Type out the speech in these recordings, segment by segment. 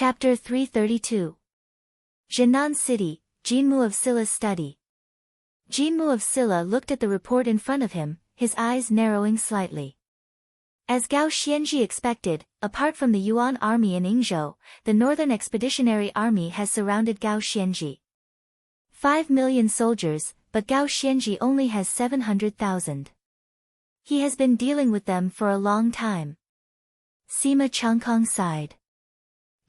Chapter 332. Jinan City, Jinmu of Silla's study. Jinmu of Silla looked at the report in front of him, his eyes narrowing slightly. As Gao Xianji expected, apart from the Yuan army in Yingzhou, the Northern Expeditionary Army has surrounded Gao Xianji. 5 million soldiers, but Gao Xianji only has 700,000. He has been dealing with them for a long time. Sima Changkong sighed.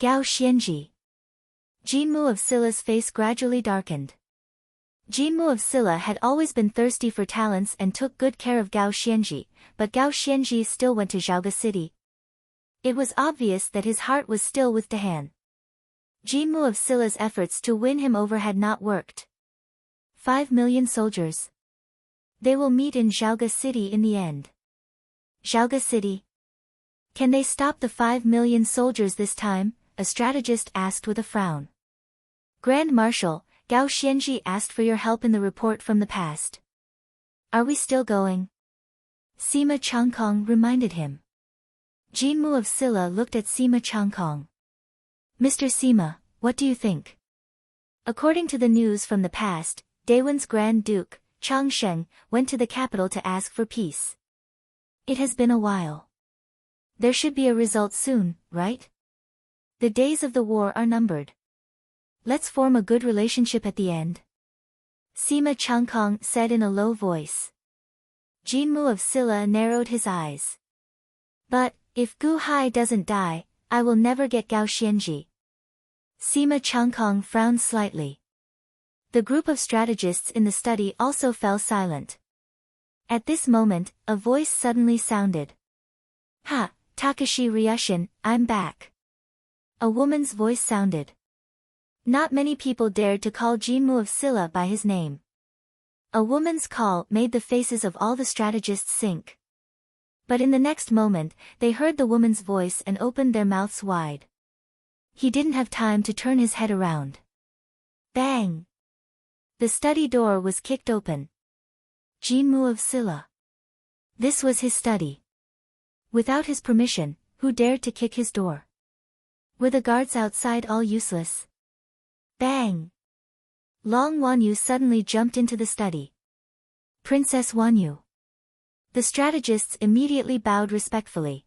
Gao Xianji. Jinmu of Silla's face gradually darkened. Jinmu of Silla had always been thirsty for talents and took good care of Gao Xianji, but Gao Xianji still went to Zhaoge City. It was obvious that his heart was still with Dahan. Jinmu of Silla's efforts to win him over had not worked. 5 million soldiers. They will meet in Zhaoge City in the end. Zhaoge City. Can they stop the 5 million soldiers this time? A strategist asked with a frown. Grand Marshal, Gao Xianji asked for your help in the report from the past. Are we still going? Sima Changkong reminded him. Jinmu of Silla looked at Sima Changkong. Mr. Sima, what do you think? According to the news from the past, Daewon's Grand Duke, Changsheng, went to the capital to ask for peace. It has been a while. There should be a result soon, right? The days of the war are numbered. Let's form a good relationship at the end. Sima Changkong said in a low voice. Jinmu of Silla narrowed his eyes. But, if Gu Hai doesn't die, I will never get Gao Xianji. Sima Changkong frowned slightly. The group of strategists in the study also fell silent. At this moment, a voice suddenly sounded. Ha, Takashi Ryushin, I'm back. A woman's voice sounded. Not many people dared to call Jinmu of Silla by his name. A woman's call made the faces of all the strategists sink. But in the next moment, they heard the woman's voice and opened their mouths wide. He didn't have time to turn his head around. Bang! The study door was kicked open. Jinmu of Silla. This was his study. Without his permission, who dared to kick his door? Were the guards outside all useless? Bang! Long Wanyu suddenly jumped into the study. Princess Wanyu. The strategists immediately bowed respectfully.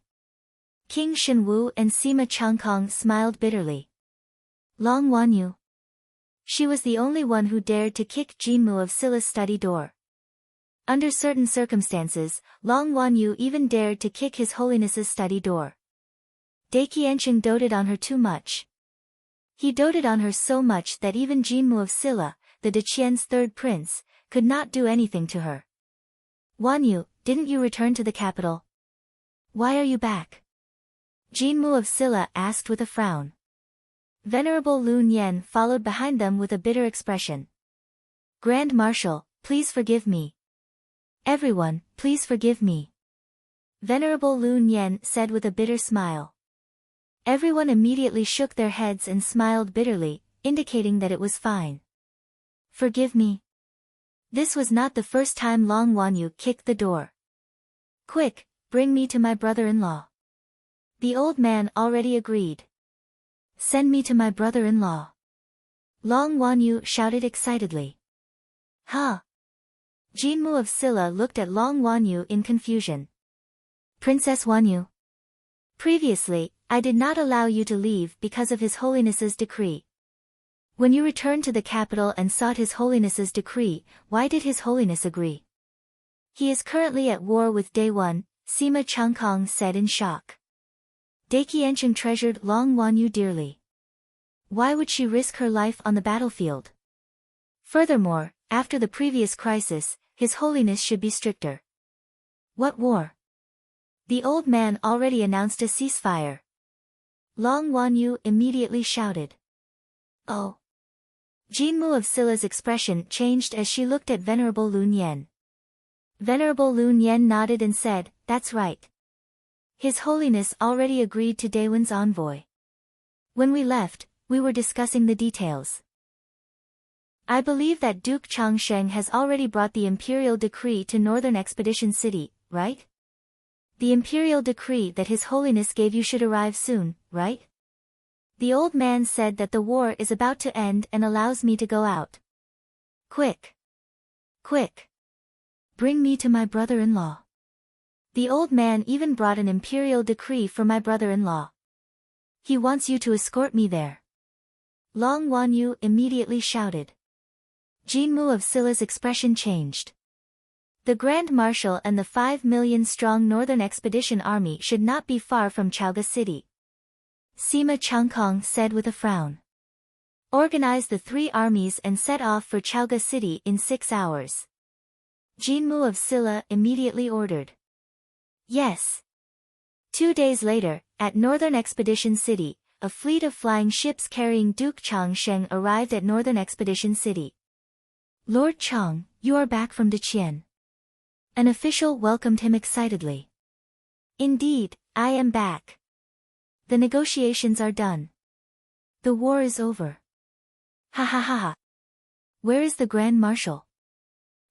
King Shenwu and Sima Changkong smiled bitterly. Long Wanyu. She was the only one who dared to kick Jinmu of Silla's study door. Under certain circumstances, Long Wanyu even dared to kick His Holiness's study door. Daiqiancheng doted on her too much. He doted on her so much that even Jinmu of Silla, the Deqian's third prince, could not do anything to her. Wanyu, didn't you return to the capital? Why are you back? Jinmu of Silla asked with a frown. Venerable Lun Yen followed behind them with a bitter expression. Grand Marshal, please forgive me. Everyone, please forgive me. Venerable Lun Yen said with a bitter smile. Everyone immediately shook their heads and smiled bitterly, indicating that it was fine. Forgive me. This was not the first time Long Wanyu kicked the door. Quick, bring me to my brother-in-law. The old man already agreed. Send me to my brother-in-law. Long Wanyu shouted excitedly. Huh? Jinmu of Silla looked at Long Wanyu in confusion. Princess Wanyu. Previously, I did not allow you to leave because of His Holiness's decree. When you returned to the capital and sought His Holiness's decree, why did His Holiness agree? He is currently at war with Daewon, Sima Changkong said in shock. Daiqiancheng treasured Long Wanyu dearly. Why would she risk her life on the battlefield? Furthermore, after the previous crisis, His Holiness should be stricter. What war? The old man already announced a ceasefire. Long Wanyu immediately shouted. Oh! Jinmu of Silla's expression changed as she looked at Venerable Lun Yen. Venerable Lun Yen nodded and said, That's right. His Holiness already agreed to Daewon's envoy. When we left, we were discussing the details. I believe that Duke Changsheng has already brought the imperial decree to Northern Expedition City, right? The imperial decree that His Holiness gave you should arrive soon, right? The old man said that the war is about to end and allows me to go out. Quick! Quick! Bring me to my brother-in-law. The old man even brought an imperial decree for my brother-in-law. He wants you to escort me there. Long Wanyu immediately shouted. Jinmu of Silla's expression changed. The Grand Marshal and the 5 million-strong Northern Expedition Army should not be far from Chaoga City. Sima Changkong said with a frown. Organize the 3 armies and set off for Chaoga City in 6 hours. Jinmu of Silla immediately ordered. Yes. 2 days later, at Northern Expedition City, a fleet of flying ships carrying Duke Changsheng arrived at Northern Expedition City. Lord Chang, you are back from Deqian. An official welcomed him excitedly. Indeed, I am back. The negotiations are done. The war is over. Ha ha ha ha. Where is the Grand Marshal?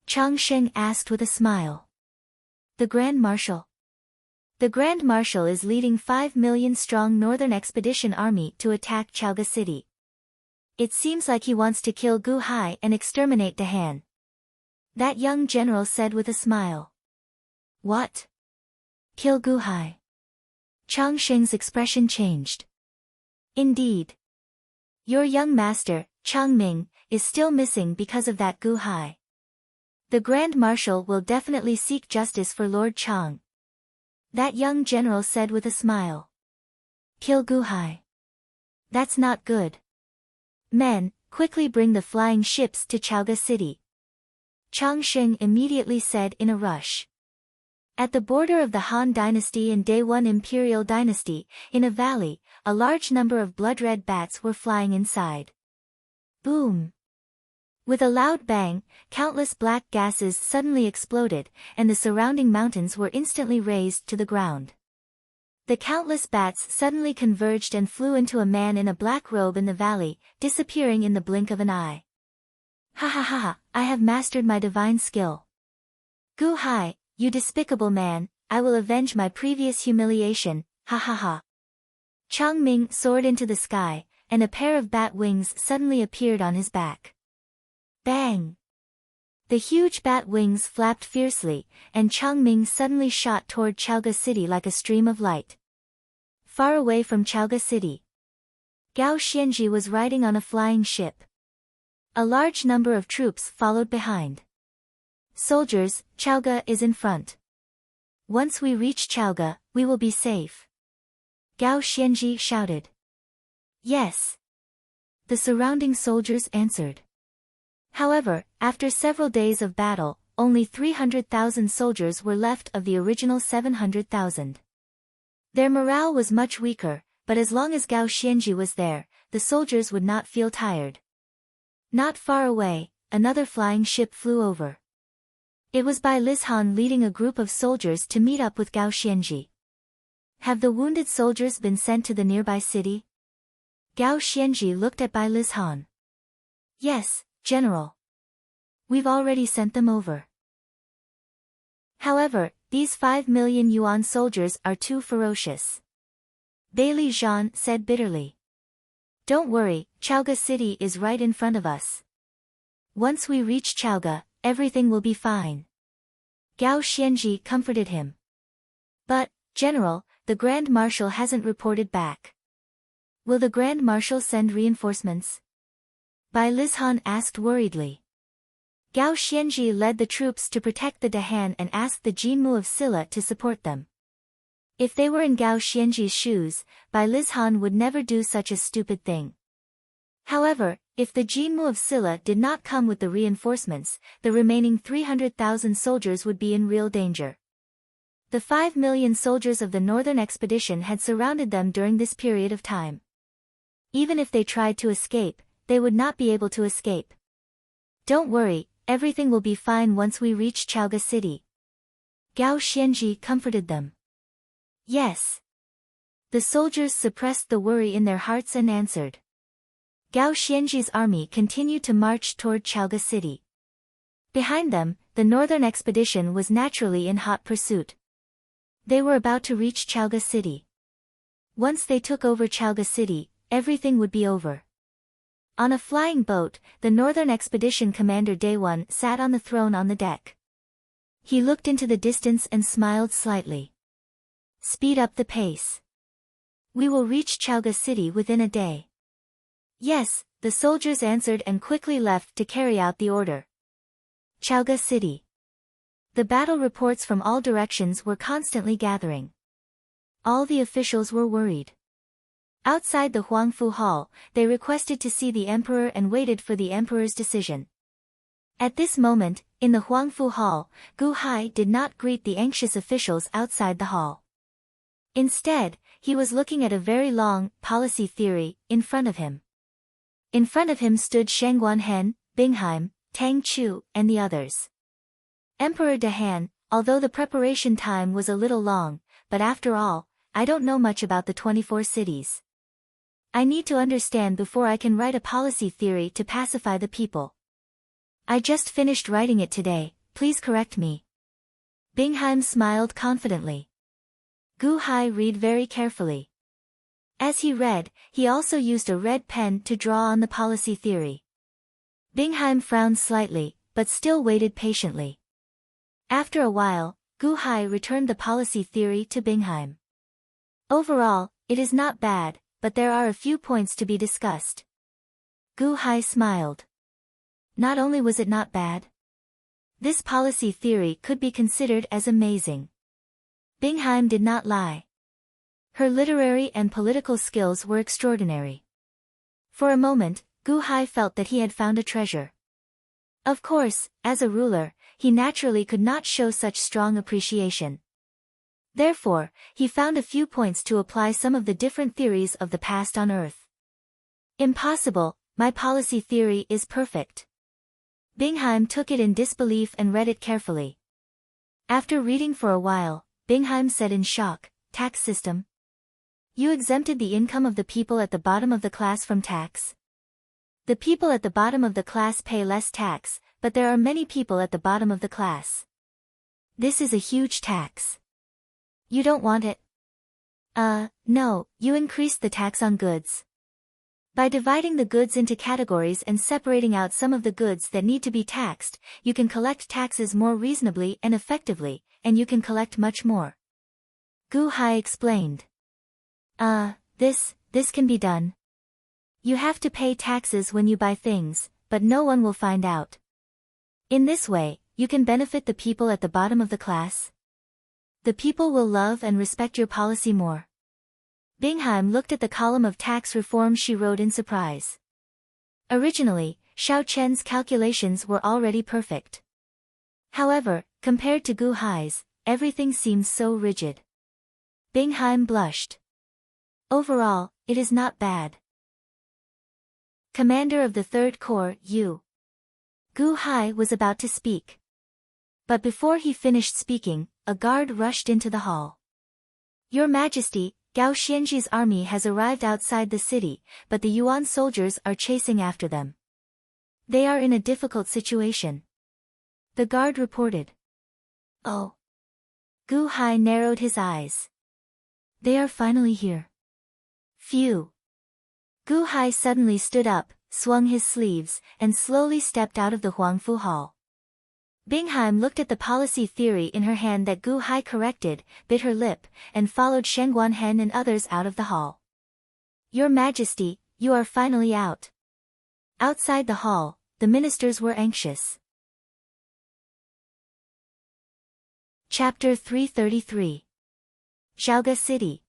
Changsheng asked with a smile. The Grand Marshal. The Grand Marshal is leading 5 million-strong Northern Expedition Army to attack Chaoga City. It seems like he wants to kill Gu Hai and exterminate De Han. That young general said with a smile. What? Kill Gu Hai? Changsheng's expression changed. Indeed. Your young master, Chang Ming, is still missing because of that Gu Hai. The Grand Marshal will definitely seek justice for Lord Chang. That young general said with a smile. Kill Gu Hai. That's not good. Men, quickly bring the flying ships to Chaoga City. Changsheng immediately said in a rush. At the border of the Han Dynasty and Daewon Imperial Dynasty, in a valley, a large number of blood-red bats were flying inside. Boom! With a loud bang, countless black gases suddenly exploded, and the surrounding mountains were instantly razed to the ground. The countless bats suddenly converged and flew into a man in a black robe in the valley, disappearing in the blink of an eye. Ha ha ha ha, I have mastered my divine skill. Gu Hai, you despicable man, I will avenge my previous humiliation, ha ha ha. Chang Ming soared into the sky, and a pair of bat wings suddenly appeared on his back. Bang! The huge bat wings flapped fiercely, and Chang Ming suddenly shot toward Chaoga City like a stream of light. Far away from Chaoga City, Gao Xianji was riding on a flying ship. A large number of troops followed behind. Soldiers, Chaoga is in front. Once we reach Chaoga, we will be safe. Gao Xianji shouted. Yes. The surrounding soldiers answered. However, after several days of battle, only 300,000 soldiers were left of the original 700,000. Their morale was much weaker, but as long as Gao Xianji was there, the soldiers would not feel tired. Not far away, another flying ship flew over. It was Bai Lishan leading a group of soldiers to meet up with Gao Xianji. Have the wounded soldiers been sent to the nearby city? Gao Xianji looked at Bai Lishan. Yes, General. We've already sent them over. However, these 5 million yuan soldiers are too ferocious. Bailey Zhan said bitterly. Don't worry, Chaoga City is right in front of us. Once we reach Chaoga, everything will be fine. Gao Xianji comforted him. But, General, the Grand Marshal hasn't reported back. Will the Grand Marshal send reinforcements? Bai Lishan asked worriedly. Gao Xianji led the troops to protect the De Han and asked the Jinmu of Silla to support them. If they were in Gao Xianji's shoes, Bai Lishan would never do such a stupid thing. However, if the Jinmu of Silla did not come with the reinforcements, the remaining 300,000 soldiers would be in real danger. The 5 million soldiers of the Northern Expedition had surrounded them during this period of time. Even if they tried to escape, they would not be able to escape. Don't worry, everything will be fine once we reach Chaoga City. Gao Xianji comforted them. Yes. The soldiers suppressed the worry in their hearts and answered. Gao Xianji's army continued to march toward Chaoga City. Behind them, the Northern Expedition was naturally in hot pursuit. They were about to reach Chaoga City. Once they took over Chaoga City, everything would be over. On a flying boat, the Northern Expedition Commander Daewon sat on the throne on the deck. He looked into the distance and smiled slightly. Speed up the pace. We will reach Chaoga City within a day. Yes, the soldiers answered and quickly left to carry out the order. Chaoga City. The battle reports from all directions were constantly gathering. All the officials were worried. Outside the Huangfu Hall, they requested to see the emperor and waited for the emperor's decision. At this moment, in the Huangfu Hall, Gu Hai did not greet the anxious officials outside the hall. Instead, he was looking at a very long policy theory in front of him. In front of him stood Shangguan Hen, Bingheim, Tang Chu, and the others. Emperor De Han, although the preparation time was a little long, but after all, I don't know much about the 24 cities. I need to understand before I can write a policy theory to pacify the people. I just finished writing it today, please correct me. Bingheim smiled confidently. Gu Hai read very carefully. As he read, he also used a red pen to draw on the policy theory. Bingheim frowned slightly, but still waited patiently. After a while, Gu Hai returned the policy theory to Bingheim. Overall, it is not bad, but there are a few points to be discussed. Gu Hai smiled. Not only was it not bad. This policy theory could be considered as amazing. Bingheim did not lie. Her literary and political skills were extraordinary. For a moment, Gu Hai felt that he had found a treasure. Of course, as a ruler, he naturally could not show such strong appreciation. Therefore, he found a few points to apply some of the different theories of the past on Earth. Impossible, my policy theory is perfect. Bingheim took it in disbelief and read it carefully. After reading for a while, Bingheim said in shock, tax system? You exempted the income of the people at the bottom of the class from tax? The people at the bottom of the class pay less tax, but there are many people at the bottom of the class. This is a huge tax. You don't want it? No, you increased the tax on goods. By dividing the goods into categories and separating out some of the goods that need to be taxed, you can collect taxes more reasonably and effectively, and you can collect much more. Gu Hai explained. This can be done. You have to pay taxes when you buy things, but no one will find out. In this way, you can benefit the people at the bottom of the class. The people will love and respect your policy more. Bingheim looked at the column of tax reform she wrote in surprise. Originally, Xiao Chen's calculations were already perfect. However, compared to Gu Hai's, everything seemed so rigid. Bingheim blushed. Overall, it is not bad. Commander of the Third Corps, you. Gu Hai was about to speak. But before he finished speaking, a guard rushed into the hall. Your Majesty, Gao Xianji's army has arrived outside the city, but the Yuan soldiers are chasing after them. They are in a difficult situation. The guard reported. Oh. Gu Hai narrowed his eyes. They are finally here. Phew. Gu Hai suddenly stood up, swung his sleeves, and slowly stepped out of the Huangfu Hall. Bingheim looked at the policy theory in her hand that Gu Hai corrected, bit her lip, and followed Shangguan Hen and others out of the hall. Your Majesty, you are finally out. Outside the hall, the ministers were anxious. Chapter 333. Chaoga City.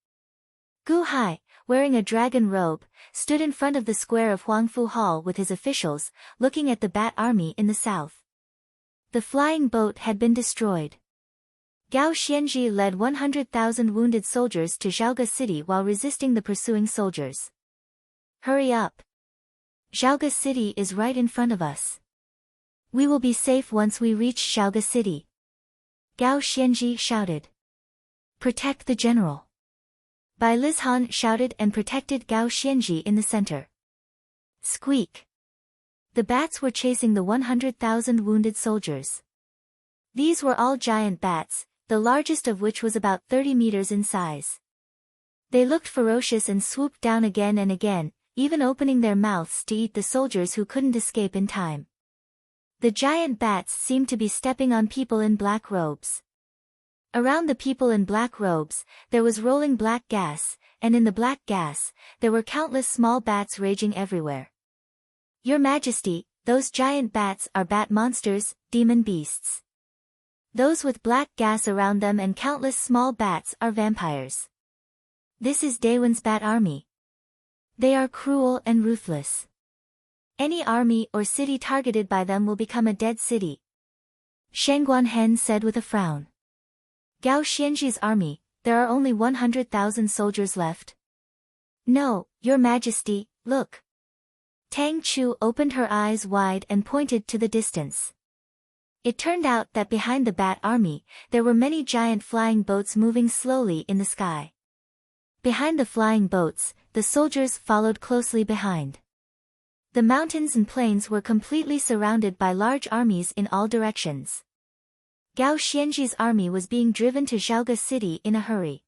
Gu Hai, wearing a dragon robe, stood in front of the square of Huangfu Hall with his officials, looking at the Bat army in the south. The flying boat had been destroyed. Gao Xianji led 100,000 wounded soldiers to Chaoga City while resisting the pursuing soldiers. Hurry up. Chaoga City is right in front of us. We will be safe once we reach Chaoga City. Gao Xianji shouted. Protect the general. Bai Lizhan shouted and protected Gao Xianji in the center. Squeak. The bats were chasing the 100,000 wounded soldiers. These were all giant bats, the largest of which was about 30 meters in size. They looked ferocious and swooped down again and again, even opening their mouths to eat the soldiers who couldn't escape in time. The giant bats seemed to be stepping on people in black robes. Around the people in black robes, there was rolling black gas, and in the black gas, there were countless small bats raging everywhere. Your Majesty, those giant bats are bat monsters, demon beasts. Those with black gas around them and countless small bats are vampires. This is Daewon's bat army. They are cruel and ruthless. Any army or city targeted by them will become a dead city. Shangguan said with a frown. Gao Xianji's army, there are only 100,000 soldiers left. No, Your Majesty, look. Tang Chu opened her eyes wide and pointed to the distance. It turned out that behind the bat army, there were many giant flying boats moving slowly in the sky. Behind the flying boats, the soldiers followed closely behind. The mountains and plains were completely surrounded by large armies in all directions. Gao Xianji's army was being driven to Zhaoge City in a hurry.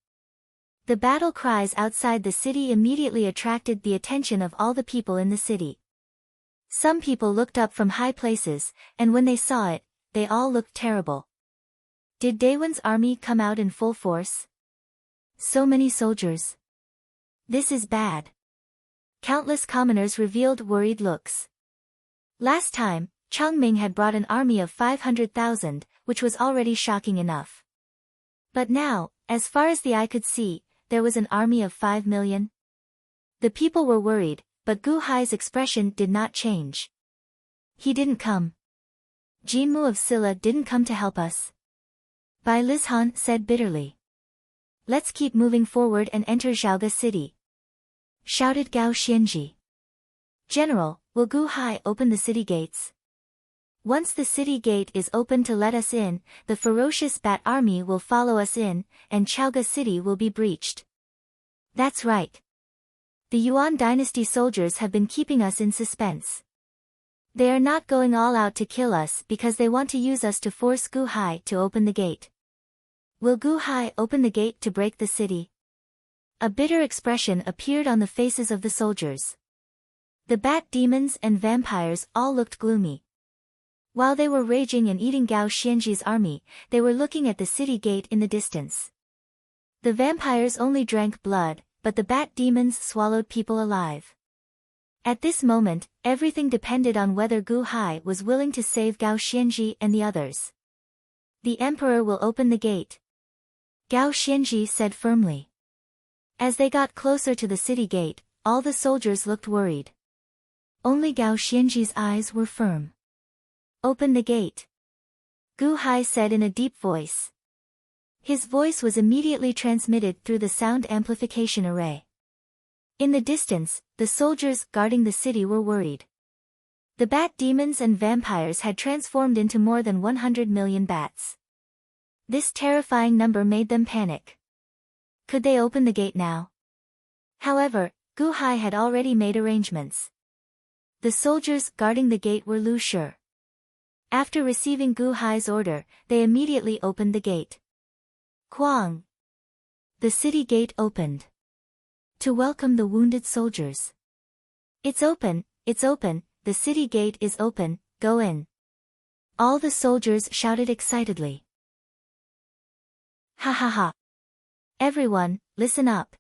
The battle cries outside the city immediately attracted the attention of all the people in the city. Some people looked up from high places, and when they saw it, they all looked terrible. Did Daewon's army come out in full force? So many soldiers. This is bad. Countless commoners revealed worried looks. Last time, Changming had brought an army of 500,000, which was already shocking enough. But now, as far as the eye could see, there was an army of 5 million. The people were worried, but Gu Hai's expression did not change. He didn't come. Jinmu of Silla didn't come to help us. Bai Lizhan said bitterly. Let's keep moving forward and enter Zhaoge City. Shouted Gao Xianji. General, will Gu Hai open the city gates? Once the city gate is open to let us in, the ferocious bat army will follow us in, and Zhaoge City will be breached. That's right. The Yuan dynasty soldiers have been keeping us in suspense. They are not going all out to kill us because they want to use us to force Gu Hai to open the gate. Will Gu Hai open the gate to break the city? A bitter expression appeared on the faces of the soldiers. The bat demons and vampires all looked gloomy. While they were raging and eating Gao Xianji's army, they were looking at the city gate in the distance. The vampires only drank blood, but the bat demons swallowed people alive. At this moment, everything depended on whether Gu Hai was willing to save Gao Xianji and the others. The emperor will open the gate. Gao Xianji said firmly. As they got closer to the city gate, all the soldiers looked worried. Only Gao Xianji's eyes were firm. Open the gate. Gu Hai said in a deep voice. His voice was immediately transmitted through the sound amplification array. In the distance, the soldiers guarding the city were worried. The bat demons and vampires had transformed into more than 100 million bats. This terrifying number made them panic. Could they open the gate now? However, Gu Hai had already made arrangements. The soldiers guarding the gate were Lu Shi. After receiving Gu Hai's order, they immediately opened the gate. Quang! The city gate opened. To welcome the wounded soldiers. It's open, the city gate is open, go in. All the soldiers shouted excitedly. Ha ha ha! Everyone, listen up.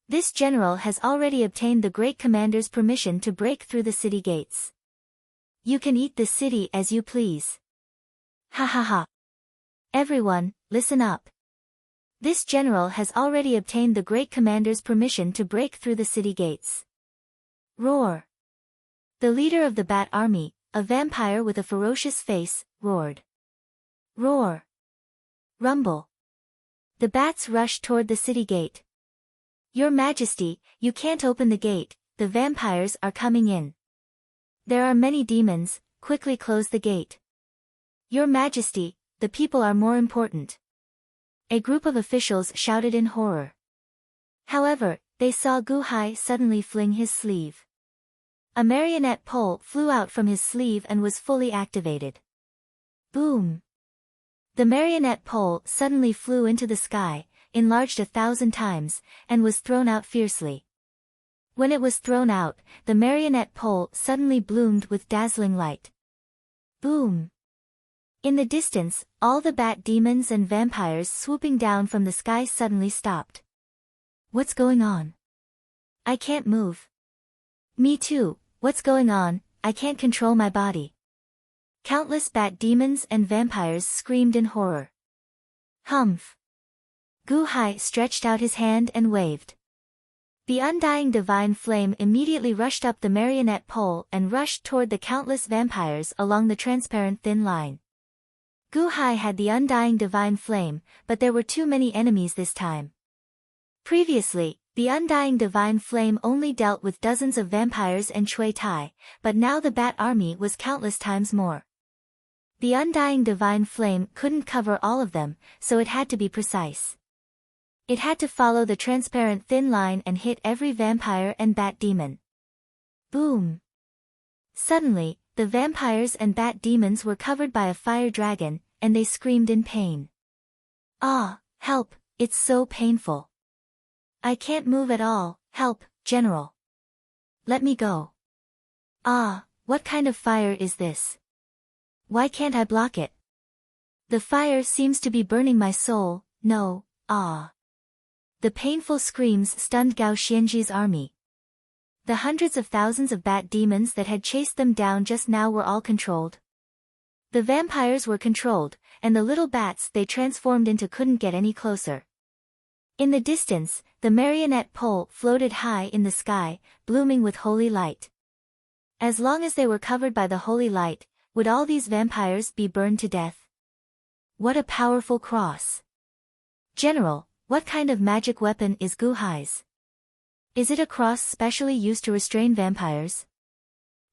This general has already obtained the great commander's permission to break through the city gates. You can eat the city as you please. Ha ha ha. Everyone, listen up. This general has already obtained the great commander's permission to break through the city gates. Roar. The leader of the bat army, a vampire with a ferocious face, roared. Roar. Rumble. The bats rushed toward the city gate. Your Majesty, you can't open the gate, the vampires are coming in. There are many demons, quickly close the gate. Your Majesty, the people are more important. A group of officials shouted in horror. However, they saw Gu Hai suddenly fling his sleeve. A marionette pole flew out from his sleeve and was fully activated. Boom! The marionette pole suddenly flew into the sky, enlarged 1,000 times, and was thrown out fiercely. When it was thrown out, the marionette pole suddenly bloomed with dazzling light. Boom! In the distance, all the bat demons and vampires swooping down from the sky suddenly stopped. What's going on? I can't move. Me too, what's going on? I can't control my body. Countless bat demons and vampires screamed in horror. Humph! Gu-hai stretched out his hand and waved. The undying divine flame immediately rushed up the marionette pole and rushed toward the countless vampires along the transparent thin line. Gu-hai had the undying divine flame, but there were too many enemies this time. Previously, the undying divine flame only dealt with dozens of vampires and Chui Tai, but now the bat army was countless times more. The undying divine flame couldn't cover all of them, so it had to be precise. It had to follow the transparent thin line and hit every vampire and bat demon. Boom! Suddenly, the vampires and bat demons were covered by a fire dragon, and they screamed in pain. Ah, help, it's so painful. I can't move at all, help, General. Let me go. Ah, what kind of fire is this? Why can't I block it? The fire seems to be burning my soul, no, ah. The painful screams stunned Gao Xianji's army. The hundreds of thousands of bat demons that had chased them down just now were all controlled. The vampires were controlled, and the little bats they transformed into couldn't get any closer. In the distance, the marionette pole floated high in the sky, blooming with holy light. As long as they were covered by the holy light, would all these vampires be burned to death? What a powerful cross! General, what kind of magic weapon is Gu-hai's? Is it a cross specially used to restrain vampires?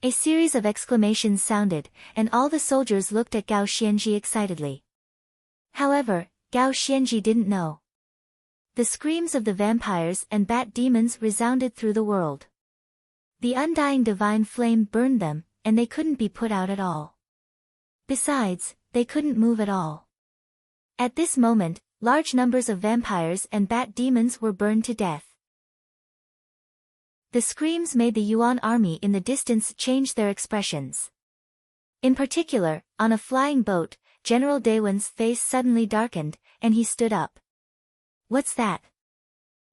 A series of exclamations sounded, and all the soldiers looked at Gao Xianji excitedly. However, Gao Xianji didn't know. The screams of the vampires and bat demons resounded through the world. The undying divine flame burned them, and they couldn't be put out at all. Besides, they couldn't move at all. At this moment, large numbers of vampires and bat demons were burned to death. The screams made the Yuan army in the distance change their expressions. In particular, on a flying boat, General Daewan's face suddenly darkened, and he stood up. What's that?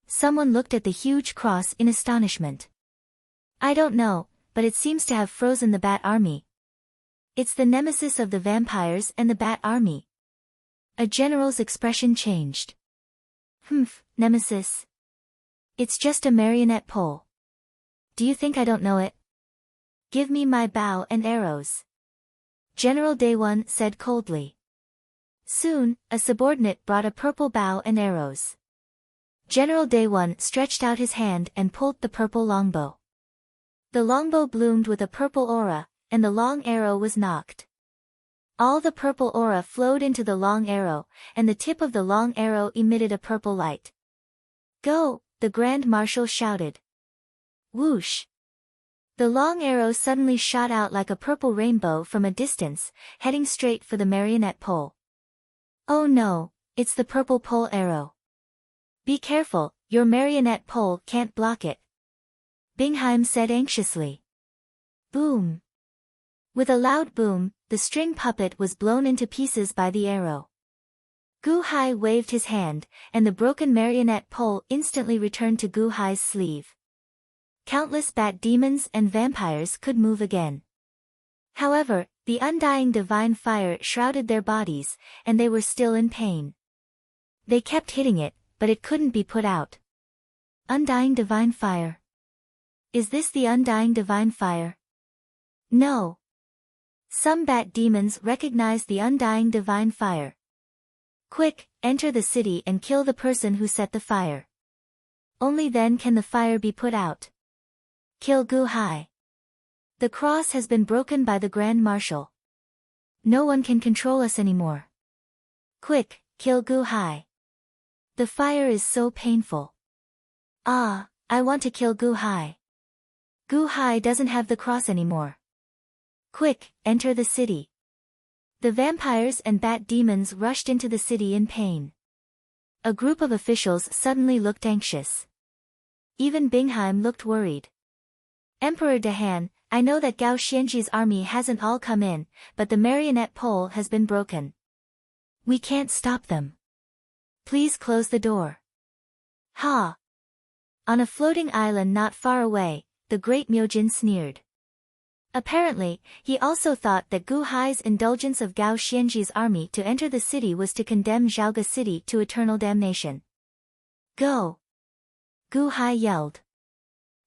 Someone looked at the huge cross in astonishment. I don't know, but it seems to have frozen the bat army. It's the nemesis of the vampires and the bat army. A general's expression changed. Nemesis. It's just a marionette pole. Do you think I don't know it? Give me my bow and arrows. General Daewon said coldly. Soon, a subordinate brought a purple bow and arrows. General Daewon stretched out his hand and pulled the purple longbow. The longbow bloomed with a purple aura, and the long arrow was knocked. All the purple aura flowed into the long arrow, and the tip of the long arrow emitted a purple light. Go, the Grand Marshal shouted. Whoosh! The long arrow suddenly shot out like a purple rainbow from a distance, heading straight for the marionette pole. Oh no, it's the purple pole arrow. Be careful, your marionette pole can't block it. Bingheim said anxiously. Boom! With a loud boom, the string puppet was blown into pieces by the arrow. Gu-hai waved his hand, and the broken marionette pole instantly returned to Gu-hai's sleeve. Countless bat demons and vampires could move again. However, the undying divine fire shrouded their bodies, and they were still in pain. They kept hitting it, but it couldn't be put out. Undying divine fire. Is this the undying divine fire? No. Some bat demons recognized the undying divine fire. Quick, enter the city and kill the person who set the fire. Only then can the fire be put out. Kill Gu-hai. The cross has been broken by the Grand Marshal. No one can control us anymore. Quick, kill Gu-hai. The fire is so painful. Ah, I want to kill Gu-hai. Gu-hai doesn't have the cross anymore. Quick, enter the city. The vampires and bat demons rushed into the city in pain. A group of officials suddenly looked anxious. Even Bingheim looked worried. Emperor Dahan, I know that Gao Xianji's army hasn't all come in, but the marionette pole has been broken. We can't stop them. Please close the door. Ha! On a floating island not far away, the great Myojin sneered. Apparently, he also thought that Gu Hai's indulgence of Gao Xianji's army to enter the city was to condemn Zhaoge city to eternal damnation. Go! Gu Hai yelled.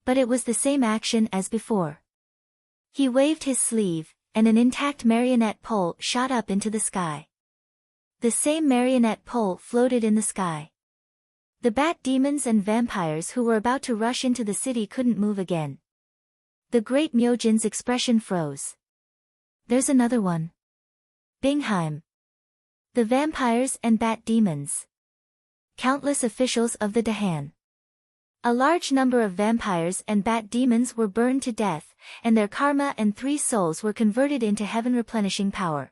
But it was the same action as before. He waved his sleeve, and an intact marionette pole shot up into the sky. The same marionette pole floated in the sky. The bat demons and vampires who were about to rush into the city couldn't move again. The great Myojin's expression froze. There's another one. Bingheim. The vampires and bat demons. Countless officials of the Dahan. A large number of vampires and bat demons were burned to death, and their karma and 3 souls were converted into heaven-replenishing power.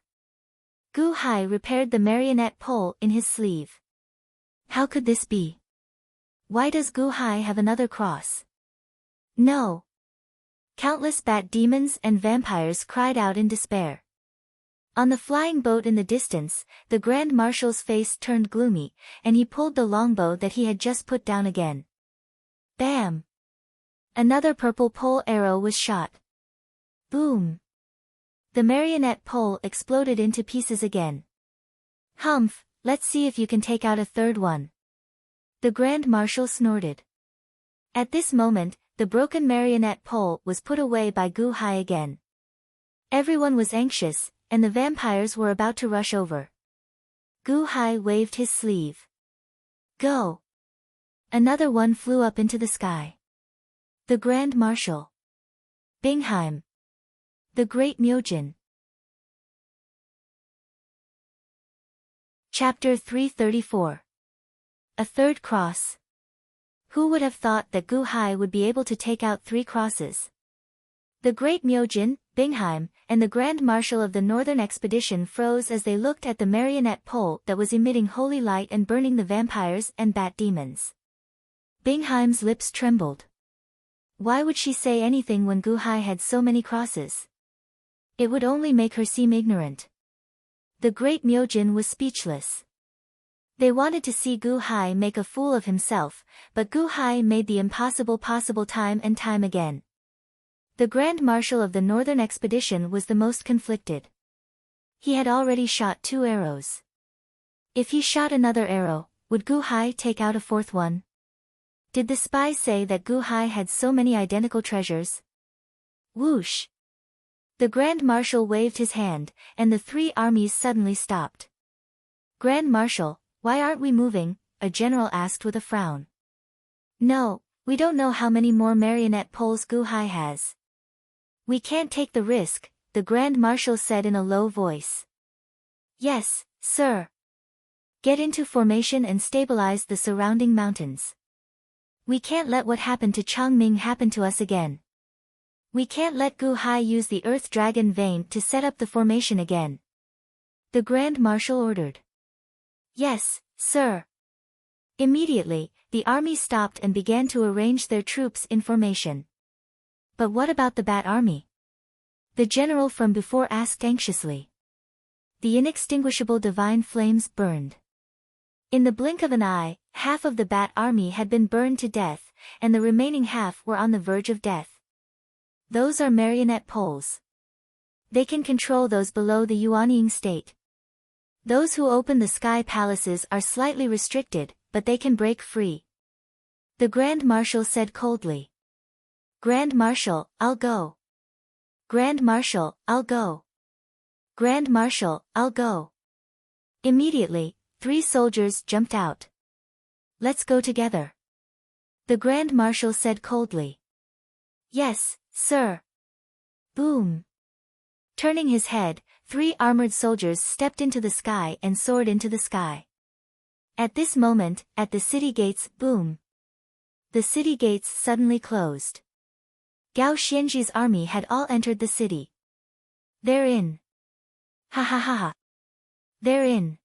Gu Hai repaired the marionette pole in his sleeve. How could this be? Why does Gu Hai have another cross? No! Countless bat demons and vampires cried out in despair. On the flying boat in the distance, the Grand Marshal's face turned gloomy, and he pulled the longbow that he had just put down again. Bam! Another purple pole arrow was shot. Boom! The marionette pole exploded into pieces again. Humph, let's see if you can take out a third one. The Grand Marshal snorted. At this moment, the broken marionette pole was put away by Gu Hai again. Everyone was anxious, and the vampires were about to rush over. Gu Hai waved his sleeve. Go! Another one flew up into the sky. The Grand Marshal. Bingheim. The Great Myojin. Chapter 334. A third cross. Who would have thought that Gu Hai would be able to take out 3 crosses? The Great Myojin, Bingheim, and the Grand Marshal of the Northern Expedition froze as they looked at the marionette pole that was emitting holy light and burning the vampires and bat demons. Bingheim's lips trembled. Why would she say anything when Gu Hai had so many crosses? It would only make her seem ignorant. The Great Myojin was speechless. They wanted to see Gu Hai make a fool of himself, but Gu Hai made the impossible possible time and time again. The Grand Marshal of the Northern Expedition was the most conflicted. He had already shot 2 arrows. If he shot another arrow, would Gu Hai take out a 4th one? Did the spies say that Gu Hai had so many identical treasures? Whoosh! The Grand Marshal waved his hand, and the 3 armies suddenly stopped. Grand Marshal, why aren't we moving? A general asked with a frown. No, we don't know how many more marionette poles Gu Hai has. We can't take the risk, the Grand Marshal said in a low voice. Yes, sir. Get into formation and stabilize the surrounding mountains. We can't let what happened to Changming happen to us again. We can't let Gu Hai use the Earth Dragon vein to set up the formation again. The Grand Marshal ordered. Yes, sir. Immediately, the army stopped and began to arrange their troops in formation. But what about the Bat Army? The general from before asked anxiously. The inextinguishable divine flames burned. In the blink of an eye, half of the Bat Army had been burned to death, and the remaining half were on the verge of death. Those are marionette poles. They can control those below the Yuanying state. Those who open the sky palaces are slightly restricted, but they can break free. The Grand Marshal said coldly. Grand Marshal, I'll go. Grand Marshal, I'll go. Grand Marshal, I'll go. Immediately, 3 soldiers jumped out. Let's go together. The Grand Marshal said coldly. Yes, sir. Boom. Turning his head, 3 armored soldiers stepped into the sky and soared into the sky. At this moment, at the city gates, boom. The city gates suddenly closed. Gao Xianji's army had all entered the city. They're in. Ha ha ha ha. They're in.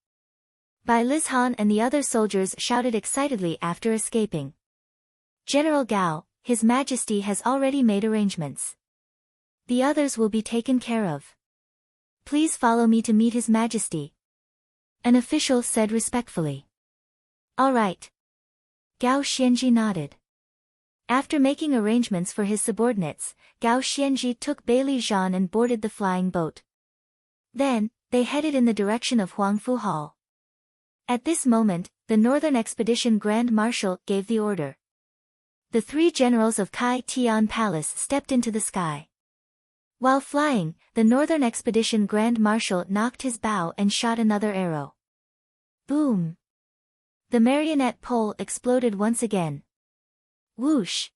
Bai Lizhan and the other soldiers shouted excitedly after escaping. General Gao, His Majesty has already made arrangements. The others will be taken care of. Please follow me to meet His Majesty. An official said respectfully. All right. Gao Xianji nodded. After making arrangements for his subordinates, Gao Xianji took Bai Lizhan and boarded the flying boat. Then, they headed in the direction of Huangfu Hall. At this moment, the Northern Expedition Grand Marshal gave the order. The 3 generals of Kai Tian Palace stepped into the sky. While flying, the Northern Expedition Grand Marshal knocked his bow and shot another arrow. Boom! The marionette pole exploded once again. Whoosh!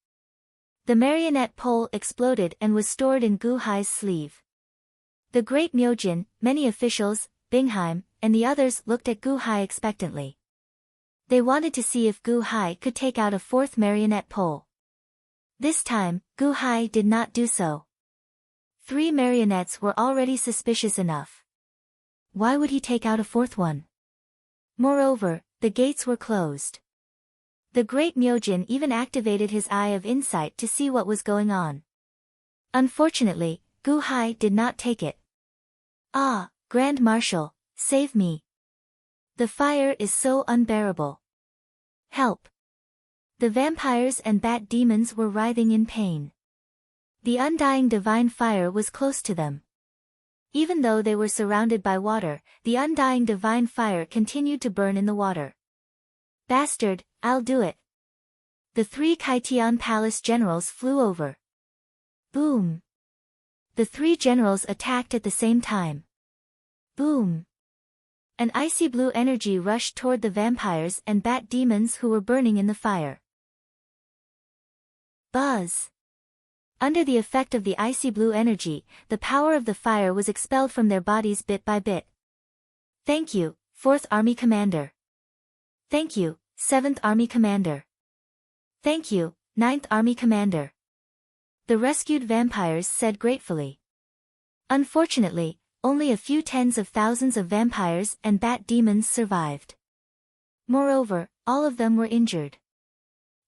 The marionette pole exploded and was stored in Gu Hai's sleeve. The great Myojin, many officials, Bingheim, and the others looked at Gu Hai expectantly. They wanted to see if Gu Hai could take out a 4th marionette pole. This time, Gu Hai did not do so. 3 marionettes were already suspicious enough. Why would he take out a 4th one? Moreover, the gates were closed. The great Myojin even activated his eye of insight to see what was going on. Unfortunately, Gu Hai did not take it. Ah, Grand Marshal, save me. The fire is so unbearable. Help. The vampires and bat demons were writhing in pain. The undying divine fire was close to them. Even though they were surrounded by water, the undying divine fire continued to burn in the water. Bastard, I'll do it. The 3 Kaitian Palace generals flew over. Boom. The 3 generals attacked at the same time. Boom. An icy blue energy rushed toward the vampires and bat demons who were burning in the fire. Buzz. Under the effect of the icy blue energy, the power of the fire was expelled from their bodies bit by bit. Thank you, 4th Army Commander. Thank you, 7th Army Commander. Thank you, 9th Army Commander. The rescued vampires said gratefully. Unfortunately, only a few tens of thousands of vampires and bat demons survived. Moreover, all of them were injured.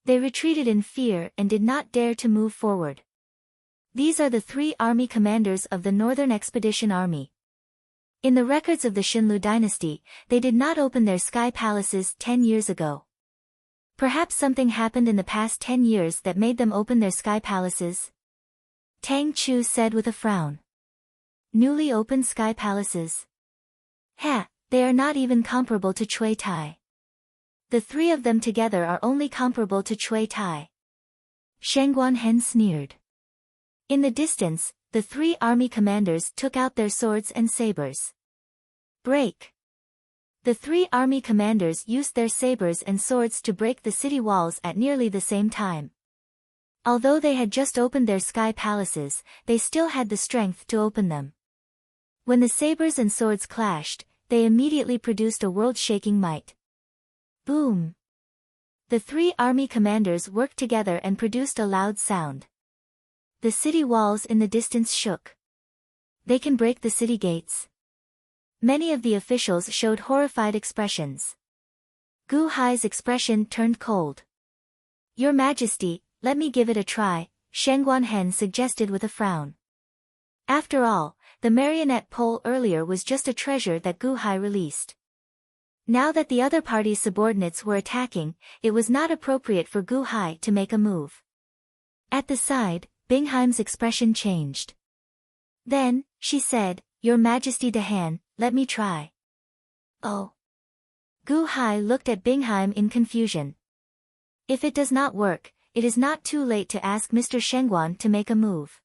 They retreated in fear and did not dare to move forward. These are the 3 army commanders of the Northern Expedition Army. In the records of the Xinlu dynasty, they did not open their sky palaces 10 years ago. Perhaps something happened in the past 10 years that made them open their sky palaces? Tang Chu said with a frown. Newly opened sky palaces. They are not even comparable to Chui Tai. The 3 of them together are only comparable to Chui Tai. Shangguan Hen sneered. In the distance, the 3 army commanders took out their swords and sabers. Break. The 3 army commanders used their sabers and swords to break the city walls at nearly the same time. Although they had just opened their sky palaces, they still had the strength to open them. When the sabers and swords clashed, they immediately produced a world-shaking might. Boom! The 3 army commanders worked together and produced a loud sound. The city walls in the distance shook. They can break the city gates. Many of the officials showed horrified expressions. Gu Hai's expression turned cold. Your Majesty, let me give it a try, Shangguan Hen suggested with a frown. After all, the marionette pole earlier was just a treasure that Gu Hai released. Now that the other party's subordinates were attacking, it was not appropriate for Gu Hai to make a move. At the side, Bingheim's expression changed. Then, she said, Your Majesty Dahan, let me try. Oh. Gu Hai looked at Bingheim in confusion. If it does not work, it is not too late to ask Mr. Shengguan to make a move.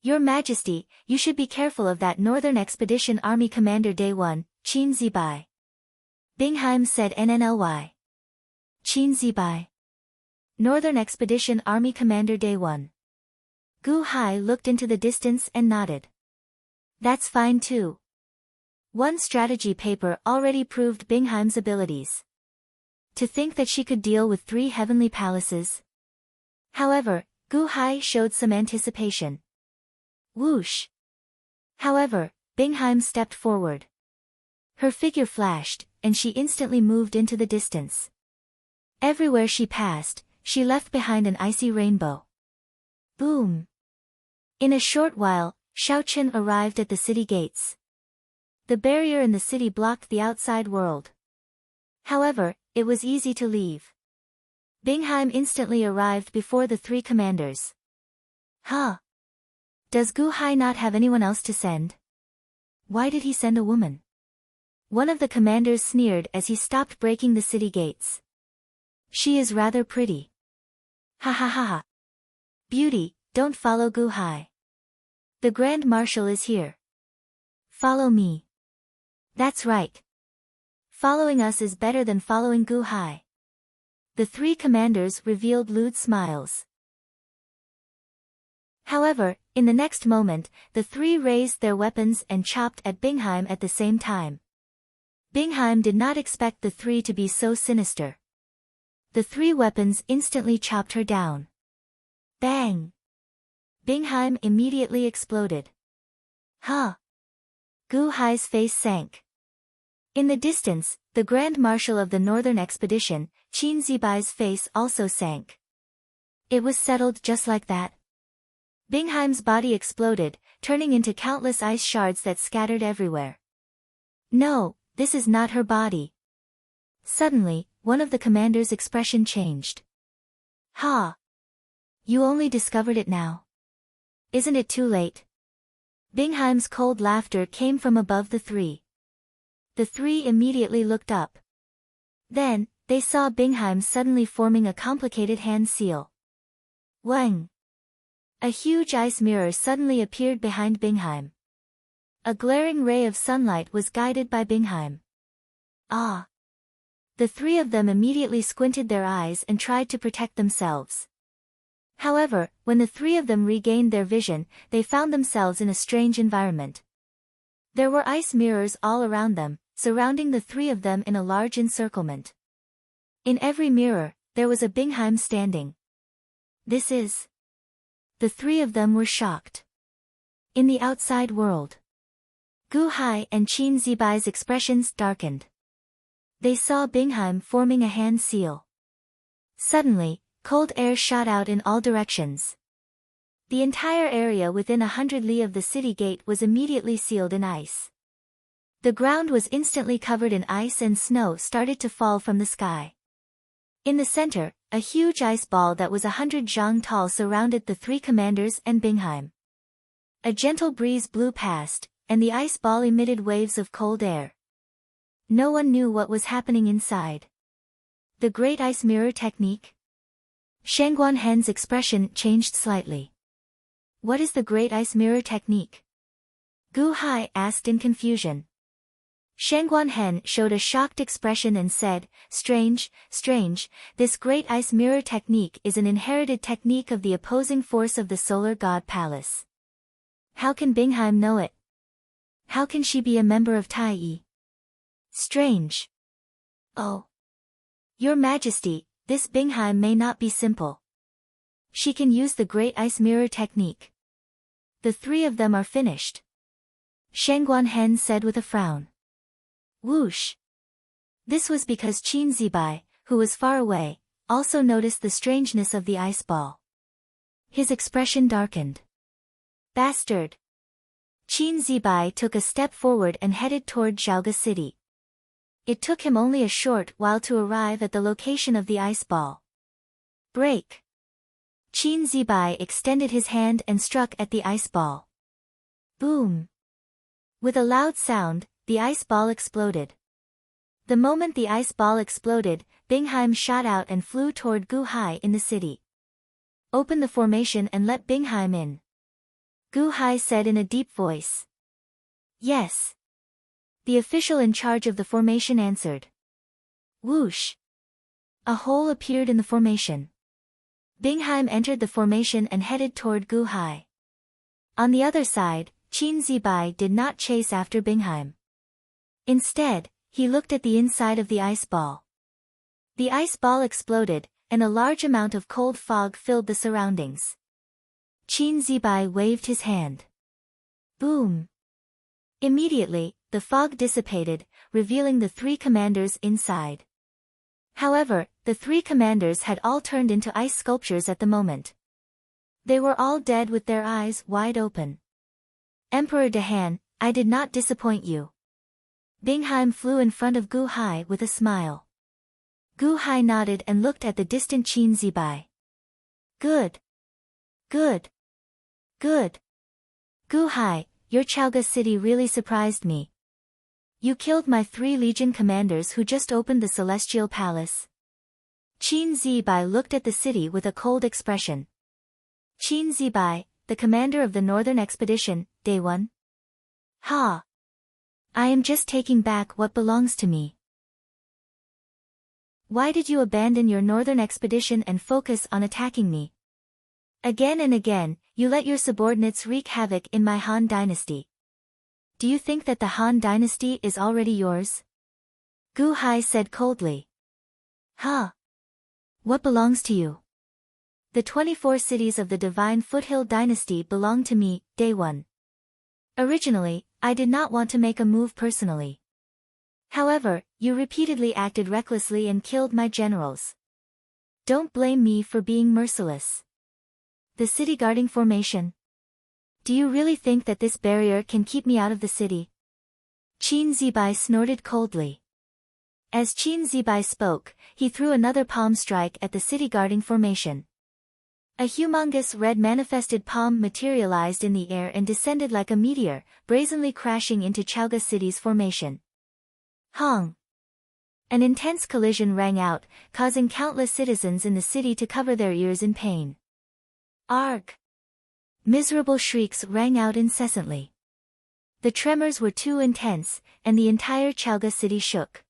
Your Majesty, you should be careful of that Northern Expedition Army Commander Day 1, Qin Zibai. Bingheim said NNLY. Qin Zibai. Northern Expedition Army Commander Day 1. Gu Hai looked into the distance and nodded. That's fine too. One strategy paper already proved Bingheim's abilities. To think that she could deal with 3 heavenly palaces. However, Gu Hai showed some anticipation. Whoosh! However, Bingheim stepped forward. Her figure flashed, and she instantly moved into the distance. Everywhere she passed, she left behind an icy rainbow. Boom! In a short while, Xiaochen arrived at the city gates. The barrier in the city blocked the outside world. However, it was easy to leave. Bingheim instantly arrived before the three commanders. Huh? Does Gu Hai not have anyone else to send? Why did he send a woman? One of the commanders sneered as he stopped breaking the city gates. She is rather pretty. Ha ha ha ha. Beauty, don't follow Gu Hai. The Grand Marshal is here. Follow me. That's right. Following us is better than following Gu Hai. The three commanders revealed lewd smiles. However, in the next moment, the three raised their weapons and chopped at Bingheim at the same time. Bingheim did not expect the three to be so sinister. The three weapons instantly chopped her down. Bang! Bingheim immediately exploded. Huh! Gu Hai's face sank. In the distance, the Grand Marshal of the Northern Expedition, Qin Zibai's face also sank. It was settled just like that. Bingheim's body exploded, turning into countless ice shards that scattered everywhere. No, this is not her body. Suddenly, one of the commander's expression changed. Ha! You only discovered it now. Isn't it too late? Bingheim's cold laughter came from above the three. The three immediately looked up. Then, they saw Bingheim suddenly forming a complicated hand seal. Wang! A huge ice mirror suddenly appeared behind Bingheim. A glaring ray of sunlight was guided by Bingheim. Ah! The three of them immediately squinted their eyes and tried to protect themselves. However, when the three of them regained their vision, they found themselves in a strange environment. There were ice mirrors all around them, surrounding the three of them in a large encirclement. In every mirror, there was a Bingheim standing. This is... The three of them were shocked. In the outside world, Gu Hai and Qin Zibai's expressions darkened. They saw Bingheim forming a hand seal. Suddenly, cold air shot out in all directions. The entire area within 100 li of the city gate was immediately sealed in ice. The ground was instantly covered in ice and snow started to fall from the sky. In the center, a huge ice ball that was 100 zhang tall surrounded the three commanders and Bingheim. A gentle breeze blew past, and the ice ball emitted waves of cold air. No one knew what was happening inside. The Great Ice Mirror Technique? Shangguan Hen's expression changed slightly. What is the Great Ice Mirror Technique? Gu Hai asked in confusion. Shangguan Hen showed a shocked expression and said, Strange, this Great Ice Mirror Technique is an inherited technique of the opposing force of the Solar God Palace. How can Bingheim know it? How can she be a member of Tai Yi? Strange. Oh. Your Majesty, this Bingheim may not be simple. She can use the Great Ice Mirror Technique. The three of them are finished. Shangguan Hen said with a frown. Whoosh! This was because Qin Zibai, who was far away, also noticed the strangeness of the ice ball. His expression darkened. Bastard! Qin Zibai took a step forward and headed toward Zhaoga City. It took him only a short while to arrive at the location of the ice ball. Break! Qin Zibai extended his hand and struck at the ice ball. Boom! With a loud sound, the ice ball exploded. The moment the ice ball exploded, Bingheim shot out and flew toward Gu Hai in the city. Open the formation and let Bingheim in. Gu Hai said in a deep voice. Yes. The official in charge of the formation answered. Whoosh! A hole appeared in the formation. Bingheim entered the formation and headed toward Gu Hai. On the other side, Qin Zibai did not chase after Bingheim. Instead, he looked at the inside of the ice ball. The ice ball exploded, and a large amount of cold fog filled the surroundings. Qin Zibai waved his hand. Boom! Immediately, the fog dissipated, revealing the three commanders inside. However, the three commanders had all turned into ice sculptures at the moment. They were all dead with their eyes wide open. Emperor Dahan, I did not disappoint you. Bingheim flew in front of Gu Hai with a smile. Gu Hai nodded and looked at the distant Qin Zibai. Good. Good. Good. Gu Hai, your Chaoga city really surprised me. You killed my 3 legion commanders who just opened the Celestial Palace. Qin Zibai looked at the city with a cold expression. Qin Zibai, the commander of the Northern Expedition, Day 1. Ha! I am just taking back what belongs to me. Why did you abandon your Northern Expedition and focus on attacking me? Again and again, you let your subordinates wreak havoc in my Han dynasty. Do you think that the Han dynasty is already yours? Gu Hai said coldly. Ha! What belongs to you? The 24 cities of the Divine Foothill dynasty belong to me, Day 1. Originally, I did not want to make a move personally. However, you repeatedly acted recklessly and killed my generals. Don't blame me for being merciless. The city guarding formation. Do you really think that this barrier can keep me out of the city? Qin Zibai snorted coldly. As Qin Zibai spoke, he threw another palm strike at the city guarding formation. A humongous red manifested palm materialized in the air and descended like a meteor, brazenly crashing into Chaoga City's formation. Hong! An intense collision rang out, causing countless citizens in the city to cover their ears in pain. Arg! Miserable shrieks rang out incessantly. The tremors were too intense, and the entire Chaoga City shook.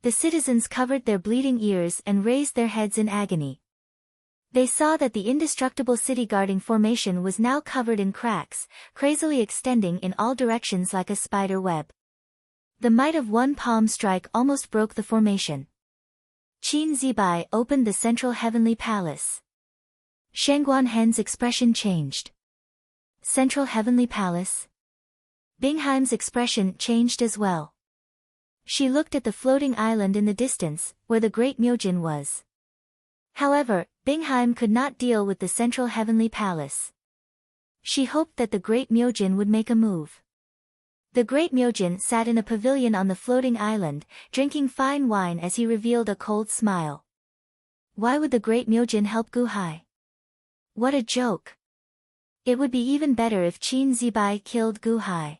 The citizens covered their bleeding ears and raised their heads in agony. They saw that the indestructible city guarding formation was now covered in cracks, crazily extending in all directions like a spider web. The might of one palm strike almost broke the formation. Qin Zibai opened the central heavenly palace. Shangguan Hen's expression changed. Central heavenly palace? Bingheim's expression changed as well. She looked at the floating island in the distance, where the Great Myojin was. However, Bingheim could not deal with the central heavenly palace. She hoped that the Great Myojin would make a move. The Great Myojin sat in a pavilion on the floating island, drinking fine wine as he revealed a cold smile. Why would the Great Myojin help Gu Hai? What a joke! It would be even better if Qin Zibai killed Gu Hai.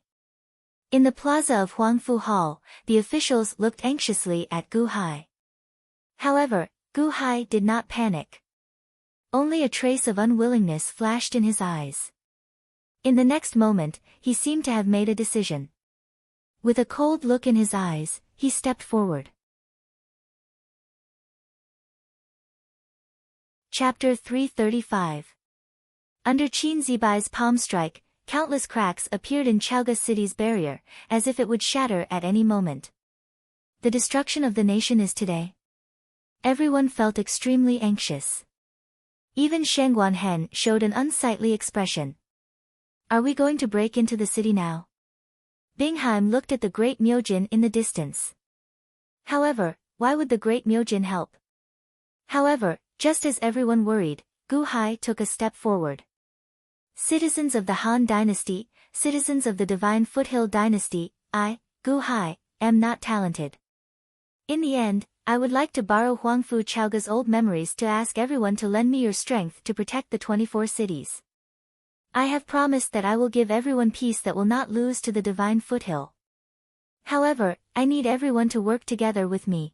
In the plaza of Huangfu Hall, the officials looked anxiously at Gu Hai. However, Gu Hai did not panic. Only a trace of unwillingness flashed in his eyes. In the next moment, he seemed to have made a decision. With a cold look in his eyes, he stepped forward. Chapter 335. Under Qin Zibai's palm strike, countless cracks appeared in Chaoga City's barrier, as if it would shatter at any moment. The destruction of the nation is today. Everyone felt extremely anxious. Even Shangguan Hen showed an unsightly expression. Are we going to break into the city now? Bingheim looked at the Great Myojin in the distance. However, why would the Great Myojin help? However, just as everyone worried, Gu Hai took a step forward. Citizens of the Han dynasty, citizens of the Divine Foothill dynasty, I, Gu Hai, am not talented. In the end, I would like to borrow Huangfu Chaoga's old memories to ask everyone to lend me your strength to protect the 24 cities. I have promised that I will give everyone peace that will not lose to the Divine Foothill. However, I need everyone to work together with me.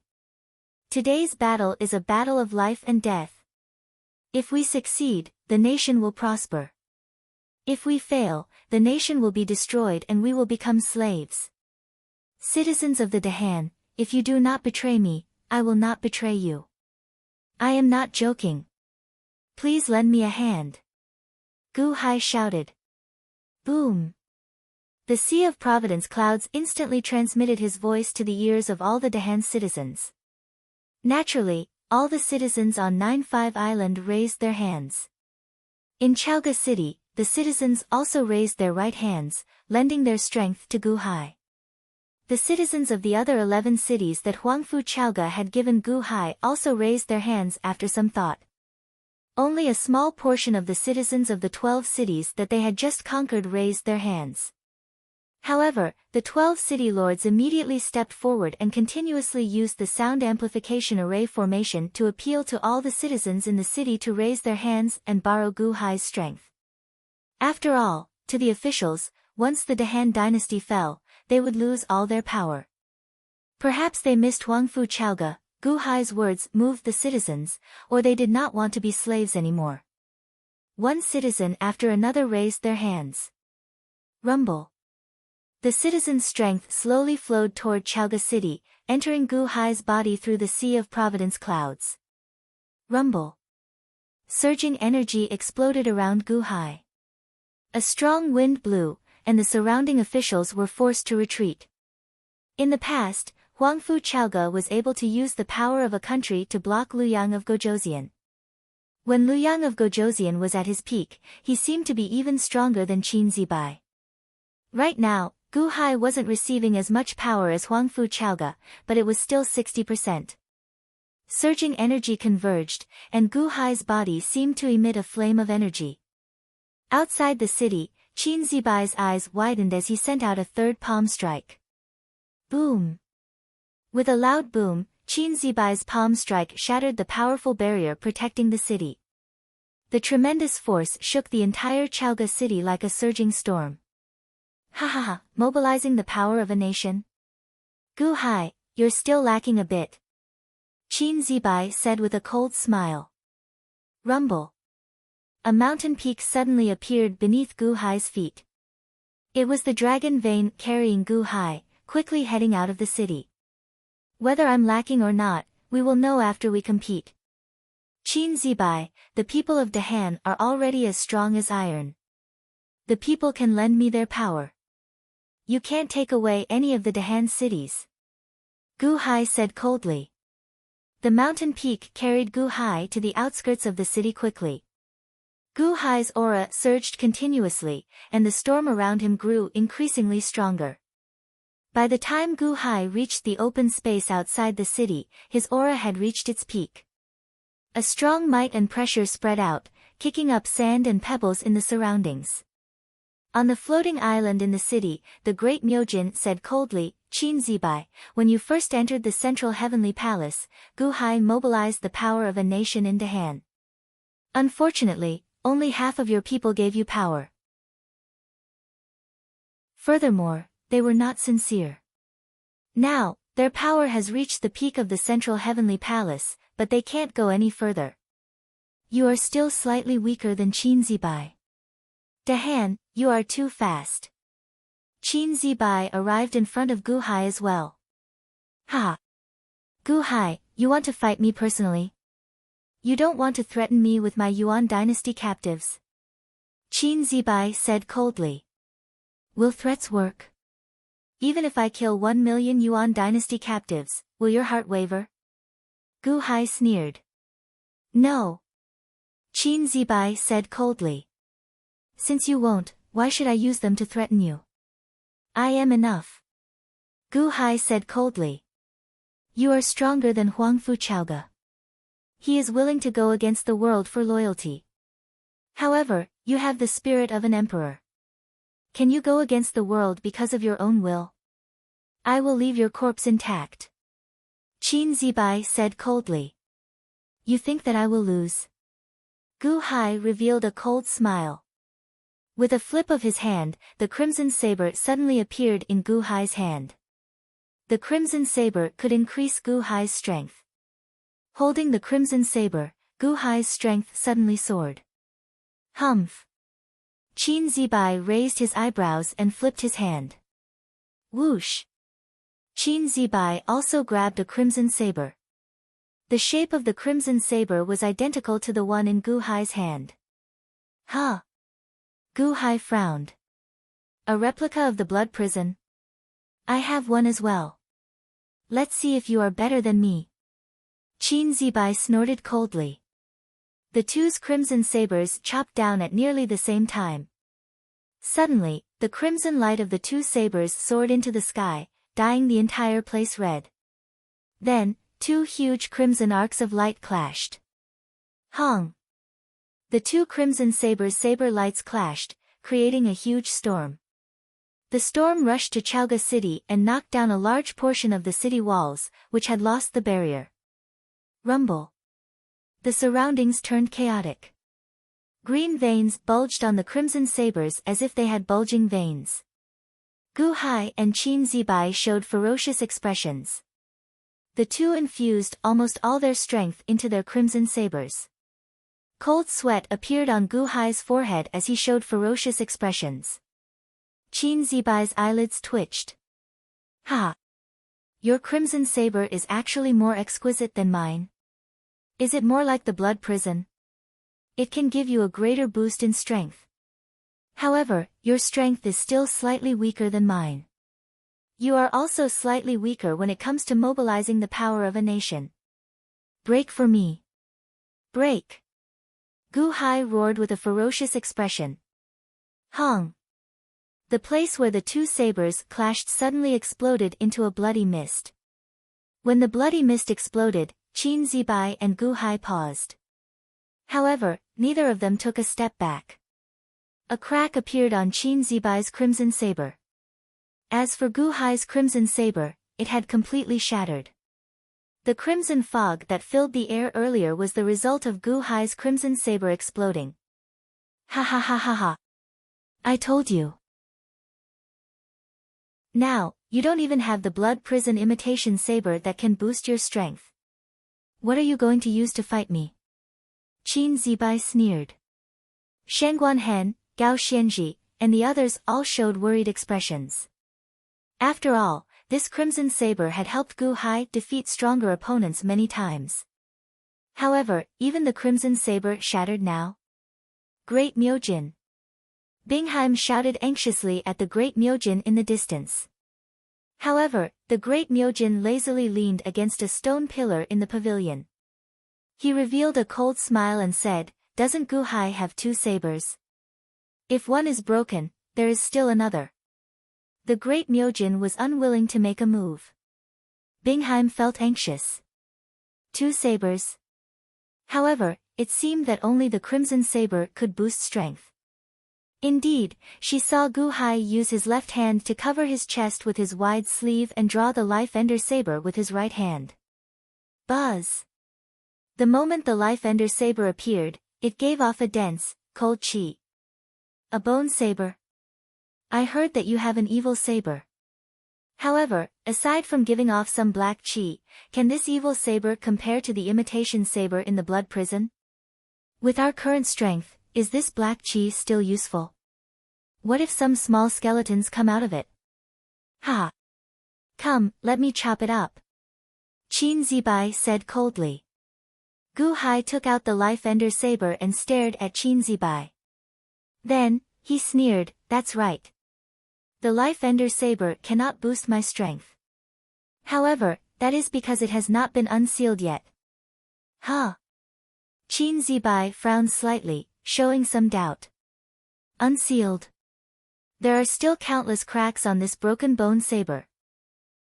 Today's battle is a battle of life and death. If we succeed, the nation will prosper. If we fail, the nation will be destroyed and we will become slaves. Citizens of the Dahan, if you do not betray me, I will not betray you. I am not joking. Please lend me a hand. Gu Hai shouted. Boom. The Sea of Providence clouds instantly transmitted his voice to the ears of all the Dahan citizens. Naturally, all the citizens on 9-5 Island raised their hands. In Chaoga City, the citizens also raised their right hands, lending their strength to Gu Hai. The citizens of the other 11 cities that Huangfu Chaoge had given Gu Hai also raised their hands after some thought. Only a small portion of the citizens of the 12 cities that they had just conquered raised their hands. However, the 12 city lords immediately stepped forward and continuously used the sound amplification array formation to appeal to all the citizens in the city to raise their hands and borrow Gu Hai's strength. After all, to the officials, once the Han dynasty fell, they would lose all their power. Perhaps they missed Huangfu Chaoge. Gu Hai's words moved the citizens, or they did not want to be slaves anymore. One citizen after another raised their hands. Rumble. The citizens' strength slowly flowed toward Chaoge City, entering Gu Hai's body through the sea of providence clouds. Rumble. Surging energy exploded around Gu Hai. A strong wind blew, and the surrounding officials were forced to retreat. In the past, Huangfu Chaoge was able to use the power of a country to block Luyang of Gojoseon. When Luyang of Gojoseon was at his peak, he seemed to be even stronger than Qin Zibai. Right now, Gu Hai wasn't receiving as much power as Huangfu Chaoge, but it was still 60%. Surging energy converged, and Gu Hai's body seemed to emit a flame of energy. Outside the city, Qin Zibai's eyes widened as he sent out a third palm strike. Boom! With a loud boom, Qin Zibai's palm strike shattered the powerful barrier protecting the city. The tremendous force shook the entire Chaoge city like a surging storm. Ha ha ha, mobilizing the power of a nation? Gu Hai, you're still lacking a bit. Qin Zibai said with a cold smile. Rumble. A mountain peak suddenly appeared beneath Gu Hai's feet. It was the dragon vein carrying Gu Hai, quickly heading out of the city. Whether I'm lacking or not, we will know after we compete. Qin Zibai, the people of Dahan are already as strong as iron. The people can lend me their power. You can't take away any of the Dahan cities. Gu Hai said coldly. The mountain peak carried Gu Hai to the outskirts of the city quickly. Gu Hai's aura surged continuously, and the storm around him grew increasingly stronger. By the time Gu Hai reached the open space outside the city, his aura had reached its peak. A strong might and pressure spread out, kicking up sand and pebbles in the surroundings. On the floating island in the city, the great Myojin said coldly, Qin Zibai, when you first entered the central heavenly palace, Gu Hai mobilized the power of a nation in Dahan. Unfortunately, only half of your people gave you power. Furthermore, they were not sincere. Now, their power has reached the peak of the central heavenly palace, but they can't go any further. You are still slightly weaker than Qin Zibai. Dahan, you are too fast. Qin Zibai arrived in front of Gu Hai as well. Ha! Gu Hai, you want to fight me personally? You don't want to threaten me with my Yuan dynasty captives? Qin Zibai said coldly. Will threats work? Even if I kill 1 million Yuan dynasty captives, will your heart waver? Gu Hai sneered. No. Qin Zibai said coldly. Since you won't, why should I use them to threaten you? I am enough. Gu Hai said coldly. You are stronger than Huangfu Chaoge. He is willing to go against the world for loyalty. However, you have the spirit of an emperor. Can you go against the world because of your own will? I will leave your corpse intact. Qin Zibai said coldly. You think that I will lose? Gu Hai revealed a cold smile. With a flip of his hand, the crimson saber suddenly appeared in Gu Hai's hand. The crimson saber could increase Gu Hai's strength. Holding the crimson saber, Gu Hai's strength suddenly soared. Humph! Qin Zibai raised his eyebrows and flipped his hand. Whoosh! Qin Zibai also grabbed a crimson saber. The shape of the crimson saber was identical to the one in Gu Hai's hand. Huh! Gu Hai frowned. A replica of the blood prison? I have one as well. Let's see if you are better than me. Qin Zibai snorted coldly. The two's crimson sabers chopped down at nearly the same time. Suddenly, the crimson light of the two sabers soared into the sky, dyeing the entire place red. Then, two huge crimson arcs of light clashed. Hong! The two crimson saber lights clashed, creating a huge storm. The storm rushed to Chaoga City and knocked down a large portion of the city walls, which had lost the barrier. Rumble. The surroundings turned chaotic. Green veins bulged on the crimson sabers as if they had bulging veins. Gu Hai and Qin Zibai showed ferocious expressions. The two infused almost all their strength into their crimson sabers. Cold sweat appeared on Gu Hai's forehead as he showed ferocious expressions. Qin Zibai's eyelids twitched. Ha! Your crimson saber is actually more exquisite than mine. Is it more like the blood prison? It can give you a greater boost in strength. However, your strength is still slightly weaker than mine. You are also slightly weaker when it comes to mobilizing the power of a nation. Break for me. Break! Gu Hai roared with a ferocious expression. Hong! The place where the two sabers clashed suddenly exploded into a bloody mist. When the bloody mist exploded, Qin Zibai and Gu Hai paused. However, neither of them took a step back. A crack appeared on Qin Zibai's crimson saber. As for Gu Hai's crimson saber, it had completely shattered. The crimson fog that filled the air earlier was the result of Gu Hai's crimson saber exploding. Ha ha ha ha ha. I told you. Now, you don't even have the blood prison imitation saber that can boost your strength. What are you going to use to fight me? Qin Zibai sneered. Shangguan Hen, Gao Xianji, and the others all showed worried expressions. After all, this crimson saber had helped Gu Hai defeat stronger opponents many times. However, even the crimson saber shattered now. Great Myojin! Bingheim shouted anxiously at the Great Myojin in the distance. However, the Great Myojin lazily leaned against a stone pillar in the pavilion. He revealed a cold smile and said, "Doesn't Gu Hai have two sabers? If one is broken, there is still another." The Great Myojin was unwilling to make a move. Bingheim felt anxious. Two sabers. However, it seemed that only the crimson saber could boost strength. Indeed, she saw Gu Hai use his left hand to cover his chest with his wide sleeve and draw the Life Ender saber with his right hand. Buzz! The moment the Life Ender saber appeared, it gave off a dense, cold chi. A bone saber? I heard that you have an evil saber. However, aside from giving off some black chi, can this evil saber compare to the imitation saber in the blood prison? With our current strength, is this black chi still useful? What if some small skeletons come out of it? Ha! Come, let me chop it up. Qin Zibai said coldly. Gu Hai took out the Life Ender saber and stared at Qin Zibai. Then, he sneered, "That's right. The Life Ender saber cannot boost my strength. However, that is because it has not been unsealed yet." Huh? Qin Zibai frowned slightly, showing some doubt. Unsealed. There are still countless cracks on this broken bone saber.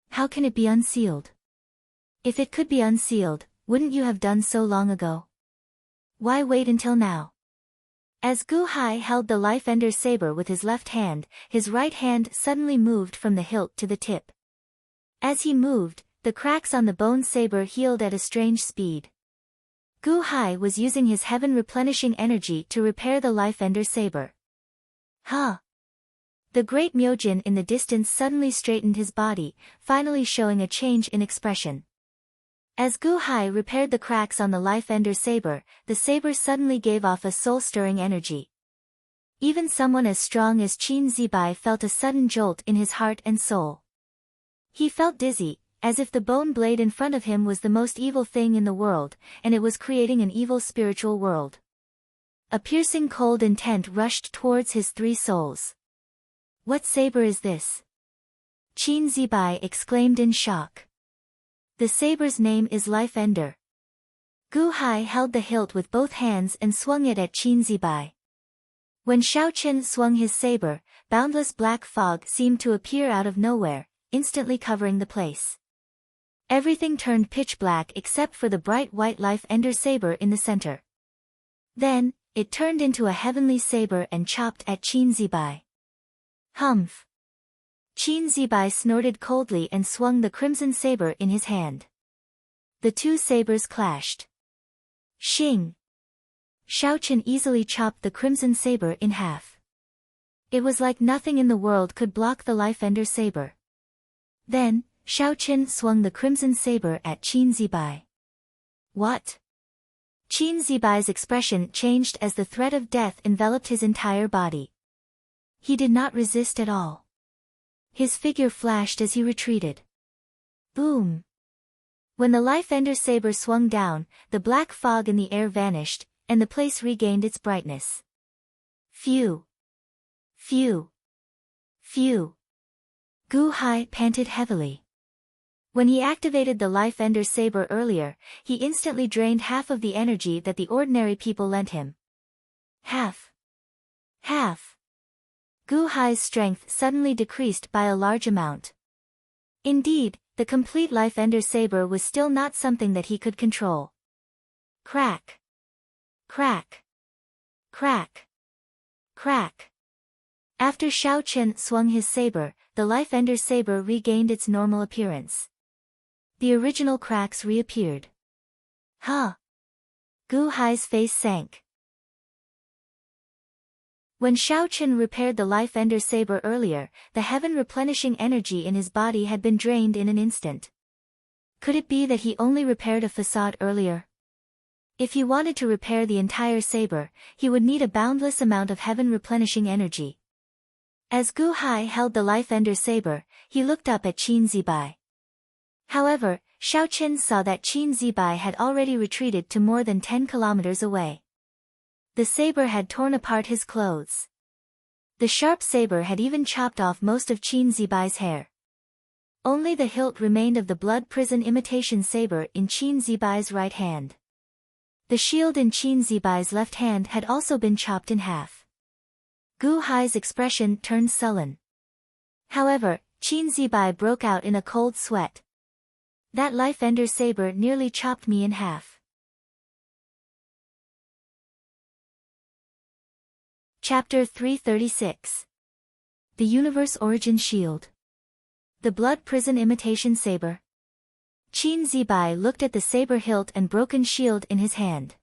How can it be unsealed? If it could be unsealed, wouldn't you have done so long ago? Why wait until now? As Gu Hai held the Life Ender saber with his left hand, his right hand suddenly moved from the hilt to the tip. As he moved, the cracks on the bone saber healed at a strange speed. Gu Hai was using his heaven-replenishing energy to repair the Life Ender saber. Huh? The Great Myojin in the distance suddenly straightened his body, finally showing a change in expression. As Gu Hai repaired the cracks on the Life Ender saber, the saber suddenly gave off a soul-stirring energy. Even someone as strong as Qin Zibai felt a sudden jolt in his heart and soul. He felt dizzy, as if the bone blade in front of him was the most evil thing in the world, and it was creating an evil spiritual world. A piercing cold intent rushed towards his three souls. What saber is this? Qin Zibai exclaimed in shock. The saber's name is Life Ender. Gu Hai held the hilt with both hands and swung it at Qin Zibai. When Xiao Qian swung his saber, boundless black fog seemed to appear out of nowhere, instantly covering the place. Everything turned pitch black except for the bright white life ender saber in the center. Then, it turned into a heavenly saber and chopped at Qin Zibai. Humph! Qin Zibai snorted coldly and swung the crimson saber in his hand. The two sabers clashed. Shing! Xiaoqian easily chopped the crimson saber in half. It was like nothing in the world could block the life ender saber. Then, Xiaoqian swung the crimson saber at Qin Zibai. What? Qin Zibai's expression changed as the threat of death enveloped his entire body. He did not resist at all. His figure flashed as he retreated. Boom! When the life ender saber swung down, the black fog in the air vanished, and the place regained its brightness. Phew! Phew! Phew! Gu Hai panted heavily. When he activated the life ender saber earlier, he instantly drained half of the energy that the ordinary people lent him. Half! Half! Gu Hai's strength suddenly decreased by a large amount. Indeed, the complete life ender saber was still not something that he could control. Crack! Crack! Crack! Crack! After Xiaoqian swung his saber, the life ender saber regained its normal appearance. The original cracks reappeared. Huh! Gu Hai's face sank. When Xiaoqian repaired the life ender saber earlier, the heaven-replenishing energy in his body had been drained in an instant. Could it be that he only repaired a facade earlier? If he wanted to repair the entire saber, he would need a boundless amount of heaven-replenishing energy. As Gu Hai held the life ender saber, he looked up at Qin Zibai. However, Xiaoqian saw that Qin Zibai had already retreated to more than 10 kilometers away. The saber had torn apart his clothes. The sharp saber had even chopped off most of Qin Zibai's hair. Only the hilt remained of the blood prison imitation saber in Qin Zibai's right hand. The shield in Qin Zibai's left hand had also been chopped in half. Gu Hai's expression turned sullen. However, Qin Zibai broke out in a cold sweat. That life ender saber nearly chopped me in half. Chapter 336. The Universe Origin Shield. The Blood Prison Imitation Saber. Qin Zibai looked at the saber hilt and broken shield in his hand.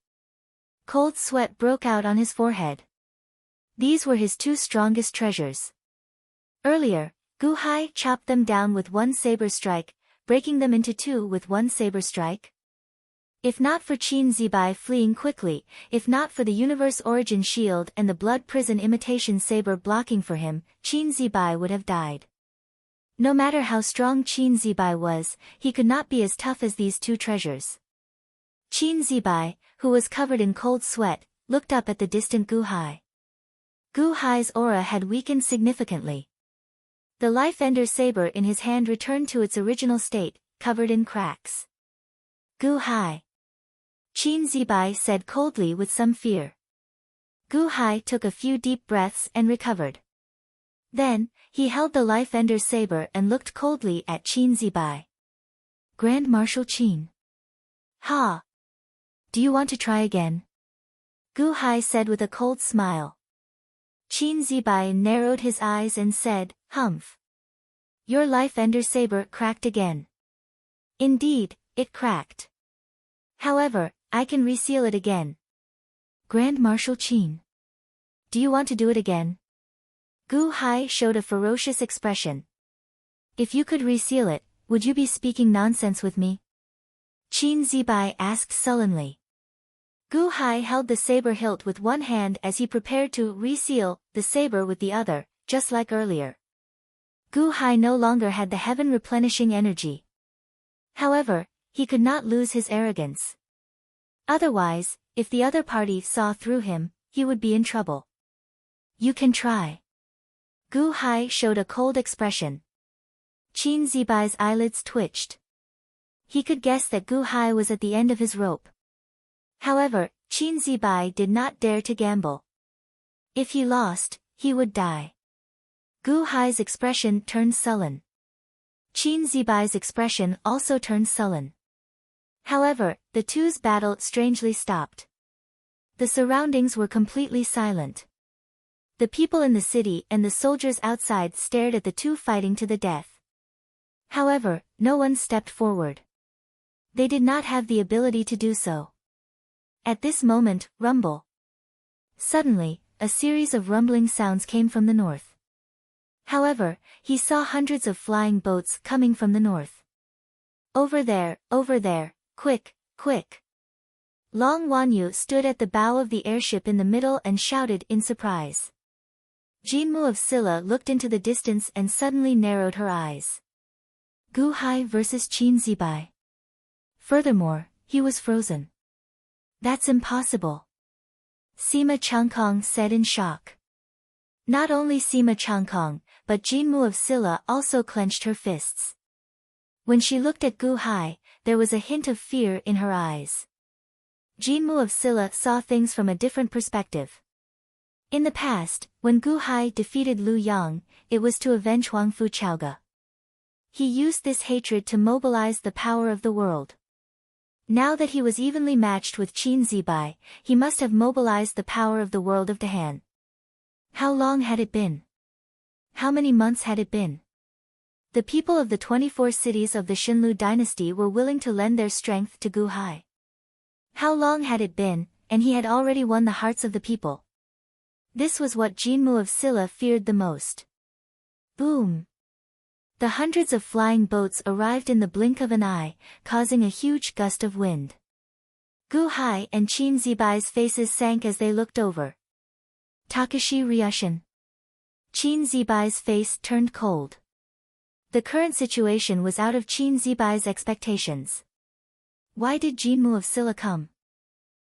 Cold sweat broke out on his forehead. These were his two strongest treasures. Earlier, Gu Hai chopped them down with one saber strike, breaking them into two with one saber strike. If not for Qin Zibai fleeing quickly, if not for the Universe Origin Shield and the Blood Prison Imitation Saber blocking for him, Qin Zibai would have died. No matter how strong Qin Zibai was, he could not be as tough as these two treasures. Qin Zibai, who was covered in cold sweat, looked up at the distant Gu Hai. Gu Hai's aura had weakened significantly. The life ender saber in his hand returned to its original state, covered in cracks. Gu Hai. Qin Zibai said coldly with some fear. Gu Hai took a few deep breaths and recovered. Then, he held the life ender saber and looked coldly at Qin Zibai. Grand Marshal Qin. Ha! Do you want to try again? Gu Hai said with a cold smile. Qin Zibai narrowed his eyes and said, Humph. Your life ender saber cracked again. Indeed, it cracked. However, I can reseal it again. Grand Marshal Qin. Do you want to do it again? Gu Hai showed a ferocious expression. If you could reseal it, would you be speaking nonsense with me? Qin Zibai asked sullenly. Gu Hai held the saber hilt with one hand as he prepared to reseal the saber with the other, just like earlier. Gu Hai no longer had the heaven-replenishing energy. However, he could not lose his arrogance. Otherwise, if the other party saw through him, he would be in trouble. You can try. Gu Hai showed a cold expression. Qin Zibai's eyelids twitched. He could guess that Gu Hai was at the end of his rope. However, Qin Zibai did not dare to gamble. If he lost, he would die. Gu Hai's expression turned sullen. Qin Zibai's expression also turned sullen. However, the two's battle strangely stopped. The surroundings were completely silent. The people in the city and the soldiers outside stared at the two fighting to the death. However, no one stepped forward. They did not have the ability to do so. At this moment, rumble. Suddenly, a series of rumbling sounds came from the north. However, he saw hundreds of flying boats coming from the north. Over there, quick, quick. Long Wanyu stood at the bow of the airship in the middle and shouted in surprise. Jinmu of Silla looked into the distance and suddenly narrowed her eyes. Gu Hai versus Qin Zibai. Furthermore, he was frozen. That's impossible. Sima Changkong said in shock. Not only Sima Changkong, but Jinmu of Silla also clenched her fists. When she looked at Gu Hai, there was a hint of fear in her eyes. Jinmu of Silla saw things from a different perspective. In the past, when Gu Hai defeated Lu Yang, it was to avenge Huang Fu Chaoga. He used this hatred to mobilize the power of the world. Now that he was evenly matched with Qin Zibai, he must have mobilized the power of the world of Dahan. How long had it been? How many months had it been? The people of the 24 cities of the Xinlu dynasty were willing to lend their strength to Gu Hai. How long had it been, and he had already won the hearts of the people. This was what Jinmu of Silla feared the most. Boom! The hundreds of flying boats arrived in the blink of an eye, causing a huge gust of wind. Gu Hai and Qin Zibai's faces sank as they looked over. Takashi Ryushin. Qin Zibai's face turned cold. The current situation was out of Qin Zibai's expectations. Why did Jinmu of Silla come?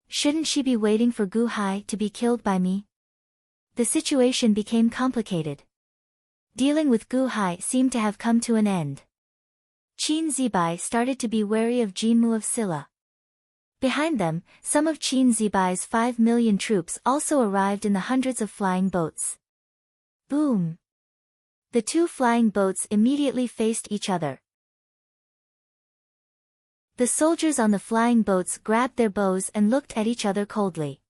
Shouldn't she be waiting for Gu Hai to be killed by me? The situation became complicated. Dealing with Gu Hai seemed to have come to an end. Qin Zibai started to be wary of Jinmu of Silla. Behind them, some of Qin Zibai's 5 million troops also arrived in the hundreds of flying boats. Boom! The two flying boats immediately faced each other. The soldiers on the flying boats grabbed their bows and looked at each other coldly.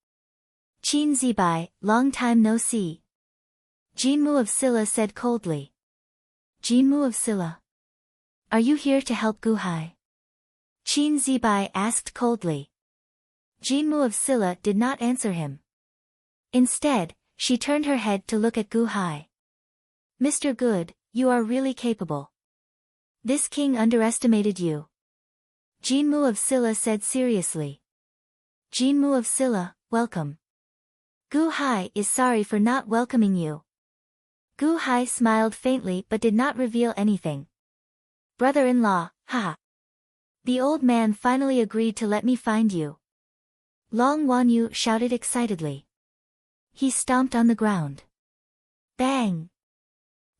Qin Zibai, long time no see. Jinmu of Silla said coldly. Jinmu of Silla. Are you here to help Gu Hai? Qin Zibai asked coldly. Jinmu of Silla did not answer him. Instead, she turned her head to look at Gu Hai. Mr. Good, you are really capable. This king underestimated you. Jinmu of Silla said seriously. Jinmu of Silla, welcome. Gu Hai is sorry for not welcoming you. Gu Hai smiled faintly but did not reveal anything. Brother-in-law, haha. The old man finally agreed to let me find you. Long Wanyu shouted excitedly. He stomped on the ground. Bang!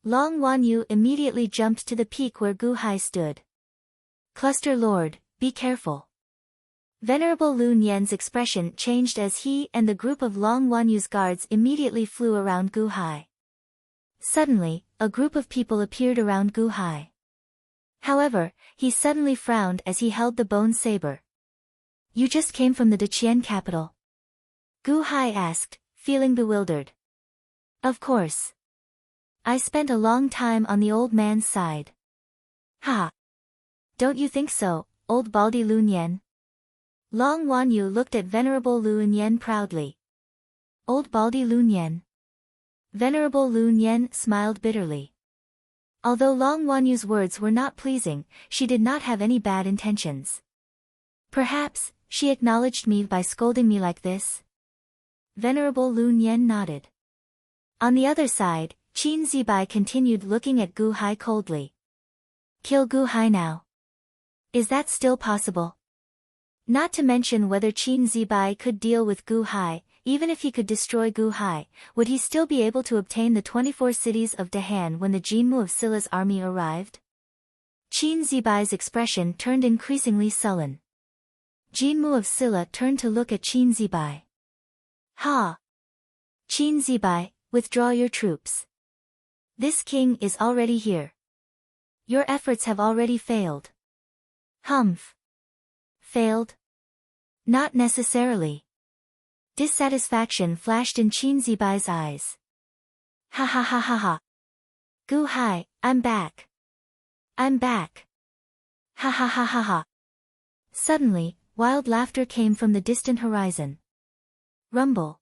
Long Wanyu immediately jumped to the peak where Gu Hai stood. Cluster Lord, be careful. Venerable Lun Yan's expression changed as he and the group of Long Wanyu's guards immediately flew around Gu Hai. Suddenly, a group of people appeared around Gu Hai. However, he suddenly frowned as he held the bone saber. You just came from the Deqian capital? Gu Hai asked, feeling bewildered. Of course. I spent a long time on the old man's side. Ha! Don't you think so, old baldy Lun Yan? Long Wanyu looked at Venerable Lun Yan proudly. Old baldy Lun Yan. Venerable Lun Yan smiled bitterly. Although Long Wanyu's words were not pleasing, she did not have any bad intentions. Perhaps, she acknowledged me by scolding me like this? Venerable Lun Yan nodded. On the other side, Qin Zibai continued looking at Gu Hai coldly. Kill Gu Hai now. Is that still possible? Not to mention whether Qin Zibai could deal with Gu Hai, even if he could destroy Gu Hai, would he still be able to obtain the 24 cities of Dahan when the Jinmu of Silla's army arrived? Qin Zibai's expression turned increasingly sullen. Jinmu of Silla turned to look at Qin Zibai. Ha! Qin Zibai, withdraw your troops. This king is already here. Your efforts have already failed. Humph. Failed? Not necessarily. Dissatisfaction flashed in Qin Zibai's eyes. Ha ha ha ha ha. Gu Hai, I'm back. I'm back. Ha ha ha ha ha. Suddenly, wild laughter came from the distant horizon. Rumble.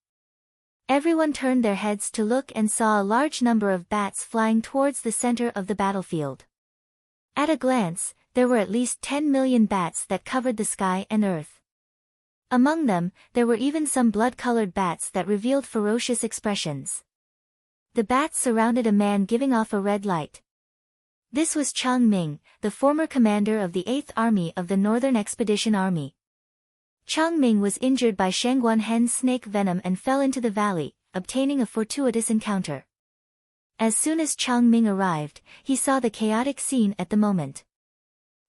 Everyone turned their heads to look and saw a large number of bats flying towards the center of the battlefield. At a glance, there were at least 10 million bats that covered the sky and earth. Among them, there were even some blood-colored bats that revealed ferocious expressions. The bats surrounded a man giving off a red light. This was Chang Ming, the former commander of the 8th Army of the Northern Expedition Army. Chang Ming was injured by Shangguan Hen's snake venom and fell into the valley, obtaining a fortuitous encounter. As soon as Chang Ming arrived, he saw the chaotic scene at the moment.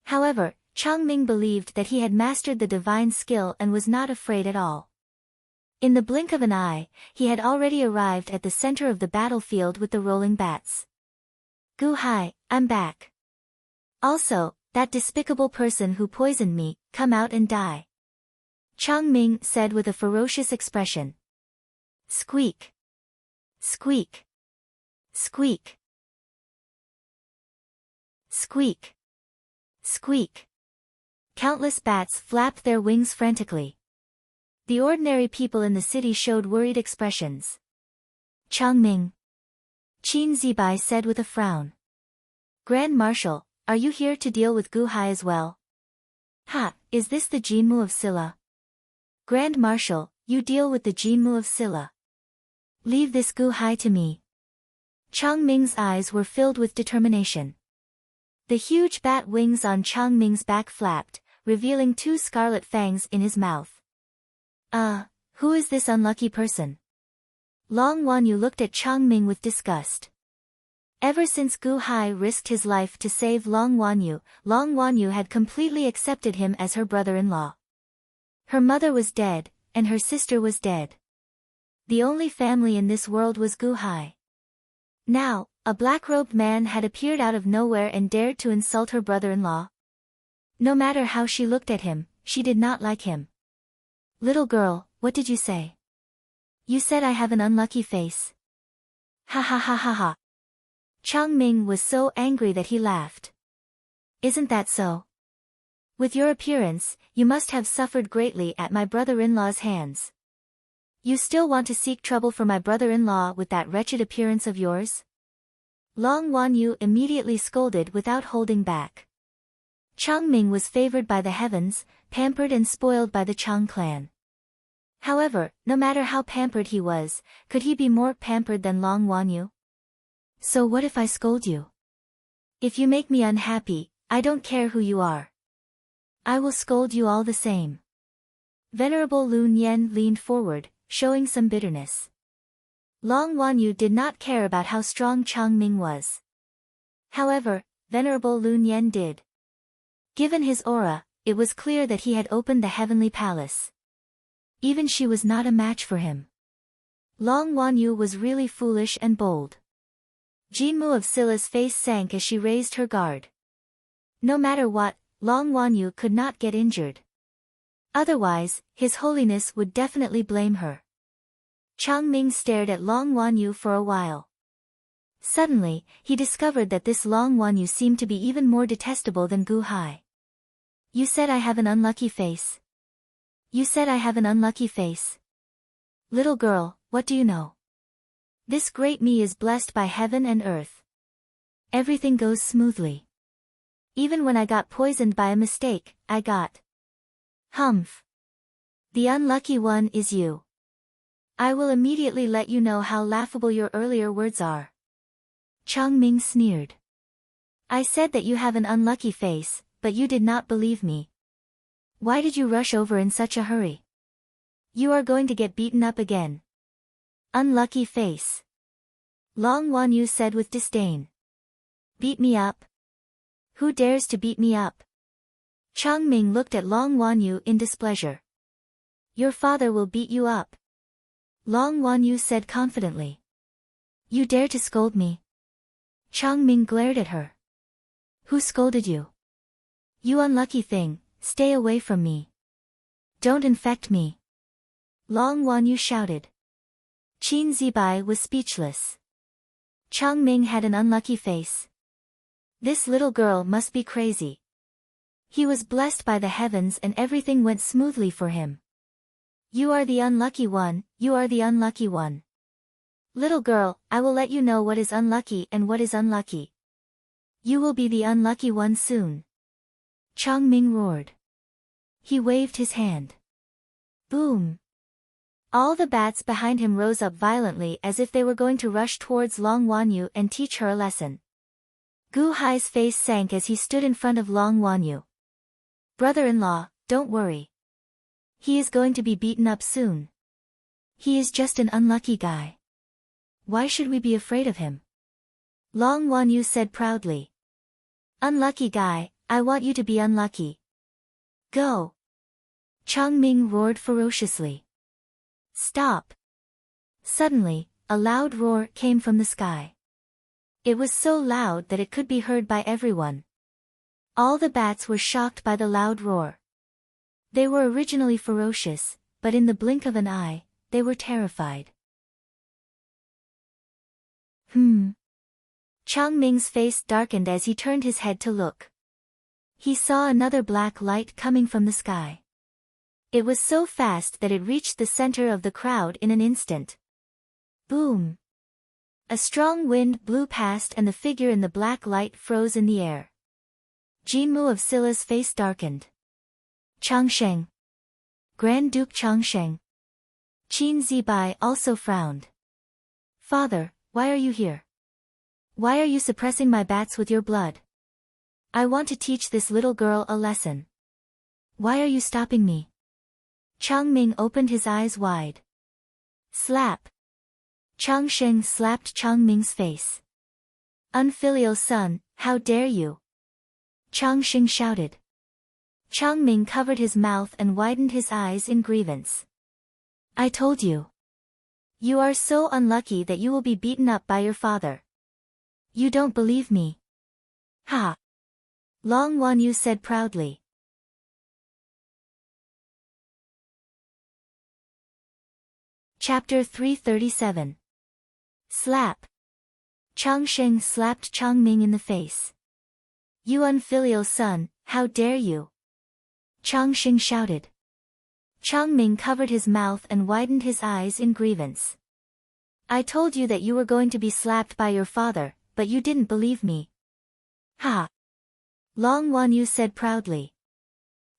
However, Chang Ming believed that he had mastered the divine skill and was not afraid at all. In the blink of an eye, he had already arrived at the center of the battlefield with the rolling bats. Gu Hai, I'm back. Also, that despicable person who poisoned me, come out and die. Chang Ming said with a ferocious expression. Squeak. Squeak. Squeak. Squeak. Squeak. Countless bats flapped their wings frantically. The ordinary people in the city showed worried expressions. Chang Ming. Qin Zibai said with a frown. Grand Marshal, are you here to deal with Gu Hai as well? Ha, is this the Jinmu of Silla? Grand Marshal, you deal with the Jinmu of Silla. Leave this Gu Hai to me. Chang Ming's eyes were filled with determination. The huge bat wings on Chang Ming's back flapped, revealing 2 scarlet fangs in his mouth. Who is this unlucky person? Long Wanyu looked at Chang Ming with disgust. Ever since Gu Hai risked his life to save Long Wanyu had completely accepted him as her brother-in-law. Her mother was dead, and her sister was dead. The only family in this world was Gu Hai. Now, a black-robed man had appeared out of nowhere and dared to insult her brother-in-law. No matter how she looked at him, she did not like him. Little girl, what did you say? You said I have an unlucky face. Ha ha ha ha ha. Chang Ming was so angry that he laughed. Isn't that so? With your appearance, you must have suffered greatly at my brother-in-law's hands. You still want to seek trouble for my brother-in-law with that wretched appearance of yours? Long Wanyu immediately scolded without holding back. Chang Ming was favored by the heavens, pampered and spoiled by the Chang clan. However, no matter how pampered he was, could he be more pampered than Long Wanyu? So what if I scold you? If you make me unhappy, I don't care who you are. I will scold you all the same. Venerable Lun Yen leaned forward, showing some bitterness. Long Wanyu did not care about how strong Chang Ming was. However, Venerable Lun Yen did. Given his aura, it was clear that he had opened the heavenly palace. Even she was not a match for him. Long Wanyu was really foolish and bold. Jinmu of Silla's face sank as she raised her guard. No matter what, Long Wanyu could not get injured. Otherwise, His Holiness would definitely blame her. Chang Ming stared at Long Wanyu for a while. Suddenly, he discovered that this Long Wanyu seemed to be even more detestable than Gu Hai. You said I have an unlucky face. You said I have an unlucky face. Little girl, what do you know? This great me is blessed by heaven and earth. Everything goes smoothly. Even when I got poisoned by a mistake, I got. Humph. The unlucky one is you. I will immediately let you know how laughable your earlier words are. Chang Ming sneered. I said that you have an unlucky face, but you did not believe me. Why did you rush over in such a hurry? You are going to get beaten up again. Unlucky face. Long Wanyu said with disdain. Beat me up? Who dares to beat me up? Chang Ming looked at Long Wanyu in displeasure. Your father will beat you up. Long Wanyu said confidently. You dare to scold me? Chang Ming glared at her. Who scolded you? You unlucky thing, stay away from me. Don't infect me. Long Wanyu shouted. Qin Zibai was speechless. Chang Ming had an unlucky face. This little girl must be crazy. He was blessed by the heavens and everything went smoothly for him. You are the unlucky one, you are the unlucky one. Little girl, I will let you know what is unlucky and what is unlucky. You will be the unlucky one soon. Chang Ming roared. He waved his hand. Boom! All the bats behind him rose up violently as if they were going to rush towards Long Wanyu and teach her a lesson. Gu Hai's face sank as he stood in front of Long Wanyu. Brother-in-law, don't worry. He is going to be beaten up soon. He is just an unlucky guy. Why should we be afraid of him? Long Wanyu said proudly. Unlucky guy, I want you to be unlucky. Go! Chang Ming roared ferociously. Stop! Suddenly, a loud roar came from the sky. It was so loud that it could be heard by everyone. All the bats were shocked by the loud roar. They were originally ferocious, but in the blink of an eye, they were terrified. Chang Ming's face darkened as he turned his head to look. He saw another black light coming from the sky. It was so fast that it reached the center of the crowd in an instant. Boom! A strong wind blew past and the figure in the black light froze in the air. Jinmu of Silla's face darkened. Changsheng. Grand Duke Changsheng. Qin Zibai also frowned. Father, why are you here? Why are you suppressing my bats with your blood? I want to teach this little girl a lesson. Why are you stopping me? Chang Ming opened his eyes wide. Slap! Changsheng slapped Chang Ming's face. Unfilial son, how dare you? Changsheng shouted. Chang Ming covered his mouth and widened his eyes in grievance. I told you. You are so unlucky that you will be beaten up by your father. You don't believe me. Ha! Long Wanyu said proudly. Chapter 337. Slap. Changsheng slapped Chang Ming in the face. You unfilial son, how dare you? Changsheng shouted. Chang Ming covered his mouth and widened his eyes in grievance. I told you that you were going to be slapped by your father, but you didn't believe me. Ha! Long Wanyu said proudly.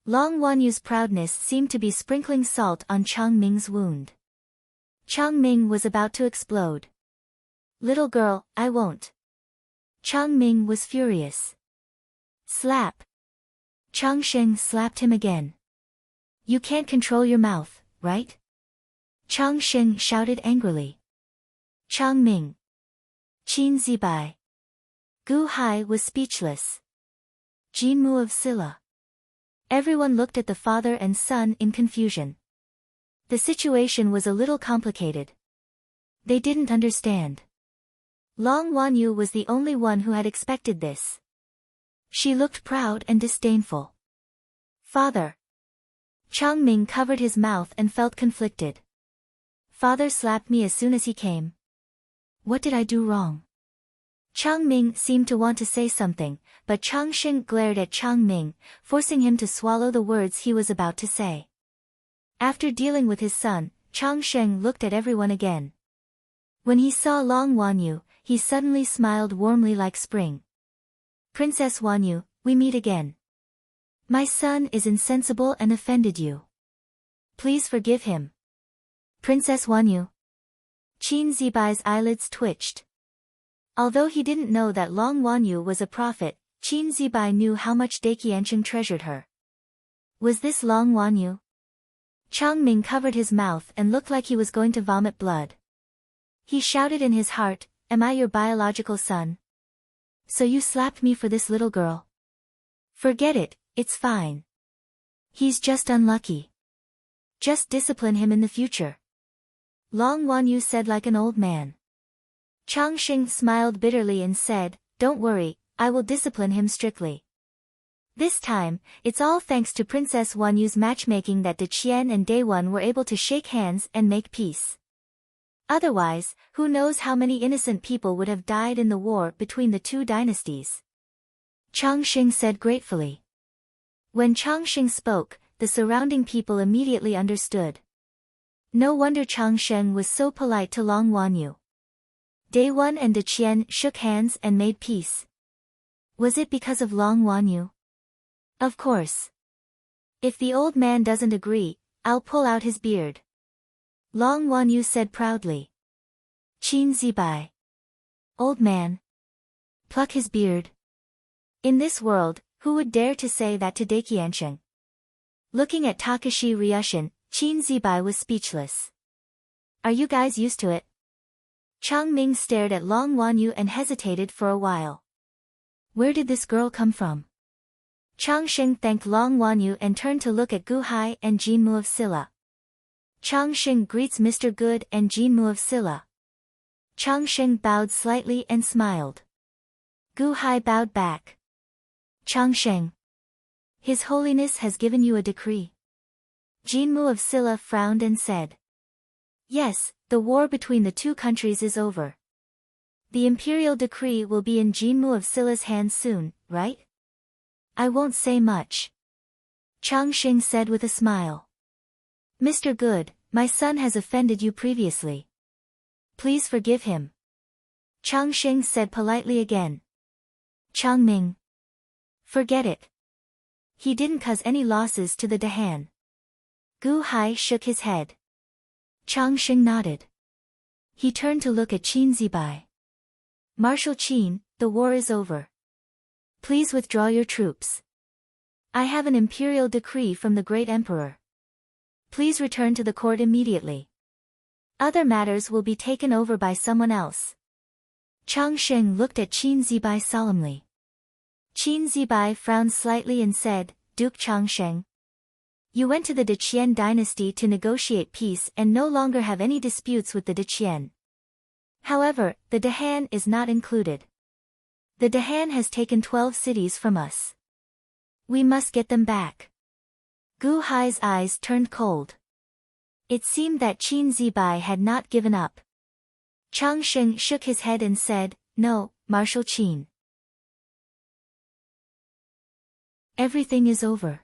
Long Wanyu's proudness seemed to be sprinkling salt on Chang Ming's wound. Chang Ming was about to explode. Little girl, I won't. Chang Ming was furious. Slap. Changsheng slapped him again. You can't control your mouth, right? Changsheng shouted angrily. Chang Ming. Qin Zibai. Gu Hai was speechless. Jinmu of Silla. Everyone looked at the father and son in confusion. The situation was a little complicated. They didn't understand. Long Wanyu was the only one who had expected this. She looked proud and disdainful. Father. Chang Ming covered his mouth and felt conflicted. Father slapped me as soon as he came. What did I do wrong? Chang Ming seemed to want to say something, but Changsheng glared at Chang Ming, forcing him to swallow the words he was about to say. After dealing with his son, Changsheng looked at everyone again. When he saw Long Wanyu, he suddenly smiled warmly like spring. Princess Wanyu, we meet again. My son is insensible and offended you. Please forgive him. Princess Wanyu. Qin Zibai's eyelids twitched. Although he didn't know that Long Wanyu was a prophet, Qin Zibai knew how much Daqiancheng treasured her. Was this Long Wanyu? Chang Ming covered his mouth and looked like he was going to vomit blood. He shouted in his heart, Am I your biological son? So you slapped me for this little girl? Forget it, it's fine. He's just unlucky. Just discipline him in the future. Long Wanyu said like an old man. Changsheng smiled bitterly and said, Don't worry, I will discipline him strictly. This time, it's all thanks to Princess Wanyu's matchmaking that De Qian and Daewon were able to shake hands and make peace. Otherwise, who knows how many innocent people would have died in the war between the two dynasties. Changxing said gratefully. When Changxing spoke, the surrounding people immediately understood. No wonder Changsheng was so polite to Long Wanyu. Daewon and De Qian shook hands and made peace. Was it because of Long Wanyu? Of course. If the old man doesn't agree, I'll pull out his beard. Long Wanyu said proudly. Qin Zibai. Old man. Pluck his beard. In this world, who would dare to say that to Daqiansheng? Looking at Takashi Ryushin, Qin Zibai was speechless. Are you guys used to it? Chang Ming stared at Long Wanyu and hesitated for a while. Where did this girl come from? Changxing thanked Long Wanyu and turned to look at Gu Hai and Jinmu of Silla. Changxing greets Mr. Good and Jinmu of Silla. Changxing bowed slightly and smiled. Gu Hai bowed back. Changxing. His Holiness has given you a decree. Jinmu of Silla frowned and said. Yes, the war between the two countries is over. The imperial decree will be in Jinmu of Silla's hands soon, right? I won't say much. Changxing said with a smile. Mr. Good, my son has offended you previously. Please forgive him. Changxing said politely again. Changming. Forget it. He didn't cause any losses to the Dahan. Gu Hai shook his head. Changxing nodded. He turned to look at Qin Zibai. Marshal Qin, the war is over. Please withdraw your troops. I have an imperial decree from the great emperor. Please return to the court immediately. Other matters will be taken over by someone else. Changxing looked at Qin Zibai solemnly. Qin Zibai frowned slightly and said, Duke Changxing. You went to the De Qian dynasty to negotiate peace and no longer have any disputes with the De Qian. However, the Dahan is not included. The Dahan has taken 12 cities from us. We must get them back. Gu Hai's eyes turned cold. It seemed that Qin Zibai had not given up. Changxing shook his head and said, No, Marshal Qin. Everything is over.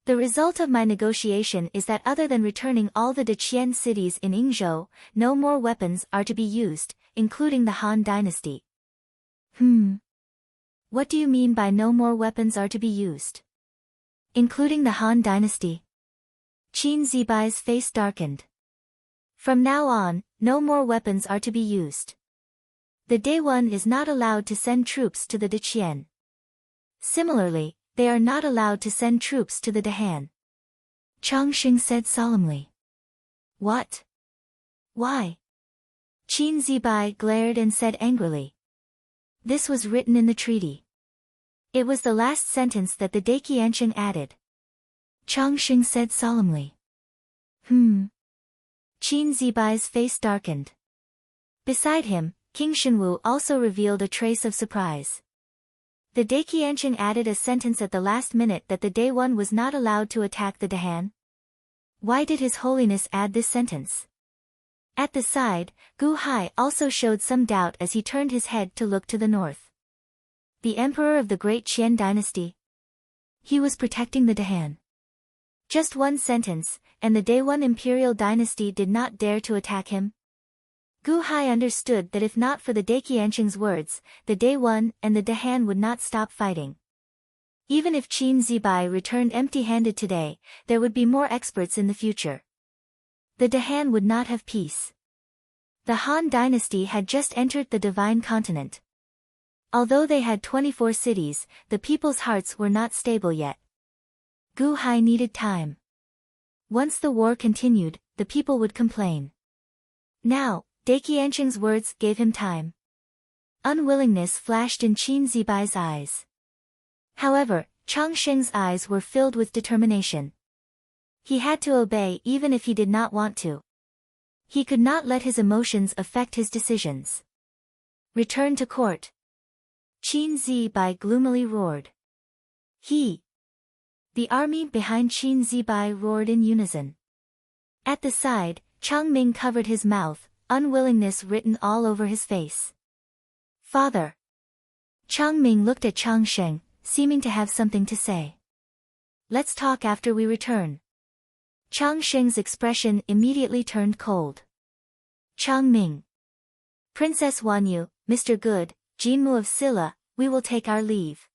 The result of my negotiation is that other than returning all the De Qian cities in Yingzhou, no more weapons are to be used, including the Han dynasty. What do you mean by no more weapons are to be used? Including the Han dynasty? Qin Zibai's face darkened. From now on, no more weapons are to be used. The Daewon is not allowed to send troops to the De Qian. Similarly, they are not allowed to send troops to the Dahan. Changxing said solemnly. What? Why? Qin Zibai glared and said angrily. This was written in the treaty. It was the last sentence that the Daqiansheng added. Changxing said solemnly. Qin Zibai's face darkened. Beside him, King Shenwu also revealed a trace of surprise. The Daqiansheng added a sentence at the last minute that the Daewon was not allowed to attack the Dahan. Why did His Holiness add this sentence? At the side, Gu Hai also showed some doubt as he turned his head to look to the north. The emperor of the great Qian dynasty? He was protecting the Dahan. Just one sentence, and the Daewon imperial dynasty did not dare to attack him? Gu Hai understood that if not for the Daqiansheng's words, the Daewon and the Dahan would not stop fighting. Even if Qin Zibai returned empty-handed today, there would be more experts in the future. The Dahan would not have peace. The Han dynasty had just entered the Divine Continent. Although they had 24 cities, the people's hearts were not stable yet. Gu Hai needed time. Once the war continued, the people would complain. Now, Daqiansheng's words gave him time. Unwillingness flashed in Qin Zibai's eyes. However, Changxing's eyes were filled with determination. He had to obey even if he did not want to. He could not let his emotions affect his decisions. Return to court. Qin Zibai gloomily roared. He! The army behind Qin Zibai roared in unison. At the side, Chang Ming covered his mouth, unwillingness written all over his face. Father! Chang Ming looked at Chang Sheng, seeming to have something to say. Let's talk after we return. Chang Sheng's expression immediately turned cold. Chang Ming. Princess Wanyu, Mr. Good, Jinmu of Silla, we will take our leave.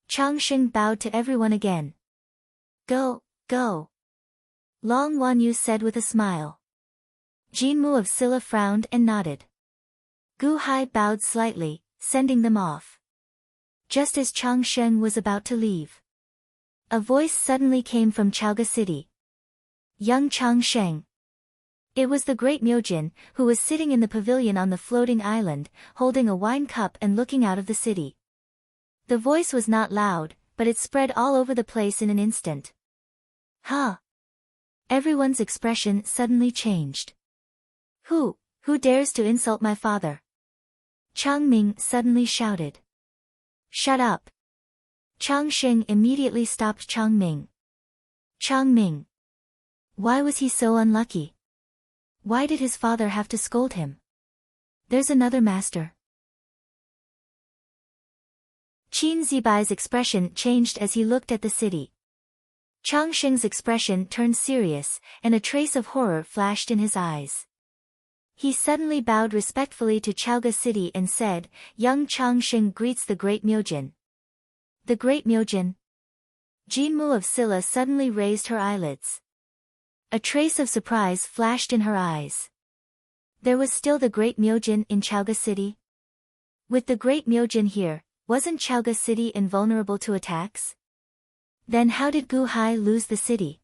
Chang Sheng bowed to everyone again. Go, go. Long Wanyu said with a smile. Jinmu of Silla frowned and nodded. Gu Hai bowed slightly, sending them off. Just as Chang Sheng was about to leave, a voice suddenly came from Chaoga City. Young Chang Sheng. It was the great Myojin, who was sitting in the pavilion on the floating island, holding a wine cup and looking out of the city. The voice was not loud, but it spread all over the place in an instant. Huh? Everyone's expression suddenly changed. Who dares to insult my father? Chang Ming suddenly shouted. Shut up. Chang Sheng immediately stopped Chang Ming. Chang Ming. Why was he so unlucky? Why did his father have to scold him? There's another master. Qin Zibai's expression changed as he looked at the city. Chang Sheng's expression turned serious, and a trace of horror flashed in his eyes. He suddenly bowed respectfully to Chaoga City and said, Young Chang Sheng greets the great Myojin. The great Myojin? Jinmu of Silla suddenly raised her eyelids. A trace of surprise flashed in her eyes. There was still the great Myojin in Chaoga City? With the great Myojin here, wasn't Chaoga City invulnerable to attacks? Then how did Gu Hai lose the city?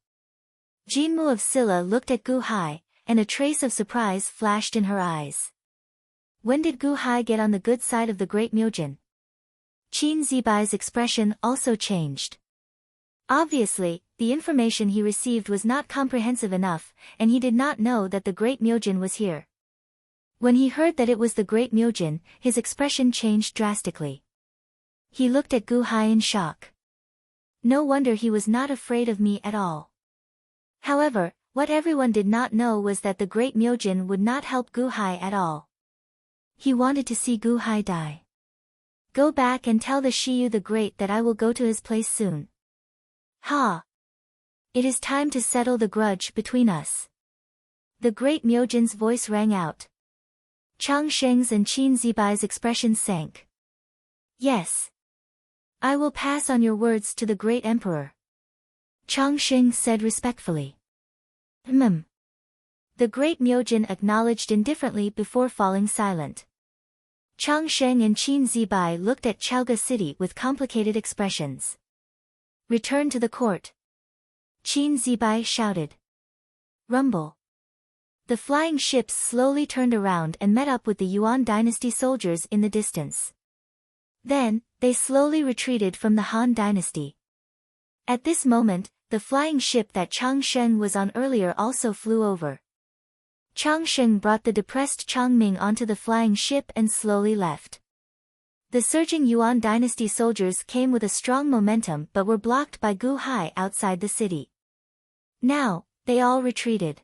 Jinmu of Silla looked at Gu Hai, and a trace of surprise flashed in her eyes. When did Gu Hai get on the good side of the great Myojin? Qin Zibai's expression also changed. Obviously, the information he received was not comprehensive enough, and he did not know that the great Myojin was here. When he heard that it was the great Myojin, his expression changed drastically. He looked at Gu Hai in shock. No wonder he was not afraid of me at all. However, what everyone did not know was that the great Myojin would not help Gu Hai at all. He wanted to see Gu Hai die. Go back and tell the Shiyu the Great that I will go to his place soon. Ha! It is time to settle the grudge between us. The great Myojin's voice rang out. Chang Sheng's and Qin Zibai's expressions sank. Yes. I will pass on your words to the great emperor. Chang Sheng said respectfully. The great Myojin acknowledged indifferently before falling silent. Chang Sheng and Qin Zibai looked at Chaoga City with complicated expressions. Return to the court. Qin Zibai shouted. Rumble. The flying ships slowly turned around and met up with the Yuan dynasty soldiers in the distance. Then, they slowly retreated from the Han dynasty. At this moment, the flying ship that Chang Sheng was on earlier also flew over. Chang Sheng brought the depressed Chang Ming onto the flying ship and slowly left. The surging Yuan dynasty soldiers came with a strong momentum but were blocked by Gu Hai outside the city. Now, they all retreated.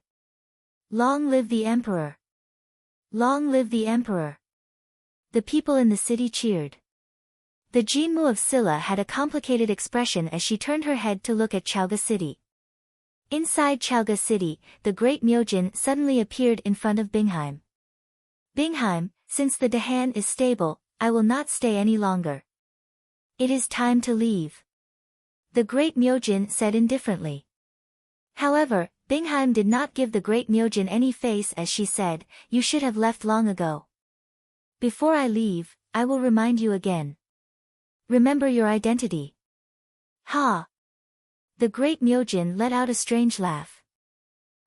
Long live the emperor! Long live the emperor! The people in the city cheered. The Jinmu of Silla had a complicated expression as she turned her head to look at Chaoga City. Inside Chaoga City, the great Myojin suddenly appeared in front of Bingheim. Bingheim, since the Dahan is stable, I will not stay any longer. It is time to leave. The great Myojin said indifferently. However, Bingheim did not give the great Myojin any face as she said, You should have left long ago. Before I leave, I will remind you again. Remember your identity. Ha! The great Myojin let out a strange laugh.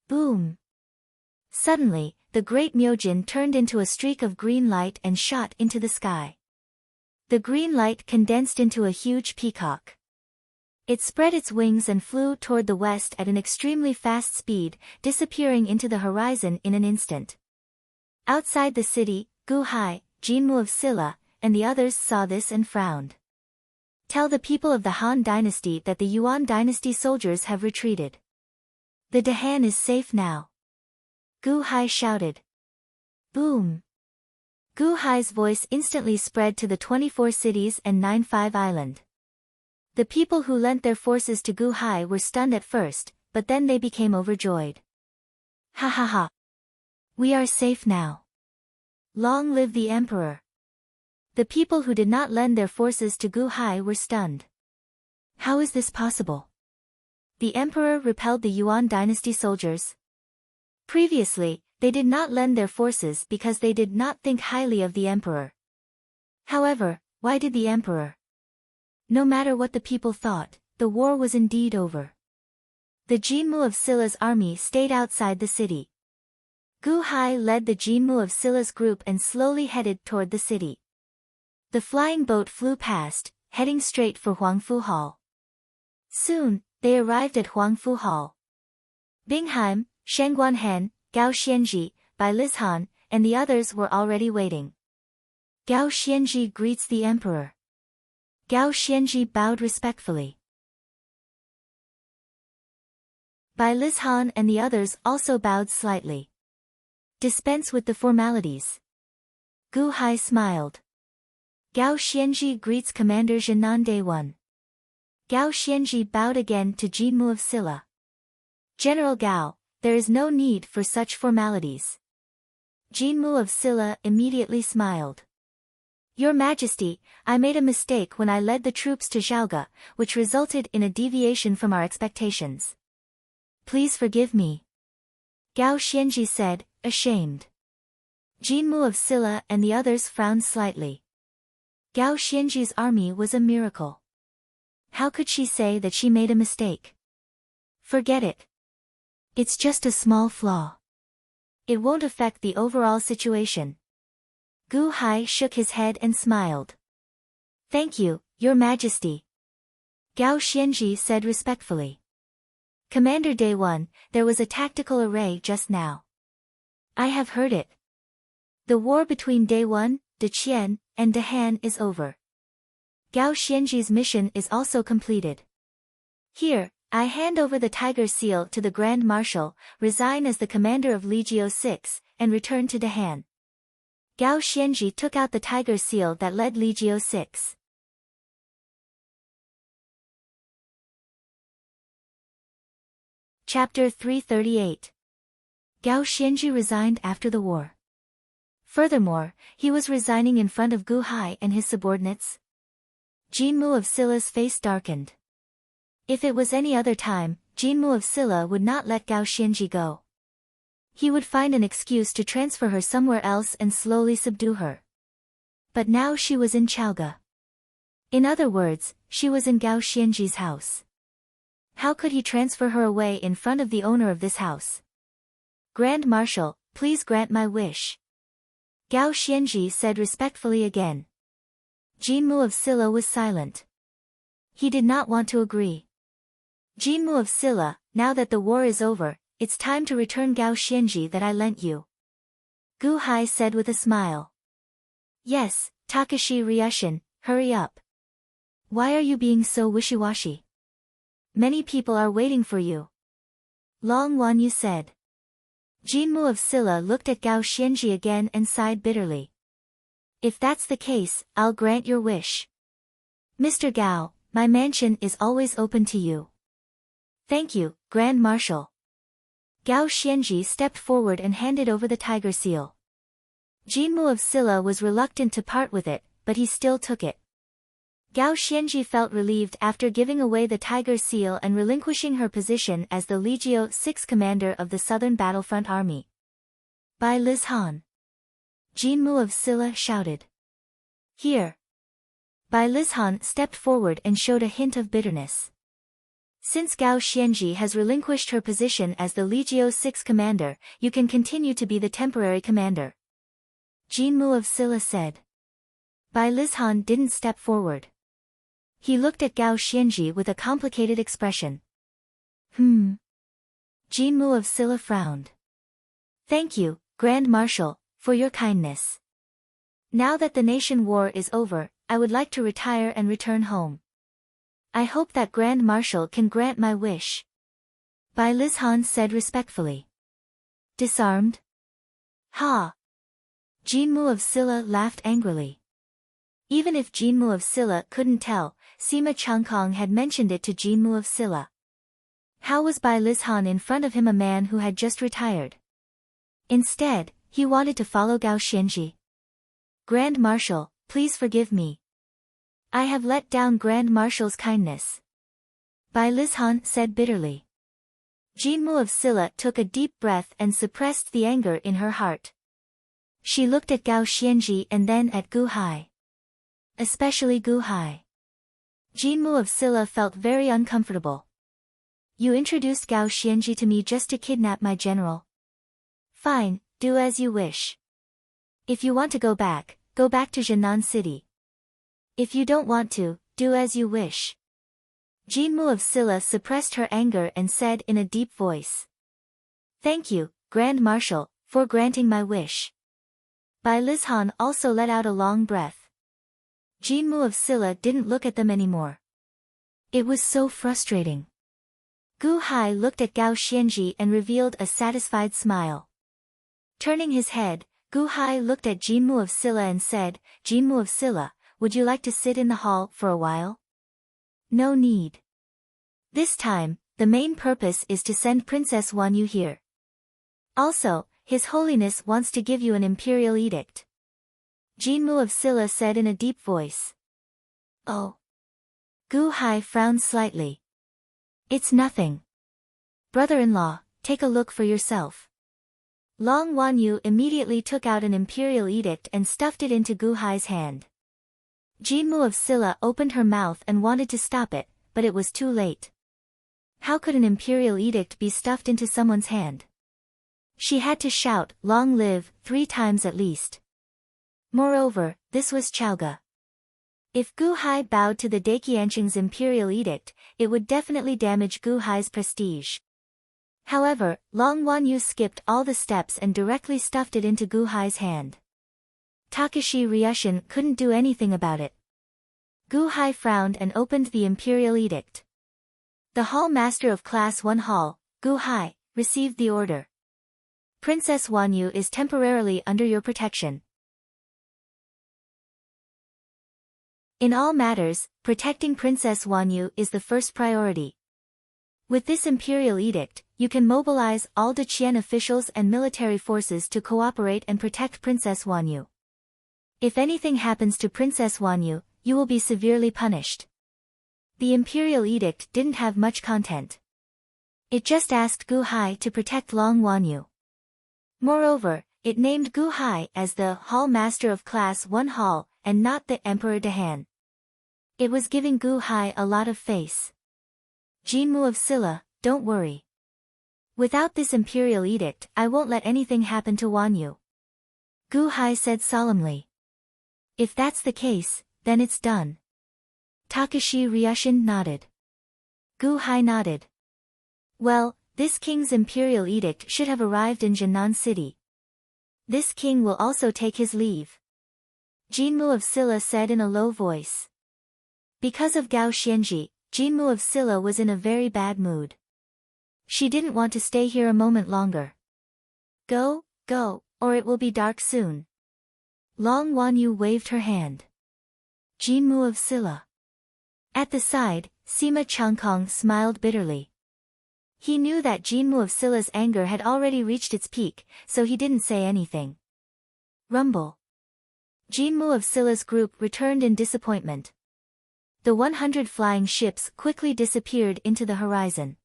Boom! Suddenly, the great Myojin turned into a streak of green light and shot into the sky. The green light condensed into a huge peacock. It spread its wings and flew toward the west at an extremely fast speed, disappearing into the horizon in an instant. Outside the city, Gu Hai, Jinmu of Silla, and the others saw this and frowned. Tell the people of the Han dynasty that the Yuan dynasty soldiers have retreated. The Dahan is safe now. Gu Hai shouted. Boom. Gu Hai's voice instantly spread to the 24 cities and 9-5 island. The people who lent their forces to Gu Hai were stunned at first, but then they became overjoyed. Ha ha ha. We are safe now. Long live the emperor. The people who did not lend their forces to Gu Hai were stunned. How is this possible? The emperor repelled the Yuan dynasty soldiers. Previously, they did not lend their forces because they did not think highly of the emperor. However, why did the emperor? No matter what the people thought, the war was indeed over. The Jinmu of Silla's army stayed outside the city. Gu Hai led the Jinmu of Silla's group and slowly headed toward the city. The flying boat flew past, heading straight for Huangfu Hall. Soon, they arrived at Huangfu Hall. Bingheim, Shen Guanhan, Gao Xianji, Bai Lizhan, and the others were already waiting. Gao Xianji greets the emperor. Gao Xianji bowed respectfully. Bai Lizhan and the others also bowed slightly. Dispense with the formalities. Gu Hai smiled. Gao Xianji greets Commander Jinan Day 1. Gao Xianji bowed again to Jinmu of Silla. General Gao, there is no need for such formalities. Jinmu of Silla immediately smiled. Your Majesty, I made a mistake when I led the troops to Zhaoga, which resulted in a deviation from our expectations. Please forgive me. Gao Xianji said, ashamed. Jinmu of Silla and the others frowned slightly. Gao Xianji's army was a miracle. How could she say that she made a mistake? Forget it. It's just a small flaw. It won't affect the overall situation. Gu Hai shook his head and smiled. Thank you, Your Majesty. Gao Xianji said respectfully. Commander Day 1, there was a tactical array just now. I have heard it. The war between Day 1, Deqian, and Dahan is over. Gao Xianji's mission is also completed. Here, I hand over the Tiger Seal to the Grand Marshal, resign as the commander of Legio 6, and return to Dahan. Gao Xianji took out the Tiger Seal that led Legio 6. Chapter 338. Gao Xianji resigned after the war. Furthermore, he was resigning in front of Gu Hai and his subordinates. Jinmu of Silla's face darkened. If it was any other time, Jinmu of Silla would not let Gao Xianji go. He would find an excuse to transfer her somewhere else and slowly subdue her. But now she was in Chaoga. In other words, she was in Gao Xianji's house. How could he transfer her away in front of the owner of this house? Grand Marshal, please grant my wish. Gao Xianji said respectfully again. Jinmu of Silla was silent. He did not want to agree. Jinmu of Silla, now that the war is over, it's time to return Gao Xianji that I lent you. Gu Hai said with a smile. Yes, Takashi Ryushin, hurry up. Why are you being so wishy-washy? Many people are waiting for you. Long Wanyu said. Jinmu of Silla looked at Gao Xianji again and sighed bitterly. If that's the case, I'll grant your wish. Mr. Gao, my mansion is always open to you. Thank you, Grand Marshal. Gao Xianji stepped forward and handed over the Tiger Seal. Jinmu of Silla was reluctant to part with it, but he still took it. Gao Xianji felt relieved after giving away the Tiger Seal and relinquishing her position as the Legio 6 commander of the Southern Battlefront Army. Bai Lizhan. Jinmu of Silla shouted. Here. Bai Lizhan stepped forward and showed a hint of bitterness. Since Gao Xianji has relinquished her position as the Legio 6 commander, you can continue to be the temporary commander. Jinmu of Silla said. Bai Lizhan didn't step forward. He looked at Gao Xianji with a complicated expression. Jinmu of Silla frowned. Thank you, Grand Marshal, for your kindness. Now that the nation war is over, I would like to retire and return home. I hope that Grand Marshal can grant my wish. Bai Lizhan said respectfully. Disarmed? Ha! Jinmu of Silla laughed angrily. Even if Jinmu of Silla couldn't tell, Sima Changkong had mentioned it to Jinmu of Silla. How was Bai Lizhan in front of him a man who had just retired? Instead, he wanted to follow Gao Xianji. Grand Marshal, please forgive me. I have let down Grand Marshal's kindness. Bai Lizhan said bitterly. Jinmu of Silla took a deep breath and suppressed the anger in her heart. She looked at Gao Xianji and then at Gu Hai. Especially Gu Hai. Jinmu of Silla felt very uncomfortable. You introduced Gao Xianji to me just to kidnap my general. Fine, do as you wish. If you want to go back to Jinan City. If you don't want to, do as you wish. Jinmu of Silla suppressed her anger and said in a deep voice. Thank you, Grand Marshal, for granting my wish. Bai Lizhan also let out a long breath. Jinmu of Silla didn't look at them anymore. It was so frustrating. Gu Hai looked at Gao Xianji and revealed a satisfied smile. Turning his head, Gu Hai looked at Jinmu of Silla and said, Jinmu of Silla, would you like to sit in the hall for a while? No need. This time, the main purpose is to send Princess Wanyu here. Also, His Holiness wants to give you an imperial edict. Jinmu of Silla said in a deep voice. Oh. Gu Hai frowned slightly. It's nothing. Brother-in-law, take a look for yourself. Long Wanyu immediately took out an imperial edict and stuffed it into Gu Hai's hand. Jinmu of Silla opened her mouth and wanted to stop it, but it was too late. How could an imperial edict be stuffed into someone's hand? She had to shout, "Long live," 3 times at least. Moreover, this was Chaoga. If Gu Hai bowed to the Daqianqing's imperial edict, it would definitely damage Gu Hai's prestige. However, Long Wanyu skipped all the steps and directly stuffed it into Gu Hai's hand. Takashi Ryushin couldn't do anything about it. Gu Hai frowned and opened the imperial edict. The Hall Master of Class 1 Hall, Gu Hai, received the order. Princess Wanyu is temporarily under your protection. In all matters, protecting Princess Wanyu is the first priority. With this imperial edict, you can mobilize all Daqian officials and military forces to cooperate and protect Princess Wanyu. If anything happens to Princess Wanyu, you will be severely punished. The imperial edict didn't have much content. It just asked Gu Hai to protect Long Wanyu. Moreover, it named Gu Hai as the Hall Master of Class 1 Hall, and not the Emperor Dahan. It was giving Gu Hai a lot of face. Jinmu of Silla, don't worry. Without this imperial edict, I won't let anything happen to Wanyu. Gu Hai said solemnly. If that's the case, then it's done. Takashi Ryushin nodded. Gu Hai nodded. Well, this king's imperial edict should have arrived in Jinan City. This king will also take his leave. Jinmu of Silla said in a low voice. Because of Gao Xianji, Jinmu of Silla was in a very bad mood. She didn't want to stay here a moment longer. Go, or it will be dark soon. Long Wanyu waved her hand. Jinmu of Silla. At the side, Sima Changkong smiled bitterly. He knew that Jinmu of Silla's anger had already reached its peak, so he didn't say anything. Rumble. Jinmu of Silla's group returned in disappointment. The 100 flying ships quickly disappeared into the horizon.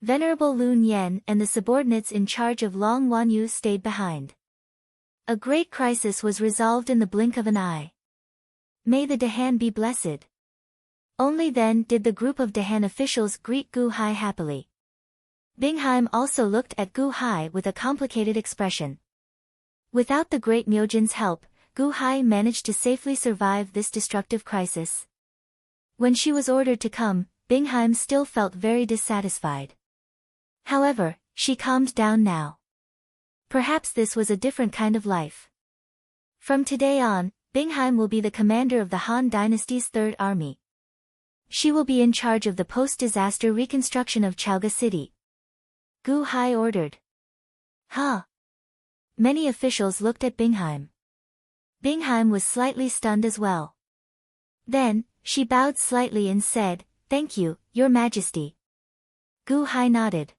Venerable Lun Yen and the subordinates in charge of Long Wanyu stayed behind. A great crisis was resolved in the blink of an eye. May the Dahan be blessed. Only then did the group of Dahan officials greet Gu Hai happily. Bingheim also looked at Gu Hai with a complicated expression. Without the great Myojin's help, Gu Hai managed to safely survive this destructive crisis. When she was ordered to come, Bingheim still felt very dissatisfied. However, she calmed down now. Perhaps this was a different kind of life. From today on, Bingheim will be the commander of the Han Dynasty's Third Army. She will be in charge of the post-disaster reconstruction of Chaoga City. Gu Hai ordered. Huh? Many officials looked at Bingheim. Bingheim was slightly stunned as well. Then, she bowed slightly and said, "Thank you, Your Majesty." Gu Hai nodded.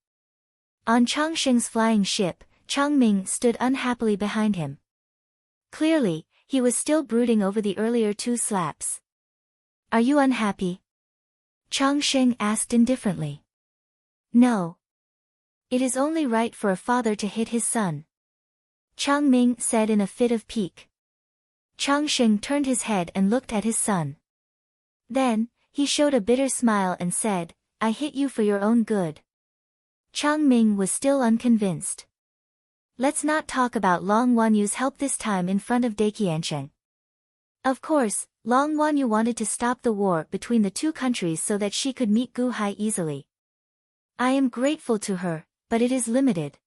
On Changsheng's flying ship, Changming stood unhappily behind him. Clearly, he was still brooding over the earlier 2 slaps. "Are you unhappy?" Changsheng asked indifferently. "No. It is only right for a father to hit his son," Changming said in a fit of pique. Changsheng turned his head and looked at his son. Then, he showed a bitter smile and said, "I hit you for your own good." Changming was still unconvinced. Let's not talk about Long Wanyu's help this time in front of Daqiansheng. Of course, Long Wanyu wanted to stop the war between the 2 countries so that she could meet Gu Hai easily. I am grateful to her, but it is limited.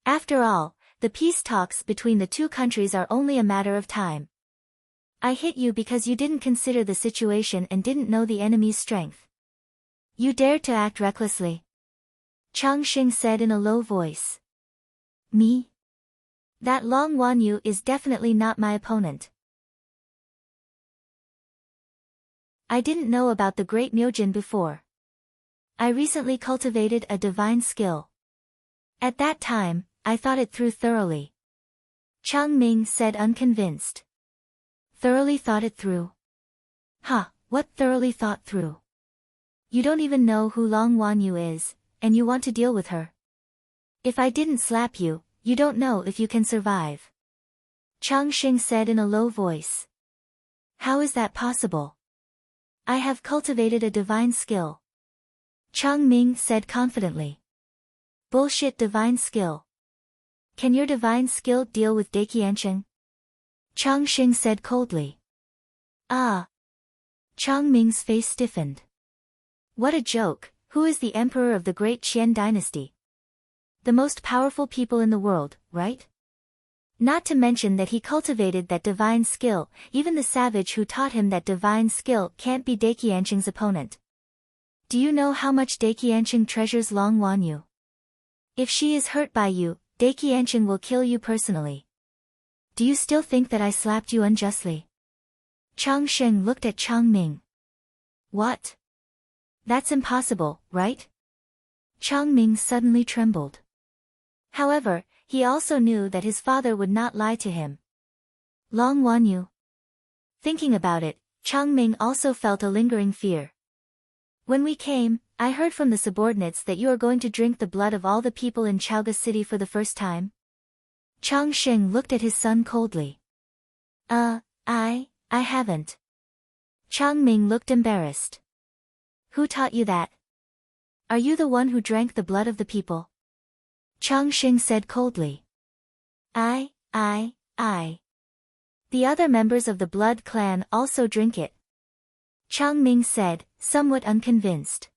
After all, the peace talks between the 2 countries are only a matter of time. I hit you because you didn't consider the situation and didn't know the enemy's strength. You dared to act recklessly. Changsheng said in a low voice. Me? That Long Wanyu is definitely not my opponent. I didn't know about the Great Myojin before. I recently cultivated a divine skill. At that time, I thought it through thoroughly. Changming said unconvinced. Thoroughly thought it through? What thoroughly thought through? You don't even know who Long Wanyu is, and you want to deal with her. If I didn't slap you, you don't know if you can survive. Changsheng said in a low voice. How is that possible? I have cultivated a divine skill. Changming said confidently. Bullshit divine skill. Can your divine skill deal with Daqiansheng? Changsheng said coldly. Ah. Changming's face stiffened. What a joke, who is the emperor of the great Qian dynasty? The most powerful people in the world, right? Not to mention that he cultivated that divine skill, even the savage who taught him that divine skill can't be Daqiansheng's opponent. Do you know how much Daqiansheng treasures Long Wanyu? If she is hurt by you, Daqiansheng will kill you personally. Do you still think that I slapped you unjustly? Changsheng looked at Changming. What? That's impossible, right? Changming suddenly trembled. However, he also knew that his father would not lie to him. Long Wanyu. Thinking about it, Changming also felt a lingering fear. When we came, I heard from the subordinates that you are going to drink the blood of all the people in Chaoga City for the first time. Changsheng looked at his son coldly. I haven't. Changming looked embarrassed. Who taught you that? Are you the one who drank the blood of the people? Changsheng said coldly. I. The other members of the blood clan also drink it. Changming said, somewhat unconvinced.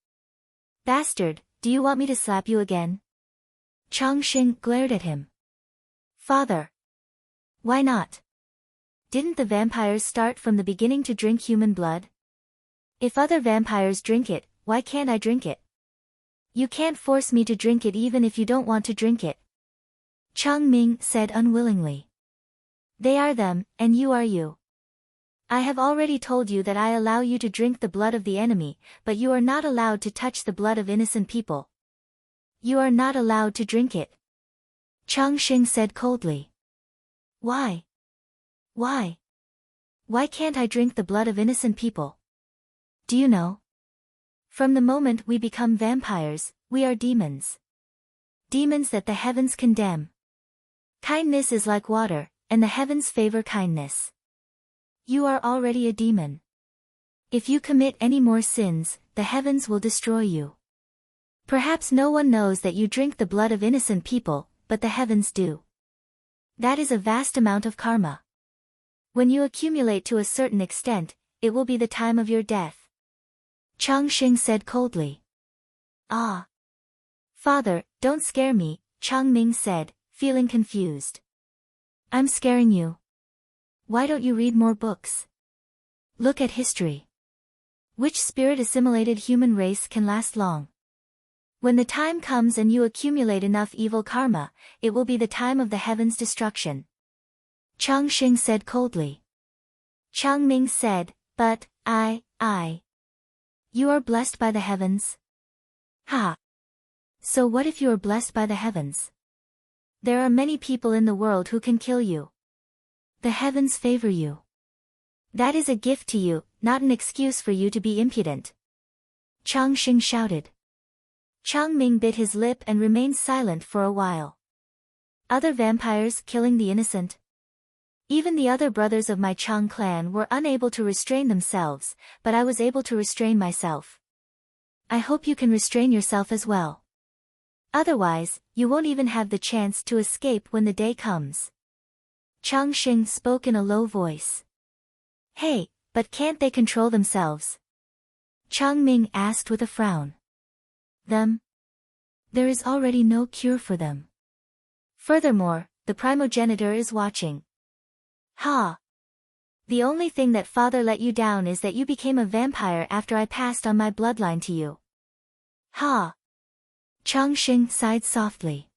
Bastard, do you want me to slap you again? Changsheng glared at him. Father. Why not? Didn't the vampires start from the beginning to drink human blood? If other vampires drink it, why can't I drink it? You can't force me to drink it even if you don't want to drink it. Changming said unwillingly. They are them, and you are you. I have already told you that I allow you to drink the blood of the enemy, but you are not allowed to touch the blood of innocent people. You are not allowed to drink it. Changsheng said coldly. Why? Why? Why can't I drink the blood of innocent people? Do you know? From the moment we become vampires, we are demons. Demons that the heavens condemn. Kindness is like water, and the heavens favor kindness. You are already a demon. If you commit any more sins, the heavens will destroy you. Perhaps no one knows that you drink the blood of innocent people, but the heavens do. That is a vast amount of karma. When you accumulate to a certain extent, it will be the time of your death. Changsheng said coldly. Ah. Father, don't scare me, Changming said, feeling confused. I'm scaring you. Why don't you read more books? Look at history. Which spirit-assimilated human race can last long? When the time comes and you accumulate enough evil karma, it will be the time of the heaven's destruction. Chang Xing said coldly. Chang Ming said, but, you are blessed by the heavens? Ha! So what if you are blessed by the heavens? There are many people in the world who can kill you. The heavens favor you. That is a gift to you, not an excuse for you to be impudent. Chang Xing shouted. Chang Ming bit his lip and remained silent for a while. Other vampires killing the innocent? Even the other brothers of my Chang clan were unable to restrain themselves, but I was able to restrain myself. I hope you can restrain yourself as well. Otherwise, you won't even have the chance to escape when the day comes. Chang Xing spoke in a low voice. Hey, but can't they control themselves? Chang Ming asked with a frown. Them? There is already no cure for them. Furthermore, the primogenitor is watching. Ha! The only thing that father let you down is that you became a vampire after I passed on my bloodline to you. Ha! Chang Xing sighed softly.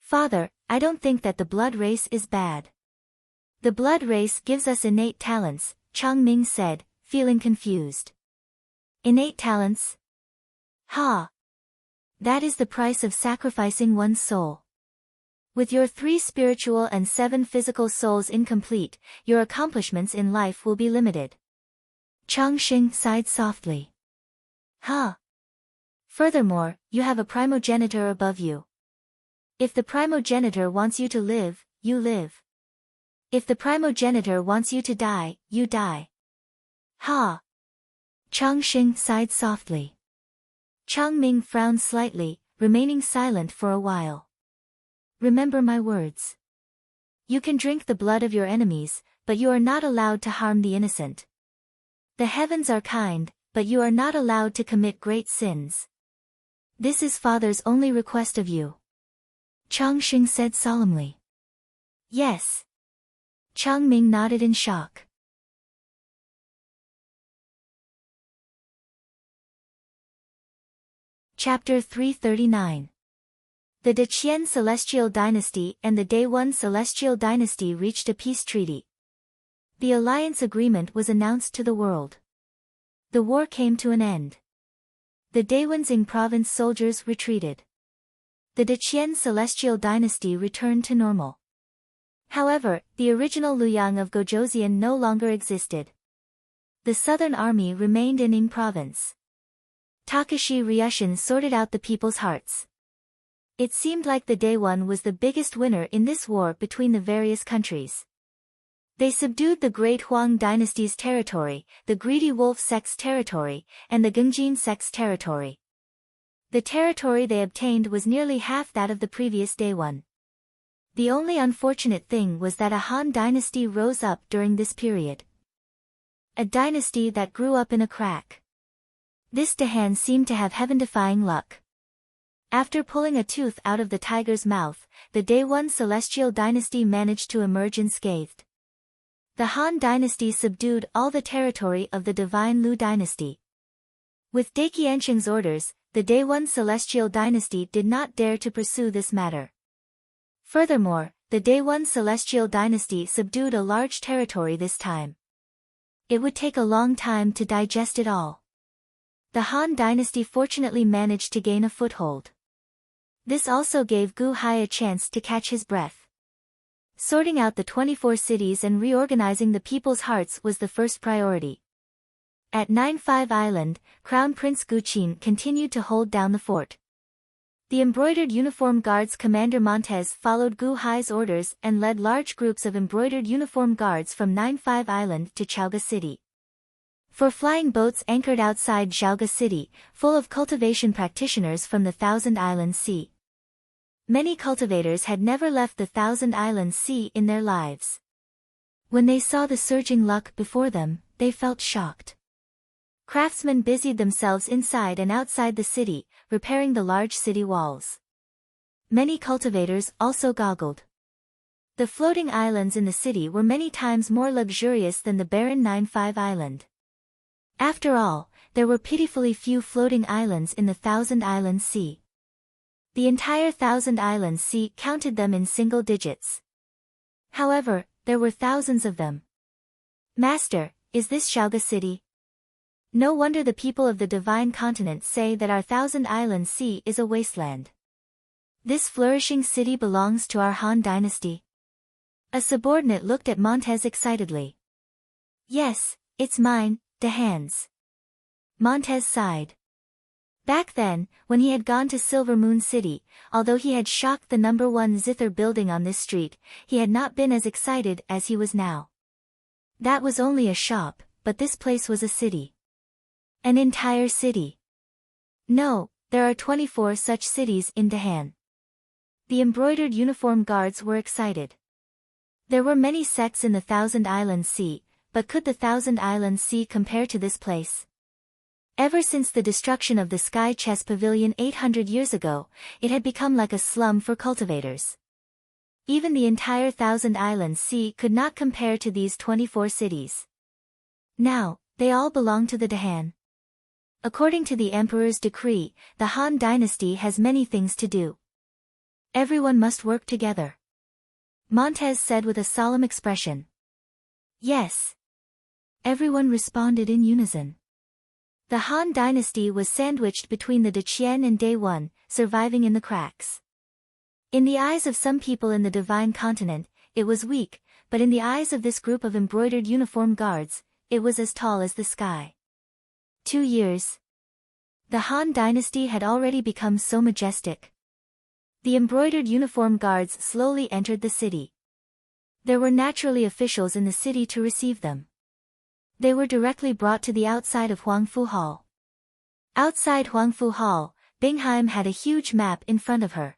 Father, I don't think that the blood race is bad. The blood race gives us innate talents, Chang Ming said, feeling confused. Innate talents? Ha! That is the price of sacrificing one's soul. With your 3 spiritual and 7 physical souls incomplete, your accomplishments in life will be limited. Chang Xing sighed softly. Ha! Furthermore, you have a primogenitor above you. If the primogenitor wants you to live, you live. If the primogenitor wants you to die, you die. Ha! Chang Xing sighed softly. Chang Ming frowned slightly, remaining silent for a while. Remember my words. You can drink the blood of your enemies, but you are not allowed to harm the innocent. The heavens are kind, but you are not allowed to commit great sins. This is Father's only request of you. Chang Xing said solemnly. Yes. Chang Ming nodded in shock. Chapter 339. The Deqian Celestial Dynasty and the Day One Celestial Dynasty reached a peace treaty. The alliance agreement was announced to the world. The war came to an end. The Daywanzing province soldiers retreated. The Deqian Celestial Dynasty returned to normal. However, the original Luyang of Gojoseon no longer existed. The southern army remained in Ing province. Takashi Ryushin sorted out the people's hearts. It seemed like the Daewon was the biggest winner in this war between the various countries. They subdued the Great Huang Dynasty's territory, the Greedy Wolf sect's territory, and the Gungjin sect's territory. The territory they obtained was nearly half that of the previous Daewon. The only unfortunate thing was that a Han dynasty rose up during this period. A dynasty that grew up in a crack. This Dahan seemed to have heaven-defying luck. After pulling a tooth out of the tiger's mouth, the Daewon Celestial Dynasty managed to emerge unscathed. The Han Dynasty subdued all the territory of the Divine Lu Dynasty. With Daqiansheng's orders, the Daewon Celestial Dynasty did not dare to pursue this matter. Furthermore, the Daewon Celestial Dynasty subdued a large territory this time. It would take a long time to digest it all. The Han Dynasty fortunately managed to gain a foothold. This also gave Gu Hai a chance to catch his breath. Sorting out the 24 cities and reorganizing the people's hearts was the first priority. At 9-5 Island, Crown Prince Guqin continued to hold down the fort. The embroidered uniform guards Commander Montez followed Gu Hai's orders and led large groups of embroidered uniform guards from 9-5 Island to Chaoga City. For flying boats anchored outside Xiaoga City, full of cultivation practitioners from the Thousand Islands Sea. Many cultivators had never left the Thousand Islands Sea in their lives. When they saw the surging luck before them, they felt shocked. Craftsmen busied themselves inside and outside the city, repairing the large city walls. Many cultivators also goggled. The floating islands in the city were many times more luxurious than the barren 9-5 island. After all, there were pitifully few floating islands in the Thousand Islands Sea. The entire Thousand Islands Sea counted them in single digits. However, there were thousands of them. Master, is this Xiaoga City? No wonder the people of the Divine Continent say that our Thousand Islands Sea is a wasteland. This flourishing city belongs to our Han Dynasty. A subordinate looked at Montez excitedly. Yes, it's mine, de Han's. Montez sighed. Back then, when he had gone to Silver Moon City, although he had shocked the number 1 zither building on this street, he had not been as excited as he was now. That was only a shop, but this place was a city. An entire city. No, there are 24 such cities in Dahan. The embroidered uniform guards were excited. There were many sects in the Thousand Islands Sea, but could the Thousand Islands Sea compare to this place? Ever since the destruction of the Sky Chess Pavilion 800 years ago, it had become like a slum for cultivators. Even the entire Thousand Islands Sea could not compare to these 24 cities. Now, they all belong to the Dahan. According to the Emperor's decree, the Han Dynasty has many things to do. Everyone must work together. Montez said with a solemn expression. Yes. Everyone responded in unison. The Han Dynasty was sandwiched between the Deqian and Day-1, surviving in the cracks. In the eyes of some people in the Divine Continent, it was weak, but in the eyes of this group of embroidered uniform guards, it was as tall as the sky. 2 years. The Han Dynasty had already become so majestic. The embroidered uniform guards slowly entered the city. There were naturally officials in the city to receive them. They were directly brought to the outside of Huangfu Hall. Outside Huangfu Hall, Bingheim had a huge map in front of her.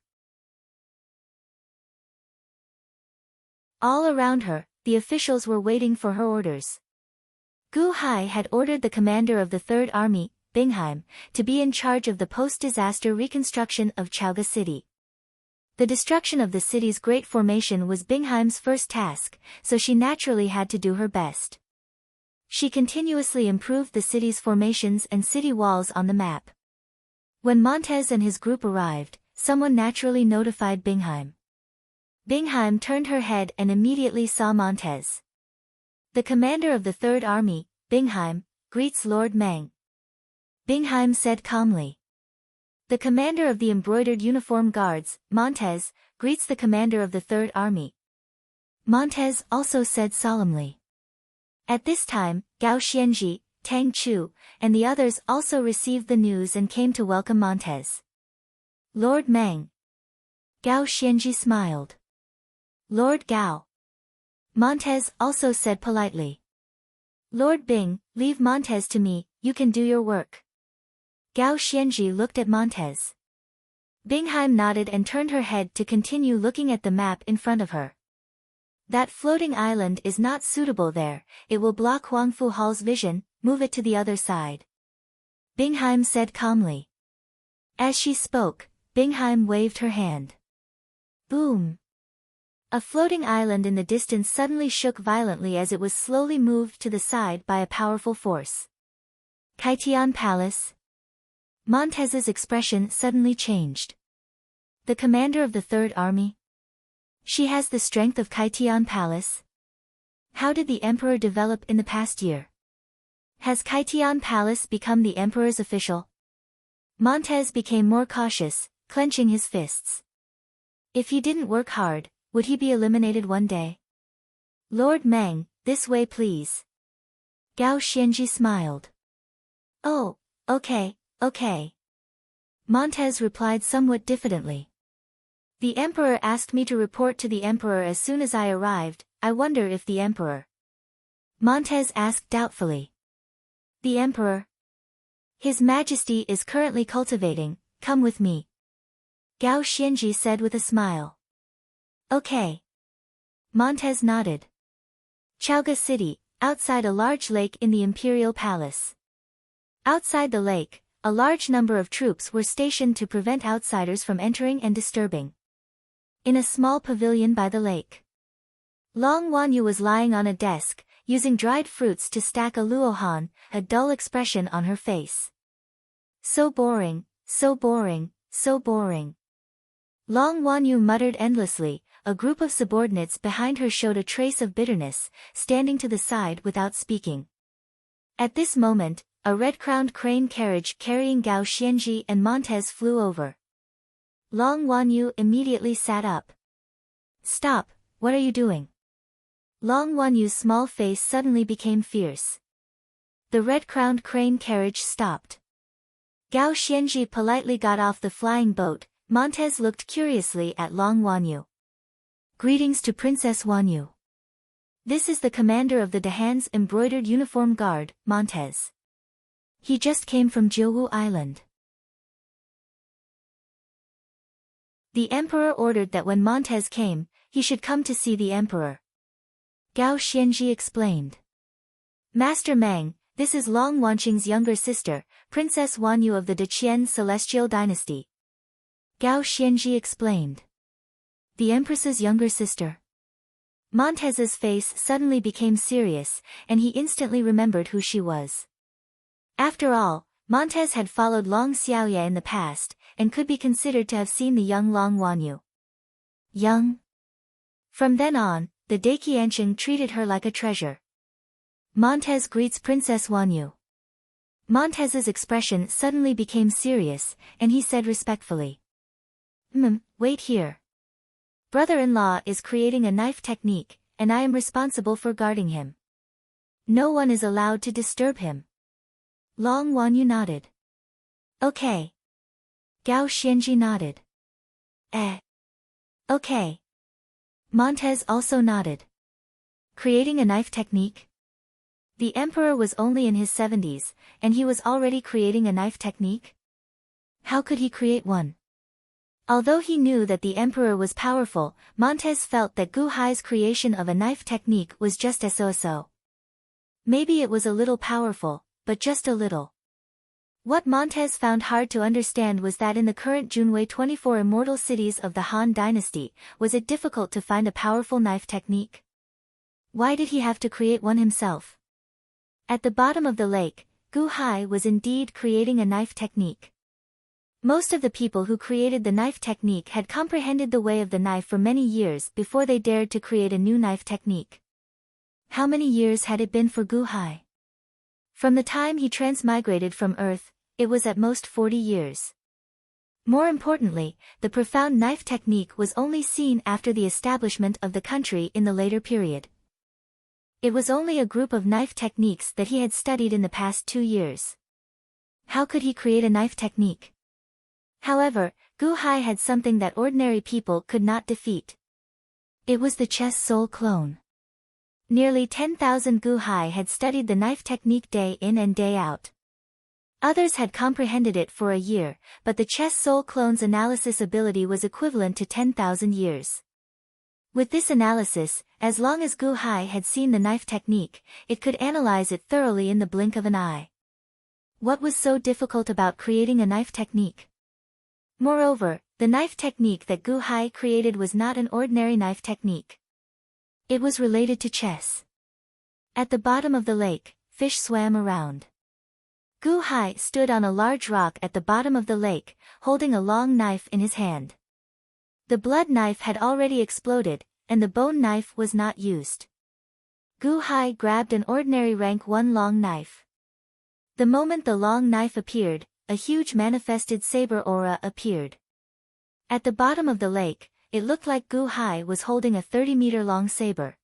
All around her, the officials were waiting for her orders. Gu Hai had ordered the commander of the Third Army, Bingheim, to be in charge of the post-disaster reconstruction of Chaoga City. The destruction of the city's great formation was Bingheim's first task, so she naturally had to do her best. She continuously improved the city's formations and city walls on the map. When Montez and his group arrived, someone naturally notified Bingheim. Bingheim turned her head and immediately saw Montez. The commander of the Third Army, Bingheim, greets Lord Meng. Bingheim said calmly. The commander of the embroidered uniform guards, Montez, greets the commander of the Third Army. Montez also said solemnly. At this time, Gao Xianji, Tang Chu, and the others also received the news and came to welcome Montez. Lord Meng. Gao Xianji smiled. Lord Gao. Montez also said politely. Lord Bing, leave Montez to me, you can do your work. Gao Xianji looked at Montez. Bingheim nodded and turned her head to continue looking at the map in front of her. That floating island is not suitable there, it will block Huangfu Hall's vision, move it to the other side. Bingheim said calmly. As she spoke, Bingheim waved her hand. Boom! A floating island in the distance suddenly shook violently as it was slowly moved to the side by a powerful force. Kaitian Palace. Montez's expression suddenly changed. The commander of the Third Army? She has the strength of Kaitian Palace? How did the emperor develop in the past year? Has Kaitian Palace become the emperor's official? Montez became more cautious, clenching his fists. If he didn't work hard, would he be eliminated one day? Lord Meng, this way please. Gao Xianji smiled. Oh, okay. Okay. Montez replied somewhat diffidently. The emperor asked me to report to the emperor as soon as I arrived, I wonder if the emperor. Montez asked doubtfully. The emperor? His Majesty is currently cultivating, come with me. Gao Xianji said with a smile. Okay. Montez nodded. Chaoga City, outside a large lake in the Imperial Palace. Outside the lake, a large number of troops were stationed to prevent outsiders from entering and disturbing. In a small pavilion by the lake. Long Wanyu was lying on a desk, using dried fruits to stack a luohan, a dull expression on her face. So boring, so boring, so boring. Long Wanyu muttered endlessly. A group of subordinates behind her showed a trace of bitterness, standing to the side without speaking. At this moment, a red-crowned crane carriage carrying Gao Xianji and Montez flew over. Long Wanyu immediately sat up. Stop, what are you doing? Long Wanyu's small face suddenly became fierce. The red-crowned crane carriage stopped. Gao Xianji politely got off the flying boat. Montez looked curiously at Long Wanyu. Greetings to Princess Wanyu. This is the commander of the Dahan's embroidered uniform guard, Montez. He just came from Jiuwu Island. The emperor ordered that when Montez came, he should come to see the emperor. Gao Xianji explained. Master Mang, this is Long Wanqing's younger sister, Princess Wanyu of the Deqian Celestial Dynasty. Gao Xianji explained. The Empress's younger sister. Montez's face suddenly became serious, and he instantly remembered who she was. After all, Montez had followed Long Xiaoye in the past, and could be considered to have seen the young Long Wanyu. Young? From then on, the Daqiansheng treated her like a treasure. Montez greets Princess Wanyu. Montez's expression suddenly became serious, and he said respectfully. Wait here. Brother-in-law is creating a knife technique, and I am responsible for guarding him. No one is allowed to disturb him. Long Wanyu nodded. Okay. Gao Xianji nodded. Okay. Montez also nodded. Creating a knife technique? The emperor was only in his 70s, and he was already creating a knife technique? How could he create one? Although he knew that the emperor was powerful, Montez felt that Gu Hai's creation of a knife technique was just so. Maybe it was a little powerful, but just a little. What Montez found hard to understand was that in the current Junwei 24 immortal cities of the Han dynasty, was it difficult to find a powerful knife technique? Why did he have to create one himself? At the bottom of the lake, Gu Hai was indeed creating a knife technique. Most of the people who created the knife technique had comprehended the way of the knife for many years before they dared to create a new knife technique. How many years had it been for Gu Hai? From the time he transmigrated from Earth, it was at most 40 years. More importantly, the profound knife technique was only seen after the establishment of the country in the later period. It was only a group of knife techniques that he had studied in the past 2 years. How could he create a knife technique? However, Gu Hai had something that ordinary people could not defeat. It was the chess soul clone. Nearly 10,000 Gu Hai had studied the knife technique day in and day out. Others had comprehended it for a year, but the chess soul clone's analysis ability was equivalent to 10,000 years. With this analysis, as long as Gu Hai had seen the knife technique, it could analyze it thoroughly in the blink of an eye. What was so difficult about creating a knife technique? Moreover, the knife technique that Gu Hai created was not an ordinary knife technique. It was related to chess. At the bottom of the lake, fish swam around. Gu Hai stood on a large rock at the bottom of the lake, holding a long knife in his hand. The blood knife had already exploded, and the bone knife was not used. Gu Hai grabbed an ordinary rank 1 long knife. The moment the long knife appeared, a huge manifested saber aura appeared. At the bottom of the lake, it looked like Gu Hai was holding a 30-meter-long saber.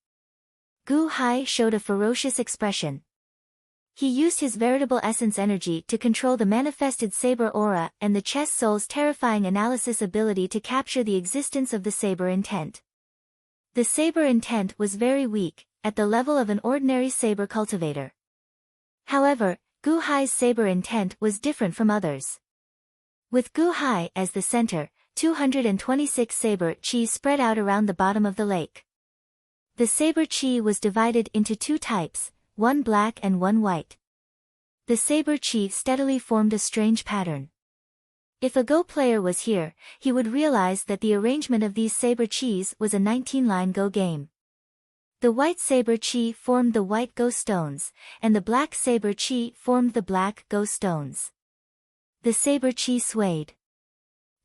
Gu Hai showed a ferocious expression. He used his veritable essence energy to control the manifested saber aura and the chess soul's terrifying analysis ability to capture the existence of the saber intent. The saber intent was very weak, at the level of an ordinary saber cultivator. However, Gu Hai's saber intent was different from others. With Gu Hai as the center, 226 saber chi spread out around the bottom of the lake. The saber chi was divided into 2 types, one black and one white. The saber chi steadily formed a strange pattern. If a Go player was here, he would realize that the arrangement of these saber chis was a 19-line Go game. The white saber chi formed the white go stones, and the black saber chi formed the black go stones. The saber chi swayed.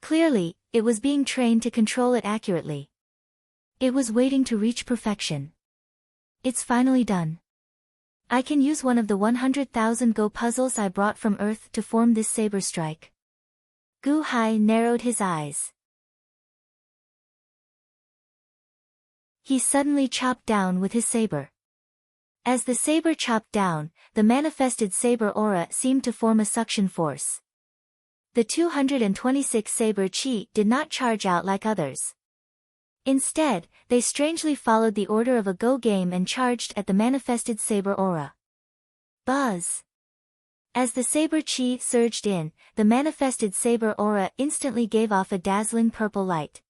Clearly, it was being trained to control it accurately. It was waiting to reach perfection. It's finally done. I can use one of the 100,000 go puzzles I brought from Earth to form this saber strike. Gu Hai narrowed his eyes. He suddenly chopped down with his saber. As the saber chopped down, the manifested saber aura seemed to form a suction force. The 226 saber chi did not charge out like others. Instead, they strangely followed the order of a go game and charged at the manifested saber aura. Buzz! As the saber chi surged in, the manifested saber aura instantly gave off a dazzling purple light.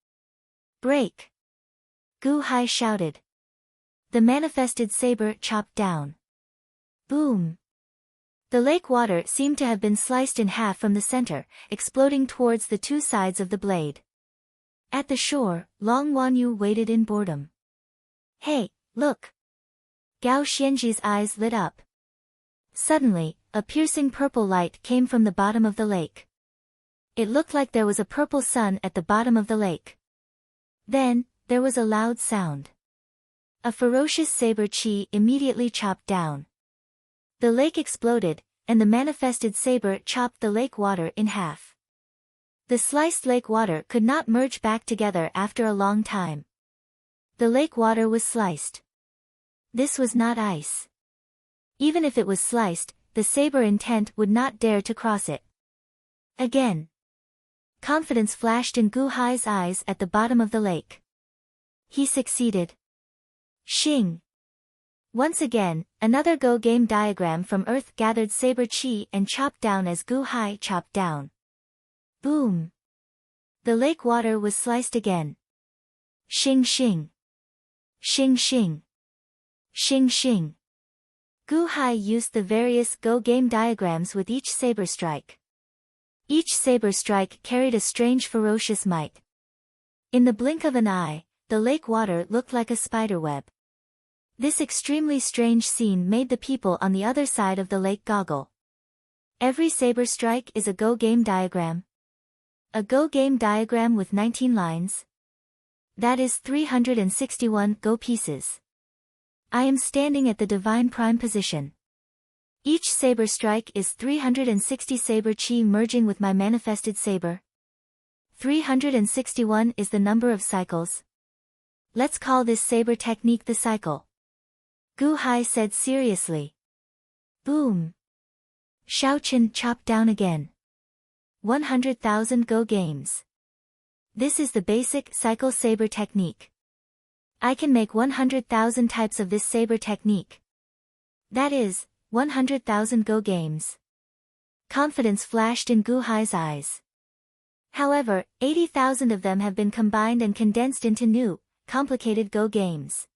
Break! Gu Hai shouted. The manifested saber chopped down. Boom! The lake water seemed to have been sliced in half from the center, exploding towards the two sides of the blade. At the shore, Long Wanyu waited in boredom. Hey, look! Gao Xianji's eyes lit up. Suddenly, a piercing purple light came from the bottom of the lake. It looked like there was a purple sun at the bottom of the lake. Then, there was a loud sound. A ferocious saber chi immediately chopped down. The lake exploded, and the manifested saber chopped the lake water in half. The sliced lake water could not merge back together after a long time. The lake water was sliced. This was not ice. Even if it was sliced, the saber intent would not dare to cross it. Again. Confidence flashed in Gu Hai's eyes at the bottom of the lake. He succeeded. Xing! Once again, another Go game diagram from Earth gathered saber chi and chopped down as Gu Hai chopped down. Boom! The lake water was sliced again. Xing xing! Xing xing! Xing xing! Gu Hai used the various Go game diagrams with each saber strike. Each saber strike carried a strange ferocious might. In the blink of an eye, the lake water looked like a spiderweb. This extremely strange scene made the people on the other side of the lake goggle. Every saber strike is a Go game diagram. A Go game diagram with 19 lines. That is 361 Go pieces. I am standing at the divine prime position. Each saber strike is 360 saber chi merging with my manifested saber. 361 is the number of cycles. Let's call this saber technique the cycle. Gu Hai said seriously. Boom! Xiaoqin chopped down again. 100,000 Go games. This is the basic cycle saber technique. I can make 100,000 types of this saber technique. That is, 100,000 Go games. Confidence flashed in Gu Hai's eyes. However, 80,000 of them have been combined and condensed into new, complicated Go games.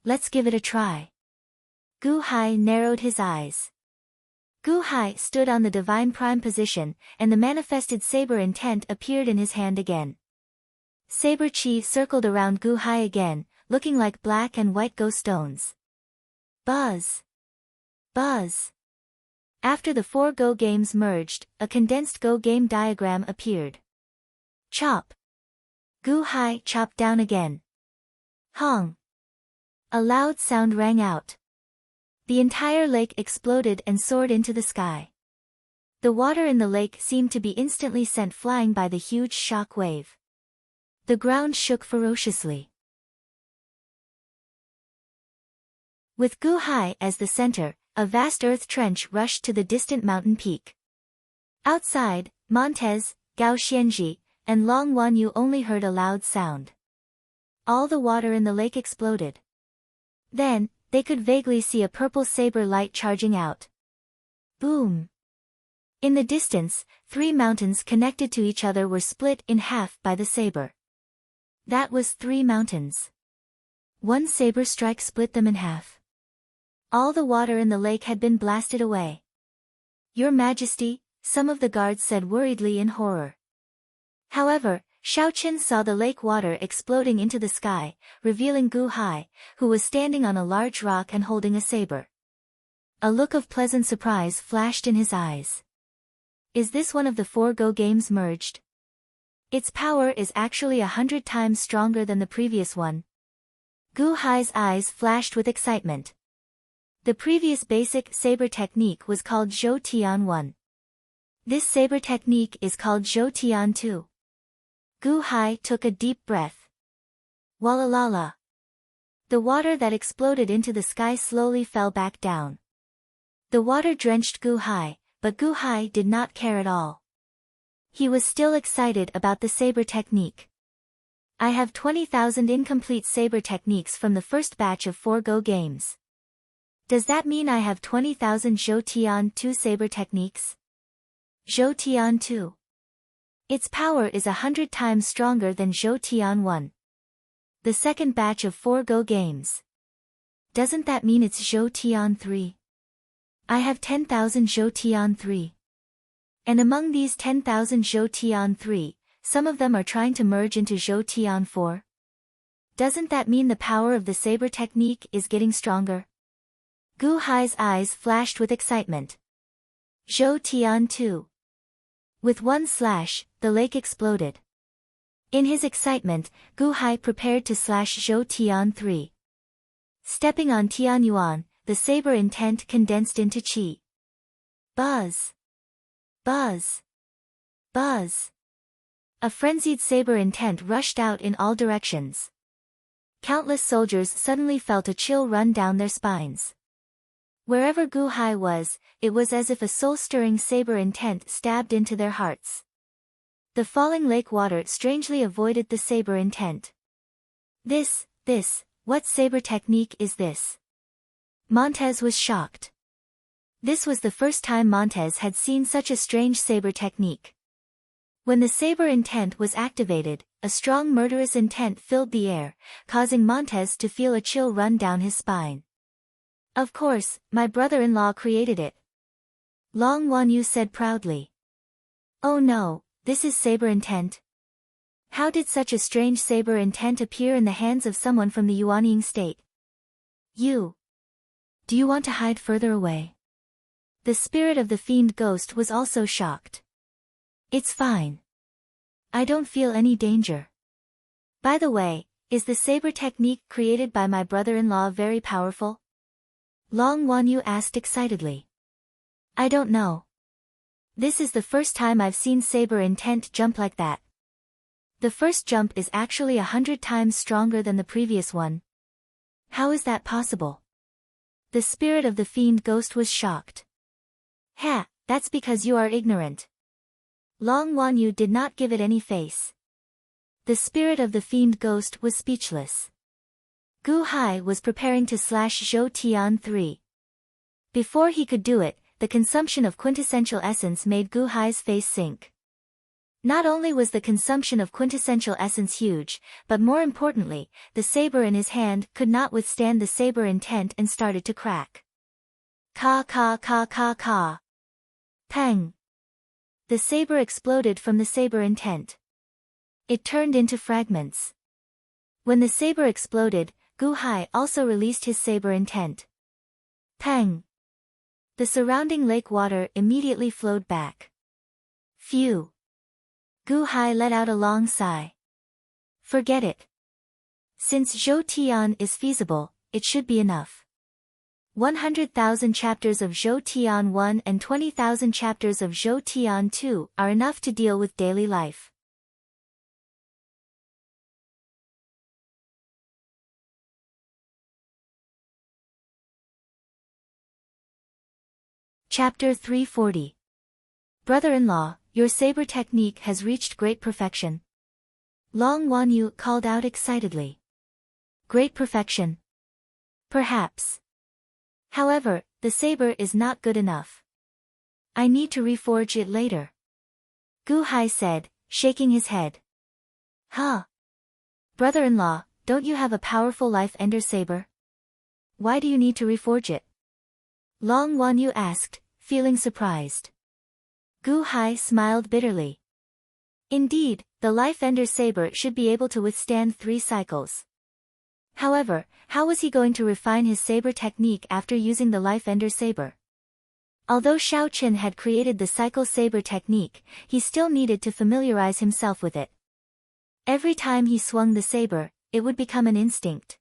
Let's give it a try. Gu Hai narrowed his eyes. Gu Hai stood on the divine prime position, and the manifested saber intent appeared in his hand again. Saber chi circled around Gu Hai again, looking like black and white Go stones. Buzz! Buzz! After the 4 Go games merged, a condensed Go game diagram appeared. Chop! Gu Hai chopped down again. Hong! A loud sound rang out. The entire lake exploded and soared into the sky. The water in the lake seemed to be instantly sent flying by the huge shock wave. The ground shook ferociously. With Gu Hai as the center, a vast earth trench rushed to the distant mountain peak. Outside, Montez, Gao Xianji, and Long Wanyu only heard a loud sound. All the water in the lake exploded. Then, they could vaguely see a purple saber light charging out. Boom! In the distance, 3 mountains connected to each other were split in half by the saber. That was 3 mountains. 1 saber strike split them in half. All the water in the lake had been blasted away. Your Majesty, some of the guards said worriedly in horror. However, Xiaochen saw the lake water exploding into the sky, revealing Gu Hai, who was standing on a large rock and holding a saber. A look of pleasant surprise flashed in his eyes. Is this one of the 4 Go games merged? Its power is actually 100 times stronger than the previous one. Gu Hai's eyes flashed with excitement. The previous basic saber technique was called Zhou Tian 1. This saber technique is called Zhou Tian 2. Gu Hai took a deep breath. Walalala. The water that exploded into the sky slowly fell back down. The water drenched Gu Hai, but Gu Hai did not care at all. He was still excited about the saber technique. I have 20,000 incomplete saber techniques from the first batch of 4 Go games. Does that mean I have 20,000 Zhou Tian 2 saber techniques? Zhou Tian 2. Its power is 100 times stronger than Zhou Tian 1. The second batch of 4 Go games. Doesn't that mean it's Zhou Tian 3? I have 10,000 Zhou Tian 3. And among these 10,000 Zhou Tian 3, some of them are trying to merge into Zhou Tian 4. Doesn't that mean the power of the saber technique is getting stronger? Gu Hai's eyes flashed with excitement. Zhou Tian 2. With one slash, the lake exploded. In his excitement, Gu Hai prepared to slash Zhou Tian 3. Stepping on Tian Yuan, the saber intent condensed into qi. Buzz. Buzz. Buzz. A frenzied saber intent rushed out in all directions. Countless soldiers suddenly felt a chill run down their spines. Wherever Gu Hai was, it was as if a soul-stirring saber intent stabbed into their hearts. The falling lake water strangely avoided the saber intent. What saber technique is this? Montez was shocked. This was the first time Montez had seen such a strange saber technique. When the saber intent was activated, a strong murderous intent filled the air, causing Montez to feel a chill run down his spine. Of course, my brother-in-law created it. Long Wanyu said proudly. Oh no, this is saber intent. How did such a strange saber intent appear in the hands of someone from the Yuanying state? Do you want to hide further away? The spirit of the fiend ghost was also shocked. It's fine. I don't feel any danger. By the way, is the saber technique created by my brother-in-law very powerful? Long Wanyu asked excitedly. I don't know. This is the first time I've seen saber intent jump like that. The first jump is actually 100 times stronger than the previous one. How is that possible? The spirit of the fiend ghost was shocked. Ha, that's because you are ignorant. Long Wanyu did not give it any face. The spirit of the fiend ghost was speechless. Gu Hai was preparing to slash Zhou Tian 3. Before he could do it, the consumption of quintessential essence made Gu Hai's face sink. Not only was the consumption of quintessential essence huge, but more importantly, the saber in his hand could not withstand the saber intent and started to crack. Ka ka ka ka ka. Pang. The saber exploded from the saber intent. It turned into fragments. When the saber exploded, Gu Hai also released his saber intent. Pang. The surrounding lake water immediately flowed back. Phew. Gu Hai let out a long sigh. Forget it. Since Zhou Tian is feasible, it should be enough. 100,000 chapters of Zhou Tian 1 and 20,000 chapters of Zhou Tian 2 are enough to deal with daily life. Chapter 340. Brother-in-law, your saber technique has reached great perfection. Long Wanyu called out excitedly. Great perfection? Perhaps. However, the saber is not good enough. I need to reforge it later. Gu Hai said, shaking his head. Huh? Brother-in-law, don't you have a powerful life-ender saber? Why do you need to reforge it? Long Wanyu asked, feeling surprised. Gu Hai smiled bitterly. Indeed, the Life Ender saber should be able to withstand 3 cycles. However, how was he going to refine his saber technique after using the Life Ender saber? Although Xiao Qin had created the cycle saber technique, he still needed to familiarize himself with it. Every time he swung the saber, it would become an instinct.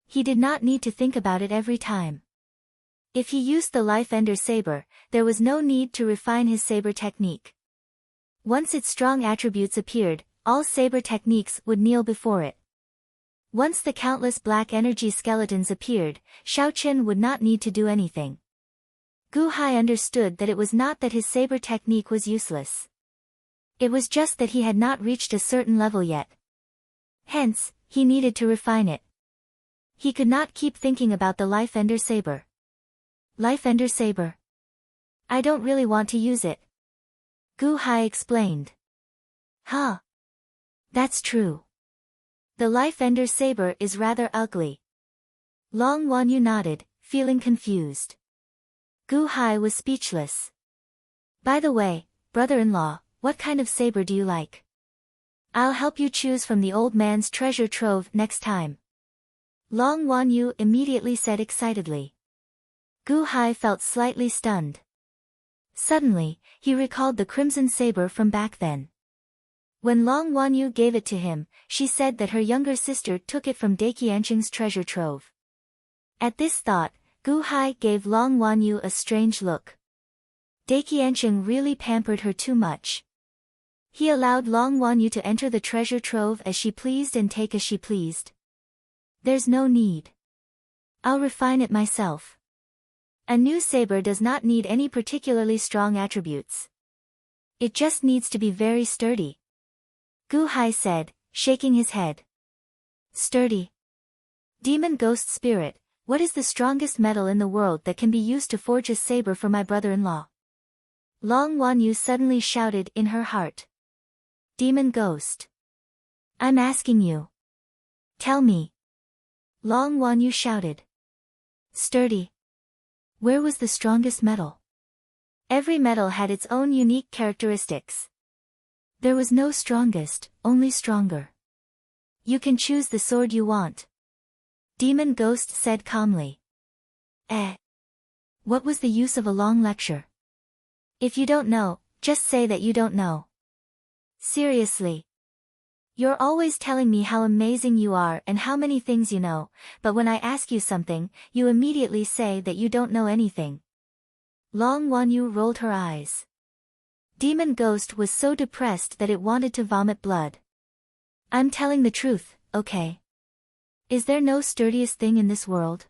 He did not need to think about it every time. If he used the Life Ender saber, there was no need to refine his saber technique. Once its strong attributes appeared, all saber techniques would kneel before it. Once the countless black energy skeletons appeared, Xiao Qin would not need to do anything. Gu Hai understood that it was not that his saber technique was useless. It was just that he had not reached a certain level yet. Hence, he needed to refine it. He could not keep thinking about the Life Ender saber. Life Ender saber. I don't really want to use it. Gu Hai explained. Huh. That's true. The Life Ender saber is rather ugly. Long Wanyu nodded, feeling confused. Gu Hai was speechless. By the way, brother-in-law, what kind of saber do you like? I'll help you choose from the old man's treasure trove next time. Long Wanyu immediately said excitedly. Gu Hai felt slightly stunned. Suddenly, he recalled the crimson saber from back then. When Long Wanyu gave it to him, she said that her younger sister took it from Daiqianqing's treasure trove. At this thought, Gu Hai gave Long Wanyu a strange look. Daiqianqing really pampered her too much. He allowed Long Wanyu to enter the treasure trove as she pleased and take as she pleased. There's no need. I'll refine it myself. A new saber does not need any particularly strong attributes. It just needs to be very sturdy. Gu Hai said, shaking his head. Sturdy. Demon Ghost Spirit, what is the strongest metal in the world that can be used to forge a saber for my brother-in-law? Long Wanyu suddenly shouted in her heart. Demon Ghost. I'm asking you. Tell me. Long Wanyu shouted. Sturdy. Where was the strongest metal? Every metal had its own unique characteristics. There was no strongest, only stronger. You can choose the sword you want. Demon Ghost said calmly. What was the use of a long lecture? If you don't know, just say that you don't know. Seriously. You're always telling me how amazing you are and how many things you know, but when I ask you something, you immediately say that you don't know anything. Long Wanyu rolled her eyes. Demon Ghost was so depressed that it wanted to vomit blood. I'm telling the truth, okay? Is there no sturdiest thing in this world?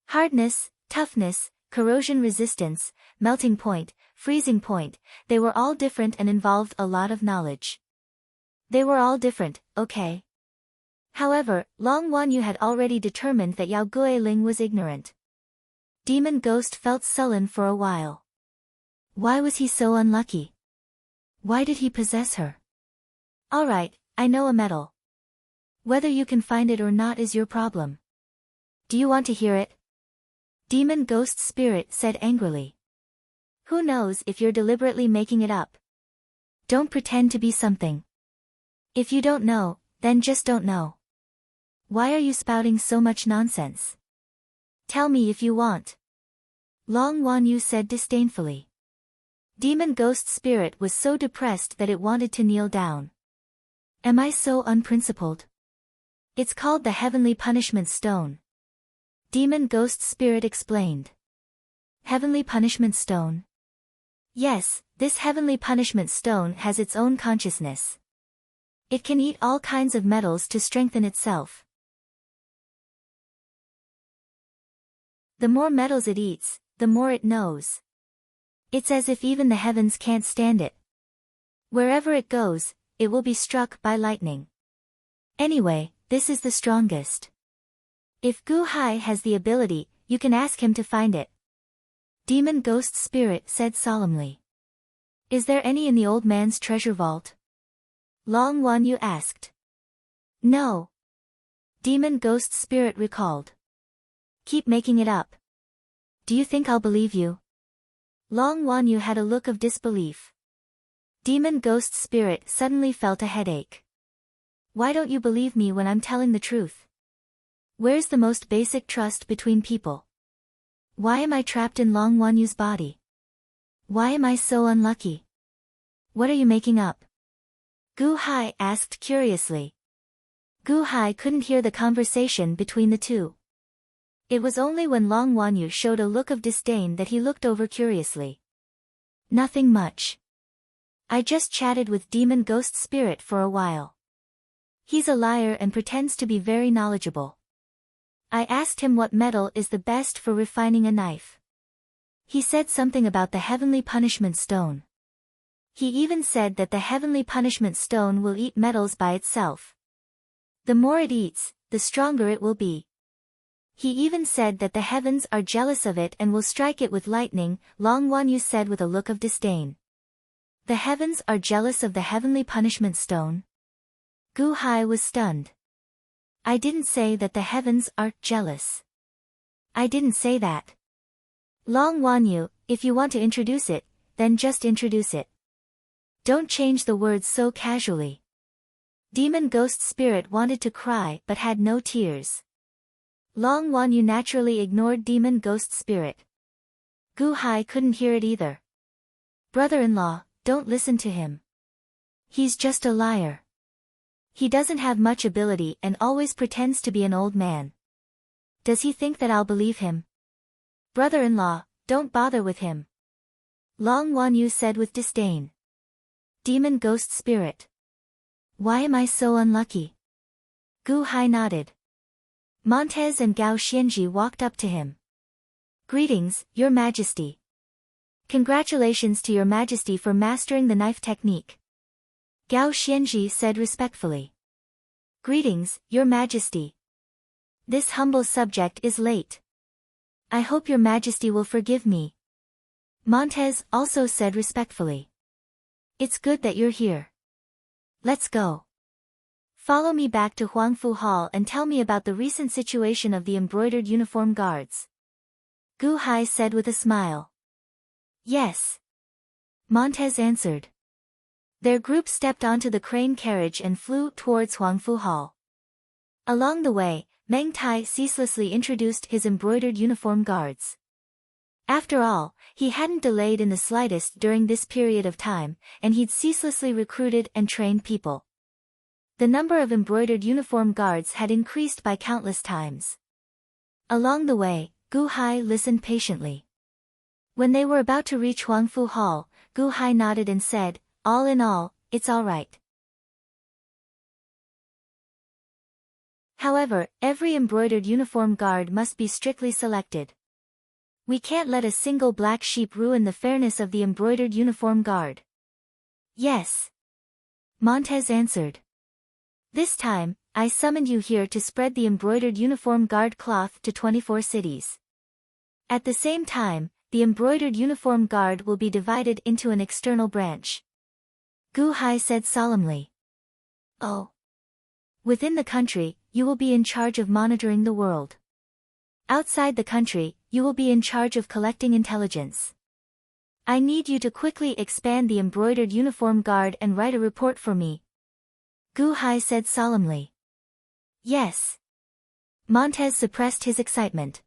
Hardness, toughness, corrosion resistance, melting point, freezing point, they were all different and involved a lot of knowledge. They were all different, okay? However, Long Wanyu had already determined that Yao Guiling was ignorant. Demon Ghost felt sullen for a while. Why was he so unlucky? Why did he possess her? Alright, I know a metal. Whether you can find it or not is your problem. Do you want to hear it? Demon Ghost Spirit said angrily. Who knows if you're deliberately making it up? Don't pretend to be something. If you don't know, then just don't know. Why are you spouting so much nonsense? Tell me if you want. Long Wanyu said disdainfully. Demon Ghost Spirit was so depressed that it wanted to kneel down. Am I so unprincipled? It's called the Heavenly Punishment Stone. Demon Ghost Spirit explained. Heavenly Punishment Stone? Yes, this Heavenly Punishment Stone has its own consciousness. It can eat all kinds of metals to strengthen itself. The more metals it eats, the more it knows. It's as if even the heavens can't stand it. Wherever it goes, it will be struck by lightning. Anyway, this is the strongest. If Gu Hai has the ability, you can ask him to find it. Demon Ghost Spirit said solemnly. Is there any in the old man's treasure vault? Long Wanyu asked. No. Demon Ghost Spirit recalled. Keep making it up. Do you think I'll believe you? Long Wanyu had a look of disbelief. Demon Ghost Spirit suddenly felt a headache. Why don't you believe me when I'm telling the truth? Where's the most basic trust between people? Why am I trapped in Long Wanyu's body? Why am I so unlucky? What are you making up? Gu Hai asked curiously. Gu Hai couldn't hear the conversation between the two. It was only when Long Wanyu showed a look of disdain that he looked over curiously. Nothing much. I just chatted with Demon Ghost Spirit for a while. He's a liar and pretends to be very knowledgeable. I asked him what metal is the best for refining a knife. He said something about the Heavenly Punishment Stone. He even said that the Heavenly Punishment Stone will eat metals by itself. The more it eats, the stronger it will be. He even said that the heavens are jealous of it and will strike it with lightning, Long Wanyu said with a look of disdain. The heavens are jealous of the Heavenly Punishment Stone? Gu Hai was stunned. I didn't say that the heavens are jealous. I didn't say that. Long Wanyu, if you want to introduce it, then just introduce it. Don't change the words so casually. Demon Ghost Spirit wanted to cry but had no tears. Long Wanyu naturally ignored Demon Ghost Spirit. Gu Hai couldn't hear it either. Brother-in-law, don't listen to him. He's just a liar. He doesn't have much ability and always pretends to be an old man. Does he think that I'll believe him? Brother-in-law, don't bother with him. Long Wanyu said with disdain. Demon Ghost Spirit. Why am I so unlucky? Gu Hai nodded. Montez and Gao Xianji walked up to him. Greetings, Your Majesty. Congratulations to Your Majesty for mastering the knife technique. Gao Xianji said respectfully. Greetings, Your Majesty. This humble subject is late. I hope Your Majesty will forgive me. Montez also said respectfully. It's good that you're here. Let's go. Follow me back to Huangfu Hall and tell me about the recent situation of the embroidered uniform guards. Gu Hai said with a smile. Yes. Montez answered. Their group stepped onto the crane carriage and flew towards Huangfu Hall. Along the way, Meng Tai ceaselessly introduced his embroidered uniform guards. After all, he hadn't delayed in the slightest during this period of time, and he'd ceaselessly recruited and trained people. The number of embroidered uniform guards had increased by countless times. Along the way, Gu Hai listened patiently. When they were about to reach Huangfu Hall, Gu Hai nodded and said, all in all, it's all right. However, every embroidered uniform guard must be strictly selected. We can't let a single black sheep ruin the fairness of the embroidered uniform guard. Yes. Montez answered. This time, I summoned you here to spread the embroidered uniform guard cloth to 24 cities. At the same time, the embroidered uniform guard will be divided into an external branch. Gu Hai said solemnly. Oh. Within the country, you will be in charge of monitoring the world. Outside the country, you will be in charge of collecting intelligence. I need you to quickly expand the embroidered uniform guard and write a report for me. Gu Hai said solemnly. Yes. Montez suppressed his excitement.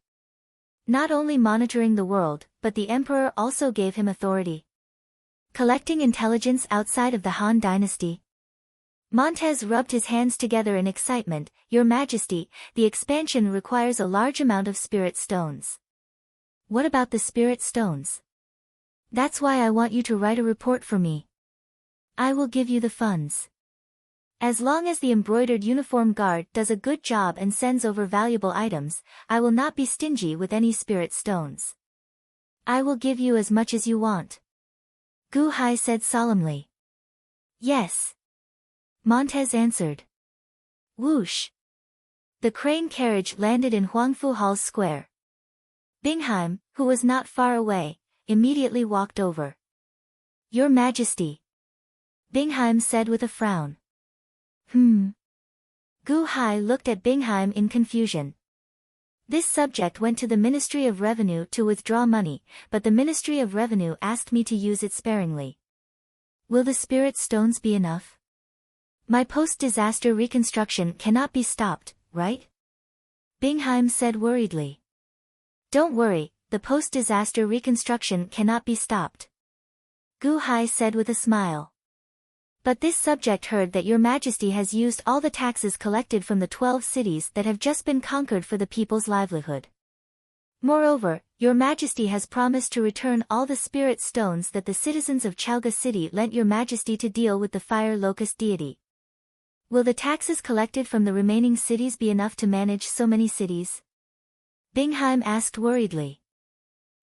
Not only monitoring the world, but the emperor also gave him authority. Collecting intelligence outside of the Han dynasty. Montez rubbed his hands together in excitement. Your Majesty, the expansion requires a large amount of spirit stones. What about the spirit stones? That's why I want you to write a report for me. I will give you the funds. As long as the embroidered uniform guard does a good job and sends over valuable items, I will not be stingy with any spirit stones. I will give you as much as you want. Gu Hai said solemnly. Yes. Montez answered. Whoosh. The crane carriage landed in Huangfu Hall's square. Bingheim, who was not far away, immediately walked over. Your Majesty. Bingheim said with a frown. Gu Hai looked at Bingheim in confusion. This subject went to the Ministry of Revenue to withdraw money, but the Ministry of Revenue asked me to use it sparingly. Will the spirit stones be enough? My post-disaster reconstruction cannot be stopped, right? Bingheim said worriedly. Don't worry, the post-disaster reconstruction cannot be stopped. Gu Hai said with a smile. But this subject heard that your majesty has used all the taxes collected from the 12 cities that have just been conquered for the people's livelihood. Moreover, your majesty has promised to return all the spirit stones that the citizens of Chaoga City lent your majesty to deal with the fire locust deity. Will the taxes collected from the remaining cities be enough to manage so many cities? Bingheim asked worriedly.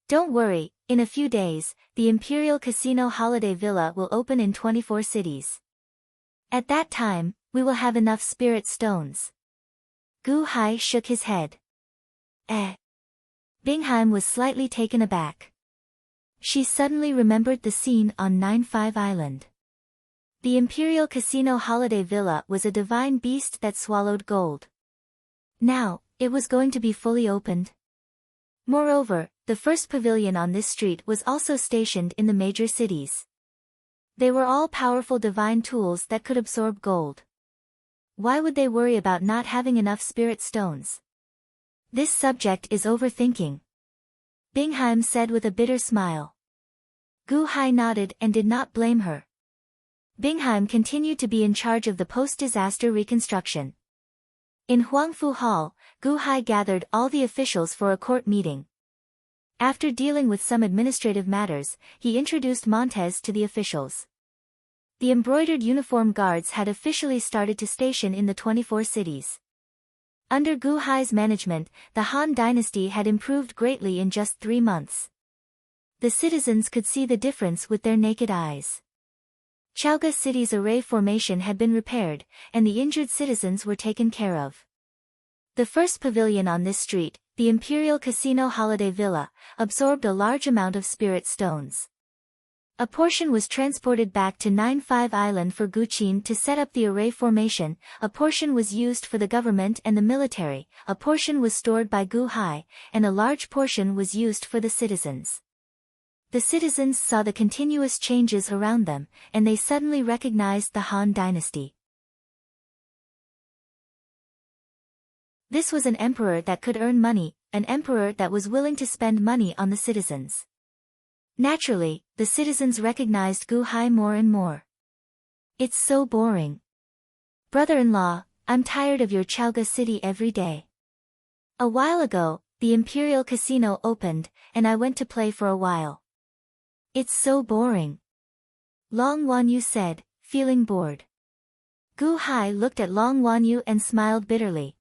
Don't worry, in a few days, the Imperial Casino Holiday Villa will open in 24 cities. At that time, we will have enough spirit stones. Gu Hai shook his head. Bingheim was slightly taken aback. She suddenly remembered the scene on 9-5 Island. The Imperial Casino Holiday Villa was a divine beast that swallowed gold. Now, it was going to be fully opened. Moreover, the first pavilion on this street was also stationed in the major cities. They were all powerful divine tools that could absorb gold. Why would they worry about not having enough spirit stones? This subject is overthinking. Bingheim said with a bitter smile. Gu Hai nodded and did not blame her. Bingheim continued to be in charge of the post-disaster reconstruction. In Huangfu Hall, Gu Hai gathered all the officials for a court meeting. After dealing with some administrative matters, he introduced Montez to the officials. The embroidered uniform guards had officially started to station in the 24 cities. Under Gu Hai's management, the Han dynasty had improved greatly in just 3 months. The citizens could see the difference with their naked eyes. Chaoga City's array formation had been repaired, and the injured citizens were taken care of. The first pavilion on this street, the Imperial Casino Holiday Villa, absorbed a large amount of spirit stones. A portion was transported back to 9-5 Island for Guqin to set up the array formation, a portion was used for the government and the military, a portion was stored by Gu Hai, and a large portion was used for the citizens. The citizens saw the continuous changes around them, and they suddenly recognized the Han dynasty. This was an emperor that could earn money, an emperor that was willing to spend money on the citizens. Naturally, the citizens recognized Gu Hai more and more. It's so boring. Brother-in-law, I'm tired of your Chaoga City every day. A while ago, the Imperial Casino opened, and I went to play for a while. It's so boring. Long Wanyu said, feeling bored. Gu Hai looked at Long Wanyu and smiled bitterly.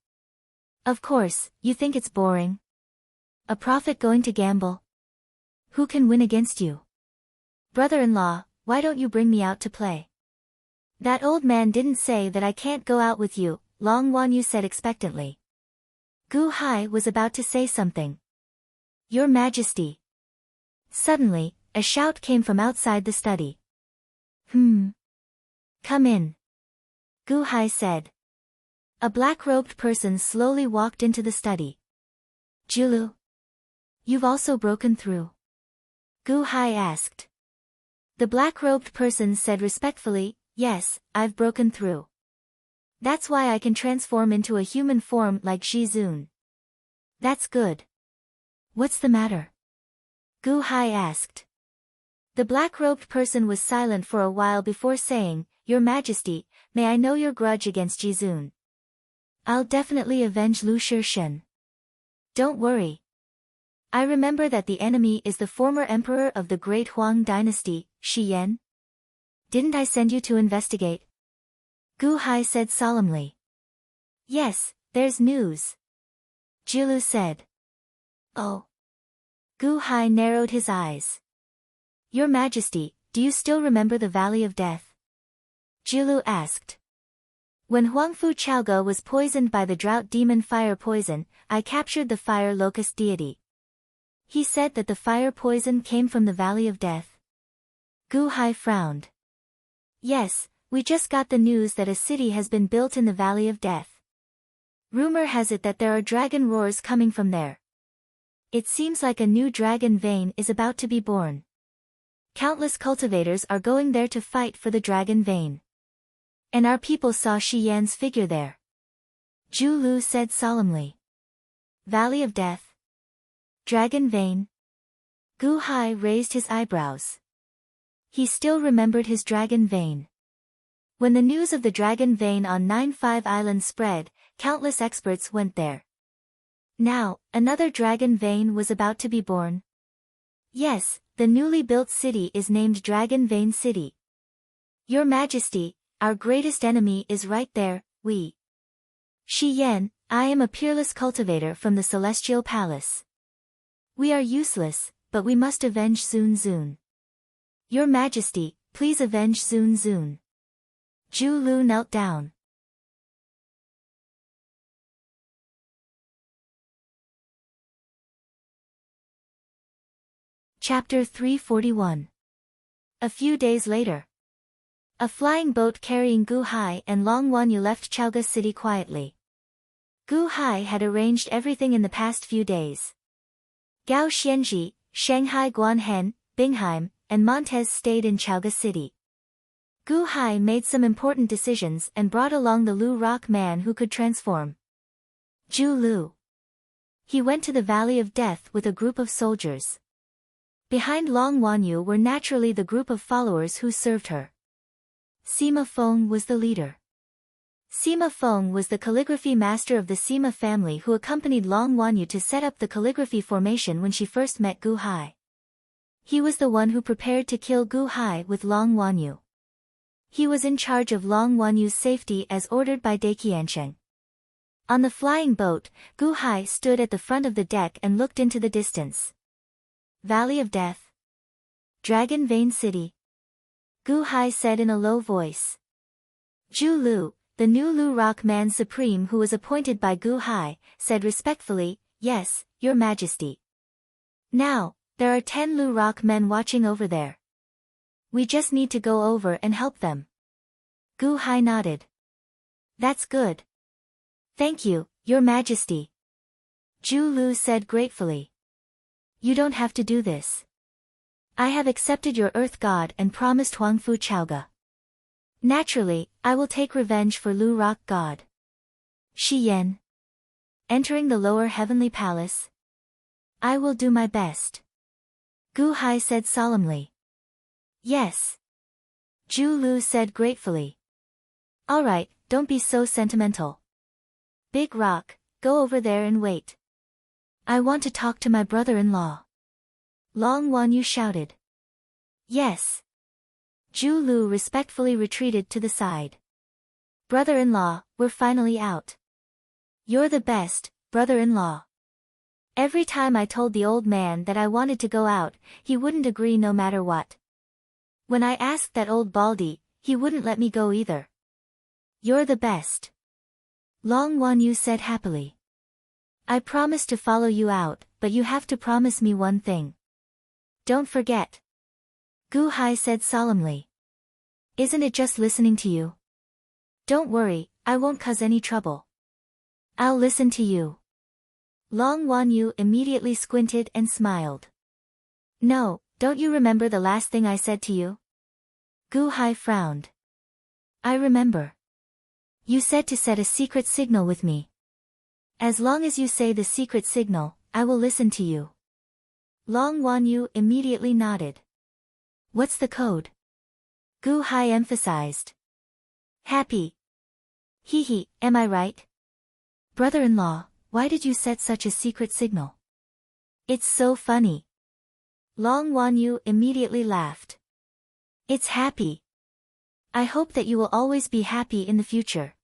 Of course, you think it's boring. A prophet going to gamble? Who can win against you? Brother-in-law, why don't you bring me out to play? That old man didn't say that I can't go out with you, Long Wanyu said expectantly. Gu Hai was about to say something. Your Majesty. Suddenly, a shout came from outside the study. Come in. Gu Hai said. A black-robed person slowly walked into the study. Julu. You've also broken through? Gu Hai asked. The black-robed person said respectfully, yes, I've broken through. That's why I can transform into a human form like Jizun. That's good. What's the matter? Gu Hai asked. The black-robed person was silent for a while before saying, Your Majesty, may I know your grudge against Jizun? I'll definitely avenge Lu Shirshen. Don't worry. I remember that the enemy is the former emperor of the Great Huang dynasty, Shi Yan. Didn't I send you to investigate? Gu Hai said solemnly. Yes, there's news. Jilu said. Oh. Gu Hai narrowed his eyes. Your Majesty, do you still remember the Valley of Death? Jilu asked. When Huangfu Chaoga was poisoned by the drought demon fire poison, I captured the fire locust deity. He said that the fire poison came from the Valley of Death. Gu Hai frowned. Yes, we just got the news that a city has been built in the Valley of Death. Rumor has it that there are dragon roars coming from there. It seems like a new dragon vein is about to be born. countless cultivators are going there to fight for the dragon vein. And our people saw Shi Yan's figure there. Zhu Lu said solemnly. Valley of Death? Dragon vein? Gu Hai raised his eyebrows. He still remembered his dragon vein. When the news of the dragon vein on 9-5 Island spread, countless experts went there. Now, another dragon vein was about to be born. Yes, the newly built city is named Dragon Vein City. Your Majesty, our greatest enemy is right there, we. Shi Yan, I am a peerless cultivator from the Celestial Palace. We are useless, but we must avenge Zun Zun. Your Majesty, please avenge Zun Zun. Zhu Lu knelt down. Chapter 341. A few days later. A flying boat carrying Gu Hai and Long Wanyu left Chaoga City quietly. Gu Hai had arranged everything in the past few days. Gao Xianji, Shanghai Guanhen, Bingheim, and Montez stayed in Chaoga City. Gu Hai made some important decisions and brought along the Lu Rock man who could transform. Zhu Lu. He went to the Valley of Death with a group of soldiers. Behind Long Wanyu were naturally the group of followers who served her. Sima Feng was the leader. Sima Feng was the calligraphy master of the Sima family who accompanied Long Wanyu to set up the calligraphy formation when she first met Gu Hai. He was the one who prepared to kill Gu Hai with Long Wanyu. He was in charge of Long Wanyu's safety as ordered by Daiqiansheng. On the flying boat, Gu Hai stood at the front of the deck and looked into the distance. Valley of Death? Dragon Vein City? Gu Hai said in a low voice. Zhu Lu, the new Lu Rock man supreme who was appointed by Gu Hai, said respectfully, Yes, Your Majesty. Now, there are 10 Lu Rock men watching over there. We just need to go over and help them. Gu Hai nodded. That's good. Thank you, Your Majesty. Zhu Lu said gratefully. You don't have to do this. I have accepted your Earth God and promised Huangfu Chaoga. Naturally, I will take revenge for Lu Rock God. Shi Yan. Entering the lower heavenly palace. I will do my best. Gu Hai said solemnly. Yes. Zhu Lu said gratefully. Alright, don't be so sentimental. Big Rock, go over there and wait. I want to talk to my brother-in-law. Long Wanyu shouted. Yes. Zhu Lu respectfully retreated to the side. Brother-in-law, we're finally out. You're the best, brother-in-law. Every time I told the old man that I wanted to go out, he wouldn't agree no matter what. When I asked that old baldy, he wouldn't let me go either. You're the best. Long Wanyu said happily. I promise to follow you out, but you have to promise me one thing. Don't forget. Gu Hai said solemnly. Isn't it just listening to you? Don't worry, I won't cause any trouble. I'll listen to you. Long Wanyu immediately squinted and smiled. No, don't you remember the last thing I said to you? Gu Hai frowned. I remember. You said to set a secret signal with me. As long as you say the secret signal, I will listen to you. Long Wanyu immediately nodded. What's the code? Gu Hai emphasized. Happy. Hee, am I right? Brother-in-law, why did you set such a secret signal? It's so funny. Long Wanyu immediately laughed. It's happy. I hope that you will always be happy in the future.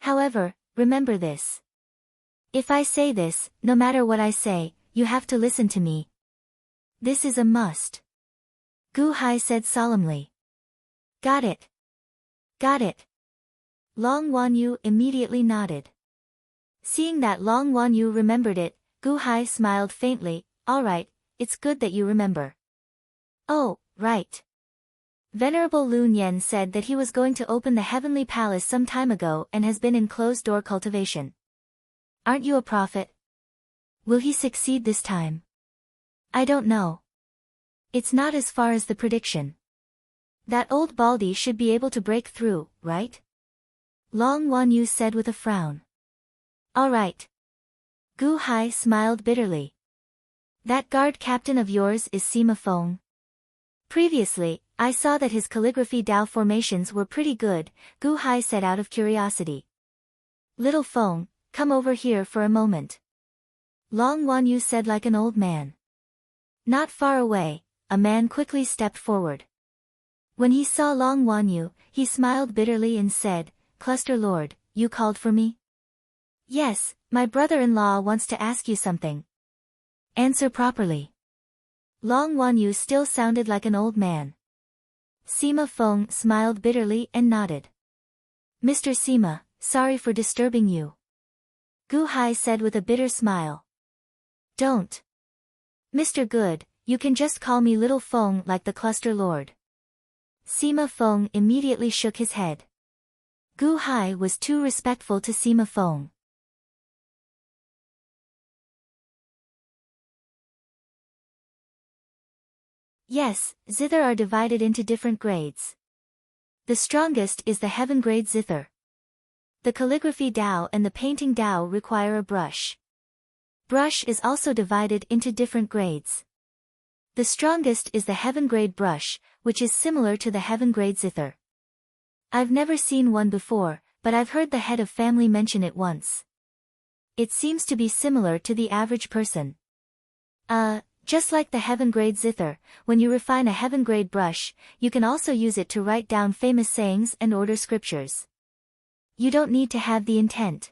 However, remember this. If I say this, no matter what I say, you have to listen to me. This is a must. Gu Hai said solemnly. Got it. Got it. Long Wanyu immediately nodded. Seeing that Long Wanyu remembered it, Gu Hai smiled faintly. Alright, it's good that you remember. Oh, right. Venerable Lun Yen said that he was going to open the Heavenly Palace some time ago and has been in closed-door cultivation. Aren't you a prophet? Will he succeed this time? I don't know. It's not as far as the prediction. That old baldy should be able to break through, right? Long Wanyu said with a frown. All right. Gu Hai smiled bitterly. That guard captain of yours is Sima Feng. Previously, I saw that his calligraphy Dao formations were pretty good, Gu Hai said out of curiosity. Little Feng, come over here for a moment. Long Wanyu said like an old man. Not far away, a man quickly stepped forward. When he saw Long Wanyu, he smiled bitterly and said, Cluster Lord, you called for me? Yes, my brother-in-law wants to ask you something. Answer properly. Long Wanyu still sounded like an old man. Sima Feng smiled bitterly and nodded. Mr. Sima, sorry for disturbing you. Gu Hai said with a bitter smile. Don't. Mr. Good, you can just call me Little Feng like the Cluster Lord. Sima Feng immediately shook his head. Gu Hai was too respectful to Sima Feng. Yes, zither are divided into different grades. The strongest is the heaven grade zither. The calligraphy Dao and the painting Dao require a brush. Brush is also divided into different grades. The strongest is the heaven grade brush, which is similar to the heaven grade zither. I've never seen one before, but I've heard the head of family mention it once. It seems to be similar to the average person. Just like the heaven grade zither, when you refine a heaven grade brush, you can also use it to write down famous sayings and order scriptures. You don't need to have the intent.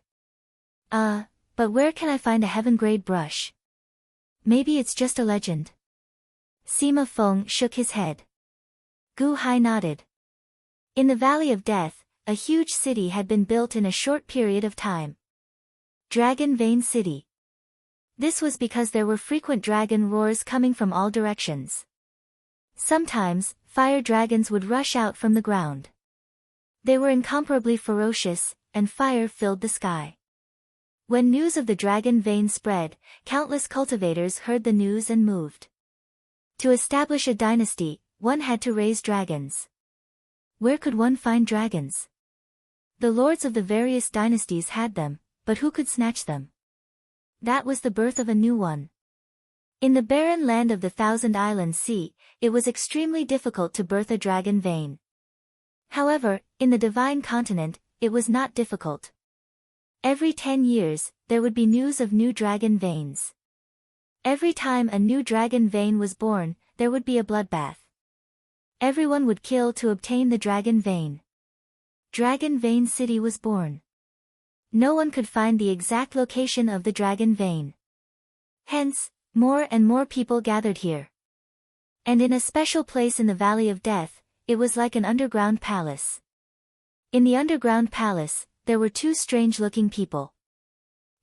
But where can I find a heaven grade brush? Maybe it's just a legend. Sima Feng shook his head. Gu Hai nodded. In the Valley of Death, a huge city had been built in a short period of time. Dragon Vein City. This was because there were frequent dragon roars coming from all directions. Sometimes, fire dragons would rush out from the ground. They were incomparably ferocious, and fire filled the sky. When news of the dragon vein spread, countless cultivators heard the news and moved. To establish a dynasty, one had to raise dragons. Where could one find dragons? The lords of the various dynasties had them, but who could snatch them? That was the birth of a new one. In the barren land of the Thousand Islands Sea, it was extremely difficult to birth a dragon vein. However, in the Divine Continent, it was not difficult. Every 10 years, there would be news of new dragon veins. Every time a new dragon vein was born, there would be a bloodbath. Everyone would kill to obtain the dragon vein. Dragon Vein City was born. No one could find the exact location of the dragon vein. Hence, more and more people gathered here. And in a special place in the Valley of Death, it was like an underground palace. In the underground palace, there were two strange-looking people.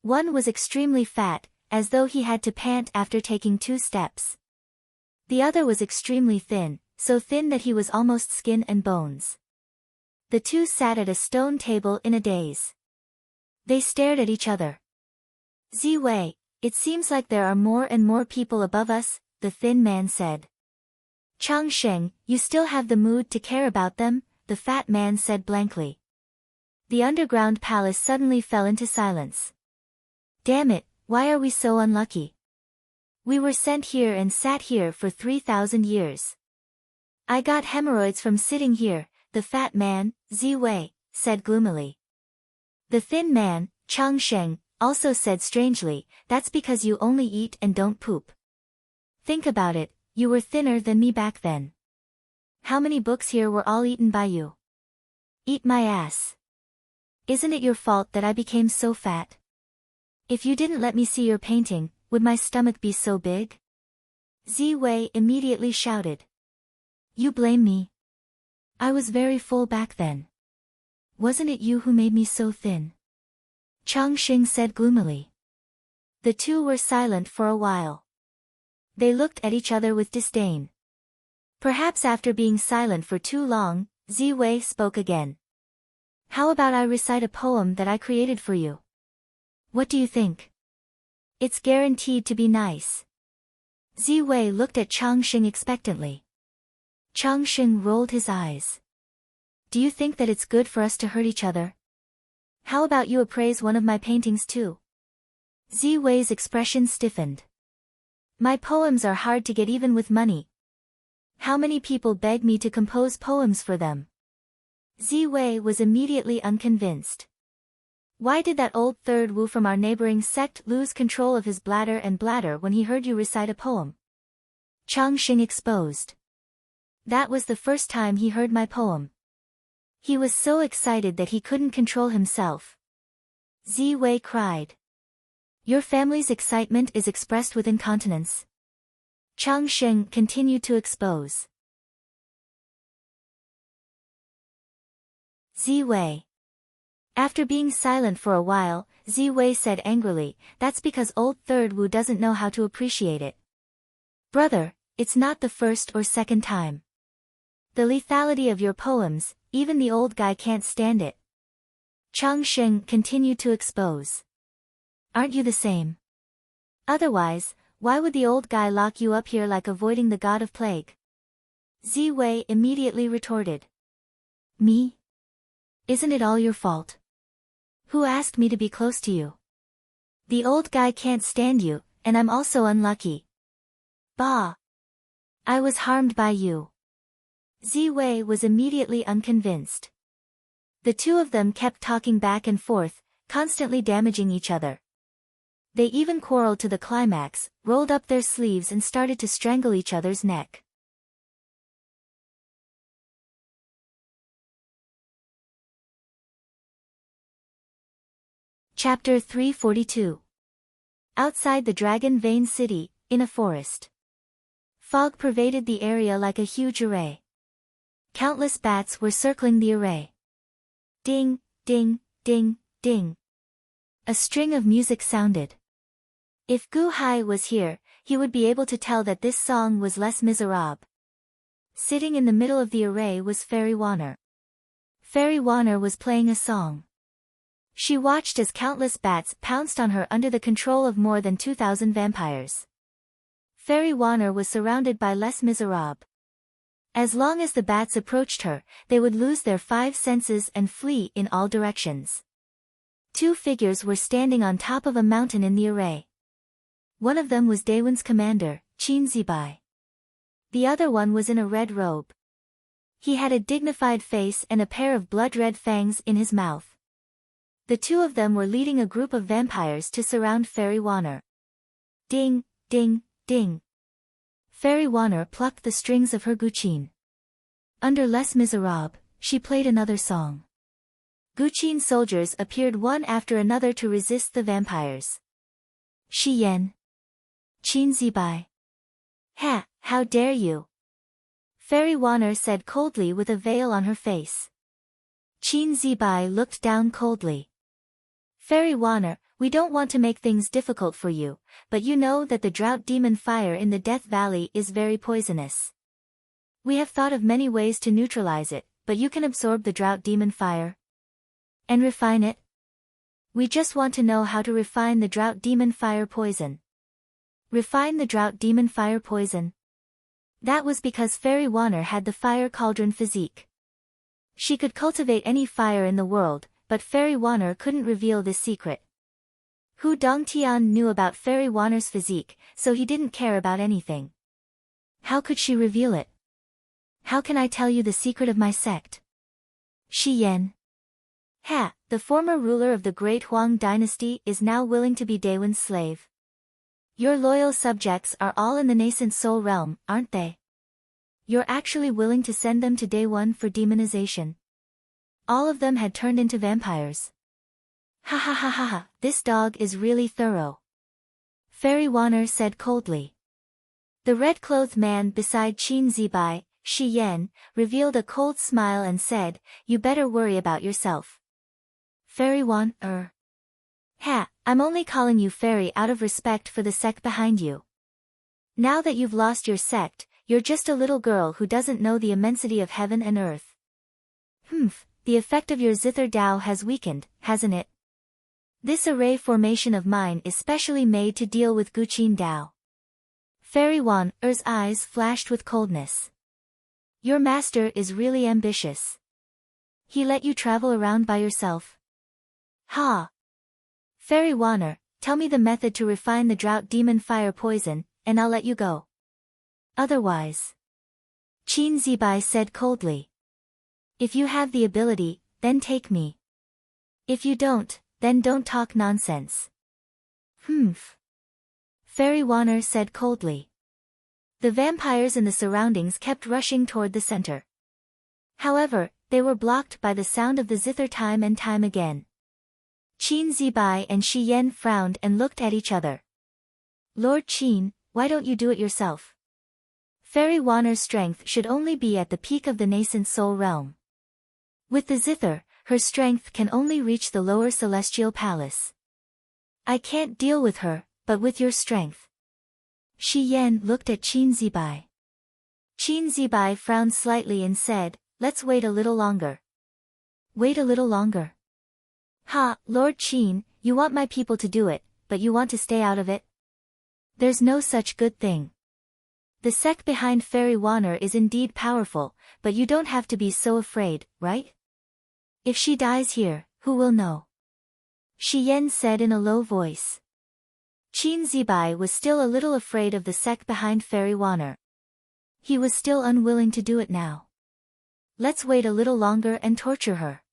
One was extremely fat, as though he had to pant after taking 2 steps. The other was extremely thin, so thin that he was almost skin and bones. The two sat at a stone table in a daze. They stared at each other. Ziwei, it seems like there are more and more people above us, the thin man said. Changsheng, you still have the mood to care about them, the fat man said blankly. The underground palace suddenly fell into silence. Damn it, why are we so unlucky? We were sent here and sat here for 3,000 years. I got hemorrhoids from sitting here, the fat man, Ziwei, said gloomily. The thin man, Changsheng, also said strangely, that's because you only eat and don't poop. Think about it, you were thinner than me back then. How many books here were all eaten by you? Eat my ass. Isn't it your fault that I became so fat? If you didn't let me see your painting, would my stomach be so big? Ziwei immediately shouted. You blame me. I was very full back then. Wasn't it you who made me so thin? Changsheng said gloomily. The two were silent for a while. They looked at each other with disdain. Perhaps after being silent for too long, Ziwei spoke again. How about I recite a poem that I created for you? What do you think? It's guaranteed to be nice. Ziwei looked at Changxing expectantly. Changxing rolled his eyes. Do you think that it's good for us to hurt each other? How about you appraise one of my paintings too? Ziwei's expression stiffened. My poems are hard to get even with money. How many people beg me to compose poems for them? Ziwei was immediately unconvinced. Why did that old third Wu from our neighboring sect lose control of his bladder and bladder when he heard you recite a poem? Changxing exposed. That was the first time he heard my poem. He was so excited that he couldn't control himself. Ziwei cried. Your family's excitement is expressed with incontinence. Changxing continued to expose. Ziwei. After being silent for a while, Ziwei said angrily, that's because old third Wu doesn't know how to appreciate it. Brother, it's not the first or second time. The lethality of your poems, even the old guy can't stand it. Changxing continued to expose. Aren't you the same? Otherwise, why would the old guy lock you up here like avoiding the god of plague? Ziwei immediately retorted. Me? Isn't it all your fault? Who asked me to be close to you? The old guy can't stand you, and I'm also unlucky. Bah! I was harmed by you. Ziwei was immediately unconvinced. The two of them kept talking back and forth, constantly damaging each other. They even quarreled to the climax, rolled up their sleeves and started to strangle each other's neck. Chapter 342. Outside the Dragon Vein City, in a forest. Fog pervaded the area like a huge array. Countless bats were circling the array. Ding, ding, ding, ding. A string of music sounded. If Gu Hai was here, he would be able to tell that this song was Les Miserables. Sitting in the middle of the array was Fairy Wanner. Fairy Wanner was playing a song. She watched as countless bats pounced on her under the control of more than 2,000 vampires. Fairy Wanner was surrounded by Les Miserables. As long as the bats approached her, they would lose their 5 senses and flee in all directions. 2 figures were standing on top of a mountain in the array. One of them was Daewon's commander, Qin Zibai. The other one was in a red robe. He had a dignified face and a pair of blood-red fangs in his mouth. The two of them were leading a group of vampires to surround Fairy Wanner. Ding, ding, ding. Fairy Wanner plucked the strings of her guqin. Under Les Miserables, she played another song. Guqin soldiers appeared one after another to resist the vampires. Shi Yan. Qin Zibai. Ha, how dare you! Fairy Wanner said coldly with a veil on her face. Qin Zibai looked down coldly. Fairy Wanner, we don't want to make things difficult for you, but you know that the drought demon fire in the Death Valley is very poisonous. We have thought of many ways to neutralize it, but you can absorb the drought demon fire. And refine it? We just want to know how to refine the drought demon fire poison. Refine the drought demon fire poison. That was because Fairy Wanner had the fire cauldron physique. She could cultivate any fire in the world, but Fairy Wanner couldn't reveal this secret. Hu Dongtian knew about Fairy Wanner's physique, so he didn't care about anything. How could she reveal it? How can I tell you the secret of my sect? Shi Yan. Ha, the former ruler of the Great Huang dynasty is now willing to be Daewon's slave. Your loyal subjects are all in the nascent soul realm, aren't they? You're actually willing to send them to Daewon for demonization. All of them had turned into vampires. Ha ha ha ha ha, this dog is really thorough. Fairy Wanner said coldly. The red-clothed man beside Qin Zibai, Shi Yan, revealed a cold smile and said, you better worry about yourself. Fairy Wanner. Ha, I'm only calling you fairy out of respect for the sect behind you. Now that you've lost your sect, you're just a little girl who doesn't know the immensity of heaven and earth. The effect of your zither Dao has weakened, hasn't it? This array formation of mine is specially made to deal with Guqin Dao. Fairy Wanner's eyes flashed with coldness. Your master is really ambitious. He let you travel around by yourself. Ha! Fairy Wanner, tell me the method to refine the drought demon fire poison, and I'll let you go. Otherwise. Qin Zibai said coldly. If you have the ability, then take me. If you don't, then don't talk nonsense. Humph. Fairy Wanner said coldly. The vampires in the surroundings kept rushing toward the center. However, they were blocked by the sound of the zither time and time again. Qin Zibai and Shi Yan frowned and looked at each other. Lord Qin, why don't you do it yourself? Fairy Wanner's strength should only be at the peak of the nascent soul realm. With the zither, her strength can only reach the lower celestial palace. I can't deal with her, but with your strength. Shi Yan looked at Qin Zibai. Qin Zibai frowned slightly and said, let's wait a little longer. Wait a little longer. Ha, Lord Qin, you want my people to do it, but you want to stay out of it? There's no such good thing. The sect behind Fairy Wanner is indeed powerful, but you don't have to be so afraid, right? If she dies here, who will know? Shi Yan said in a low voice. Qin Zibai was still a little afraid of the sect behind Fairy Wanner. He was still unwilling to do it now. Let's wait a little longer and torture her.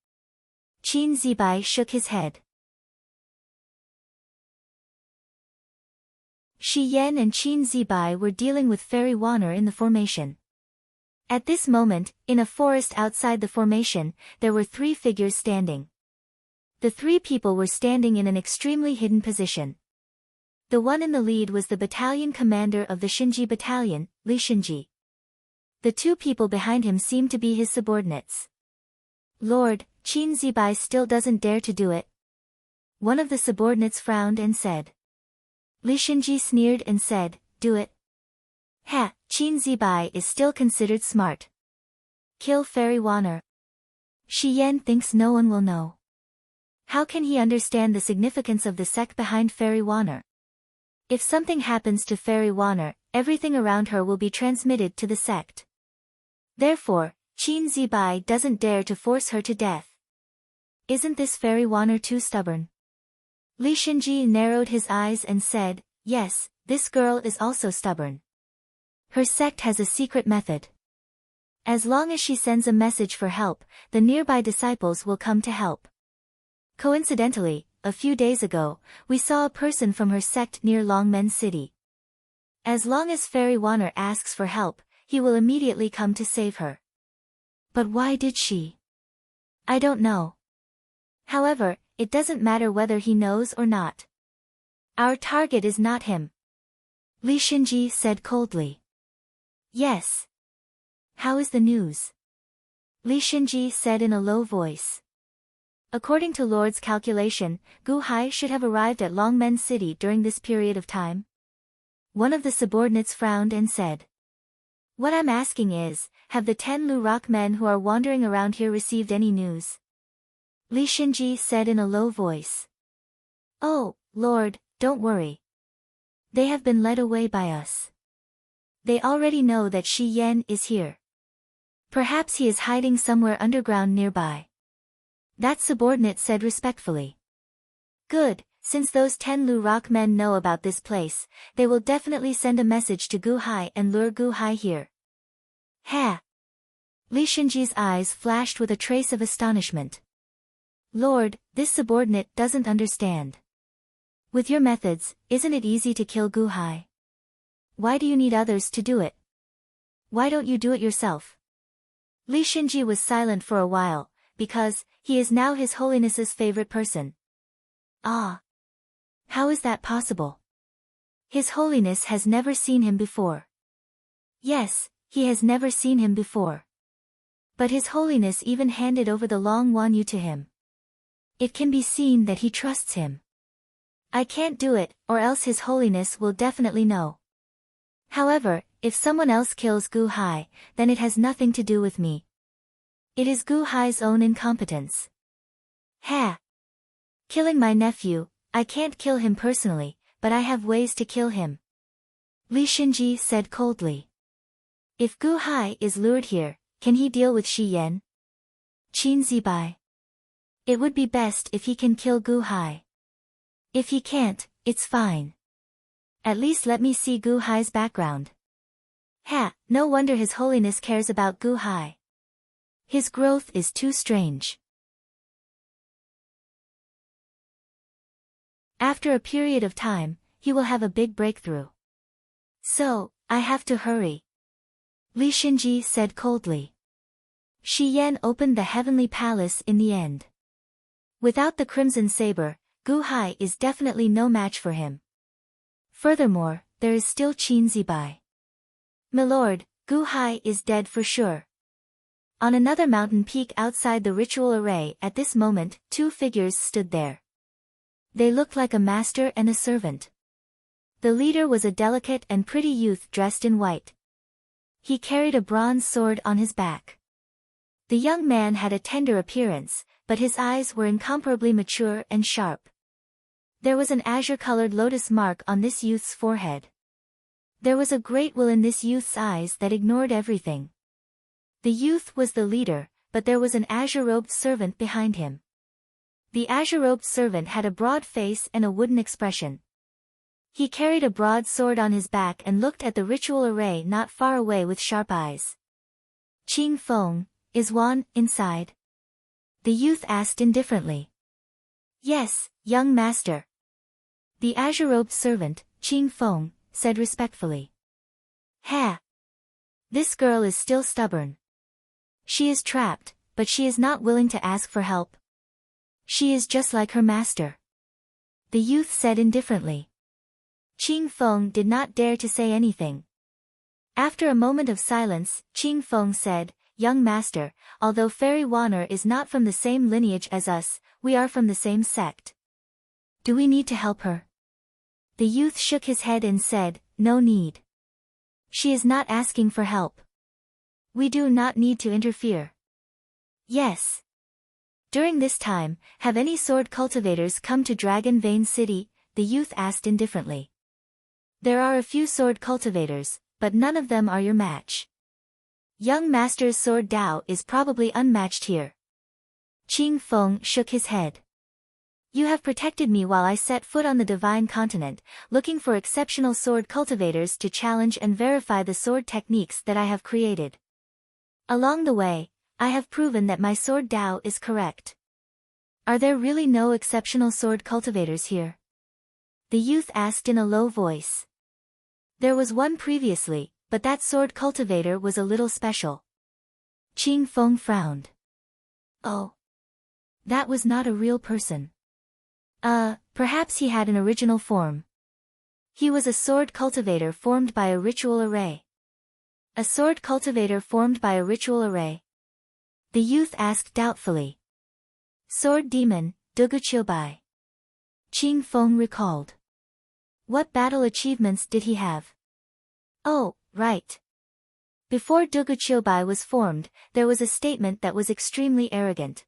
Qin Zibai shook his head. Shi Yan and Qin Zibai were dealing with Fairy Wanner in the formation. At this moment, in a forest outside the formation, there were 3 figures standing. The 3 people were standing in an extremely hidden position. The one in the lead was the battalion commander of the Shinji battalion, Li Shinji. The 2 people behind him seemed to be his subordinates. Lord, Qin Zibai still doesn't dare to do it. One of the subordinates frowned and said. Li Shinji sneered and said, do it. Ha, Qin Zibai is still considered smart. Kill Fairy Wanner. Shi Yan thinks no one will know. How can he understand the significance of the sect behind Fairy Wanner? If something happens to Fairy Wanner, everything around her will be transmitted to the sect. Therefore, Qin Zibai doesn't dare to force her to death. Isn't this Fairy Wanner too stubborn? Li Shinji narrowed his eyes and said, yes, this girl is also stubborn. Her sect has a secret method. As long as she sends a message for help, the nearby disciples will come to help. Coincidentally, a few days ago, we saw a person from her sect near Longmen City. As long as Fairy Wanner asks for help, he will immediately come to save her. But why did she? I don't know. However, it doesn't matter whether he knows or not. Our target is not him. Li Shinji said coldly. Yes. How is the news? Li Shinji said in a low voice. According to Lord's calculation, Gu Hai should have arrived at Longmen City during this period of time. One of the subordinates frowned and said. What I'm asking is, have the 10 Lu Rock men who are wandering around here received any news? Li Shinji said in a low voice. Oh, Lord, don't worry. They have been led away by us. They already know that Shi Yan is here. Perhaps he is hiding somewhere underground nearby. That subordinate said respectfully. Good, since those 10 Lu Rock men know about this place, they will definitely send a message to Gu Hai and lure Gu Hai here. Ha! Li Shinji's eyes flashed with a trace of astonishment. Lord, this subordinate doesn't understand. With your methods, isn't it easy to kill Gu Hai? Why do you need others to do it? Why don't you do it yourself? Li Shinji was silent for a while, because he is now His Holiness's favorite person. Ah! How is that possible? His Holiness has never seen him before. Yes, he has never seen him before. But His Holiness even handed over the Long Wan Yu to him. It can be seen that he trusts him. I can't do it, or else His Holiness will definitely know. However, if someone else kills Gu Hai, then it has nothing to do with me. It is Gu Hai's own incompetence. Ha! Killing my nephew, I can't kill him personally, but I have ways to kill him. Li Shinji said coldly. If Gu Hai is lured here, can he deal with Shi Yan? Qin Zibai. It would be best if he can kill Gu Hai. If he can't, it's fine. At least let me see Gu Hai's background. No wonder His Holiness cares about Gu Hai. His growth is too strange. After a period of time, he will have a big breakthrough. So, I have to hurry. Li Shinji said coldly. Shi Yan opened the heavenly palace in the end. Without the crimson saber, Gu Hai is definitely no match for him. Furthermore, there is still Qin Zibai. Milord, Gu Hai is dead for sure. On another mountain peak outside the ritual array at this moment, two figures stood there. They looked like a master and a servant. The leader was a delicate and pretty youth dressed in white. He carried a bronze sword on his back. The young man had a tender appearance, but his eyes were incomparably mature and sharp. There was an azure-colored lotus mark on this youth's forehead. There was a great will in this youth's eyes that ignored everything. The youth was the leader, but there was an azure-robed servant behind him. The azure-robed servant had a broad face and a wooden expression. He carried a broad sword on his back and looked at the ritual array not far away with sharp eyes. Qing Feng, is Wan inside? The youth asked indifferently. Yes, young master. The azure-robed servant, Qing Feng, said respectfully. This girl is still stubborn. She is trapped, but she is not willing to ask for help. She is just like her master. The youth said indifferently. Qing Feng did not dare to say anything. After a moment of silence, Qing Feng said, Young master, although Fairy Wanner is not from the same lineage as us, we are from the same sect. Do we need to help her? The youth shook his head and said, No need. She is not asking for help. We do not need to interfere. Yes. During this time, have any sword cultivators come to Dragon Vein City? The youth asked indifferently. There are a few sword cultivators, but none of them are your match. Young master's sword Dao is probably unmatched here. Qing Feng shook his head. You have protected me while I set foot on the divine continent, looking for exceptional sword cultivators to challenge and verify the sword techniques that I have created. Along the way, I have proven that my sword Dao is correct. Are there really no exceptional sword cultivators here? The youth asked in a low voice. There was one previously, but that sword cultivator was a little special. Qing Feng frowned. Oh. That was not a real person. Perhaps he had an original form. He was a sword cultivator formed by a ritual array. A sword cultivator formed by a ritual array? The youth asked doubtfully. Sword demon, Duguchilbai. Qing Feng recalled. What battle achievements did he have? Oh, right. Before Duguchilbai was formed, there was a statement that was extremely arrogant.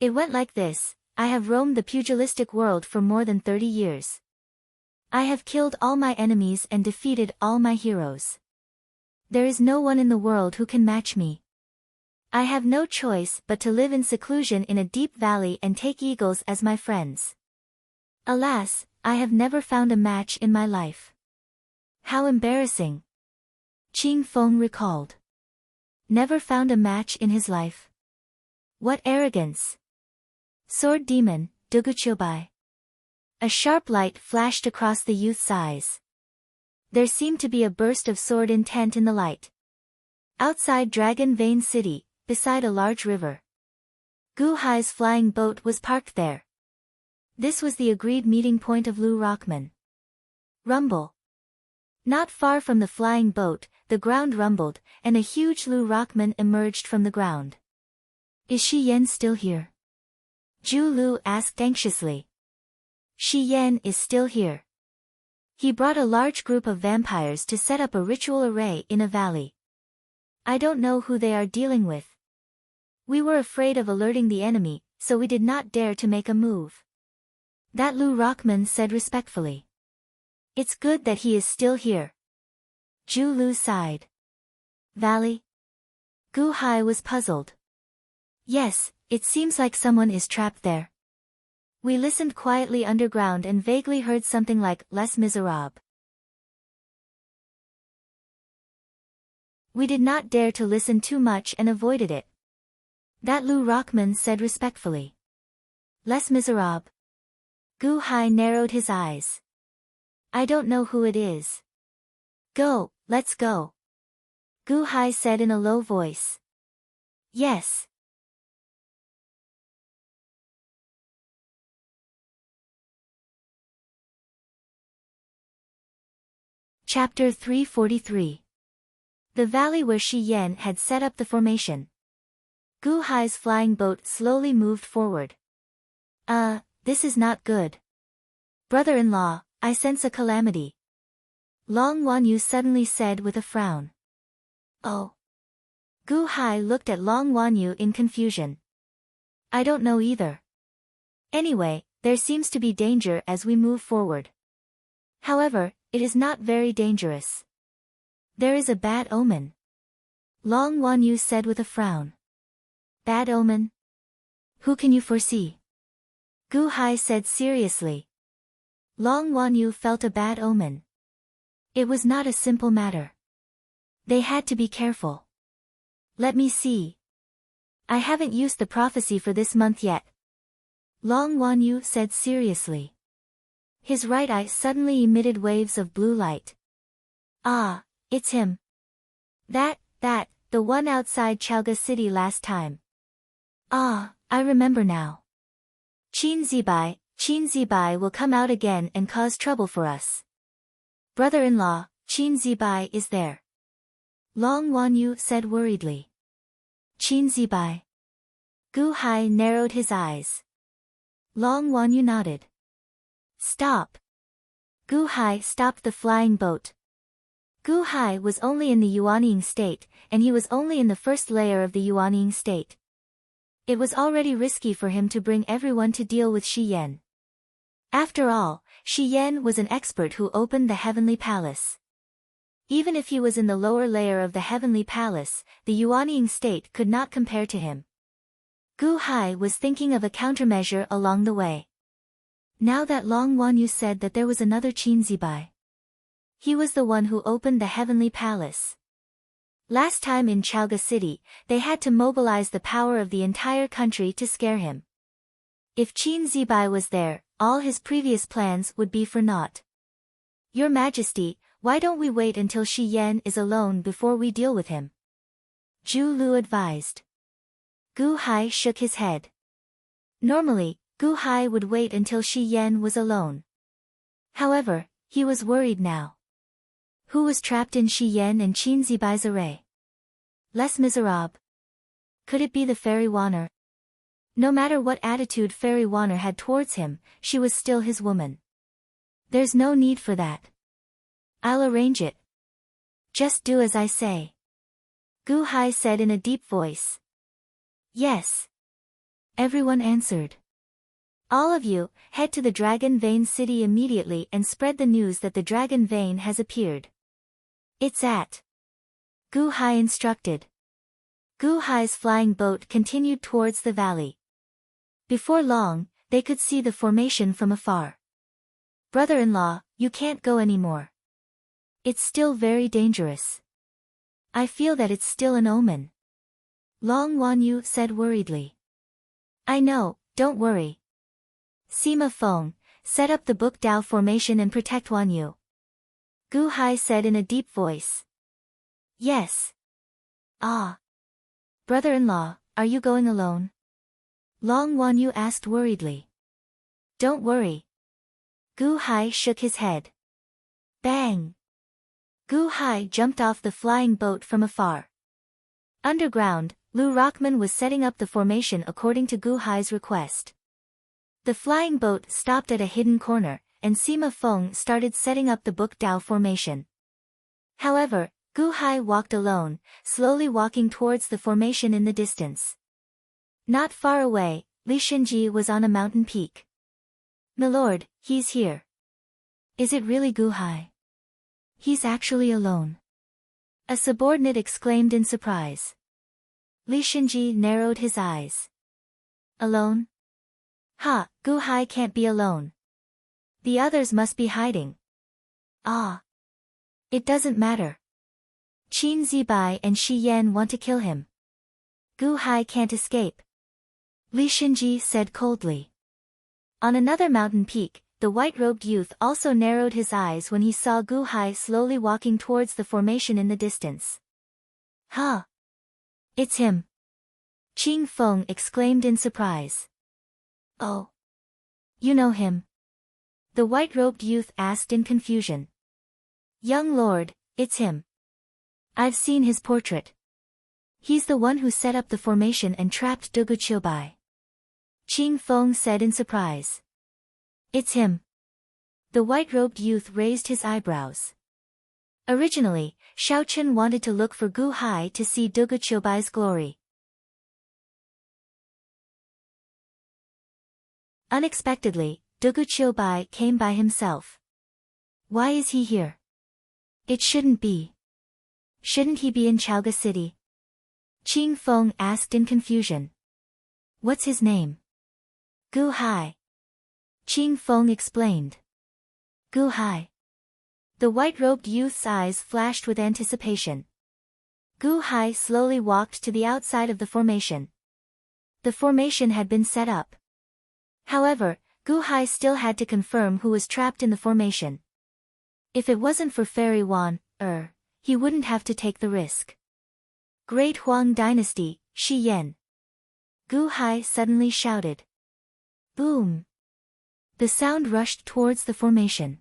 It went like this. I have roamed the pugilistic world for more than 30 years. I have killed all my enemies and defeated all my heroes. There is no one in the world who can match me. I have no choice but to live in seclusion in a deep valley and take eagles as my friends. Alas, I have never found a match in my life. How embarrassing. Qing Feng recalled. Never found a match in his life. What arrogance. Sword demon, Duguchilbai. A sharp light flashed across the youth's eyes. There seemed to be a burst of sword intent in the light. Outside Dragon Vein City, beside a large river. Gu Hai's flying boat was parked there. This was the agreed meeting point of Lu Rockman. Rumble. Not far from the flying boat, the ground rumbled, and a huge Lu Rockman emerged from the ground. Is Shi Yan still here? Zhu Lu asked anxiously. Shi Yan is still here. He brought a large group of vampires to set up a ritual array in a valley. I don't know who they are dealing with. We were afraid of alerting the enemy, so we did not dare to make a move. That Lu Rockman said respectfully. It's good that he is still here, Zhu Lu sighed. Valley? Gu Hai was puzzled. Yes, it seems like someone is trapped there. We listened quietly underground and vaguely heard something like Les Miserables. We did not dare to listen too much and avoided it. That Lu Rockman said respectfully. Les Miserables. Gu Hai narrowed his eyes. I don't know who it is. Go, let's go. Gu Hai said in a low voice. Yes. Chapter 343. The valley where Shi Yan had set up the formation. Gu Hai's flying boat slowly moved forward. This is not good. Brother-in-law, I sense a calamity. Long Wanyu suddenly said with a frown. Oh. Gu Hai looked at Long Wanyu in confusion. I don't know either. Anyway, there seems to be danger as we move forward. However, it is not very dangerous. There is a bad omen. Long Wanyu said with a frown. Bad omen? Who can you foresee? Gu Hai said seriously. Long Wanyu felt a bad omen. It was not a simple matter. They had to be careful. Let me see. I haven't used the prophecy for this month yet. Long Wanyu said seriously. His right eye suddenly emitted waves of blue light. Ah, it's him. That, the one outside Chaoga City last time. Ah, I remember now. Qin Zibai will come out again and cause trouble for us. Brother-in-law, Qin Zibai is there. Long Wanyu said worriedly. Qin Zibai. Gu Hai narrowed his eyes. Long Wanyu nodded. Stop. Gu Hai stopped the flying boat. Gu Hai was only in the Yuanying state, and he was only in the first layer of the Yuanying state. It was already risky for him to bring everyone to deal with Shi Yan. After all, Shi Yan was an expert who opened the Heavenly Palace. Even if he was in the lower layer of the Heavenly Palace, the Yuanying state could not compare to him. Gu Hai was thinking of a countermeasure along the way. Now that Long Wanyu said that there was another Qin Zibai. He was the one who opened the Heavenly Palace. Last time in Chaoga City, they had to mobilize the power of the entire country to scare him. If Qin Zibai was there, all his previous plans would be for naught. Your Majesty, why don't we wait until Shi Yan is alone before we deal with him? Zhu Lu advised. Gu Hai shook his head. Normally, Gu Hai would wait until Shi Yan was alone. However, he was worried now. Who was trapped in Shi Yan and Qin Zibai's array? Les Miserables. Could it be the Fairy Wanner? No matter what attitude Fairy Wanner had towards him, she was still his woman. There's no need for that. I'll arrange it. Just do as I say. Gu Hai said in a deep voice. Yes. Everyone answered. All of you, head to the Dragon Vein City immediately and spread the news that the Dragon Vein has appeared. It's at. Gu Hai instructed. Gu Hai's flying boat continued towards the valley. Before long, they could see the formation from afar. Brother-in-law, you can't go anymore. It's still very dangerous. I feel that it's still an omen. Long Wanyu said worriedly. I know, don't worry. Sima Feng, set up the Book Dao formation and protect Wanyu. Gu Hai said in a deep voice. Yes. Ah. Brother-in-law, are you going alone? Long Wanyu asked worriedly. Don't worry. Gu Hai shook his head. Bang. Gu Hai jumped off the flying boat from afar. Underground, Lu Rockman was setting up the formation according to Gu Hai's request. The flying boat stopped at a hidden corner, and Sima Feng started setting up the Book Dao formation. However, Gu Hai walked alone, slowly walking towards the formation in the distance. Not far away, Li Shenji was on a mountain peak. Milord, he's here. Is it really Gu Hai? He's actually alone. A subordinate exclaimed in surprise. Li Shinji narrowed his eyes. Alone? Ha, Gu Hai can't be alone. The others must be hiding. Ah. It doesn't matter. Qin Zibai and Shi Yan want to kill him. Gu Hai can't escape. Li Shinji said coldly. On another mountain peak, the white-robed youth also narrowed his eyes when he saw Gu Hai slowly walking towards the formation in the distance. Huh. It's him. Qing Feng exclaimed in surprise. Oh. You know him? The white-robed youth asked in confusion. Young lord, it's him. I've seen his portrait. He's the one who set up the formation and trapped Dugu Qiubai. Qing Feng said in surprise. It's him. The white-robed youth raised his eyebrows. Originally, Xiaochen wanted to look for Gu Hai to see Dugu Qiubai's glory. Unexpectedly, Dugu Qiubai came by himself. Why is he here? It shouldn't be. Shouldn't he be in Chaoga City? Qing Feng asked in confusion. What's his name? Gu Hai. Qing Feng explained. Gu Hai. The white-robed youth's eyes flashed with anticipation. Gu Hai slowly walked to the outside of the formation. The formation had been set up. However, Gu Hai still had to confirm who was trapped in the formation. If it wasn't for Fairy Wan, he wouldn't have to take the risk. Great Huang Dynasty, Shi Yan. Gu Hai suddenly shouted. Boom! The sound rushed towards the formation.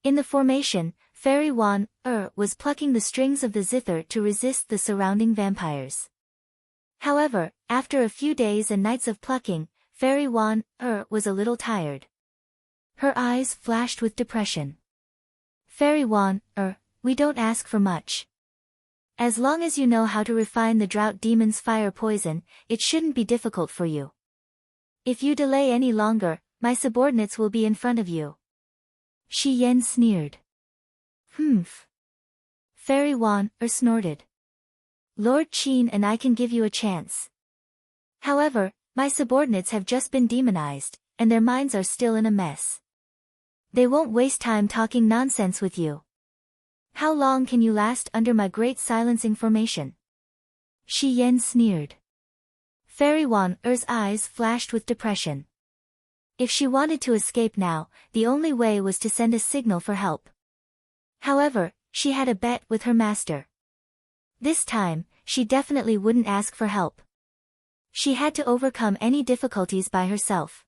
In the formation, Fairy Wan, was plucking the strings of the zither to resist the surrounding vampires. However, after a few days and nights of plucking, Fairy Wan, was a little tired. Her eyes flashed with depression. Fairy Wan, we don't ask for much. As long as you know how to refine the drought demon's fire poison, it shouldn't be difficult for you. If you delay any longer, my subordinates will be in front of you. Shi Yan sneered. Humph. Fairy Wan, snorted. Lord Qin and I can give you a chance. However, my subordinates have just been demonized, and their minds are still in a mess. They won't waste time talking nonsense with you. How long can you last under my great silencing formation? Shi Yan sneered. Fairy Wan's eyes flashed with depression. If she wanted to escape now, the only way was to send a signal for help. However, she had a bet with her master. This time, she definitely wouldn't ask for help. She had to overcome any difficulties by herself.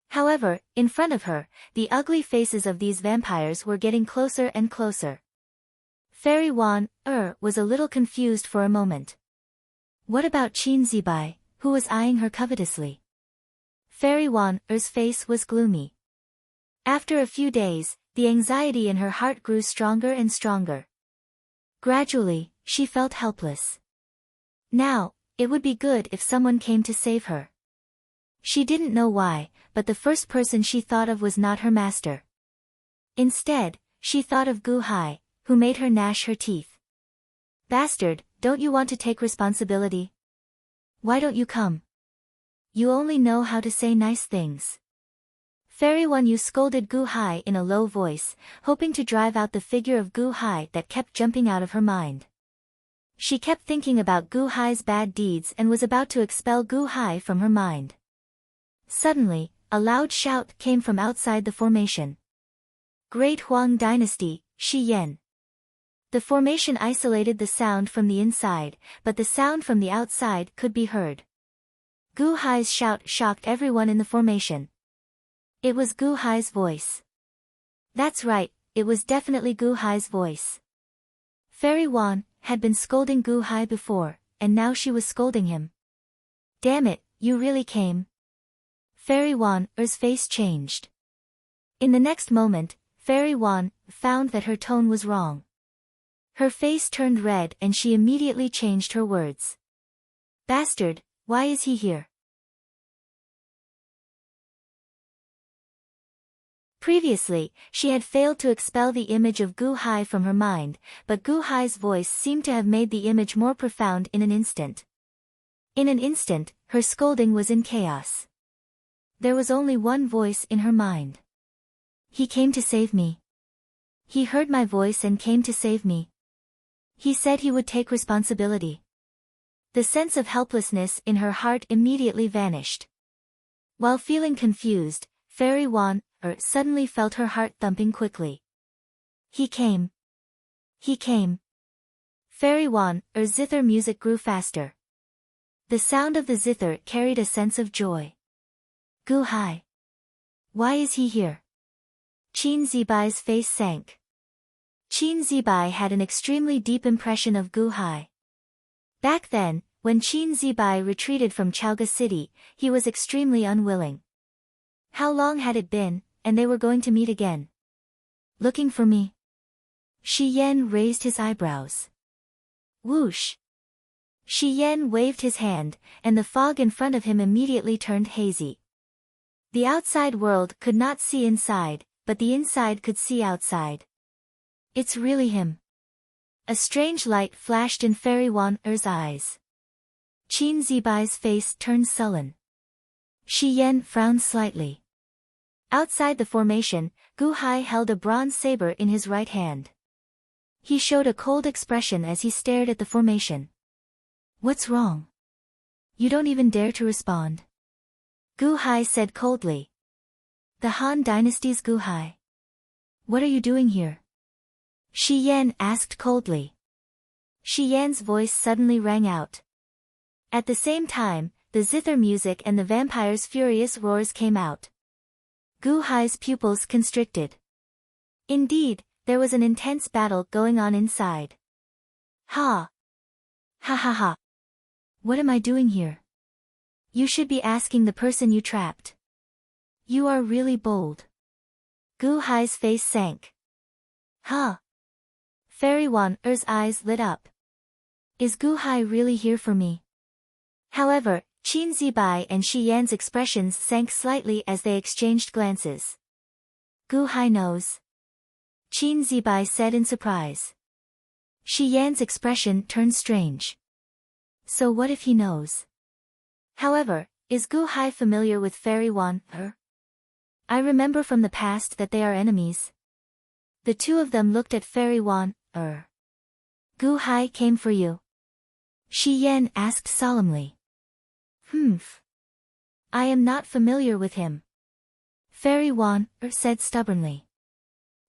However, in front of her, the ugly faces of these vampires were getting closer and closer. Fairy Wan, was a little confused for a moment. What about Qin Zibai, who was eyeing her covetously? Fairy Wan's face was gloomy. After a few days, the anxiety in her heart grew stronger and stronger. Gradually, she felt helpless. Now, it would be good if someone came to save her. She didn't know why, but the first person she thought of was not her master. Instead, she thought of Gu Hai, who made her gnash her teeth. Bastard, don't you want to take responsibility? Why don't you come? You only know how to say nice things. Fairy One, you scolded Gu Hai in a low voice, hoping to drive out the figure of Gu Hai that kept jumping out of her mind. She kept thinking about Gu Hai's bad deeds and was about to expel Gu Hai from her mind. Suddenly, a loud shout came from outside the formation. Great Huang Dynasty, Shi Yan. The formation isolated the sound from the inside, but the sound from the outside could be heard. Gu Hai's shout shocked everyone in the formation. It was Gu Hai's voice. That's right, it was definitely Gu Hai's voice. Fairy Wan had been scolding Gu Hai before, and now she was scolding him. Damn it, you really came. Fairy Wan's face changed. In the next moment, Fairy Wan found that her tone was wrong. Her face turned red and she immediately changed her words. Bastard, why is he here? Previously, she had failed to expel the image of Gu Hai from her mind, but Gu Hai's voice seemed to have made the image more profound in an instant. In an instant, her scolding was in chaos. There was only one voice in her mind. He came to save me. He heard my voice and came to save me. He said he would take responsibility. The sense of helplessness in her heart immediately vanished. While feeling confused, Fairy Wan suddenly felt her heart thumping quickly. He came. He came. Fairy Wan zither music grew faster. The sound of the zither carried a sense of joy. Gu Hai. Why is he here? Qin Zibai's face sank. Qin Zibai had an extremely deep impression of Gu Hai. Back then, when Qin Zibai retreated from Chaoga City, he was extremely unwilling. How long had it been, and they were going to meet again? Looking for me? Shi Yan raised his eyebrows. Whoosh! Shi Yan waved his hand, and the fog in front of him immediately turned hazy. The outside world could not see inside, but the inside could see outside. It's really him. A strange light flashed in Fairy Wan-er's eyes. Qin Zibai's face turned sullen. Shi Yan frowned slightly. Outside the formation, Gu Hai held a bronze saber in his right hand. He showed a cold expression as he stared at the formation. What's wrong? You don't even dare to respond. Gu Hai said coldly. The Han Dynasty's Gu Hai. What are you doing here? Shi Yan asked coldly. Shi Yan's voice suddenly rang out. At the same time, the zither music and the vampire's furious roars came out. Gu Hai's pupils constricted. Indeed, there was an intense battle going on inside. Ha! Ha ha ha! What am I doing here? You should be asking the person you trapped. You are really bold. Gu Hai's face sank. Huh? Fairy Wan-er's eyes lit up. Is Gu Hai really here for me? However, Qin Zibai and Shi Yan's expressions sank slightly as they exchanged glances. Gu Hai knows. Qin Zibai said in surprise. Shi Yan's expression turned strange. So what if he knows? However, is Gu Hai familiar with Fairy Wan-er? I remember from the past that they are enemies. The two of them looked at Fairy Wan-er. Gu Hai came for you? Shi Yan asked solemnly. I am not familiar with him. Fairy Wan-er said stubbornly.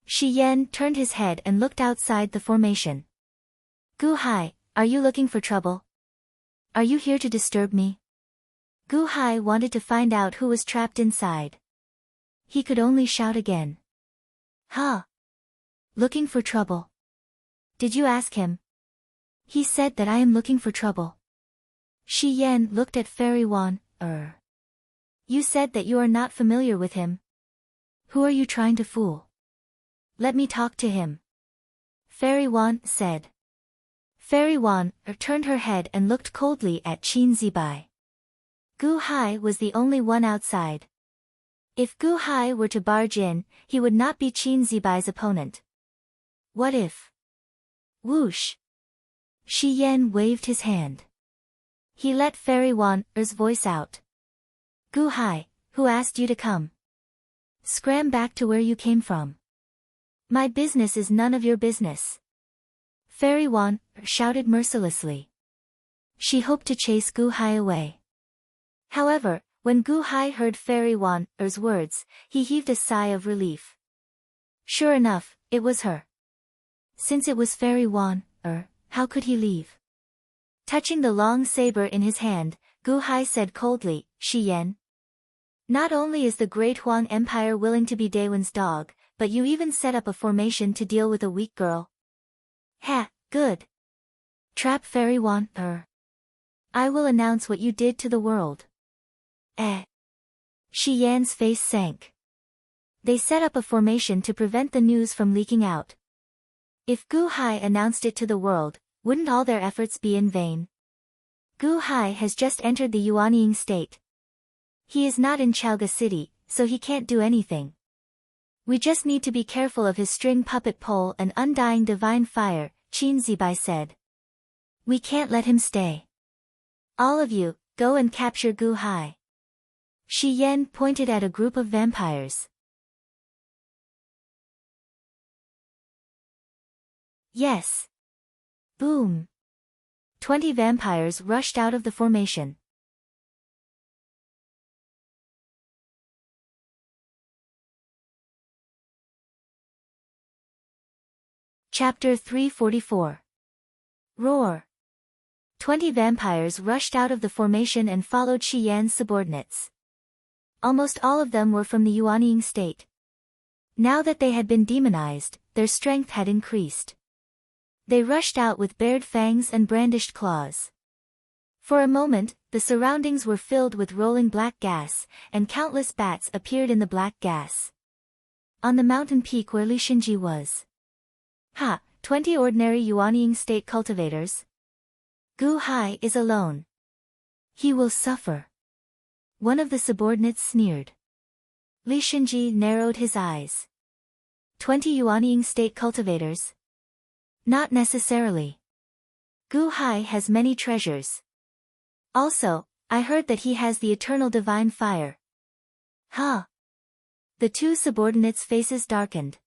Shi Yan turned his head and looked outside the formation. Gu Hai, are you looking for trouble? Are you here to disturb me? Gu Hai wanted to find out who was trapped inside. He could only shout again. Huh? Looking for trouble? Did you ask him? He said that I am looking for trouble. Shi Yan looked at Fairy Wan-er. You said that you are not familiar with him. Who are you trying to fool? Let me talk to him. Fairy Wan said. Fairy Wan-er turned her head and looked coldly at Qin Zibai. Gu Hai was the only one outside. If Gu Hai were to barge in, he would not be Qin Zibai's opponent. What if? Whoosh! Shi Yan waved his hand. He let Fairy Wan-er's voice out. Gu Hai, who asked you to come? Scram back to where you came from. My business is none of your business. Fairy Wan-er shouted mercilessly. She hoped to chase Gu Hai away. However, when Gu Hai heard Fairy Wan-er's words, he heaved a sigh of relief. Sure enough, it was her. Since it was Fairy Wan-er, how could he leave? Touching the long saber in his hand, Gu Hai said coldly, Shi Yan. Not only is the Great Huang Empire willing to be Daewon's dog, but you even set up a formation to deal with a weak girl. Ha, good. Trap Fairy Wan-er. I will announce what you did to the world. Shi Yan's face sank. They set up a formation to prevent the news from leaking out. If Gu Hai announced it to the world, wouldn't all their efforts be in vain? Gu Hai has just entered the Yuanying state. He is not in Chaoga City, so he can't do anything. We just need to be careful of his string puppet pole and undying divine fire, Qin Zibai said. We can't let him stay. All of you, go and capture Gu Hai. Shi Yan pointed at a group of vampires. Yes. Boom. 20 vampires rushed out of the formation. Chapter 344. Roar. 20 vampires rushed out of the formation and followed Shi Yan's subordinates. Almost all of them were from the Yuanying state. Now that they had been demonized, their strength had increased. They rushed out with bared fangs and brandished claws. For a moment, the surroundings were filled with rolling black gas, and countless bats appeared in the black gas. On the mountain peak where Li Xinji was. 20 ordinary Yuanying state cultivators? Gu Hai is alone. He will suffer. One of the subordinates sneered. Li Xinji narrowed his eyes. 20 Yuanying state cultivators? Not necessarily. Gu Hai has many treasures. Also, I heard that he has the eternal divine fire. The two subordinates' faces darkened.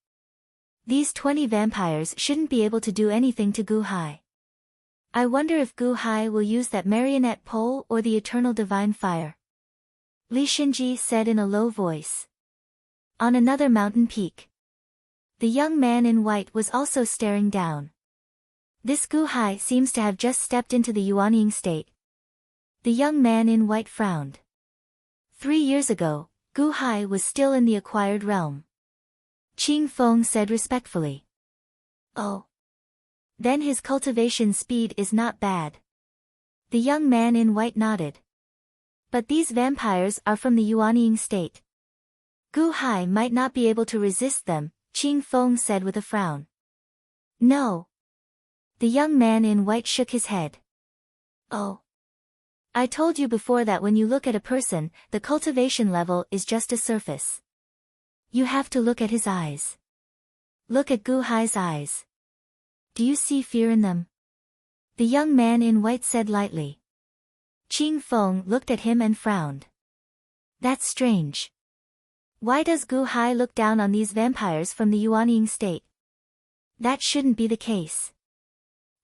These 20 vampires shouldn't be able to do anything to Gu Hai. I wonder if Gu Hai will use that marionette pole or the eternal divine fire. Li Xinji said in a low voice. On another mountain peak. The young man in white was also staring down. This Gu Hai seems to have just stepped into the Yuanying state. The young man in white frowned. 3 years ago, Gu Hai was still in the acquired realm. Qing Feng said respectfully. Oh. Then his cultivation speed is not bad. The young man in white nodded. But these vampires are from the Yuanying state. Gu Hai might not be able to resist them, Qing Feng said with a frown. No. The young man in white shook his head. Oh. I told you before that when you look at a person, the cultivation level is just a surface. You have to look at his eyes. Look at Gu Hai's eyes. Do you see fear in them? The young man in white said lightly. Qing Feng looked at him and frowned. That's strange. Why does Gu Hai look down on these vampires from the Yuanying state? That shouldn't be the case.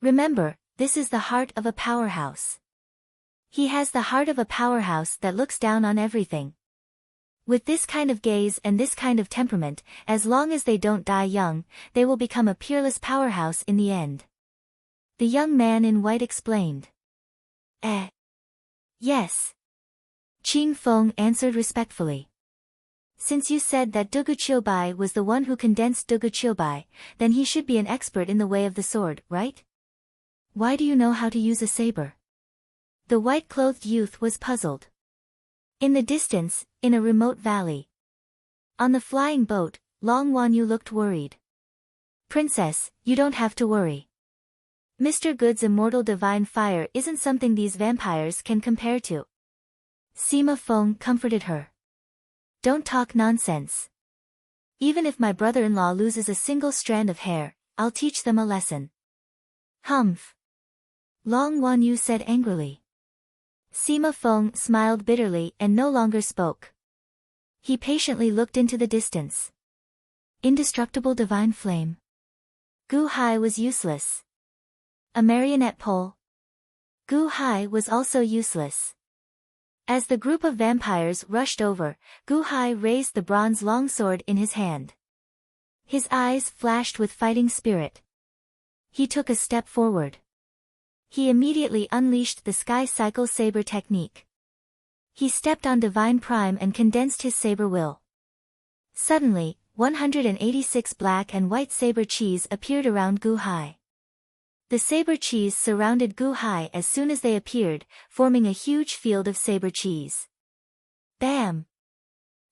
Remember, this is the heart of a powerhouse. He has the heart of a powerhouse that looks down on everything. With this kind of gaze and this kind of temperament, as long as they don't die young, they will become a peerless powerhouse in the end. The young man in white explained. Yes. Qing Feng answered respectfully. Since you said that Dugu Qiubai was the one who condensed Dugu Qiubai, then he should be an expert in the way of the sword, right? Why do you know how to use a saber? The white-clothed youth was puzzled. In the distance, in a remote valley. On the flying boat, Long Wanyu looked worried. Princess, you don't have to worry. Mr. Good's immortal divine fire isn't something these vampires can compare to. Sima Feng comforted her. Don't talk nonsense. Even if my brother-in-law loses a single strand of hair, I'll teach them a lesson. Humph. Long Wanyu said angrily. Sima Feng smiled bitterly and no longer spoke. He patiently looked into the distance. Indestructible divine flame. Gu Hai was useless. A marionette pole. Gu Hai was also useless. As the group of vampires rushed over, Gu Hai raised the bronze longsword in his hand. His eyes flashed with fighting spirit. He took a step forward. He immediately unleashed the Sky Cycle Saber technique. He stepped on Divine Prime and condensed his saber will. Suddenly, 186 black and white saber cheese appeared around Gu Hai. The saber cheese surrounded Gu Hai as soon as they appeared, forming a huge field of saber cheese. Bam!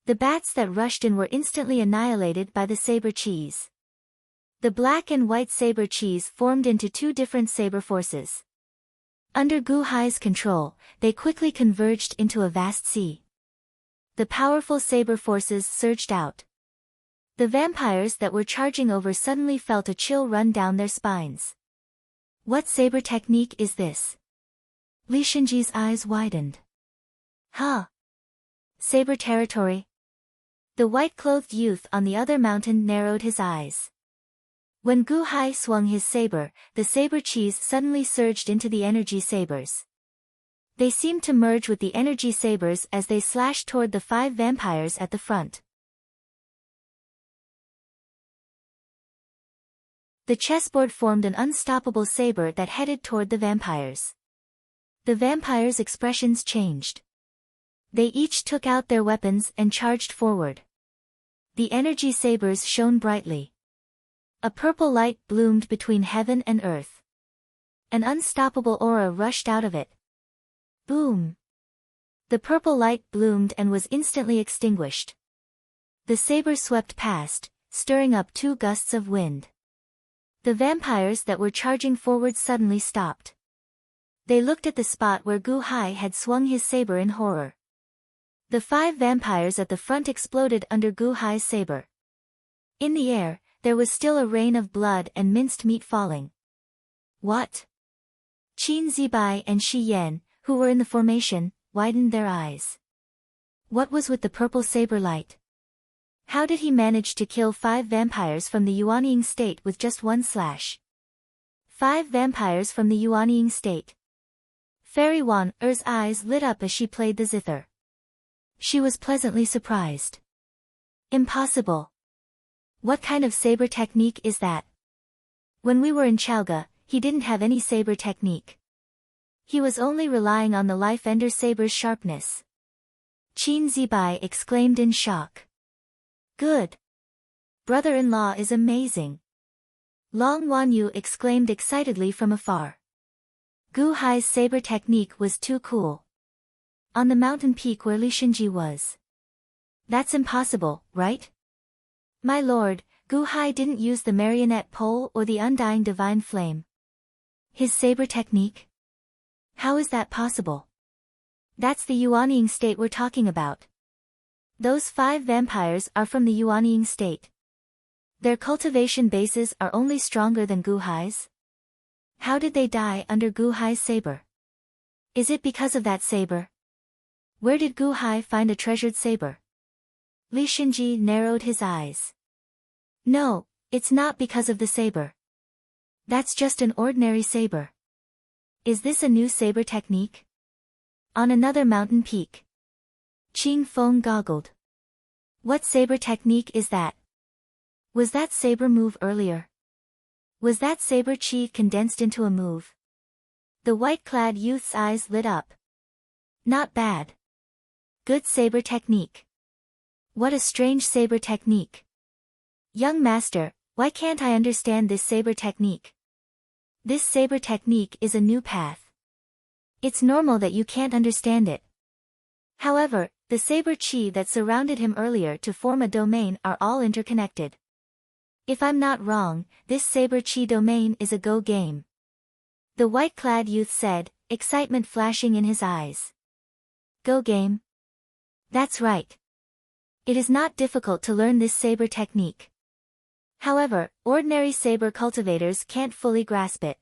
The bats that rushed in were instantly annihilated by the saber cheese. The black and white saber cheese formed into two different saber forces. Under Gu Hai's control, they quickly converged into a vast sea. The powerful saber forces surged out. The vampires that were charging over suddenly felt a chill run down their spines. What saber technique is this? Li Shinji's eyes widened. Huh? Saber territory? The white-clothed youth on the other mountain narrowed his eyes. When Gu Hai swung his saber, the saber chis suddenly surged into the energy sabers. They seemed to merge with the energy sabers as they slashed toward the 5 vampires at the front. The chessboard formed an unstoppable saber that headed toward the vampires. The vampires' expressions changed. They each took out their weapons and charged forward. The energy sabers shone brightly. A purple light bloomed between heaven and earth. An unstoppable aura rushed out of it. Boom! The purple light bloomed and was instantly extinguished. The saber swept past, stirring up 2 gusts of wind. The vampires that were charging forward suddenly stopped. They looked at the spot where Gu Hai had swung his saber in horror. The 5 vampires at the front exploded under Gu Hai's saber. In the air, there was still a rain of blood and minced meat falling. What? Qin Zibai and Shi Yan, who were in the formation, widened their eyes. What was with the purple saber light? How did he manage to kill 5 vampires from the Yuanying state with just 1 slash? 5 vampires from the Yuanying state. Fairy Wan Er's eyes lit up as she played the zither. She was pleasantly surprised. Impossible. What kind of saber technique is that? When we were in Chaoga, he didn't have any saber technique. He was only relying on the Life Ender saber's sharpness. Qin Zibai exclaimed in shock. Good. Brother-in-law is amazing. Long Wanyu exclaimed excitedly from afar. Gu Hai's saber technique was too cool. On the mountain peak where Li Shinji was. That's impossible, right? My lord, Gu Hai didn't use the marionette pole or the undying divine flame. His saber technique? How is that possible? That's the Yuanying state we're talking about. Those 5 vampires are from the Yuanying state. Their cultivation bases are only stronger than Gu Hai's? How did they die under Gu Hai's saber? Is it because of that saber? Where did Gu Hai find a treasured saber? Li Shinji narrowed his eyes. No, it's not because of the saber. That's just an ordinary saber. Is this a new saber technique? On another mountain peak. Qing Feng goggled. What saber technique is that? Was that saber move earlier? Was that saber chi condensed into a move? The white-clad youth's eyes lit up. Not bad. Good saber technique. What a strange saber technique. Young master, why can't I understand this saber technique? This saber technique is a new path. It's normal that you can't understand it. However, the saber chi that surrounded him earlier to form a domain are all interconnected. If I'm not wrong, this saber chi domain is a Go game. The white-clad youth said, excitement flashing in his eyes. Go game? That's right. It is not difficult to learn this saber technique. However, ordinary saber cultivators can't fully grasp it.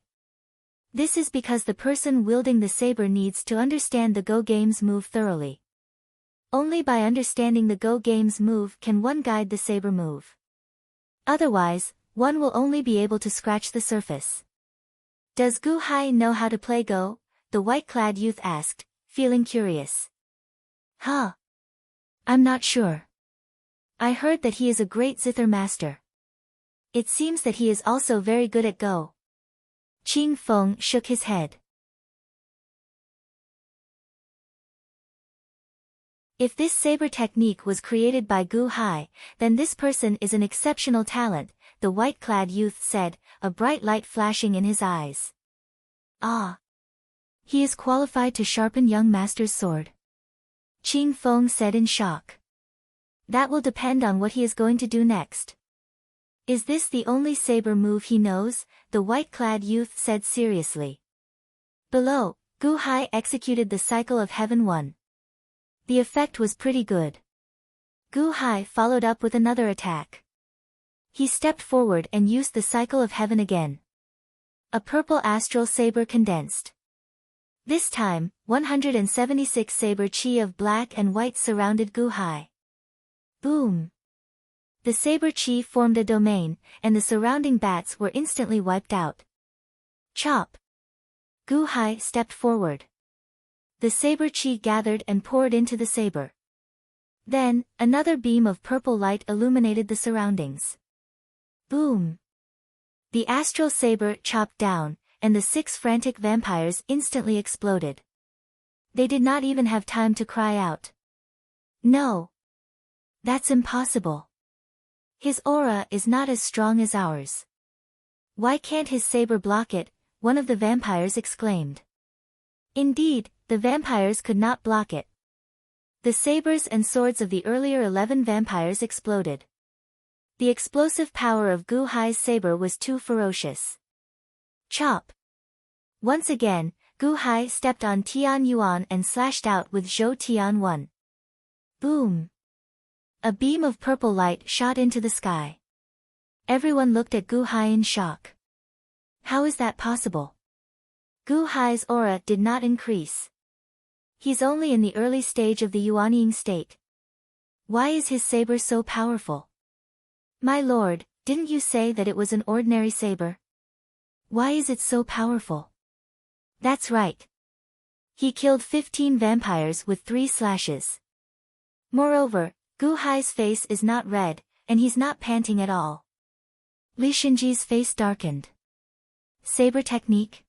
This is because the person wielding the saber needs to understand the Go game's move thoroughly. Only by understanding the Go game's move can one guide the saber move. Otherwise, one will only be able to scratch the surface. Does Gu Hai know how to play Go? The white-clad youth asked, feeling curious. Huh? I'm not sure. I heard that he is a great zither master. It seems that he is also very good at Go. Qing Feng shook his head. If this saber technique was created by Gu Hai, then this person is an exceptional talent, the white-clad youth said, a bright light flashing in his eyes. Ah! He is qualified to sharpen young master's sword. Qing Feng said in shock. That will depend on what he is going to do next. Is this the only saber move he knows? The white-clad youth said seriously. Below, Gu Hai executed the cycle of Heaven 1. The effect was pretty good. Gu Hai followed up with another attack. He stepped forward and used the cycle of heaven again. A purple astral saber condensed. This time, 176 saber chi of black and white surrounded Gu Hai. Boom! The saber chi formed a domain, and the surrounding bats were instantly wiped out. Chop! Gu Hai stepped forward. The saber chi gathered and poured into the saber. Then, another beam of purple light illuminated the surroundings. Boom! The astral saber chopped down, and the 6 frantic vampires instantly exploded. They did not even have time to cry out. No! That's impossible. His aura is not as strong as ours. Why can't his saber block it? One of the vampires exclaimed. Indeed, the vampires could not block it. The sabers and swords of the earlier 11 vampires exploded. The explosive power of Gu Hai's saber was too ferocious. Chop! Once again, Gu Hai stepped on Tian Yuan and slashed out with Zhou Tian 1. Boom! A beam of purple light shot into the sky. Everyone looked at Gu Hai in shock. How is that possible? Gu Hai's aura did not increase. He's only in the early stage of the Yuanying state. Why is his saber so powerful? My lord, didn't you say that it was an ordinary saber? Why is it so powerful? That's right. He killed 15 vampires with 3 slashes. Moreover, Gu Hai's face is not red, and he's not panting at all. Li Xinji's face darkened. Saber technique?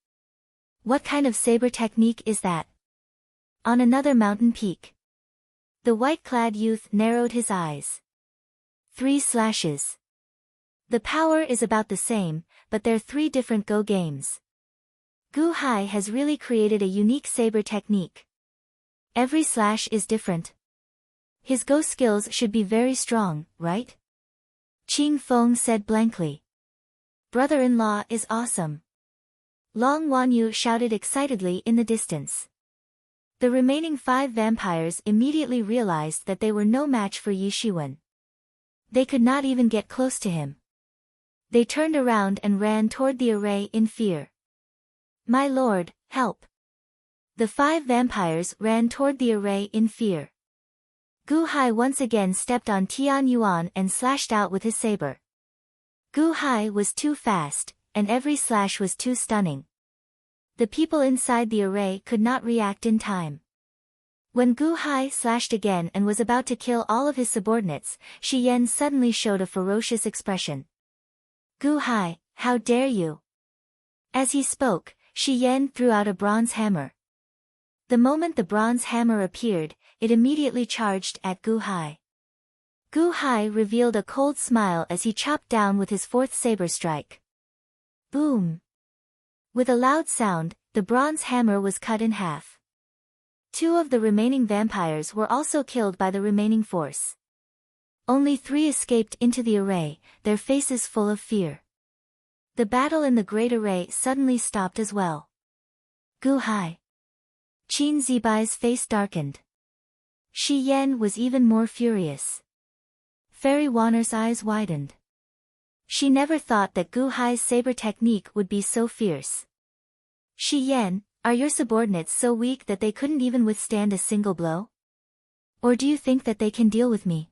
What kind of saber technique is that? On another mountain peak. The white-clad youth narrowed his eyes. 3 slashes. The power is about the same, but they're 3 different Go games. Gu Hai has really created a unique saber technique. Every slash is different. His Go skills should be very strong, right? Qing Feng said blankly. Brother-in-law is awesome. Long Wanyu shouted excitedly in the distance. The remaining 5 vampires immediately realized that they were no match for Yi Shiwen. They could not even get close to him. They turned around and ran toward the array in fear. My lord, help! The 5 vampires ran toward the array in fear. Gu Hai once again stepped on Tian Yuan and slashed out with his saber. Gu Hai was too fast, and every slash was too stunning. The people inside the array could not react in time. When Gu Hai slashed again and was about to kill all of his subordinates, Shi Yan suddenly showed a ferocious expression. Gu Hai, how dare you! As he spoke, Shi Yan threw out a bronze hammer. The moment the bronze hammer appeared, it immediately charged at Gu Hai. Gu Hai revealed a cold smile as he chopped down with his 4th saber strike. Boom! With a loud sound, the bronze hammer was cut in half. 2 of the remaining vampires were also killed by the remaining force. Only 3 escaped into the array, their faces full of fear. The battle in the great array suddenly stopped as well. Gu Hai. Qin Zibai's face darkened. Shi Yan was even more furious. Fairy Wanner's eyes widened. She never thought that Gu Hai's saber technique would be so fierce. Shi Yan, are your subordinates so weak that they couldn't even withstand a single blow? Or do you think that they can deal with me?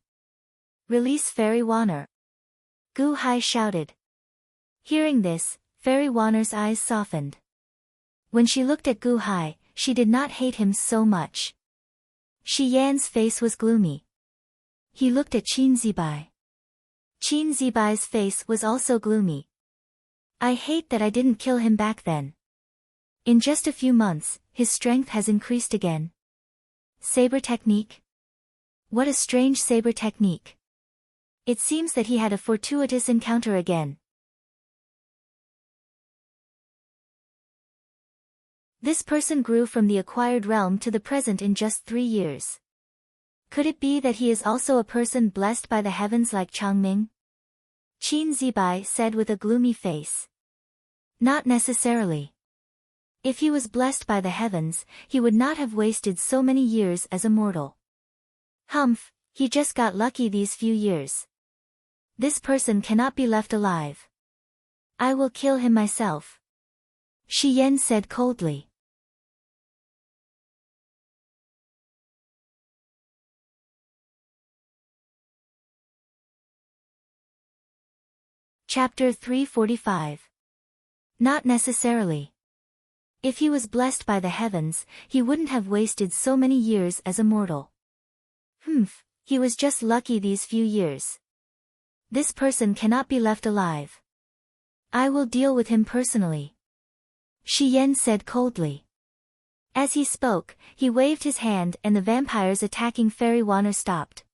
Release Fairy Wanner! Gu Hai shouted. Hearing this, Fairy Wanner's eyes softened. When she looked at Gu Hai, she did not hate him so much. Shi Yan's face was gloomy. He looked at Qin Zibai. Qin Zibai's face was also gloomy. I hate that I didn't kill him back then. In just a few months, his strength has increased again. Saber technique? What a strange saber technique. It seems that he had a fortuitous encounter again. This person grew from the acquired realm to the present in just 3 years. Could it be that he is also a person blessed by the heavens like Changming? Qin Zibai said with a gloomy face. Not necessarily. If he was blessed by the heavens, he would not have wasted so many years as a mortal. Humph, he just got lucky these few years. This person cannot be left alive. I will kill him myself. Shi Yan said coldly. Chapter 345. Not necessarily. If he was blessed by the heavens, he wouldn't have wasted so many years as a mortal. He was just lucky these few years. This person cannot be left alive. I will deal with him personally. Shi Yan said coldly. As he spoke, he waved his hand and the vampires attacking Fairy Wanner stopped.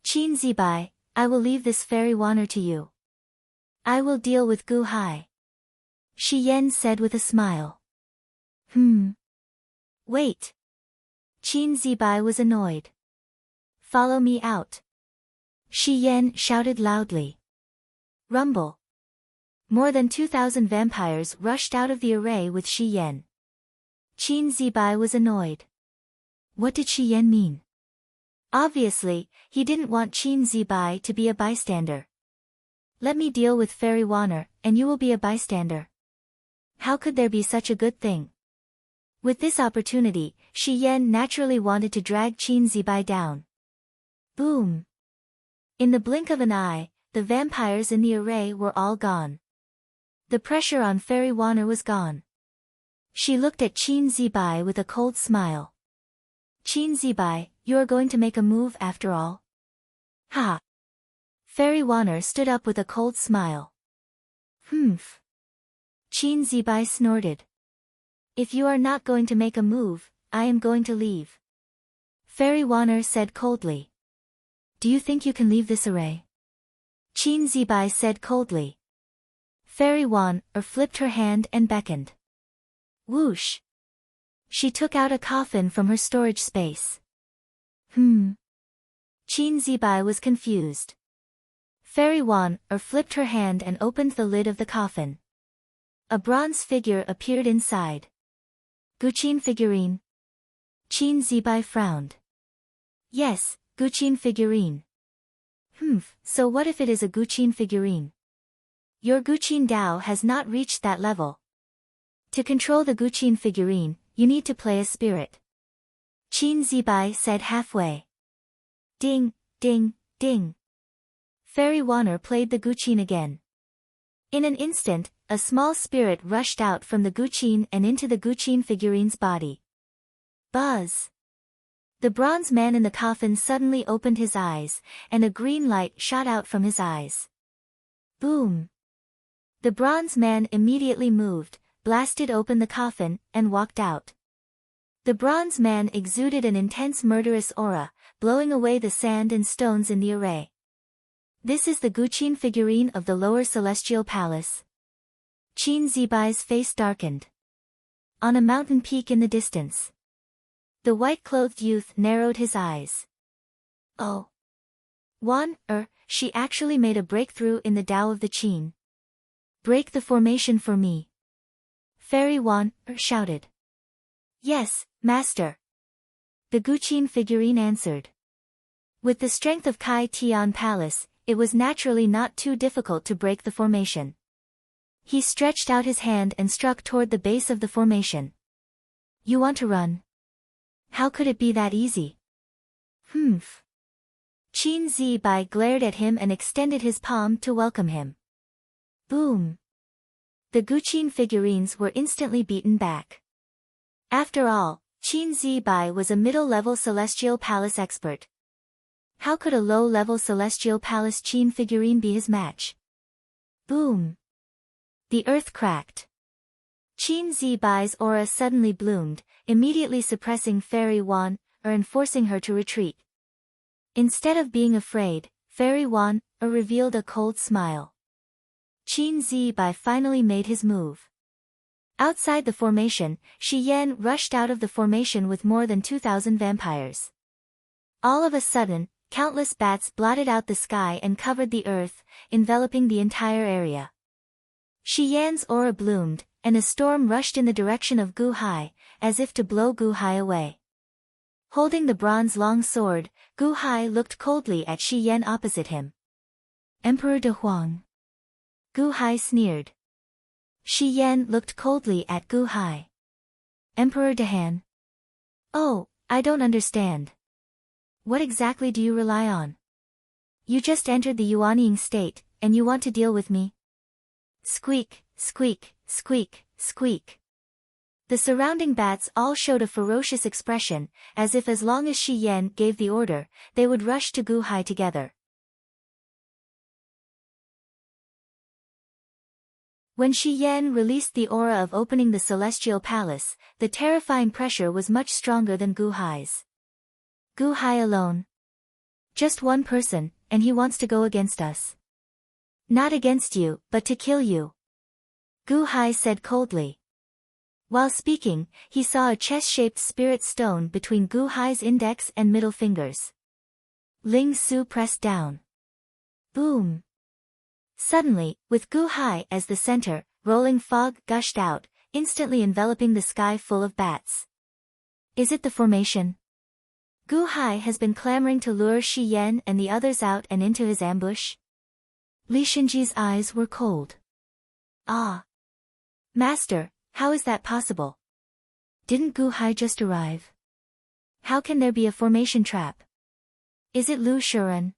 Qin Zibai, I will leave this Fairy Wanner to you. I will deal with Gu Hai. Shi Yan said with a smile. Wait. Qin Zibai was annoyed. Follow me out. Shi Yan shouted loudly. Rumble. More than 2,000 vampires rushed out of the array with Shi Yan. Qin Zibai was annoyed. What did Shi Yan mean? Obviously, he didn't want Qin Zibai to be a bystander. Let me deal with Fairy Wanner, and you will be a bystander. How could there be such a good thing? With this opportunity, Shi Yan naturally wanted to drag Qin Zibai down. Boom! In the blink of an eye, the vampires in the array were all gone. The pressure on Fairy Wanner was gone. She looked at Qin Zibai with a cold smile. Qin Zibai, you are going to make a move after all? Ha! Fairy Wanner stood up with a cold smile. Qin Zibai snorted. If you are not going to make a move, I am going to leave. Fairy Wanner said coldly. Do you think you can leave this array? Qin Zibai said coldly. Fairy Wanner flipped her hand and beckoned. Whoosh! She took out a coffin from her storage space. Qin Zibai was confused. Fairy Wanner flipped her hand and opened the lid of the coffin. A bronze figure appeared inside. Guqin figurine. Qin Zibai frowned. Yes, Guqin figurine. So what if it is a Guqin figurine? Your Guqin Dao has not reached that level. To control the Guqin figurine, you need to play a spirit. Qin Zibai said halfway. Ding, ding, ding. Fairy Wanner played the Guqin again. In an instant, a small spirit rushed out from the Guqin and into the Guqin figurine's body. Buzz! The bronze man in the coffin suddenly opened his eyes, and a green light shot out from his eyes. Boom! The bronze man immediately moved, blasted open the coffin, and walked out. The bronze man exuded an intense murderous aura, blowing away the sand and stones in the array. This is the Guqin figurine of the lower celestial palace. Qin Zibai's face darkened. On a mountain peak in the distance. The white-clothed youth narrowed his eyes. Oh. She actually made a breakthrough in the Tao of the Qin. Break the formation for me. Fairy Wanner shouted. Yes, master. The Guqin figurine answered. With the strength of Kai Tian Palace, it was naturally not too difficult to break the formation. He stretched out his hand and struck toward the base of the formation. You want to run? How could it be that easy? Qin Zibai glared at him and extended his palm to welcome him. Boom! The Guqin figurines were instantly beaten back. After all, Qin Zibai was a middle-level Celestial Palace expert. How could a low-level Celestial Palace Qin figurine be his match? Boom! The earth cracked. Qin Zibai's aura suddenly bloomed, immediately suppressing Fairy Wanner and forcing her to retreat. Instead of being afraid, Fairy Wanner revealed a cold smile. Qin Zibai finally made his move. Outside the formation, Shi Yan rushed out of the formation with more than 2,000 vampires. All of a sudden, countless bats blotted out the sky and covered the earth, enveloping the entire area. Shi Yan's aura bloomed, and a storm rushed in the direction of Gu Hai, as if to blow Gu Hai away. Holding the bronze long sword, Gu Hai looked coldly at Shi Yan opposite him. Emperor de Huang. Gu Hai sneered. Shi Yan looked coldly at Gu Hai. Emperor de Han. Oh, I don't understand. What exactly do you rely on? You just entered the Yuanying state, and you want to deal with me? Squeak, squeak, squeak, squeak. The surrounding bats all showed a ferocious expression, as if as long as Shi Yan gave the order, they would rush to Gu Hai together. When Shi Yan released the aura of opening the celestial palace, the terrifying pressure was much stronger than Gu Hai's. Gu Hai alone. Just one person, and he wants to go against us. Not against you, but to kill you. Gu Hai said coldly. While speaking, he saw a chess-shaped spirit stone between Gu Hai's index and middle fingers. Ling Su pressed down. Boom. Suddenly, with Gu Hai as the center, rolling fog gushed out, instantly enveloping the sky full of bats. Is it the formation? Gu Hai has been clamoring to lure Shi Yan and the others out and into his ambush? Li Shenji's eyes were cold. Ah. Master, how is that possible? Didn't Gu Hai just arrive? How can there be a formation trap? Is it Lu Shiren?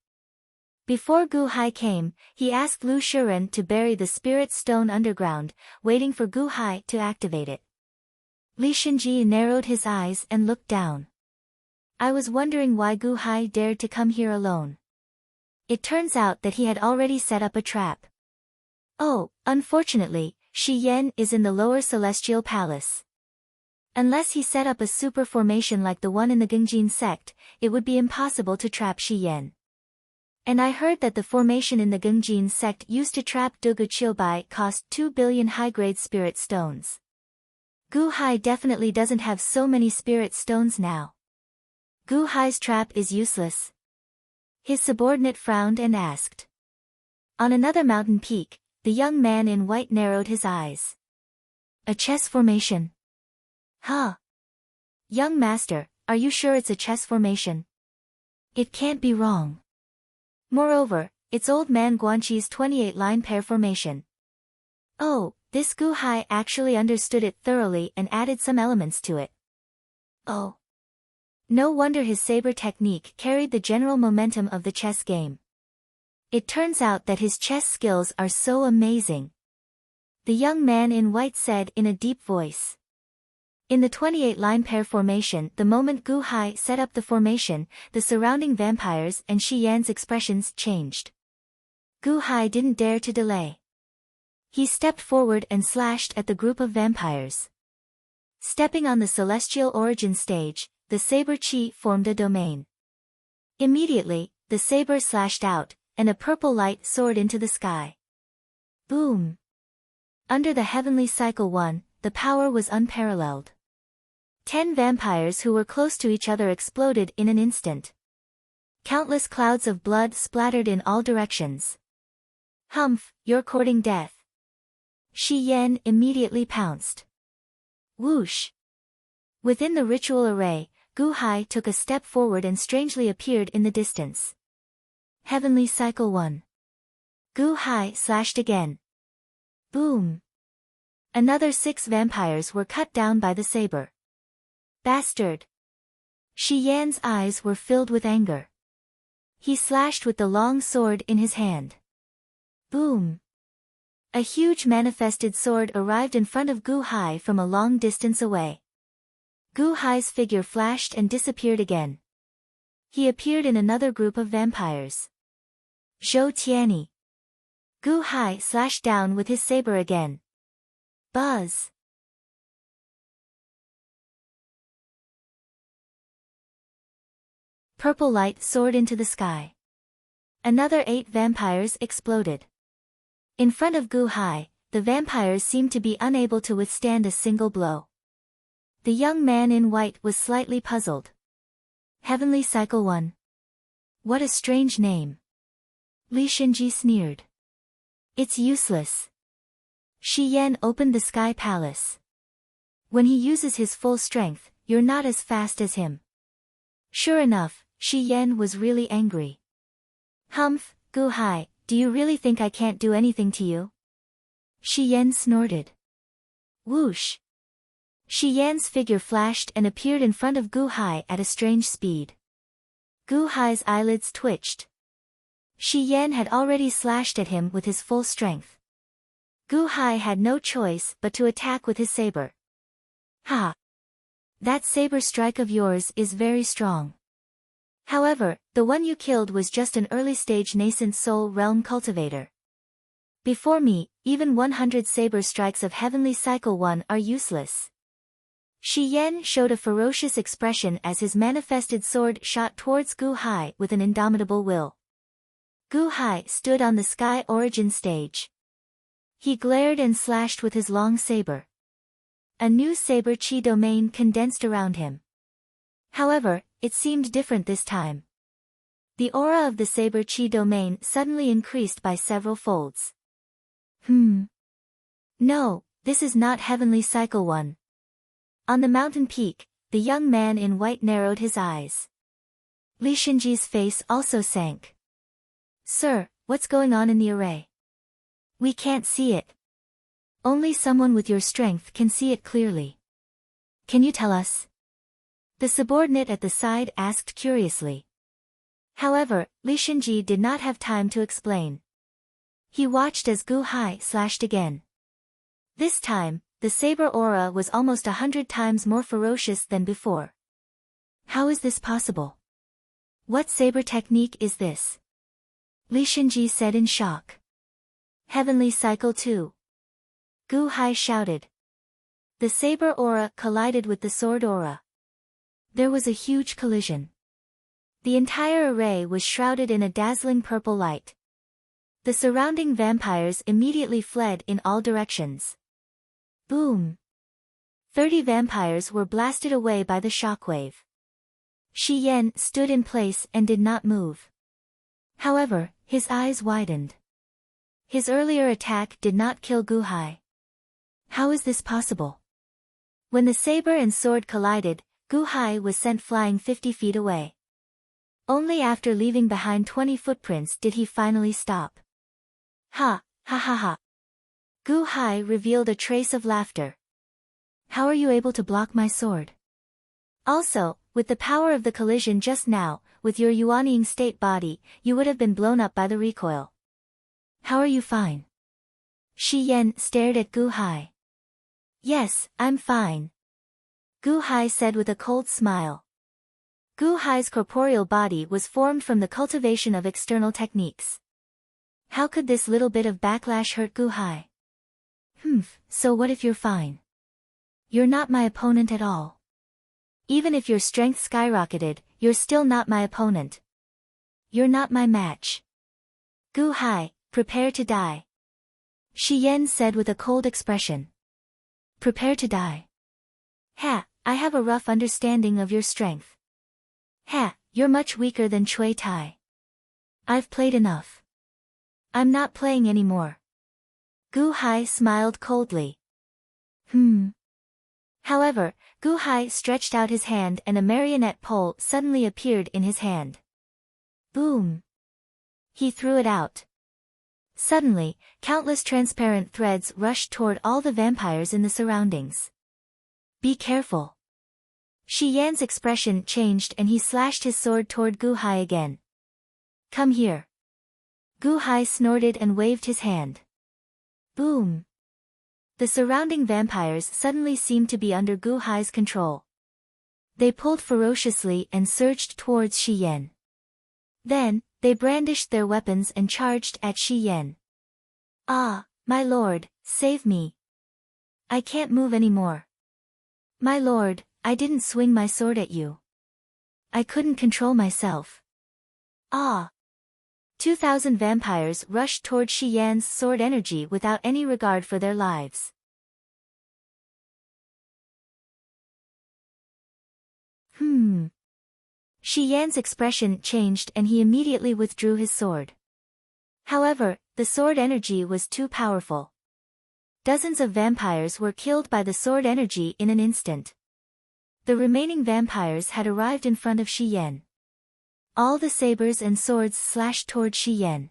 Before Gu Hai came, he asked Lu Shiren to bury the spirit stone underground, waiting for Gu Hai to activate it. Li Shenji narrowed his eyes and looked down. I was wondering why Gu Hai dared to come here alone. It turns out that he had already set up a trap. Oh, unfortunately, Shi Yan is in the lower celestial palace. Unless he set up a super formation like the one in the Gengjin sect, it would be impossible to trap Shi Yan. And I heard that the formation in the Gengjin sect used to trap Dugu Chilbai cost 2 billion high-grade spirit stones. Gu Hai definitely doesn't have so many spirit stones now. Gu Hai's trap is useless. His subordinate frowned and asked. On another mountain peak, the young man in white narrowed his eyes. A chess formation. Huh? Young master, are you sure it's a chess formation? It can't be wrong. Moreover, it's old man Guanqi's 28-line pair formation. Oh, this Gu Hai actually understood it thoroughly and added some elements to it. Oh. No wonder his saber technique carried the general momentum of the chess game. It turns out that his chess skills are so amazing. The young man in white said in a deep voice. In the 28-line pair formation, the moment Gu Hai set up the formation, the surrounding vampires and Shi Yan's expressions changed. Gu Hai didn't dare to delay. He stepped forward and slashed at the group of vampires. Stepping on the celestial origin stage, the saber chi formed a domain. Immediately, the saber slashed out, and a purple light soared into the sky. Boom! Under the heavenly cycle 1, the power was unparalleled. 10 vampires who were close to each other exploded in an instant. Countless clouds of blood splattered in all directions. Humph, you're courting death. Shi Yan immediately pounced. Whoosh! Within the ritual array, Gu Hai took a step forward and strangely appeared in the distance. Heavenly Cycle 1. Gu Hai slashed again. Boom! Another 6 vampires were cut down by the saber. Bastard! Shi Yan's eyes were filled with anger. He slashed with the long sword in his hand. Boom! A huge manifested sword arrived in front of Gu Hai from a long distance away. Gu Hai's figure flashed and disappeared again. He appeared in another group of vampires. Zhou Tianyi. Gu Hai slashed down with his saber again. Buzz! Purple light soared into the sky. Another 8 vampires exploded. In front of Gu Hai, the vampires seemed to be unable to withstand a single blow. The young man in white was slightly puzzled. Heavenly Cycle 1. What a strange name. Li Shenji sneered. It's useless. Shi Yan opened the Sky Palace. When he uses his full strength, you're not as fast as him. Sure enough, Shi Yan was really angry. Humph, Gu Hai, do you really think I can't do anything to you? Shi Yan snorted. Whoosh! Shi Yan's figure flashed and appeared in front of Gu Hai at a strange speed. Gu Hai's eyelids twitched. Shi Yan had already slashed at him with his full strength. Gu Hai had no choice but to attack with his saber. Ha! That saber strike of yours is very strong. However, the one you killed was just an early-stage nascent soul realm cultivator. Before me, even 100 saber strikes of Heavenly Cycle 1 are useless. Shi Yan showed a ferocious expression as his manifested sword shot towards Gu Hai with an indomitable will. Gu Hai stood on the Sky Origin stage. He glared and slashed with his long saber. A new saber chi domain condensed around him. However, it seemed different this time. The aura of the saber chi domain suddenly increased by several folds. No, this is not Heavenly Cycle 1. On the mountain peak, the young man in white narrowed his eyes. Li Shinji's face also sank. Sir, what's going on in the array? We can't see it. Only someone with your strength can see it clearly. Can you tell us? The subordinate at the side asked curiously. However, Li Shinji did not have time to explain. He watched as Gu Hai slashed again. This time, the saber aura was almost 100 times more ferocious than before. How is this possible? What saber technique is this? Li Shinji said in shock. Heavenly Cycle 2. Gu Hai shouted. The saber aura collided with the sword aura. There was a huge collision. The entire array was shrouded in a dazzling purple light. The surrounding vampires immediately fled in all directions. Boom! 30 vampires were blasted away by the shockwave. Shi Yan stood in place and did not move. However, his eyes widened. His earlier attack did not kill Gu Hai. How is this possible? When the saber and sword collided, Gu Hai was sent flying 50 feet away. Only after leaving behind 20 footprints did he finally stop. Ha, ha ha ha. Gu Hai revealed a trace of laughter. How are you able to block my sword? Also, with the power of the collision just now, with your Yuanying state body, you would have been blown up by the recoil. How are you fine? Shi Yan stared at Gu Hai. Yes, I'm fine. Gu Hai said with a cold smile. Gu Hai's corporeal body was formed from the cultivation of external techniques. How could this little bit of backlash hurt Gu Hai? So what if you're fine? You're not my opponent at all. Even if your strength skyrocketed, you're still not my opponent. You're not my match. Gu Hai, prepare to die. Shi Yan said with a cold expression. Prepare to die. Ha, I have a rough understanding of your strength. Ha, you're much weaker than Cui Tai. I've played enough. I'm not playing anymore. Gu Hai smiled coldly. However, Gu Hai stretched out his hand and a marionette pole suddenly appeared in his hand. Boom! He threw it out. Suddenly, countless transparent threads rushed toward all the vampires in the surroundings. Be careful. Shi Yan's expression changed and he slashed his sword toward Gu Hai again. Come here. Gu Hai snorted and waved his hand. Boom! The surrounding vampires suddenly seemed to be under Gu Hai's control. They pulled ferociously and surged towards Shi Yan. Then, they brandished their weapons and charged at Shi Yan. Ah, my lord, save me. I can't move anymore. My lord, I didn't swing my sword at you. I couldn't control myself. Ah! 2,000 vampires rushed toward Shi Yan's sword energy without any regard for their lives. Shi Yan's expression changed and he immediately withdrew his sword. However, the sword energy was too powerful. Dozens of vampires were killed by the sword energy in an instant. The remaining vampires had arrived in front of Shi Yan. All the sabers and swords slashed toward Shi Yan.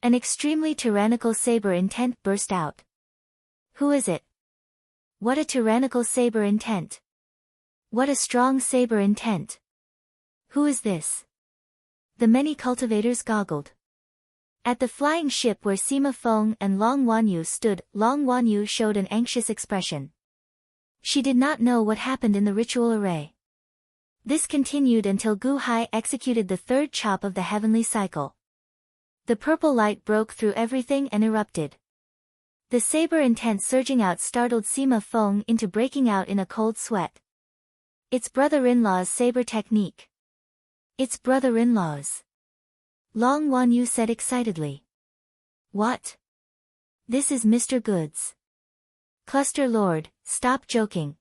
An extremely tyrannical saber intent burst out. Who is it? What a tyrannical saber intent. What a strong saber intent. Who is this? The many cultivators goggled. At the flying ship where Sima Feng and Long Wanyu stood, Long Wanyu showed an anxious expression. She did not know what happened in the ritual array. This continued until Gu Hai executed the third chop of the heavenly cycle. The purple light broke through everything and erupted. The saber intent surging out startled Sima Feng into breaking out in a cold sweat. It's brother-in-law's saber technique. It's brother-in-law's. Long Wanyu said excitedly. What? This is Mr. Good's. Cluster Lord, stop joking.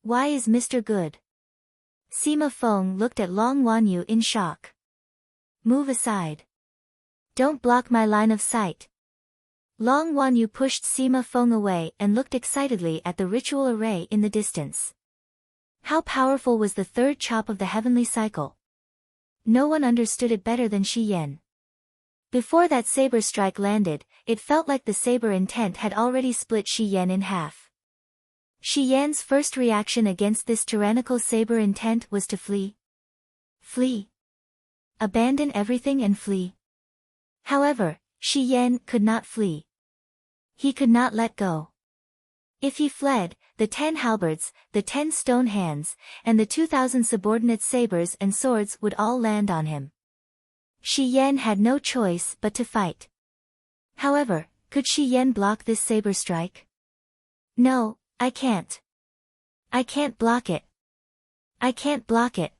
Why is Mr. Good? Sima Feng looked at Long Wanyu in shock. Move aside. Don't block my line of sight. Long Wanyu pushed Sima Feng away and looked excitedly at the ritual array in the distance. How powerful was the third chop of the heavenly cycle? No one understood it better than Shi Yan. Before that saber strike landed, it felt like the saber intent had already split Shi Yan in half. Shi Yan's first reaction against this tyrannical saber intent was to flee. Flee. Abandon everything and flee. However, Shi Yan could not flee. He could not let go. If he fled, the 10 halberds, the 10 stone hands, and the 2,000 subordinate sabers and swords would all land on him. Shi Yan had no choice but to fight. However, could Shi Yan block this saber strike? No, I can't. I can't block it. I can't block it.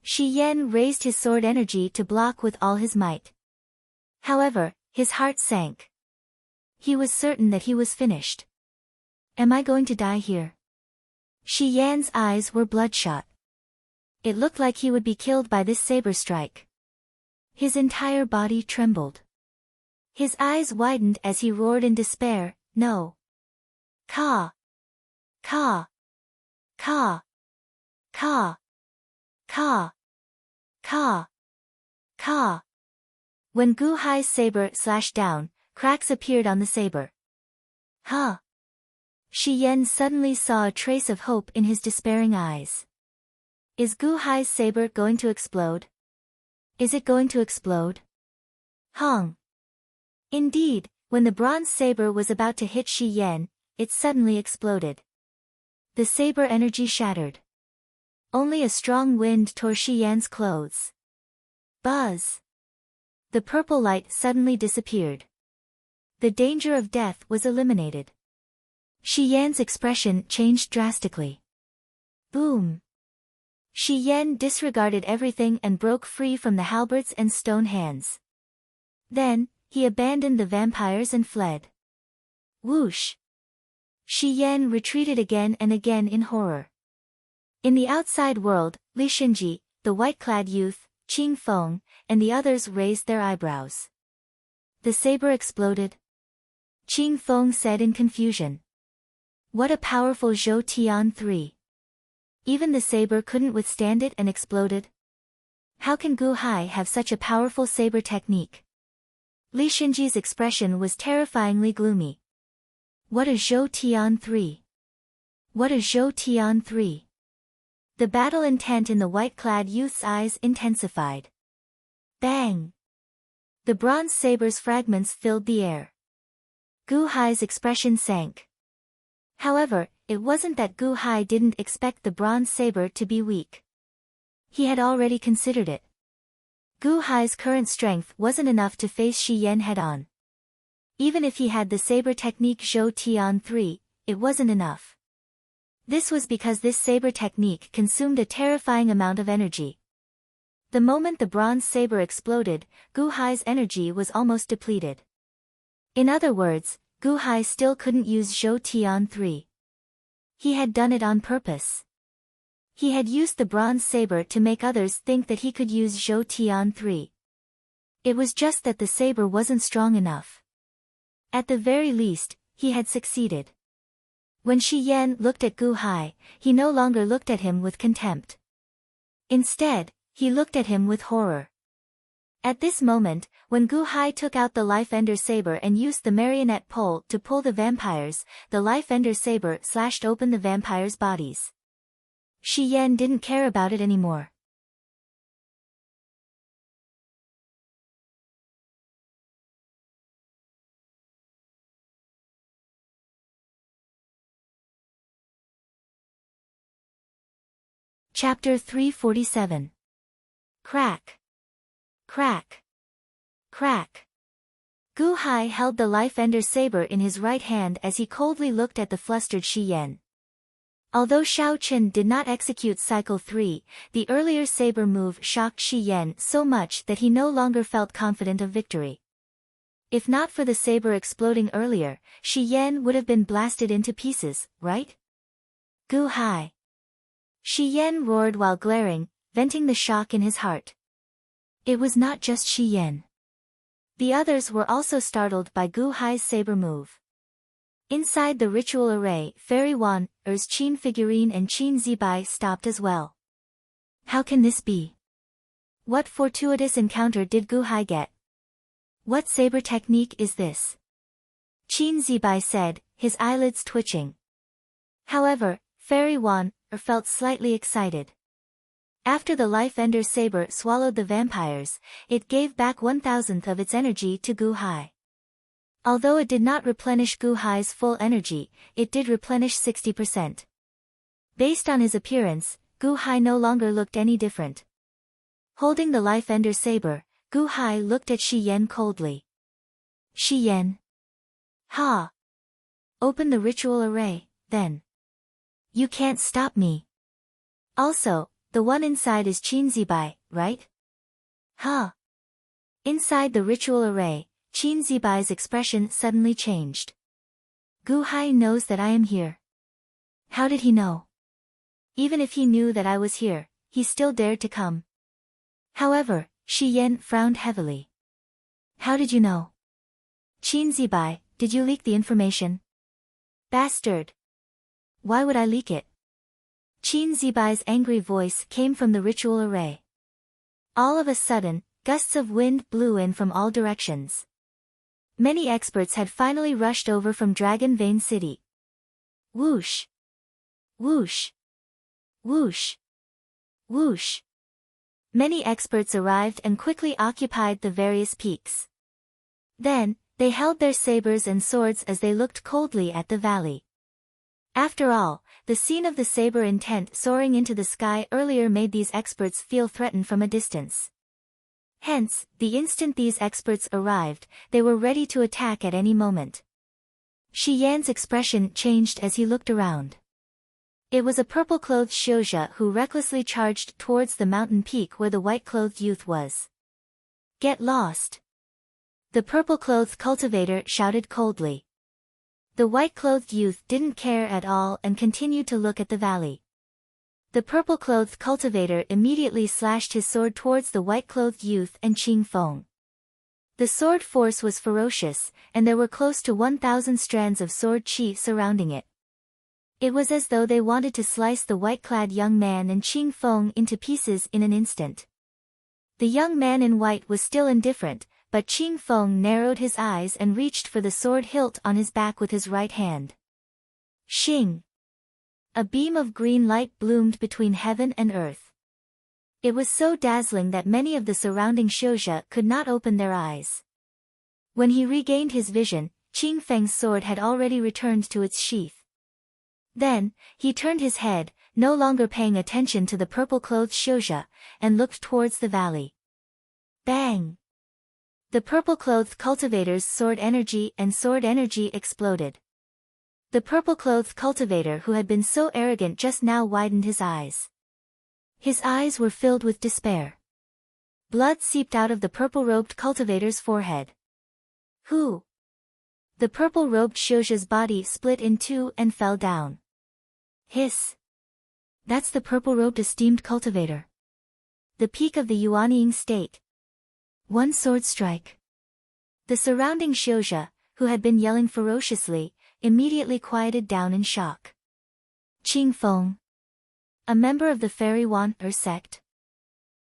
Shi Yan raised his sword energy to block with all his might. However, his heart sank. He was certain that he was finished. Am I going to die here? Shi Yan's eyes were bloodshot. It looked like he would be killed by this saber strike. His entire body trembled. His eyes widened as he roared in despair, no. Ka. Ka. Ka. Ka. Ka. Ka. Ka. When Gu Hai's saber slashed down, cracks appeared on the saber. Huh. Shi Yan suddenly saw a trace of hope in his despairing eyes. Is Gu Hai's saber going to explode? Is it going to explode? Hong. Indeed, when the bronze saber was about to hit Shi Yan, it suddenly exploded. The saber energy shattered. Only a strong wind tore Shi Yan's clothes. Buzz. The purple light suddenly disappeared. The danger of death was eliminated. Shi Yan's expression changed drastically. Boom. Shi Yan disregarded everything and broke free from the halberds and stone hands. Then, he abandoned the vampires and fled. Whoosh. Shi Yan retreated again and again in horror. In the outside world, Li Xinji, the white-clad youth, Qing Feng, and the others raised their eyebrows. The saber exploded? Qing Feng said in confusion. What a powerful Zhou Tian 3. Even the saber couldn't withstand it and exploded? How can Gu Hai have such a powerful saber technique? Li Xinji's expression was terrifyingly gloomy. What a Zhou Tian 3. What a Zhou Tian 3. The battle intent in the white-clad youth's eyes intensified. Bang! The bronze saber's fragments filled the air. Gu Hai's expression sank. However, it wasn't that Gu Hai didn't expect the bronze saber to be weak. He had already considered it. Gu Hai's current strength wasn't enough to face Shi Yan head-on. Even if he had the saber technique Zhou Tian 3, it wasn't enough. This was because this saber technique consumed a terrifying amount of energy. The moment the bronze saber exploded, Gu Hai's energy was almost depleted. In other words, Gu Hai still couldn't use Zhou Tian 3. He had done it on purpose. He had used the bronze saber to make others think that he could use Zhou Tian 3. It was just that the saber wasn't strong enough. At the very least, he had succeeded. When Shi Yan looked at Gu Hai, he no longer looked at him with contempt. Instead, he looked at him with horror. At this moment, when Gu Hai took out the Life Ender saber and used the marionette pole to pull the vampires, the Life Ender saber slashed open the vampires' bodies. Shi Yan didn't care about it anymore. Chapter 347. Crack. Crack. Crack. Gu Hai held the Life Ender saber in his right hand as he coldly looked at the flustered Shi Yan. Although Shao Chen did not execute Cycle 3, the earlier saber move shocked Shi Yan so much that he no longer felt confident of victory. If not for the saber exploding earlier, Shi Yan would have been blasted into pieces, right? Gu Hai. Shi Yan roared while glaring, venting the shock in his heart. It was not just Shi Yan. The others were also startled by Gu Hai's saber move. Inside the ritual array, Fairy Wan, Er's Qin figurine and Qin Zibai stopped as well. How can this be? What fortuitous encounter did Gu Hai get? What saber technique is this? Qin Zibai said, his eyelids twitching. However, Fairy Wan, felt slightly excited. After the Life Ender saber swallowed the vampires, it gave back 1/1000th of its energy to Gu Hai. Although it did not replenish Gu Hai's full energy, it did replenish 60%. Based on his appearance, Gu Hai no longer looked any different. Holding the Life Ender saber, Gu Hai looked at Shi Yan coldly. Shi Yan. Ha! Open the ritual array, then. You can't stop me. Also, the one inside is Qin Zibai, right? Huh. Inside the ritual array, Qin Zibai's expression suddenly changed. Gu Hai knows that I am here. How did he know? Even if he knew that I was here, he still dared to come. However, Shi Yan frowned heavily. How did you know? Qin Zibai, did you leak the information? Bastard. Why would I leak it? Qin Zibai's angry voice came from the ritual array. All of a sudden, gusts of wind blew in from all directions. Many experts had finally rushed over from Dragon Vein City. Whoosh! Whoosh! Whoosh! Whoosh! Many experts arrived and quickly occupied the various peaks. Then, they held their sabers and swords as they looked coldly at the valley. After all, the scene of the saber intent soaring into the sky earlier made these experts feel threatened from a distance. Hence, the instant these experts arrived, they were ready to attack at any moment. Shi Yan's expression changed as he looked around. It was a purple-clothed Xiuzha who recklessly charged towards the mountain peak where the white-clothed youth was. Get lost! The purple-clothed cultivator shouted coldly. The white-clothed youth didn't care at all and continued to look at the valley. The purple-clothed cultivator immediately slashed his sword towards the white-clothed youth and Qing Feng. The sword force was ferocious, and there were close to 1,000 strands of sword qi surrounding it. It was as though they wanted to slice the white-clad young man and Qing Feng into pieces in an instant. The young man in white was still indifferent, but Qing Feng narrowed his eyes and reached for the sword hilt on his back with his right hand. Xing! A beam of green light bloomed between heaven and earth. It was so dazzling that many of the surrounding Xiuzha could not open their eyes. When he regained his vision, Qing Feng's sword had already returned to its sheath. Then, he turned his head, no longer paying attention to the purple-clothed Xiuzha, and looked towards the valley. Bang! The purple-clothed cultivator's sword energy exploded. The purple-clothed cultivator who had been so arrogant just now widened his eyes. His eyes were filled with despair. Blood seeped out of the purple-robed cultivator's forehead. Who? The purple-robed Xiuzha's body split in two and fell down. Hiss! That's the purple-robed esteemed cultivator. The peak of the Yuanying state. One sword strike. The surrounding Xiuzha, who had been yelling ferociously, immediately quieted down in shock. Qing Feng. A member of the Fairy Wan sect.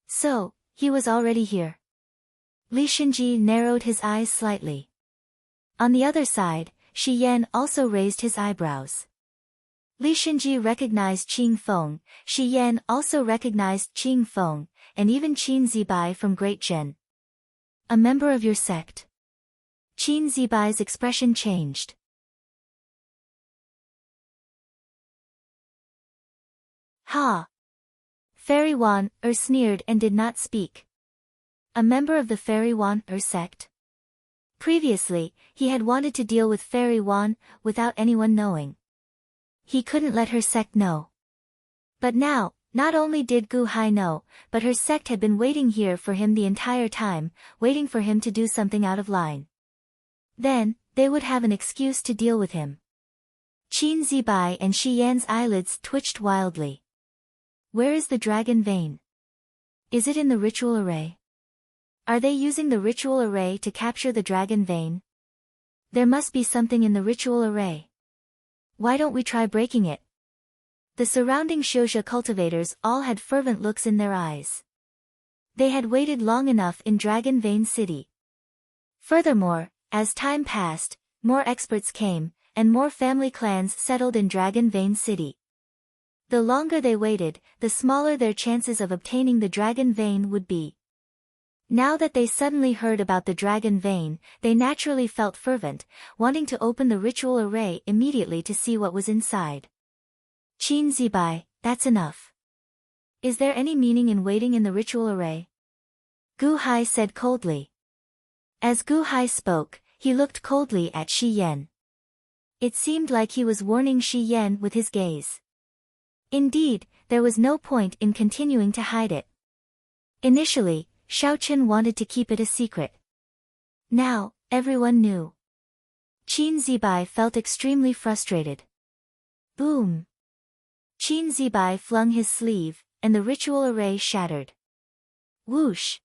So, he was already here. Li Shenji narrowed his eyes slightly. On the other side, Shi Yan also raised his eyebrows. Li Shenji recognized Qing Feng, Shi Yan also recognized Qing Feng, and even Qin Zibai from Great Zhen. A member of your sect? Qin Zibai's expression changed. Ha! Fairy Wan sneered and did not speak. A member of the Fairy Wan sect? Previously, he had wanted to deal with Fairy Wan without anyone knowing. He couldn't let her sect know. But now, not only did Gu Hai know, but her sect had been waiting here for him the entire time, waiting for him to do something out of line. Then, they would have an excuse to deal with him. Qin Zibai and Shi Yan's eyelids twitched wildly. Where is the dragon vein? Is it in the ritual array? Are they using the ritual array to capture the dragon vein? There must be something in the ritual array. Why don't we try breaking it? The surrounding Shouja cultivators all had fervent looks in their eyes. They had waited long enough in Dragon Vein City. Furthermore, as time passed, more experts came, and more family clans settled in Dragon Vein City. The longer they waited, the smaller their chances of obtaining the dragon vein would be. Now that they suddenly heard about the dragon vein, they naturally felt fervent, wanting to open the ritual array immediately to see what was inside. Qin Zibai, that's enough. Is there any meaning in waiting in the ritual array? Gu Hai said coldly. As Gu Hai spoke, he looked coldly at Shi Yan. It seemed like he was warning Shi Yan with his gaze. Indeed, there was no point in continuing to hide it. Initially, Xiaochen wanted to keep it a secret. Now, everyone knew. Qin Zibai felt extremely frustrated. Boom! Qin Zibai flung his sleeve, and the ritual array shattered. Whoosh!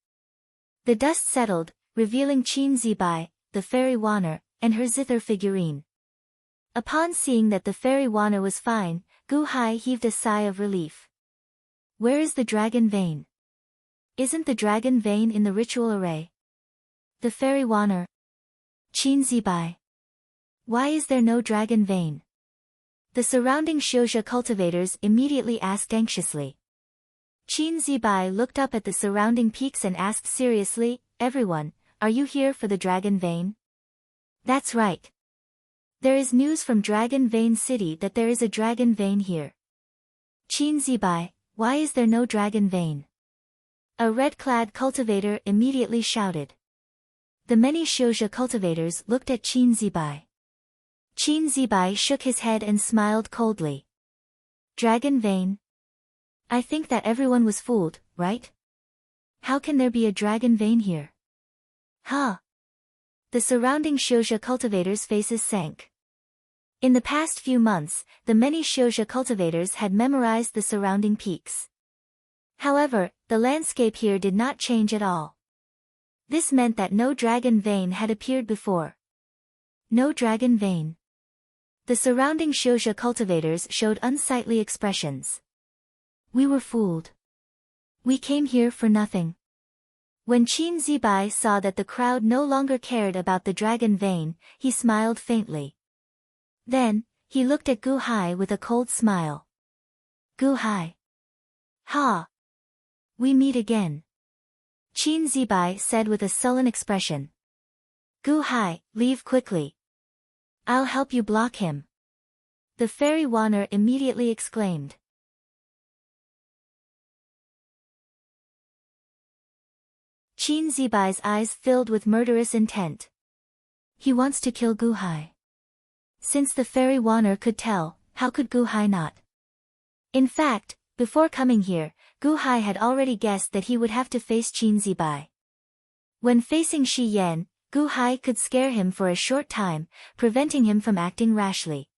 The dust settled, revealing Qin Zibai, the fairy Wanner, and her zither figurine. Upon seeing that the fairy Wanner was fine, Gu Hai heaved a sigh of relief. Where is the dragon vein? Isn't the dragon vein in the ritual array? The fairy Wanner. Qin Zibai. Why is there no dragon vein? The surrounding Shouja cultivators immediately asked anxiously. Qin Zibai looked up at the surrounding peaks and asked seriously, everyone, are you here for the dragon vein? That's right. There is news from Dragon Vein City that there is a dragon vein here. Qin Zibai, why is there no dragon vein? A red-clad cultivator immediately shouted. The many Shouja cultivators looked at Qin Zibai. Qin Zibai shook his head and smiled coldly. Dragon vein? I think that everyone was fooled, right? How can there be a dragon vein here? Huh? The surrounding Shouja cultivators' faces sank. In the past few months, the many Shouja cultivators had memorized the surrounding peaks. However, the landscape here did not change at all. This meant that no dragon vein had appeared before. No dragon vein. The surrounding Shouja cultivators showed unsightly expressions. We were fooled. We came here for nothing. When Qin Zibai saw that the crowd no longer cared about the dragon vein, he smiled faintly. Then, he looked at Gu Hai with a cold smile. Gu Hai. Ha! We meet again. Qin Zibai said with a sullen expression. Gu Hai, leave quickly. I'll help you block him. The fairy Wanner immediately exclaimed. Qin Zibai's eyes filled with murderous intent. He wants to kill Gu Hai. Since the fairy Wanner could tell, how could Gu Hai not? In fact, before coming here, Gu Hai had already guessed that he would have to face Qin Zibai. When facing Shi Yan, Gu Hai could scare him for a short time, preventing him from acting rashly.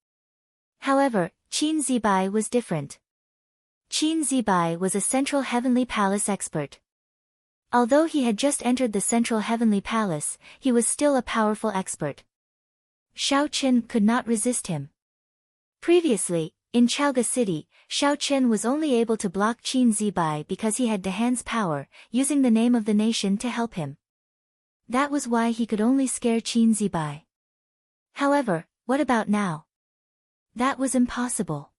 However, Qin Zibai was different. Qin Zibai was a Central Heavenly Palace expert. Although he had just entered the Central Heavenly Palace, he was still a powerful expert. Xiaochen could not resist him. Previously, in Chaoga City, Xiaochen was only able to block Qin Zibai because he had Dahan's power, using the name of the nation to help him. That was why he could only scare Qin Zibai. However, what about now? That was impossible.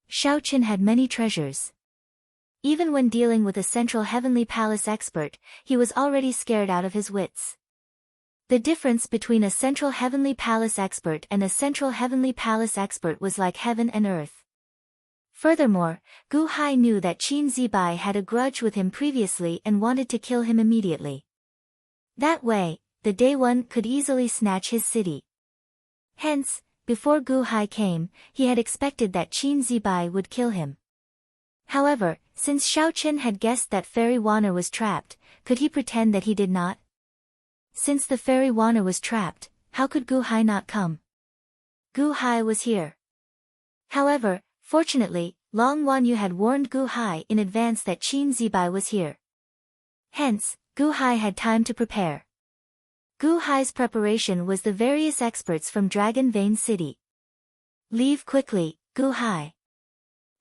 Shao Qin had many treasures. Even when dealing with a central heavenly palace expert, he was already scared out of his wits. The difference between a central heavenly palace expert and a central heavenly palace expert was like heaven and earth. Furthermore, Gu Hai knew that Qin Zibai had a grudge with him previously and wanted to kill him immediately. That way, the Day One could easily snatch his city. Hence, before Gu Hai came, he had expected that Qin Zibai would kill him. However, since Shao Qin had guessed that Fairy Wanner was trapped, could he pretend that he did not? Since the Fairy Wanner was trapped, how could Gu Hai not come? Gu Hai was here. However, fortunately, Long Wanyu had warned Gu Hai in advance that Qin Zibai was here. Hence, Gu Hai had time to prepare. Gu Hai's preparation was the various experts from Dragon Vein City. Leave quickly, Gu Hai.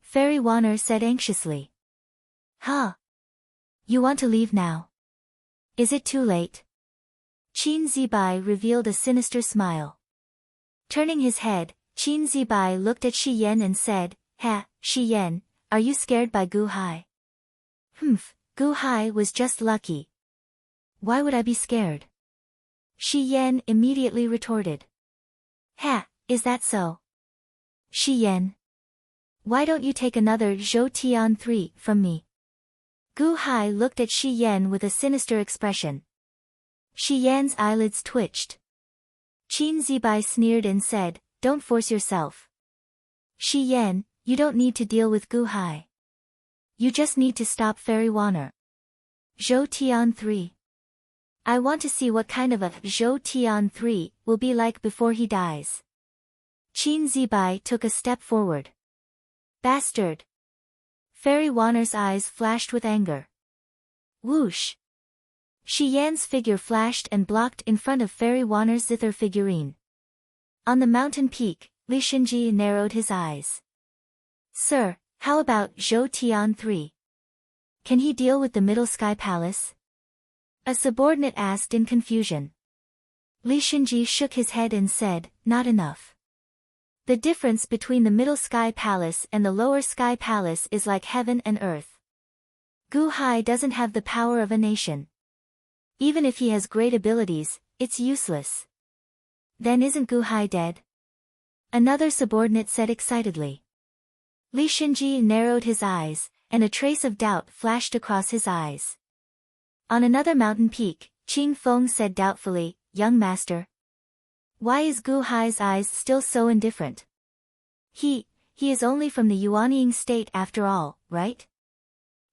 Fairy Wanner said anxiously. Huh? You want to leave now? Is it too late? Qin Zibai revealed a sinister smile. Turning his head, Qin Zibai looked at Shi Yan and said, Ha, Shi Yan, are you scared by Gu Hai? Humph, Gu Hai was just lucky. Why would I be scared? Shi Yan immediately retorted. Ha, is that so? Shi Yan. Why don't you take another Zhou Tian 3 from me? Gu Hai looked at Shi Yan with a sinister expression. Shi Yan's eyelids twitched. Qin Zibai sneered and said, Don't force yourself. Shi Yan, you don't need to deal with Gu Hai. You just need to stop Fairy Wanner. Zhou Tian 3. I want to see what kind of a Zhou Tian 3 will be like before he dies. Qin Zibai took a step forward. Bastard! Fairy Wanner's eyes flashed with anger. Whoosh! Shi Yan's figure flashed and blocked in front of Fairy Wanner's zither figurine. On the mountain peak, Li Shenji narrowed his eyes. Sir, how about Zhou Tian 3? Can he deal with the Middle Sky Palace? A subordinate asked in confusion. Li Shenji shook his head and said, Not enough. The difference between the Middle Sky Palace and the Lower Sky Palace is like heaven and earth. Gu Hai doesn't have the power of a nation. Even if he has great abilities, it's useless. Then isn't Gu Hai dead? Another subordinate said excitedly. Li Shenji narrowed his eyes, and a trace of doubt flashed across his eyes. On another mountain peak, Qing Feng said doubtfully, Young master. Why is Gu Hai's eyes still so indifferent? He is only from the Yuanying state after all, right?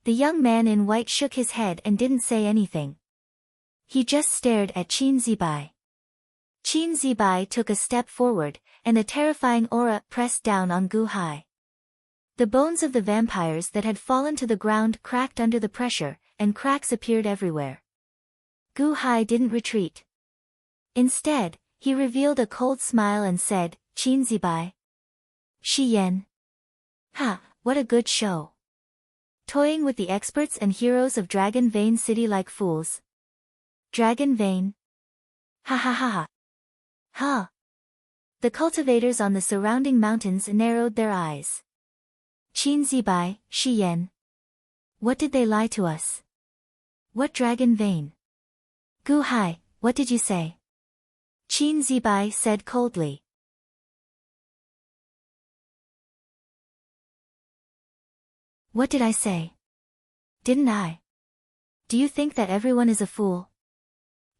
The young man in white shook his head and didn't say anything. He just stared at Qin Zibai. Qin Zibai took a step forward, and a terrifying aura pressed down on Gu Hai. The bones of the vampires that had fallen to the ground cracked under the pressure, and cracks appeared everywhere. Gu Hai didn't retreat. Instead, he revealed a cold smile and said, Qin Zibai. Shi Yan. Ha, what a good show. Toying with the experts and heroes of Dragon Vein City like fools. Dragon Vein. Ha ha ha ha. Ha. The cultivators on the surrounding mountains narrowed their eyes. Qin Zibai, Shi Yan. What did they lie to us? What Dragon Vein? Gu Hai, what did you say? Qin Zibai said coldly. What did I say? Didn't I? Do you think that everyone is a fool?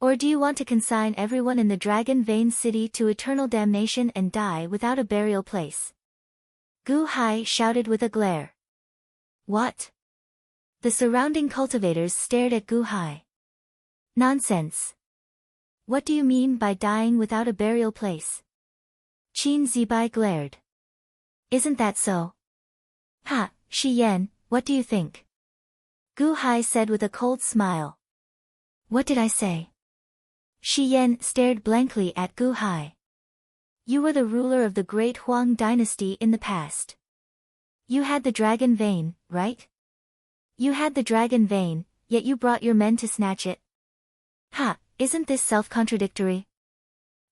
Or do you want to consign everyone in the Dragon Vein City to eternal damnation and die without a burial place? Gu Hai shouted with a glare. What? The surrounding cultivators stared at Gu Hai. Nonsense. What do you mean by dying without a burial place? Qin Zibai glared. Isn't that so? Ha, Shi Yan, what do you think? Gu Hai said with a cold smile. What did I say? Shi Yan stared blankly at Gu Hai. You were the ruler of the great Huang dynasty in the past. You had the Dragon Vein, right? You had the Dragon Vein, yet you brought your men to snatch it. Ha, isn't this self-contradictory?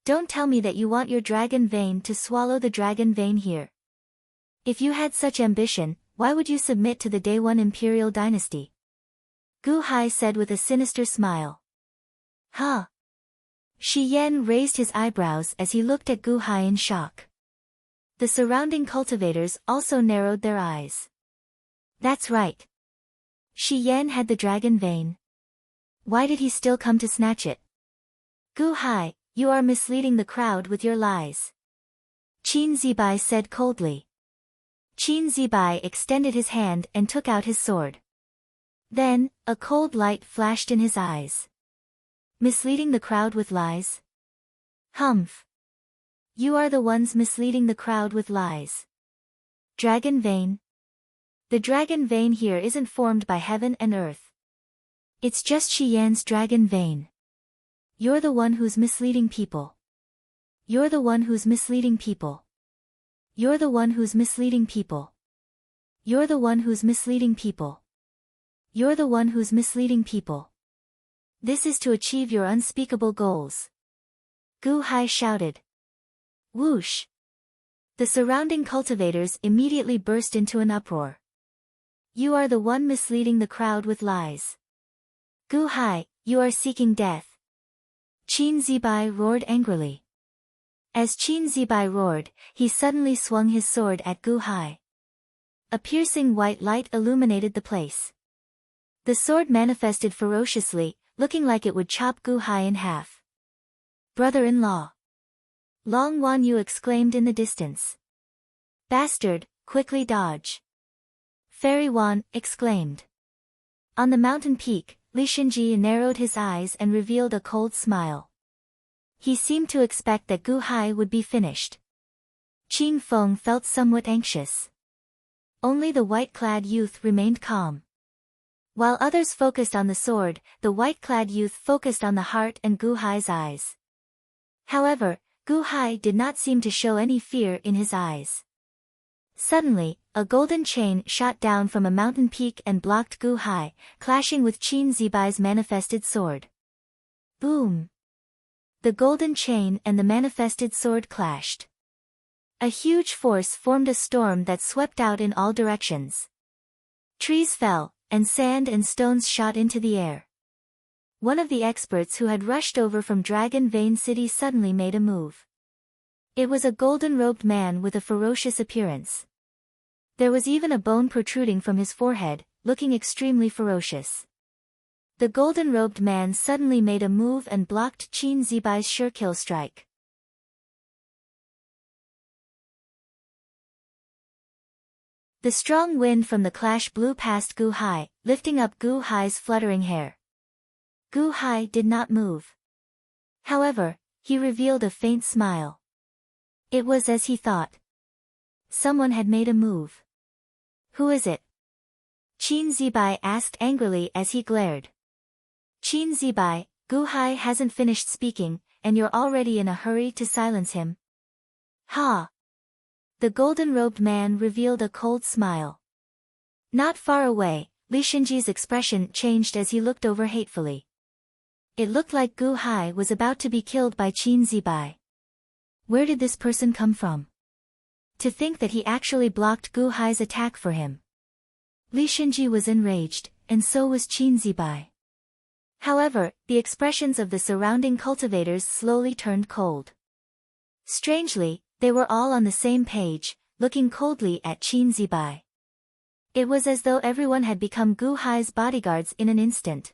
Don't tell me that you want your dragon vein to swallow the dragon vein here. If you had such ambition, why would you submit to the Day One Imperial Dynasty? Gu Hai said with a sinister smile. Huh? Shi Yan raised his eyebrows as he looked at Gu Hai in shock. The surrounding cultivators also narrowed their eyes. That's right. Shi Yan had the dragon vein. Why did he still come to snatch it? Gu Hai, you are misleading the crowd with your lies. Qin Zibai said coldly. Qin Zibai extended his hand and took out his sword. Then, a cold light flashed in his eyes. Misleading the crowd with lies? Humph. You are the ones misleading the crowd with lies. Dragon vein? The dragon vein here isn't formed by heaven and earth. It's just Shi Yan's dragon vein. You're the one who's misleading people. You're the one who's misleading people. You're the one who's misleading people. You're the one who's misleading people. You're the one who's misleading people. This is to achieve your unspeakable goals. Gu Hai shouted. Whoosh! The surrounding cultivators immediately burst into an uproar. You are the one misleading the crowd with lies. Gu Hai, you are seeking death. Qin Zibai roared angrily. As Qin Zibai roared, he suddenly swung his sword at Gu Hai. A piercing white light illuminated the place. The sword manifested ferociously, looking like it would chop Gu Hai in half. Brother-in-law. Long Wan Yu exclaimed in the distance. Bastard, quickly dodge. Fairy Wan exclaimed. On the mountain peak, Li Shinji narrowed his eyes and revealed a cold smile. He seemed to expect that Gu Hai would be finished. Qing Feng felt somewhat anxious. Only the white-clad youth remained calm. While others focused on the sword, the white-clad youth focused on the heart and Gu Hai's eyes. However, Gu Hai did not seem to show any fear in his eyes. Suddenly, a golden chain shot down from a mountain peak and blocked Gu Hai, clashing with Qin Zibai's manifested sword. Boom! The golden chain and the manifested sword clashed. A huge force formed a storm that swept out in all directions. Trees fell, and sand and stones shot into the air. One of the experts who had rushed over from Dragon Vein City suddenly made a move. It was a golden-robed man with a ferocious appearance. There was even a bone protruding from his forehead, looking extremely ferocious. The golden-robed man suddenly made a move and blocked Qin Zibai's sure-kill strike. The strong wind from the clash blew past Gu Hai, lifting up Gu Hai's fluttering hair. Gu Hai did not move. However, he revealed a faint smile. It was as he thought. Someone had made a move. Who is it? Qin Zibai asked angrily as he glared. Qin Zibai, Gu Hai hasn't finished speaking, and you're already in a hurry to silence him. Ha! The golden-robed man revealed a cold smile. Not far away, Li Shinji's expression changed as he looked over hatefully. It looked like Gu Hai was about to be killed by Qin Zibai. Where did this person come from? To think that he actually blocked Gu Hai's attack for him. Li Shinji was enraged, and so was Qin Zibai. However, the expressions of the surrounding cultivators slowly turned cold. Strangely, they were all on the same page, looking coldly at Qin Zibai. It was as though everyone had become Gu Hai's bodyguards in an instant.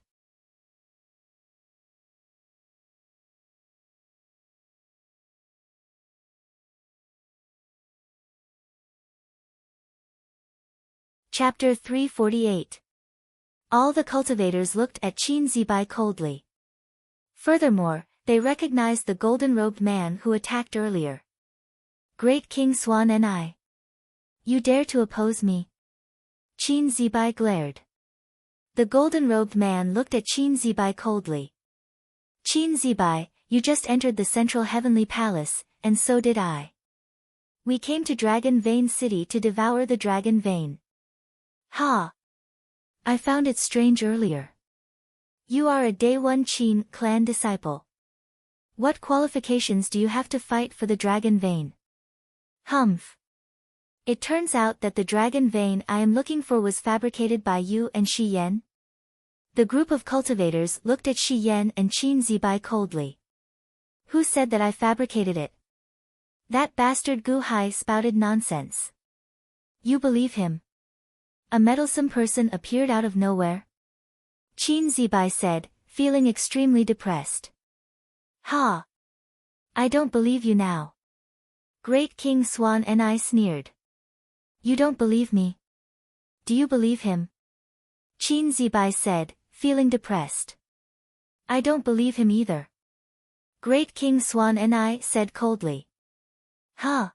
Chapter 348. All the cultivators looked at Qin Zibai coldly. Furthermore, they recognized the golden-robed man who attacked earlier. Great King Swan and I. You dare to oppose me? Qin Zibai glared. The golden-robed man looked at Qin Zibai coldly. Qin Zibai, you just entered the central heavenly palace, and so did I. We came to Dragon Vein City to devour the Dragon Vein. Ha! I found it strange earlier. You are a Day 1 Qin clan disciple. What qualifications do you have to fight for the dragon vein? Humph. It turns out that the dragon vein I am looking for was fabricated by you and Shi Yan. The group of cultivators looked at Shi Yan and Qin Zibai coldly. Who said that I fabricated it? That bastard Gu Hai spouted nonsense. You believe him? A meddlesome person appeared out of nowhere? Qin Zibai said, feeling extremely depressed. Ha! I don't believe you now. Great King Swan and I sneered. You don't believe me? Do you believe him? Qin Zibai said, feeling depressed. I don't believe him either. Great King Swan and I said coldly. Ha!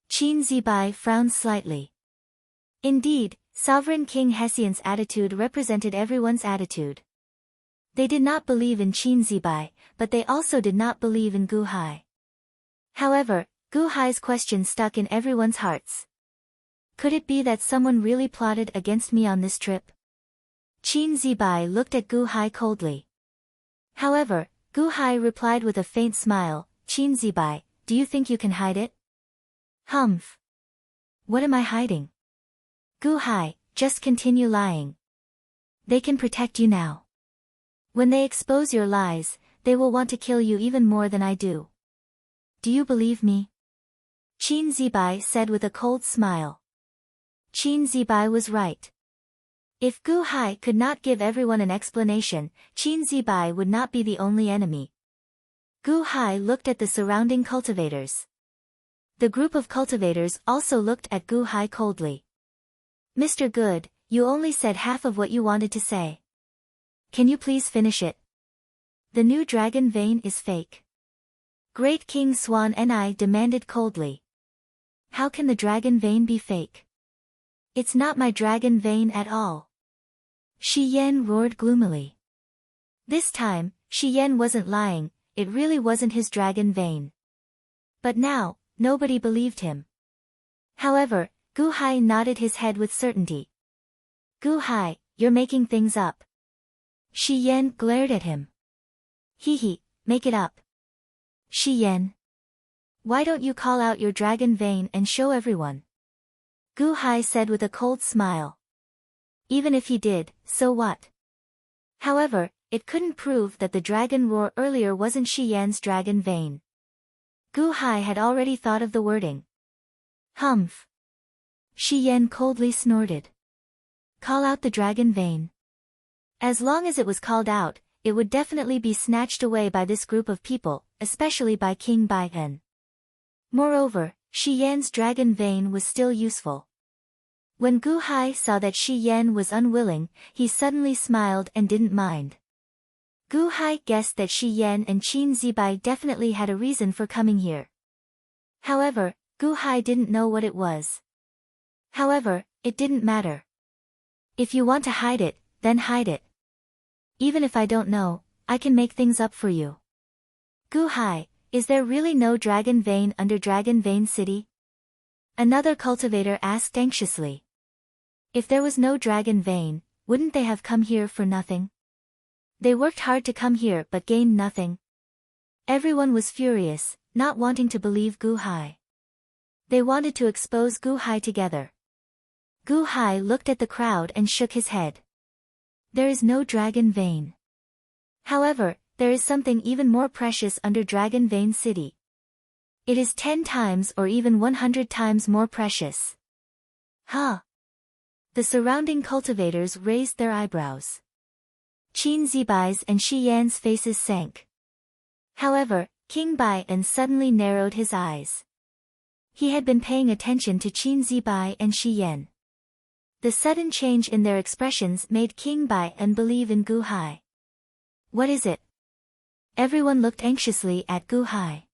Qin Zibai frowned slightly. Indeed, Sovereign King Hessian's attitude represented everyone's attitude. They did not believe in Qin Zibai, but they also did not believe in Gu Hai. However, Gu Hai's question stuck in everyone's hearts. Could it be that someone really plotted against me on this trip? Qin Zibai looked at Gu Hai coldly. However, Gu Hai replied with a faint smile, Qin Zibai, do you think you can hide it? Humph. What am I hiding? Gu Hai, just continue lying. They can protect you now. When they expose your lies, they will want to kill you even more than I do. Do you believe me? Qin Zibai said with a cold smile. Qin Zibai was right. If Gu Hai could not give everyone an explanation, Qin Zibai would not be the only enemy. Gu Hai looked at the surrounding cultivators. The group of cultivators also looked at Gu Hai coldly. Mr. Good, you only said half of what you wanted to say. Can you please finish it? The new dragon vein is fake. Great King Swan and I demanded coldly. How can the dragon vein be fake? It's not my dragon vein at all. Shi Yan roared gloomily. This time, Shi Yan wasn't lying, it really wasn't his dragon vein. But now, nobody believed him. However, Gu Hai nodded his head with certainty. Gu Hai, you're making things up. Shi Yan glared at him. Hee, make it up. Shi Yan. Why don't you call out your dragon vein and show everyone? Gu Hai said with a cold smile. Even if he did, so what? However, it couldn't prove that the dragon roar earlier wasn't Shi Yan's dragon vein. Gu Hai had already thought of the wording. Humph. Shi Yan coldly snorted. Call out the dragon vein. As long as it was called out, it would definitely be snatched away by this group of people, especially by King Baihen. Moreover, Shi Yan's dragon vein was still useful. When Gu Hai saw that Shi Yan was unwilling, he suddenly smiled and didn't mind. Gu Hai guessed that Shi Yan and Qin Zibai definitely had a reason for coming here. However, Gu Hai didn't know what it was. However, it didn't matter. If you want to hide it, then hide it. Even if I don't know, I can make things up for you. Gu Hai, is there really no dragon vein under Dragon Vein City? Another cultivator asked anxiously. If there was no dragon vein, wouldn't they have come here for nothing? They worked hard to come here but gained nothing. Everyone was furious, not wanting to believe Gu Hai. They wanted to expose Gu Hai together. Gu Hai looked at the crowd and shook his head. There is no dragon vein. However, there is something even more precious under Dragon Vein City. It is 10 times or even 100 times more precious. Huh? The surrounding cultivators raised their eyebrows. Qin Zibai's and Shi Yan's faces sank. However, King Baihen suddenly narrowed his eyes. He had been paying attention to Qin Zibai and Shi Yan. The sudden change in their expressions made King Baihen believe in Gu Hai. What is it? Everyone looked anxiously at Gu Hai.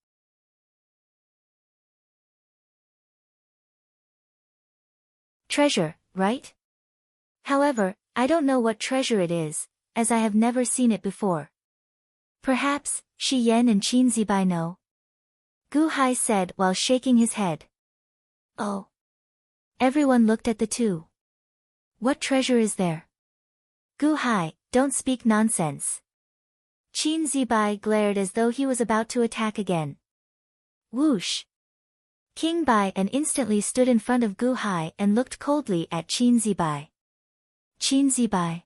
Treasure, right? However, I don't know what treasure it is, as I have never seen it before. Perhaps, Shi Yan and Qin Zibai know? Gu Hai said while shaking his head. Oh. Everyone looked at the two. What treasure is there? Gu Hai, don't speak nonsense. Qin Zibai glared as though he was about to attack again. Whoosh! King Bai and instantly stood in front of Gu Hai and looked coldly at Qin Zibai. Qin Zibai.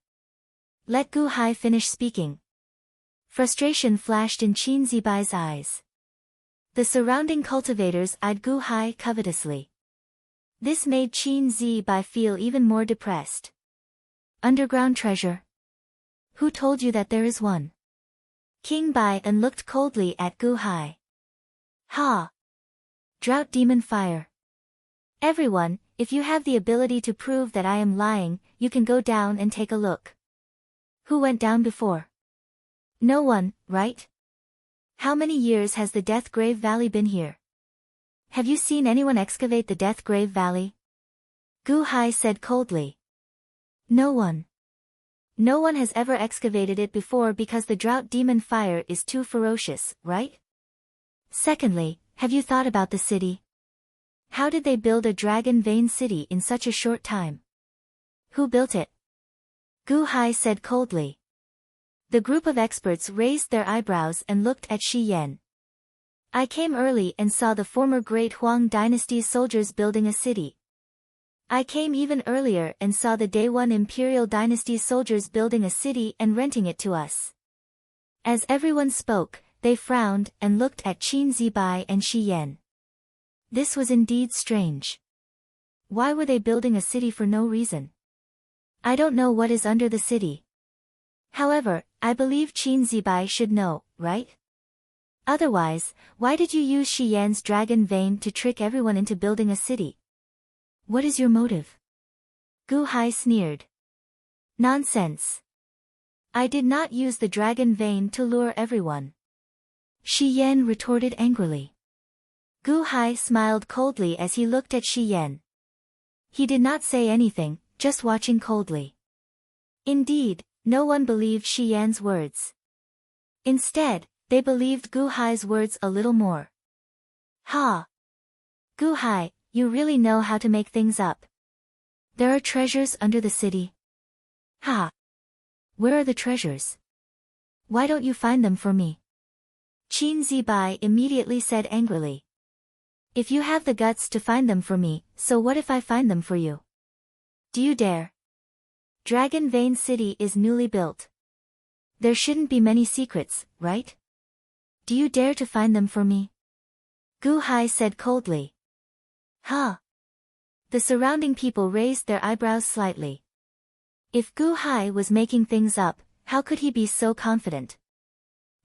Let Gu Hai finish speaking. Frustration flashed in Qin Zibai's eyes. The surrounding cultivators eyed Gu Hai covetously. This made Qin Zibai feel even more depressed. Underground treasure? Who told you that there is one? King Bai and looked coldly at Gu Hai. Ha! Drought demon fire. Everyone, if you have the ability to prove that I am lying, you can go down and take a look. Who went down before? No one, right? How many years has the Death Grave Valley been here? Have you seen anyone excavate the Death Grave Valley? Gu Hai said coldly. No one. No one has ever excavated it before because the drought demon fire is too ferocious, right? Secondly, have you thought about the city? How did they build a dragon vein city in such a short time? Who built it? Gu Hai said coldly. The group of experts raised their eyebrows and looked at Shi Yan. I came early and saw the former Great Huang Dynasty's soldiers building a city. I came even earlier and saw the Day 1 Imperial Dynasty's soldiers building a city and renting it to us. As everyone spoke, they frowned and looked at Qin Zibai and Shi Yan. This was indeed strange. Why were they building a city for no reason? I don't know what is under the city. However, I believe Qin Zibai should know, right? Otherwise, why did you use Shi Yan's dragon vein to trick everyone into building a city? What is your motive? Gu Hai sneered. Nonsense. I did not use the dragon vein to lure everyone. Shi Yan retorted angrily. Gu Hai smiled coldly as he looked at Shi Yan. He did not say anything, just watching coldly. Indeed, no one believed Shi Yan's words. Instead, they believed Gu Hai's words a little more. Ha! Gu Hai, you really know how to make things up. There are treasures under the city. Ha! Where are the treasures? Why don't you find them for me? Qin Zibai immediately said angrily. If you have the guts to find them for me, so what if I find them for you? Do you dare? Dragon Vein City is newly built. There shouldn't be many secrets, right? Do you dare to find them for me? Gu Hai said coldly. Huh? The surrounding people raised their eyebrows slightly. If Gu Hai was making things up, how could he be so confident?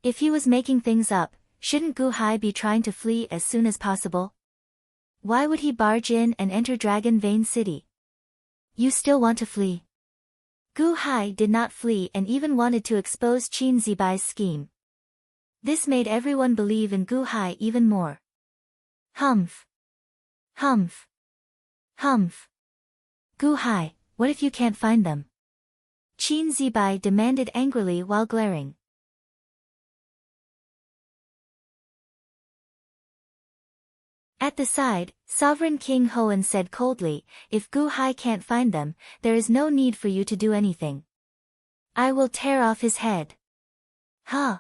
If he was making things up, shouldn't Gu Hai be trying to flee as soon as possible? Why would he barge in and enter Dragon Vein City? You still want to flee? Gu Hai did not flee and even wanted to expose Qin Zibai's scheme. This made everyone believe in Gu Hai even more. Humph. Humph. Humph. Gu Hai, what if you can't find them? Qin Zibai demanded angrily while glaring. At the side, Sovereign King Hoen said coldly, if Gu Hai can't find them, there is no need for you to do anything. I will tear off his head. Huh?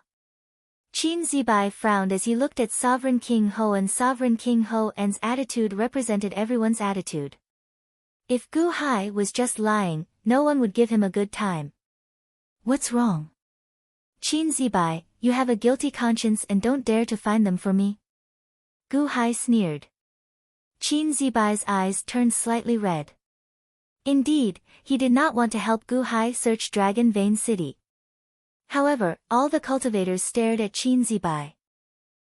Qin Zibai frowned as he looked at Sovereign King Hoen. Sovereign King Hoen's attitude represented everyone's attitude. If Gu Hai was just lying, no one would give him a good time. What's wrong? Qin Zibai, you have a guilty conscience and don't dare to find them for me? Gu Hai sneered. Qin Zibai's eyes turned slightly red. Indeed, he did not want to help Gu Hai search Dragon Vein City. However, all the cultivators stared at Qin Zibai.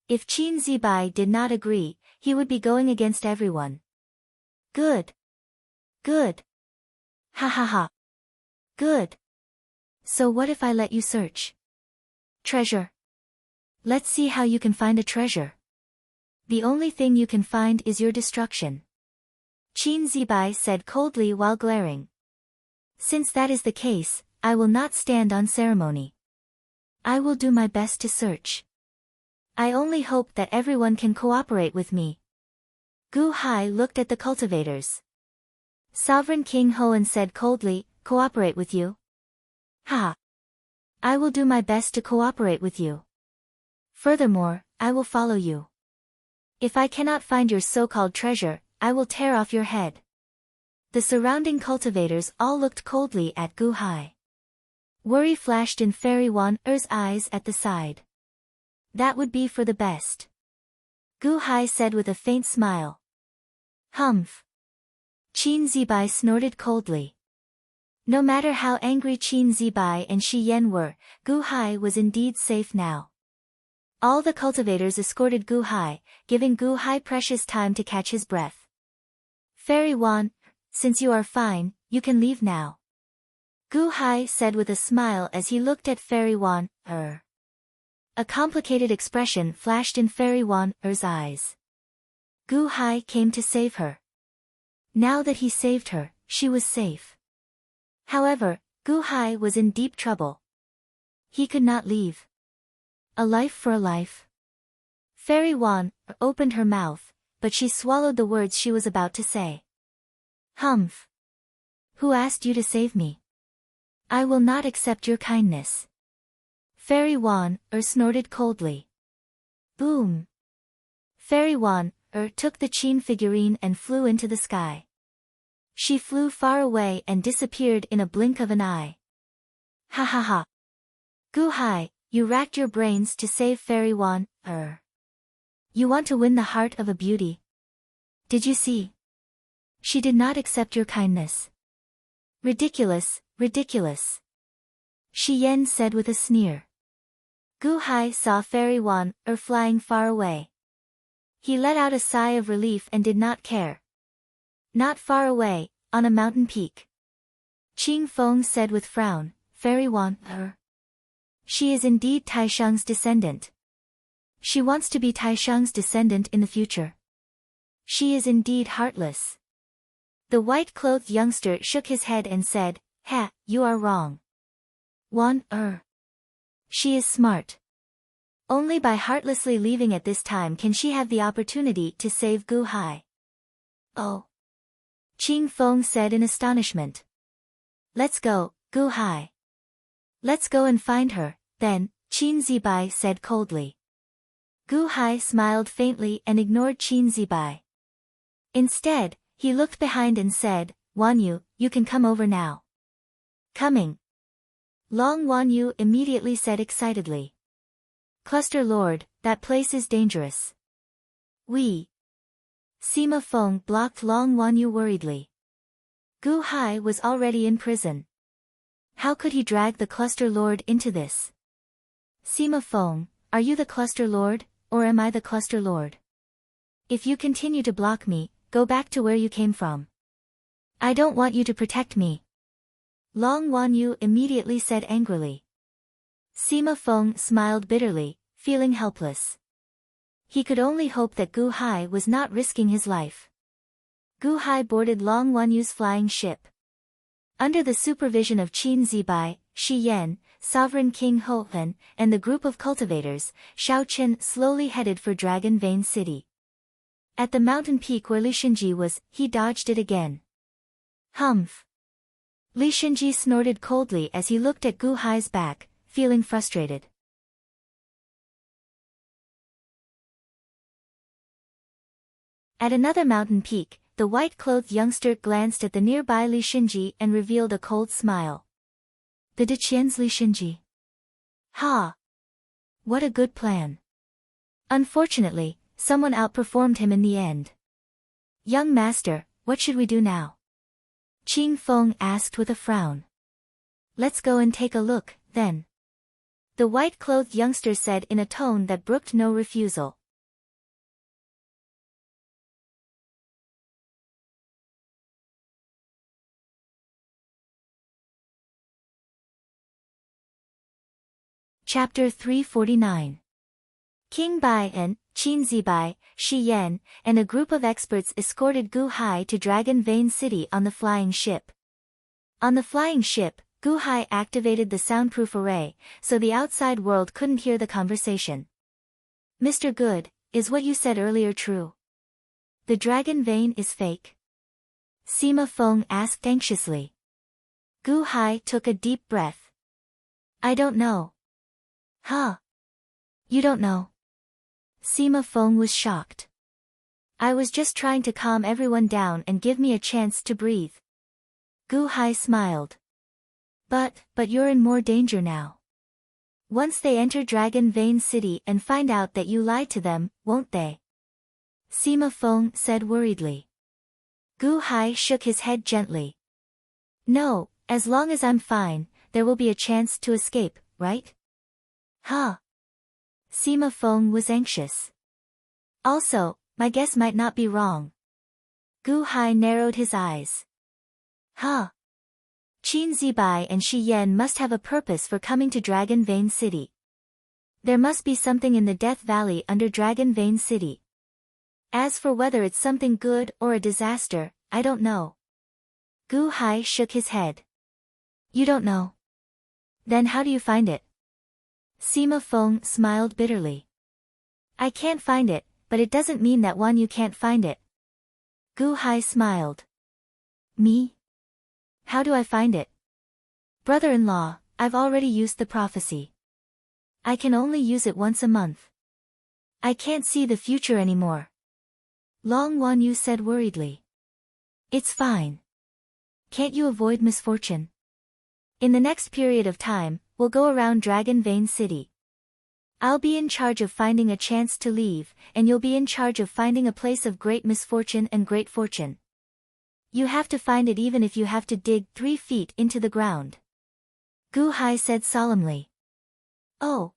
If Qin Zibai did not agree, he would be going against everyone. Good. Good. Ha ha ha. Good. So what if I let you search? Treasure. Let's see how you can find a treasure. The only thing you can find is your destruction. Qin Zibai said coldly while glaring. Since that is the case, I will not stand on ceremony. I will do my best to search. I only hope that everyone can cooperate with me. Gu Hai looked at the cultivators. Sovereign King Hoen said coldly, cooperate with you? Ha! I will do my best to cooperate with you. Furthermore, I will follow you. If I cannot find your so-called treasure, I will tear off your head. The surrounding cultivators all looked coldly at Gu Hai. Worry flashed in Fairy Wan-er's eyes at the side. That would be for the best. Gu Hai said with a faint smile. Humph. Qin Zibai snorted coldly. No matter how angry Qin Zibai and Shi Yan were, Gu Hai was indeed safe now. All the cultivators escorted Gu Hai, giving Gu Hai precious time to catch his breath. Fairy Wan, since you are fine, you can leave now. Gu Hai said with a smile as he looked at Fairy Wan-er. A complicated expression flashed in Fairy Wan-er's eyes. Gu Hai came to save her. Now that he saved her, she was safe. However, Gu Hai was in deep trouble. He could not leave. A life for a life. Fairy Wan-er opened her mouth, but she swallowed the words she was about to say. Humph. Who asked you to save me? I will not accept your kindness. Fairy Wan-er snorted coldly. Boom. Fairy Wan-er took the Qin figurine and flew into the sky. She flew far away and disappeared in a blink of an eye. Ha ha ha. Gu Hai, you racked your brains to save Fairy Wan-er. You want to win the heart of a beauty. Did you see? She did not accept your kindness. Ridiculous, ridiculous. Shi Yan said with a sneer. Gu Hai saw Fairy Wan-er flying far away. He let out a sigh of relief and did not care. Not far away, on a mountain peak. Qing Feng said with frown, Fairy Wan-er. She is indeed Taishang's descendant. She wants to be Taishang's descendant in the future. She is indeed heartless. The white-clothed youngster shook his head and said, Ha, you are wrong. Wan-er. She is smart. Only by heartlessly leaving at this time can she have the opportunity to save Gu Hai. Oh. Qing Feng said in astonishment. Let's go, Gu Hai. Let's go and find her, then, Qin Zibai said coldly. Gu Hai smiled faintly and ignored Qin Zibai. Instead, he looked behind and said, Wanyu, you can come over now. Coming. Long Wanyu immediately said excitedly. Cluster Lord, that place is dangerous. We. Sima Feng blocked Long Wanyu worriedly. Gu Hai was already in prison. How could he drag the Cluster Lord into this? Sima Feng, are you the Cluster Lord, or am I the Cluster Lord? If you continue to block me, go back to where you came from. I don't want you to protect me. Long Wanyu immediately said angrily. Sima Feng smiled bitterly, feeling helpless. He could only hope that Gu Hai was not risking his life. Gu Hai boarded Long Wanyu's flying ship. Under the supervision of Qin Zibai, Shi Yan, Sovereign King Ho Wen, and the group of cultivators, Shao Chen slowly headed for Dragon Vein City. At the mountain peak where Li Shenji was, he dodged it again. Humph. Li Shenji snorted coldly as he looked at Gu Hai's back, feeling frustrated. At another mountain peak, the white-clothed youngster glanced at the nearby Li Shenji and revealed a cold smile. The Deqian's Li Shenji. Ha! What a good plan. Unfortunately, someone outperformed him in the end. Young master, what should we do now? Qing Feng asked with a frown. Let's go and take a look, then. The white-clothed youngster said in a tone that brooked no refusal. Chapter 349. King Bai and Qin Zibai, Shi Yan, and a group of experts escorted Gu Hai to Dragon Vein City on the flying ship. On the flying ship, Gu Hai activated the soundproof array, so the outside world couldn't hear the conversation. Mr. Good, is what you said earlier true? The Dragon Vein is fake? Sima Feng asked anxiously. Gu Hai took a deep breath. I don't know. Huh? You don't know? Sima Feng was shocked. I was just trying to calm everyone down and give me a chance to breathe. Gu Hai smiled. But you're in more danger now. Once they enter Dragon Vein City and find out that you lied to them, won't they? Sima Feng said worriedly. Gu Hai shook his head gently. No, as long as I'm fine, there will be a chance to escape, right? Huh? Sima Feng was anxious. Also, my guess might not be wrong. Gu Hai narrowed his eyes. Huh? Qin Zibai and Shi Yan must have a purpose for coming to Dragon Vein City. There must be something in the Death Valley under Dragon Vein City. As for whether it's something good or a disaster, I don't know. Gu Hai shook his head. You don't know? Then how do you find it? Sima Feng smiled bitterly. I can't find it, but it doesn't mean that you can't find it. Gu Hai smiled. Me? How do I find it? Brother-in-law, I've already used the prophecy. I can only use it once a month. I can't see the future anymore. Long Wanyu said worriedly. It's fine. Can't you avoid misfortune? In the next period of time, we'll go around Dragon Vein City. I'll be in charge of finding a chance to leave, and you'll be in charge of finding a place of great misfortune and great fortune. You have to find it even if you have to dig 3 feet into the ground. Gu Hai said solemnly. Oh.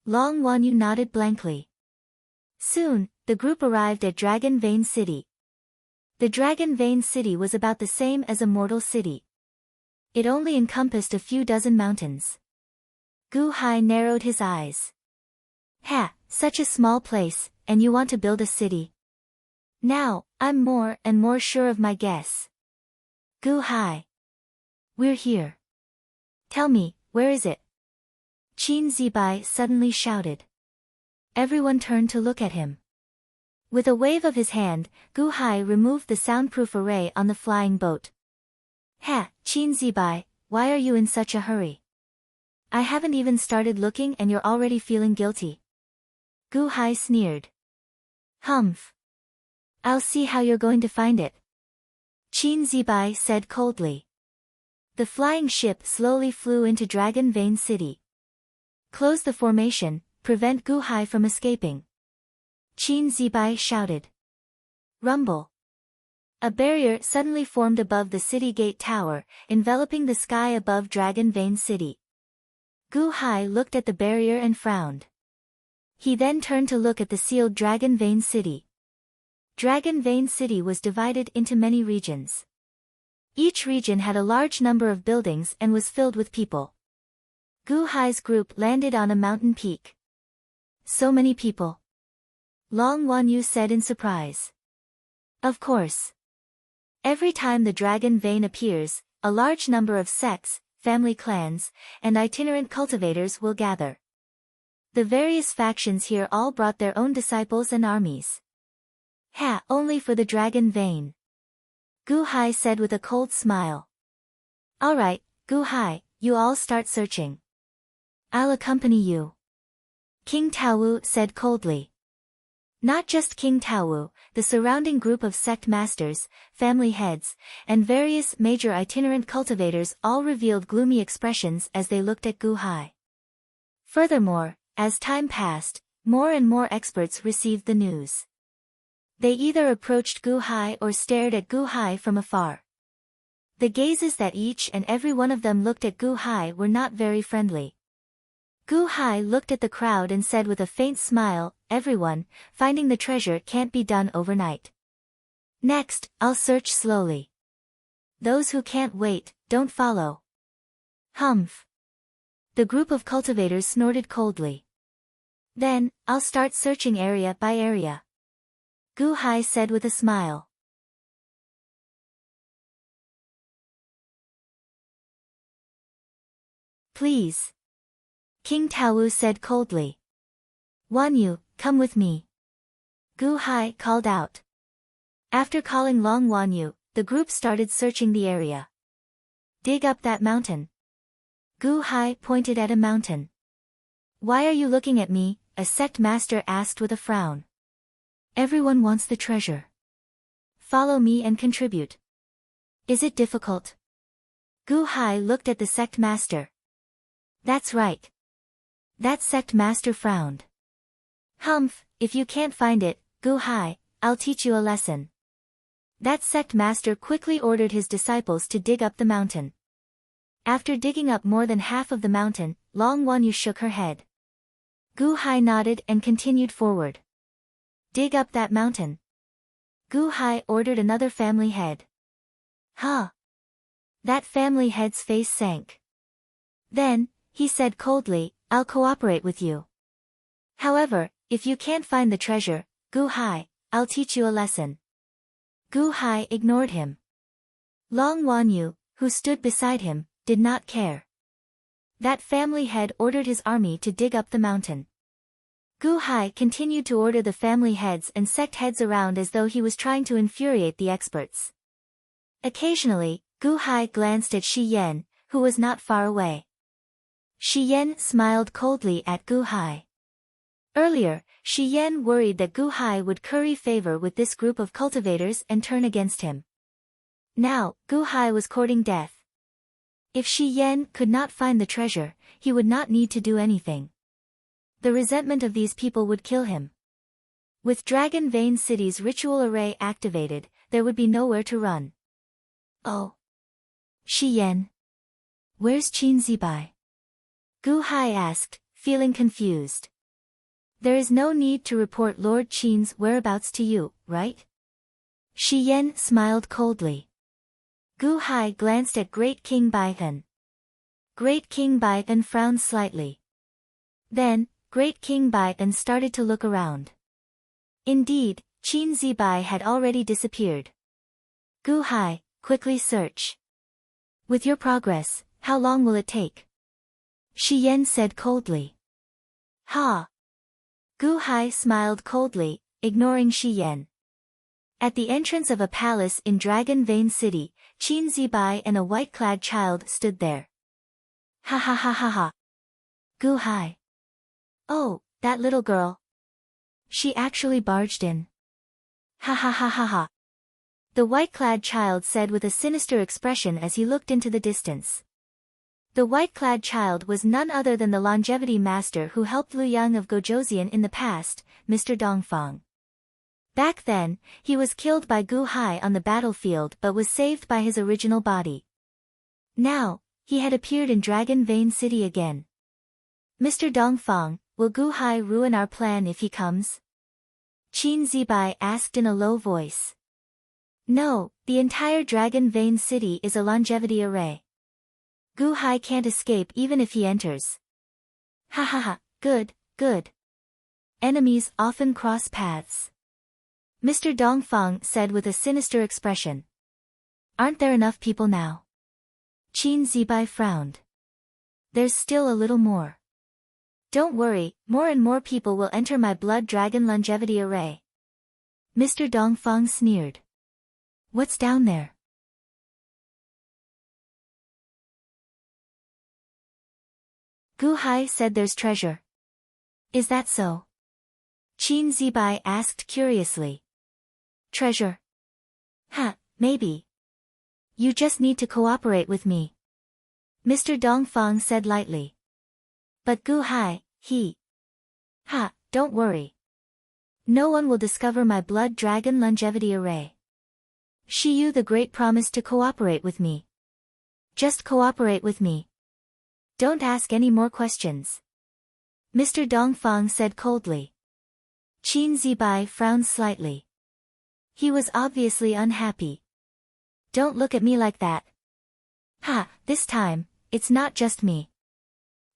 Long Wanyu nodded blankly. Soon, the group arrived at Dragon Vein City. The Dragon Vein City was about the same as Immortal City. It only encompassed a few dozen mountains. Gu Hai narrowed his eyes. Ha, such a small place, and you want to build a city? Now, I'm more and more sure of my guess. Gu Hai. We're here. Tell me, where is it? Qin Zibai suddenly shouted. Everyone turned to look at him. With a wave of his hand, Gu Hai removed the soundproof array on the flying boat. Ha, Qin Zibai, why are you in such a hurry? I haven't even started looking and you're already feeling guilty. Gu Hai sneered. Humph. I'll see how you're going to find it. Qin Zibai said coldly. The flying ship slowly flew into Dragon Vein City. Close the formation, prevent Gu Hai from escaping. Qin Zibai shouted. Rumble. A barrier suddenly formed above the city gate tower, enveloping the sky above Dragon Vein City. Gu Hai looked at the barrier and frowned. He then turned to look at the sealed Dragon Vein City. Dragon Vein City was divided into many regions. Each region had a large number of buildings and was filled with people. Gu Hai's group landed on a mountain peak. So many people. Long Wanyu said in surprise. Of course. Every time the Dragon Vein appears, a large number of sects, family clans, and itinerant cultivators will gather. The various factions here all brought their own disciples and armies. Ha, only for the Dragon Vein. Gu Hai said with a cold smile. Alright, Gu Hai, you all start searching. I'll accompany you. King Taowu said coldly. Not just King Taowu, the surrounding group of sect masters, family heads, and various major itinerant cultivators all revealed gloomy expressions as they looked at Gu Hai. Furthermore, as time passed, more and more experts received the news. They either approached Gu Hai or stared at Gu Hai from afar. The gazes that each and every one of them looked at Gu Hai were not very friendly. Gu Hai looked at the crowd and said with a faint smile, everyone, finding the treasure can't be done overnight. Next, I'll search slowly. Those who can't wait, don't follow. Humph. The group of cultivators snorted coldly. Then, I'll start searching area by area. Gu Hai said with a smile. Please. King Taowu said coldly. Wanyu, come with me. Gu Hai called out. After calling Long Wanyu, the group started searching the area. Dig up that mountain. Gu Hai pointed at a mountain. Why are you looking at me? A sect master asked with a frown. Everyone wants the treasure. Follow me and contribute. Is it difficult? Gu Hai looked at the sect master. That's right. That sect master frowned. Humph, if you can't find it, Gu Hai, I'll teach you a lesson. That sect master quickly ordered his disciples to dig up the mountain. After digging up more than half of the mountain, Long Wanyu shook her head. Gu Hai nodded and continued forward. Dig up that mountain. Gu Hai ordered another family head. Huh. That family head's face sank. Then, he said coldly, I'll cooperate with you. However, if you can't find the treasure, Gu Hai, I'll teach you a lesson. Gu Hai ignored him. Long Wanyu, who stood beside him, did not care. That family head ordered his army to dig up the mountain. Gu Hai continued to order the family heads and sect heads around as though he was trying to infuriate the experts. Occasionally, Gu Hai glanced at Shi Yan, who was not far away. Shi Yan smiled coldly at Gu Hai. Earlier, Shi Yan worried that Gu Hai would curry favor with this group of cultivators and turn against him. Now, Gu Hai was courting death. If Shi Yan could not find the treasure, he would not need to do anything. The resentment of these people would kill him. With Dragon Vein City's ritual array activated, there would be nowhere to run. Oh. Shi Yan. Where's Qin Zibai? Gu Hai asked, feeling confused. There is no need to report Lord Qin's whereabouts to you, right? Shi Yan smiled coldly. Gu Hai glanced at Great King Baihan. Great King Baihan frowned slightly. Then, Great King Baihan started to look around. Indeed, Qin Zibai had already disappeared. Gu Hai, quickly search. With your progress, how long will it take? Shi Yan said coldly. Ha! Gu Hai smiled coldly, ignoring Shi Yan. At the entrance of a palace in Dragon Vein City, Qin Zibai and a white-clad child stood there. Ha ha ha ha ha. Gu Hai. Oh, that little girl. She actually barged in. Ha ha ha ha ha. The white-clad child said with a sinister expression as he looked into the distance. The white-clad child was none other than the longevity master who helped Liu Yang of Gojoseon in the past, Mr. Dongfang. Back then, he was killed by Gu Hai on the battlefield but was saved by his original body. Now, he had appeared in Dragon Vein City again. Mr. Dongfang, will Gu Hai ruin our plan if he comes? Qin Zibai asked in a low voice. No, the entire Dragon Vein City is a longevity array. Gu Hai can't escape even if he enters. Ha ha ha, good, good. Enemies often cross paths. Mr. Dongfang said with a sinister expression. Aren't there enough people now? Qin Zibai frowned. There's still a little more. Don't worry, more and more people will enter my Blood Dragon longevity array. Mr. Dongfang sneered. What's down there? Gu Hai said there's treasure. Is that so? Qin Zibai asked curiously. Treasure? Ha, maybe. You just need to cooperate with me. Mr. Dongfang said lightly. But Gu Hai, he. Ha, don't worry. No one will discover my Blood Dragon longevity array. Shi Yu the Great promised to cooperate with me. Just cooperate with me. Don't ask any more questions. Mr. Dongfang said coldly. Qin Zibai frowned slightly. He was obviously unhappy. Don't look at me like that. Ha, this time, it's not just me.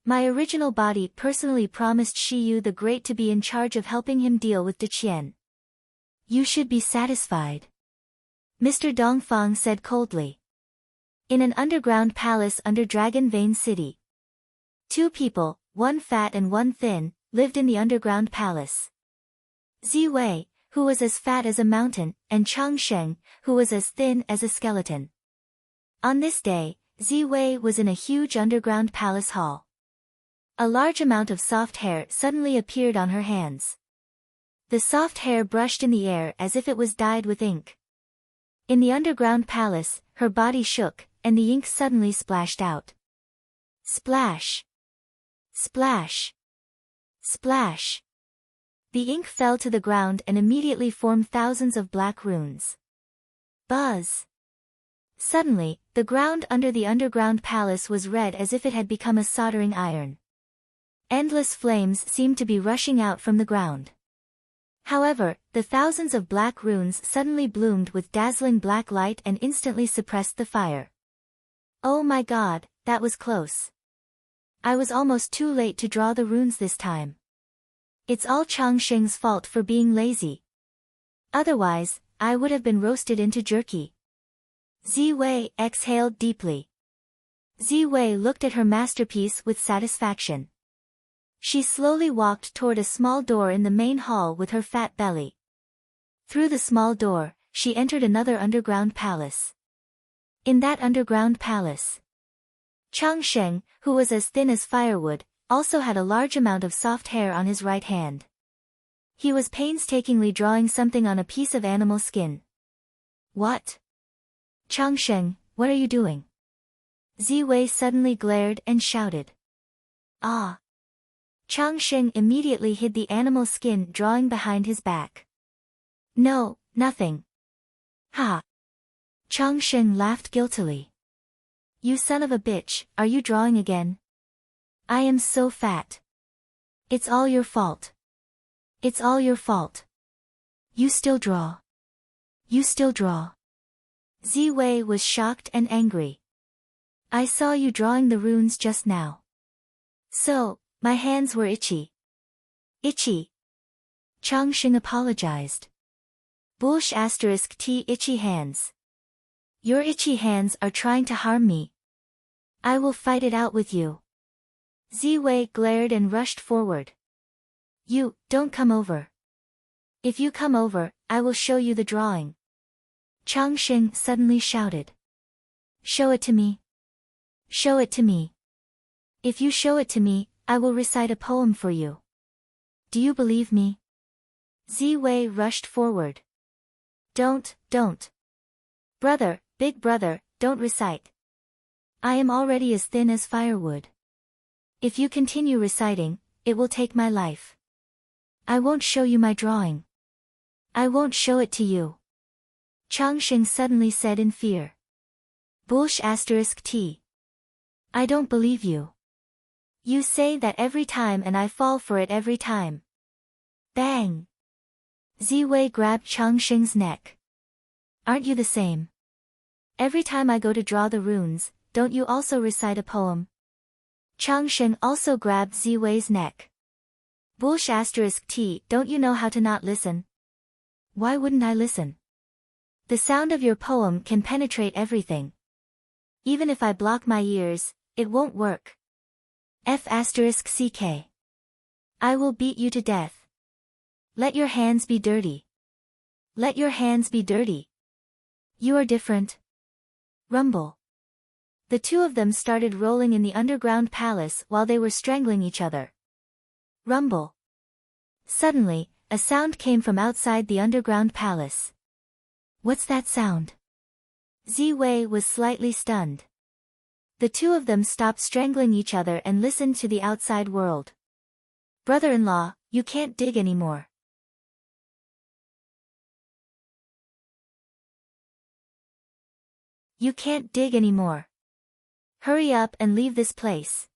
My original body personally promised Shi Yu the Great to be in charge of helping him deal with Deqian. You should be satisfied. Mr. Dongfang said coldly. In an underground palace under Dragon Vein City. Two people, one fat and one thin, lived in the underground palace. Ziwei, who was as fat as a mountain, and Chang Sheng, who was as thin as a skeleton. On this day, Ziwei was in a huge underground palace hall. A large amount of soft hair suddenly appeared on her hands. The soft hair brushed in the air as if it was dyed with ink. In the underground palace, her body shook, and the ink suddenly splashed out. Splash! Splash! Splash! The ink fell to the ground and immediately formed thousands of black runes. Buzz! Suddenly, the ground under the underground palace was red as if it had become a soldering iron. Endless flames seemed to be rushing out from the ground. However, the thousands of black runes suddenly bloomed with dazzling black light and instantly suppressed the fire. Oh my god, that was close. I was almost too late to draw the runes this time. It's all Changsheng's fault for being lazy. Otherwise, I would have been roasted into jerky. Ziwei exhaled deeply. Ziwei looked at her masterpiece with satisfaction. She slowly walked toward a small door in the main hall with her fat belly. Through the small door, she entered another underground palace. In that underground palace, Changsheng, who was as thin as firewood, also had a large amount of soft hair on his right hand. He was painstakingly drawing something on a piece of animal skin. What? Changsheng, what are you doing? Ziwei suddenly glared and shouted. Ah! Changsheng immediately hid the animal skin drawing behind his back. No, nothing. Ha! Changsheng laughed guiltily. You son of a bitch, are you drawing again? I am so fat. It's all your fault. It's all your fault. You still draw. You still draw. Ziwei was shocked and angry. I saw you drawing the runes just now. So, my hands were itchy. Itchy. Changsheng apologized. Bullsh *t itchy hands. Your itchy hands are trying to harm me. I will fight it out with you. Ziwei glared and rushed forward. You, don't come over. If you come over, I will show you the drawing. Changsheng suddenly shouted. Show it to me. Show it to me. If you show it to me, I will recite a poem for you. Do you believe me? Ziwei rushed forward. Don't. Brother, big brother, don't recite. I am already as thin as firewood. If you continue reciting, it will take my life. I won't show you my drawing. I won't show it to you. Changsheng suddenly said in fear. Bullsh *t. I don't believe you. You say that every time and I fall for it every time. Bang! Ziwei grabbed Changsheng's neck. Aren't you the same? Every time I go to draw the runes, don't you also recite a poem? Changsheng also grabbed Ziwei's neck. Bullsh *t, don't you know how to not listen? Why wouldn't I listen? The sound of your poem can penetrate everything. Even if I block my ears, it won't work. F*ck. I will beat you to death. Let your hands be dirty. Let your hands be dirty. You are different. Rumble. The two of them started rolling in the underground palace while they were strangling each other. Rumble. Suddenly, a sound came from outside the underground palace. What's that sound? Ziwei was slightly stunned. The two of them stopped strangling each other and listened to the outside world. Brother-in-law, you can't dig anymore. You can't dig anymore. Hurry up and leave this place.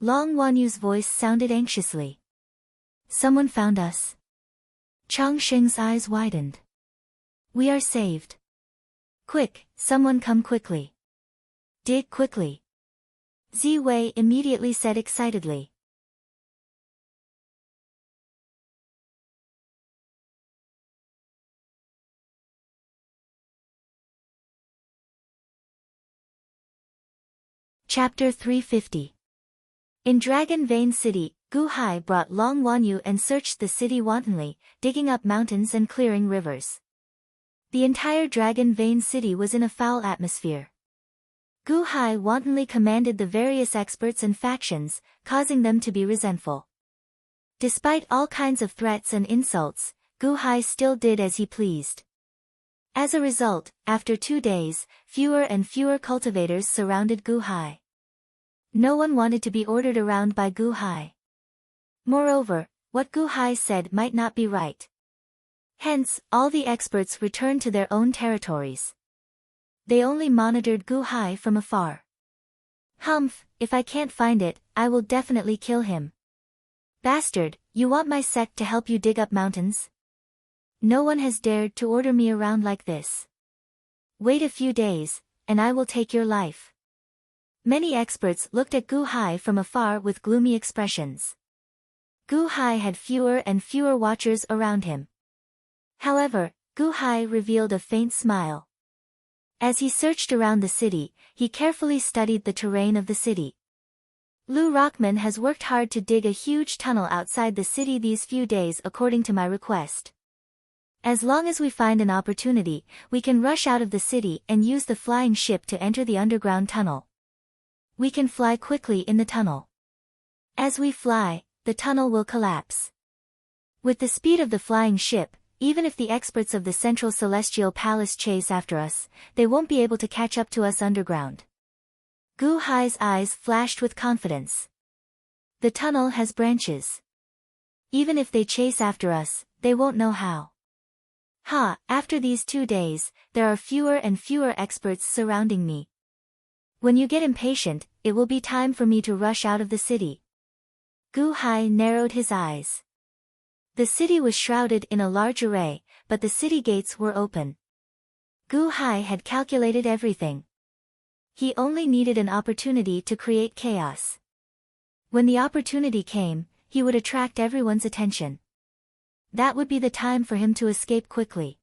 Long Wanyu's voice sounded anxiously. Someone found us. Changsheng's eyes widened. We are saved. Quick, someone come quickly. Dig quickly. Ziwei immediately said excitedly. Chapter 350. In Dragon Vein City, Gu Hai brought Long Wanyu and searched the city wantonly, digging up mountains and clearing rivers. The entire Dragon Vein City was in a foul atmosphere. Gu Hai wantonly commanded the various experts and factions, causing them to be resentful. Despite all kinds of threats and insults, Gu Hai still did as he pleased. As a result, after 2 days, fewer and fewer cultivators surrounded Gu Hai. No one wanted to be ordered around by Gu Hai. Moreover, what Gu Hai said might not be right. Hence, all the experts returned to their own territories. They only monitored Gu Hai from afar. Humph, if I can't find it, I will definitely kill him. Bastard, you want my sect to help you dig up mountains? No one has dared to order me around like this. Wait a few days, and I will take your life. Many experts looked at Gu Hai from afar with gloomy expressions. Gu Hai had fewer and fewer watchers around him. However, Gu Hai revealed a faint smile. As he searched around the city, he carefully studied the terrain of the city. Lu Rockman has worked hard to dig a huge tunnel outside the city these few days according to my request. As long as we find an opportunity, we can rush out of the city and use the flying ship to enter the underground tunnel. We can fly quickly in the tunnel. As we fly, the tunnel will collapse. With the speed of the flying ship, even if the experts of the Central Celestial Palace chase after us, they won't be able to catch up to us underground. Gu Hai's eyes flashed with confidence. The tunnel has branches. Even if they chase after us, they won't know how. After these 2 days, there are fewer and fewer experts surrounding me. When you get impatient, it will be time for me to rush out of the city. Gu Hai narrowed his eyes. The city was shrouded in a large array, but the city gates were open. Gu Hai had calculated everything. He only needed an opportunity to create chaos. When the opportunity came, he would attract everyone's attention. That would be the time for him to escape quickly.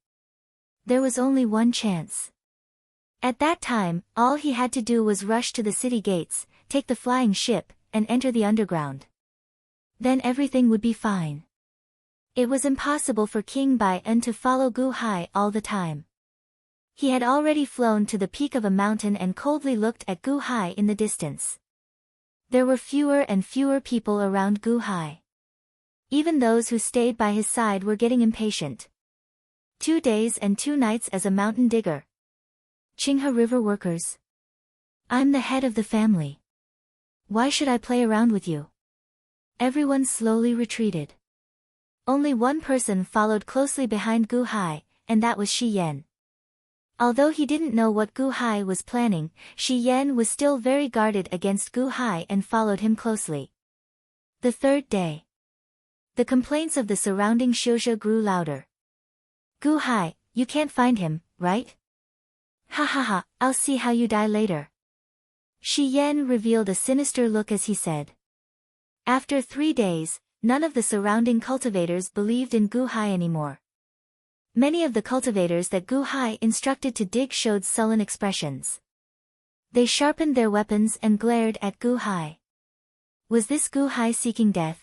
There was only one chance. At that time, all he had to do was rush to the city gates, take the flying ship, and enter the underground. Then everything would be fine. It was impossible for King Bai-en to follow Gu Hai all the time. He had already flown to the peak of a mountain and coldly looked at Gu Hai in the distance. There were fewer and fewer people around Gu Hai. Even those who stayed by his side were getting impatient. 2 days and 2 nights as a mountain digger. Qinghe River workers. I'm the head of the family. Why should I play around with you? Everyone slowly retreated. Only one person followed closely behind Gu Hai, and that was Shi Yan. Although he didn't know what Gu Hai was planning, Shi Yan was still very guarded against Gu Hai and followed him closely. The 3rd day. The complaints of the surrounding Xiuzhe grew louder. Gu Hai, you can't find him, right? Ha, I'll see how you die later. Shi Yan revealed a sinister look as he said. After 3 days, none of the surrounding cultivators believed in Gu Hai anymore. Many of the cultivators that Gu Hai instructed to dig showed sullen expressions. They sharpened their weapons and glared at Gu Hai. Was this Gu Hai seeking death?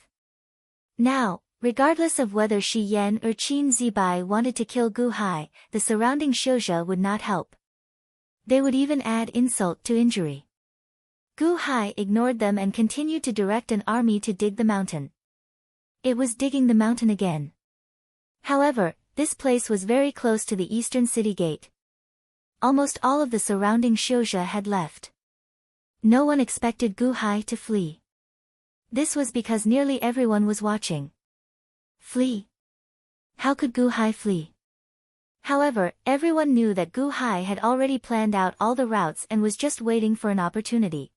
Now, regardless of whether Shi Yan or Qin Zibai wanted to kill Gu Hai, the surrounding Xiuzhe would not help. They would even add insult to injury. Gu Hai ignored them and continued to direct an army to dig the mountain. It was digging the mountain again. However, this place was very close to the eastern city gate. Almost all of the surrounding Xiuzhe had left. No one expected Gu Hai to flee. This was because nearly everyone was watching. Flee? How could Gu Hai flee? However, everyone knew that Gu Hai had already planned out all the routes and was just waiting for an opportunity.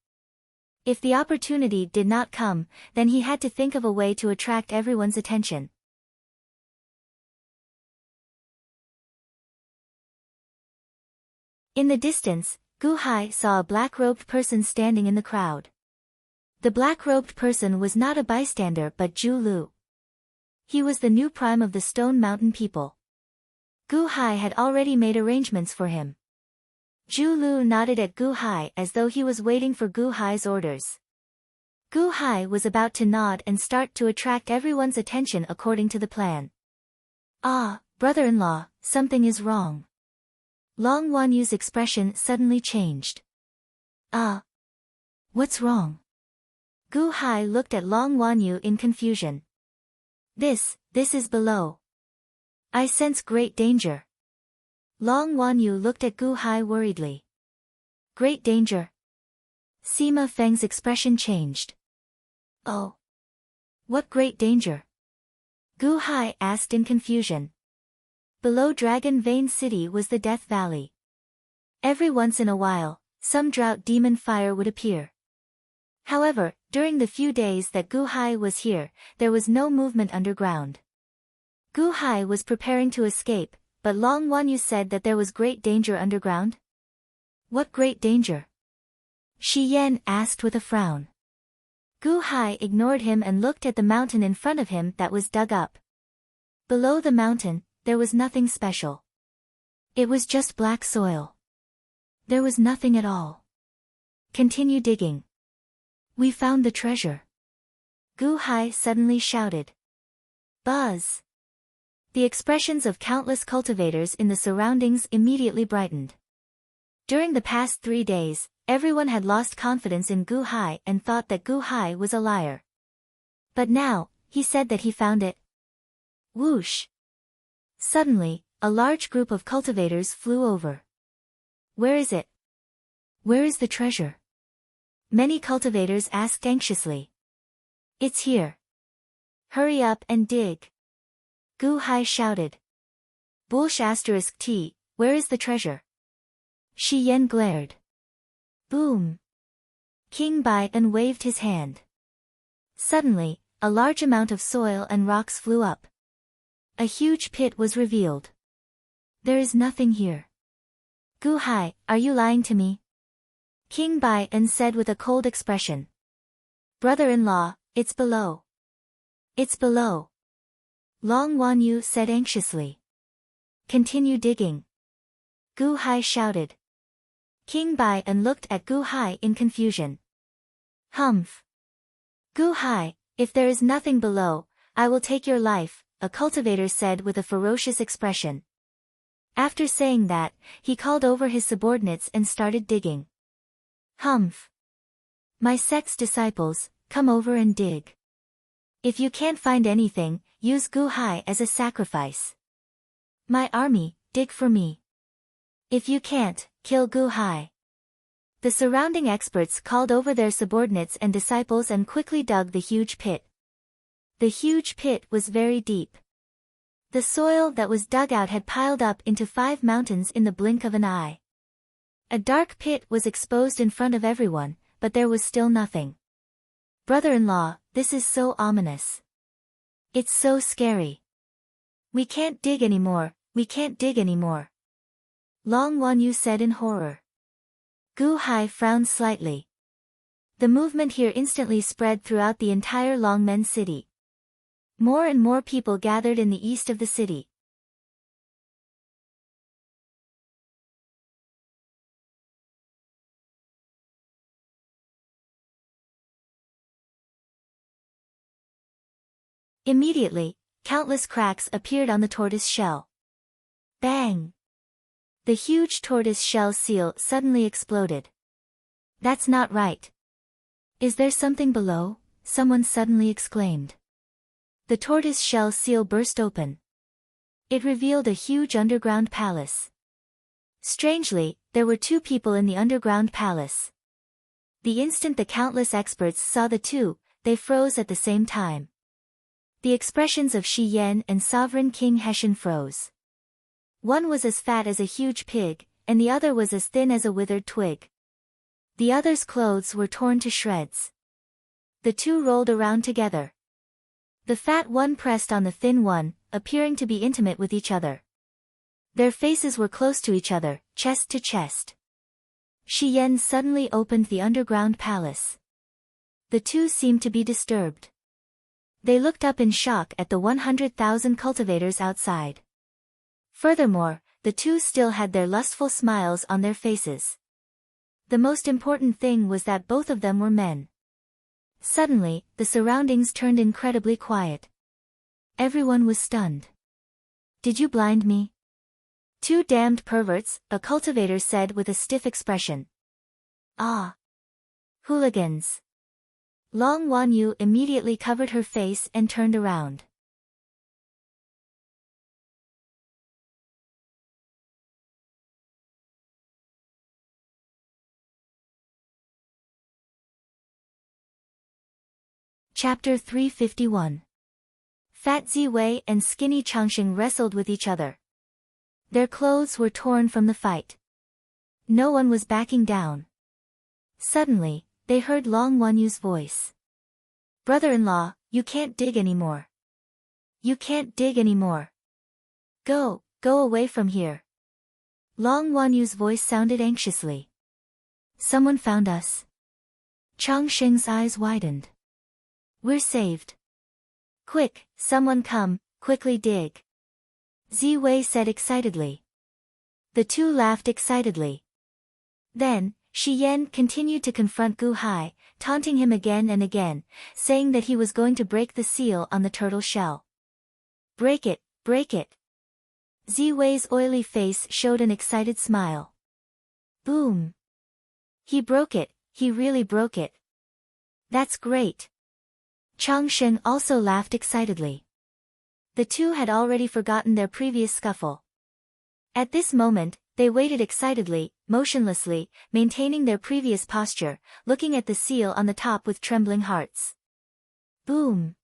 If the opportunity did not come, then he had to think of a way to attract everyone's attention. In the distance, Gu Hai saw a black-robed person standing in the crowd. The black-robed person was not a bystander but Zhu Lu. He was the new prime of the Stone Mountain people. Gu Hai had already made arrangements for him. Zhu Lu nodded at Gu Hai as though he was waiting for Gu Hai's orders. Gu Hai was about to nod and start to attract everyone's attention according to the plan. Ah, brother-in-law, something is wrong. Long Wanyu's expression suddenly changed. Ah. What's wrong? Gu Hai looked at Long Wanyu in confusion. This is below. I sense great danger. Long Wanyu looked at Gu Hai worriedly. Great danger? Sima Feng's expression changed. Oh. What great danger? Gu Hai asked in confusion. Below Dragon Vein City was the Death Valley. Every once in a while, some drought demon fire would appear. However, during the few days that Gu Hai was here, there was no movement underground. Gu Hai was preparing to escape, but Long Wanyu said that there was great danger underground. What great danger? Shi Yan asked with a frown. Gu Hai ignored him and looked at the mountain in front of him that was dug up. Below the mountain, there was nothing special. It was just black soil. There was nothing at all. Continue digging. We found the treasure. Gu Hai suddenly shouted. Buzz! The expressions of countless cultivators in the surroundings immediately brightened. During the past 3 days, everyone had lost confidence in Gu Hai and thought that Gu Hai was a liar. But now, he said that he found it. Whoosh! Suddenly, a large group of cultivators flew over. Where is it? Where is the treasure? Many cultivators asked anxiously. It's here. Hurry up and dig. Gu Hai shouted. Bulsh *T, where is the treasure? Shi Yan glared. Boom! King Bai and waved his hand. Suddenly, a large amount of soil and rocks flew up. A huge pit was revealed. There is nothing here. Gu Hai, are you lying to me? King Bai and said with a cold expression. Brother-in-law, it's below. It's below. Long Wanyu said anxiously. Continue digging. Gu Hai shouted. King Bai and looked at Gu Hai in confusion. Humph. Gu Hai, if there is nothing below, I will take your life, a cultivator said with a ferocious expression. After saying that, he called over his subordinates and started digging. Humph. My sect's disciples, come over and dig. If you can't find anything, use Gu Hai as a sacrifice. My army, dig for me. If you can't, kill Gu Hai. The surrounding experts called over their subordinates and disciples and quickly dug the huge pit. The huge pit was very deep. The soil that was dug out had piled up into 5 mountains in the blink of an eye. A dark pit was exposed in front of everyone, but there was still nothing. Brother-in-law, this is so ominous. It's so scary. We can't dig anymore, we can't dig anymore. Long Wanyu said in horror. Gu Hai frowned slightly. The movement here instantly spread throughout the entire Longmen city. More and more people gathered in the east of the city. Immediately, countless cracks appeared on the tortoise shell. Bang! The huge tortoise shell seal suddenly exploded. That's not right. Is there something below? Someone suddenly exclaimed. The tortoise shell seal burst open. It revealed a huge underground palace. Strangely, there were 2 people in the underground palace. The instant the countless experts saw the 2, they froze at the same time. The expressions of Shi Yan and Sovereign King Heshen froze. One was as fat as a huge pig, and the other was as thin as a withered twig. The other's clothes were torn to shreds. The 2 rolled around together. The fat one pressed on the thin one, appearing to be intimate with each other. Their faces were close to each other, chest to chest. Shi Yan suddenly opened the underground palace. The 2 seemed to be disturbed. They looked up in shock at the 100,000 cultivators outside. Furthermore, the 2 still had their lustful smiles on their faces. The most important thing was that both of them were men. Suddenly, the surroundings turned incredibly quiet. Everyone was stunned. Did you blind me? 2 damned perverts, a cultivator said with a stiff expression. Ah! Hooligans. Long Wanyu immediately covered her face and turned around. Chapter 351. Fat Ziwei and skinny Changxing wrestled with each other. Their clothes were torn from the fight. No one was backing down. Suddenly, they heard Long Wanyu's voice. "Brother-in-law, you can't dig anymore. You can't dig anymore. Go away from here." Long Wanyu's voice sounded anxiously. "Someone found us." Changxing's eyes widened. "We're saved. Quick, someone come, quickly dig." Ziwei said excitedly. The two laughed excitedly. Then, Shi Yan continued to confront Gu Hai, taunting him again and again, saying that he was going to break the seal on the turtle shell. "Break it, break it." Ziwei's oily face showed an excited smile. Boom. He broke it, he really broke it. That's great. Changxing also laughed excitedly. The two had already forgotten their previous scuffle. At this moment, they waited excitedly, motionlessly, maintaining their previous posture, looking at the seal on the top with trembling hearts. Boom!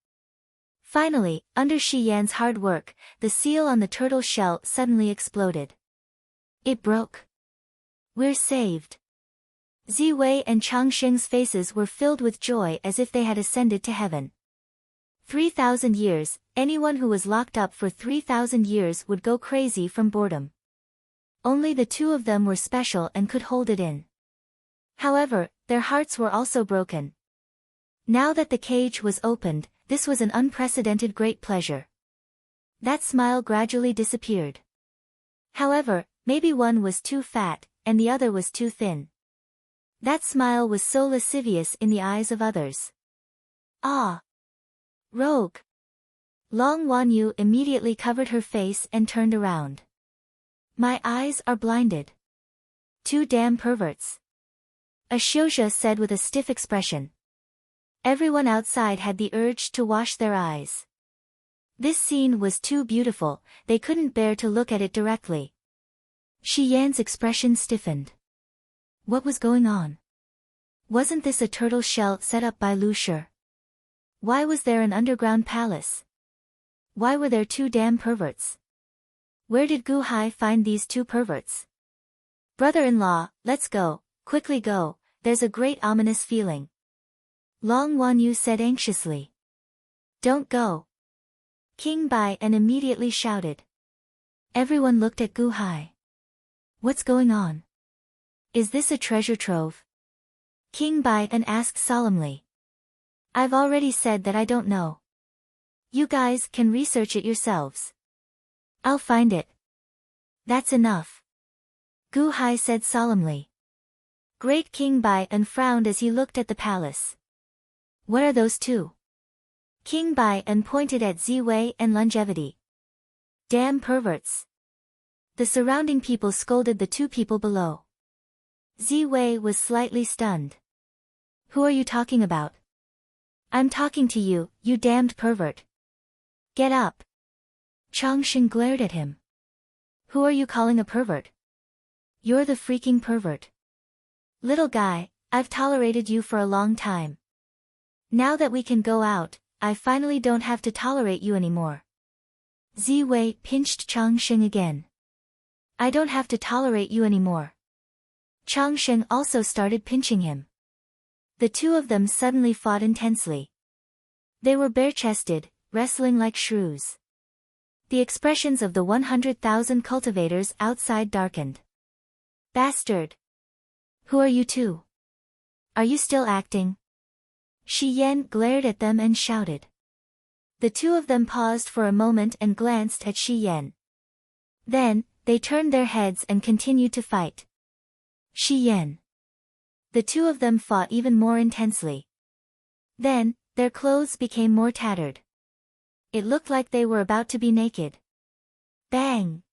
Finally, under Shi Yan's hard work, the seal on the turtle shell suddenly exploded. It broke. "We're saved." Ziwei and Changxing's faces were filled with joy as if they had ascended to heaven. 3,000 years, anyone who was locked up for 3,000 years would go crazy from boredom. Only the two of them were special and could hold it in. However, their hearts were also broken. Now that the cage was opened, this was an unprecedented great pleasure. That smile gradually disappeared. However, maybe one was too fat, and the other was too thin. That smile was so lascivious in the eyes of others. Ah! Rogue! Long Wanyu immediately covered her face and turned around. "My eyes are blinded. Two damn perverts." A Xiuzha said with a stiff expression. Everyone outside had the urge to wash their eyes. This scene was too beautiful, they couldn't bear to look at it directly. Shi Yan's expression stiffened. What was going on? Wasn't this a turtle shell set up by Lu Shi? Why was there an underground palace? Why were there two damn perverts? Where did Gu Hai find these two perverts? "Brother-in-law, let's go, quickly go, there's a great ominous feeling." Long Wanyu said anxiously. "Don't go." King Bai and immediately shouted. Everyone looked at Gu Hai. What's going on? Is this a treasure trove? King Bai and asked solemnly. I've already said that I don't know. You guys can research it yourselves. I'll find it. That's enough. Gu Hai said solemnly. Great King Bai and frowned as he looked at the palace. What are those two? King Bai and pointed at Ziwei and Longevity. Damn perverts. The surrounding people scolded the two people below. Ziwei was slightly stunned. Who are you talking about? I'm talking to you, you damned pervert. Get up. Changxing glared at him. Who are you calling a pervert? You're the freaking pervert. Little guy, I've tolerated you for a long time. Now that we can go out, I finally don't have to tolerate you anymore. Ziwei pinched Changxing again. I don't have to tolerate you anymore. Changxing also started pinching him. The two of them suddenly fought intensely. They were bare-chested, wrestling like shrews. The expressions of the 100,000 cultivators outside darkened. Bastard! Who are you two? Are you still acting? Shi Yan glared at them and shouted. The two of them paused for a moment and glanced at Shi Yan. Then, they turned their heads and continued to fight. Shi Yan. The two of them fought even more intensely. Then, their clothes became more tattered. It looked like they were about to be naked. Bang!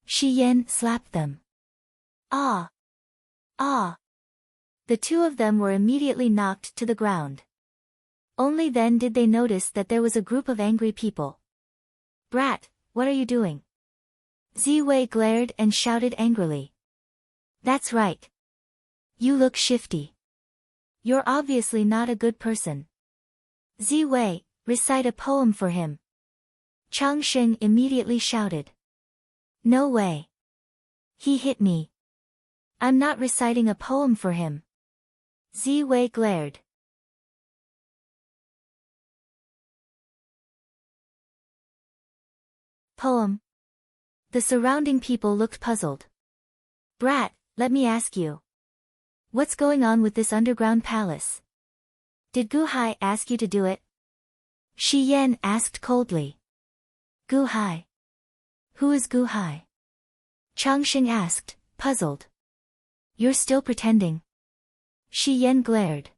Shi Yan slapped them. Ah! Ah! The two of them were immediately knocked to the ground. Only then did they notice that there was a group of angry people. "Brat, what are you doing?" Ziwei glared and shouted angrily. "That's right. You look shifty. You're obviously not a good person. Ziwei, recite a poem for him." Changsheng immediately shouted. "No way. He hit me. I'm not reciting a poem for him." Ziwei glared. Poem. The surrounding people looked puzzled. "Brat, let me ask you. What's going on with this underground palace? Did Gu Hai ask you to do it?" Shi Yan asked coldly. "Gu Hai? Who is Gu Hai?" Changsheng asked, puzzled. "You're still pretending." Shi Yan glared.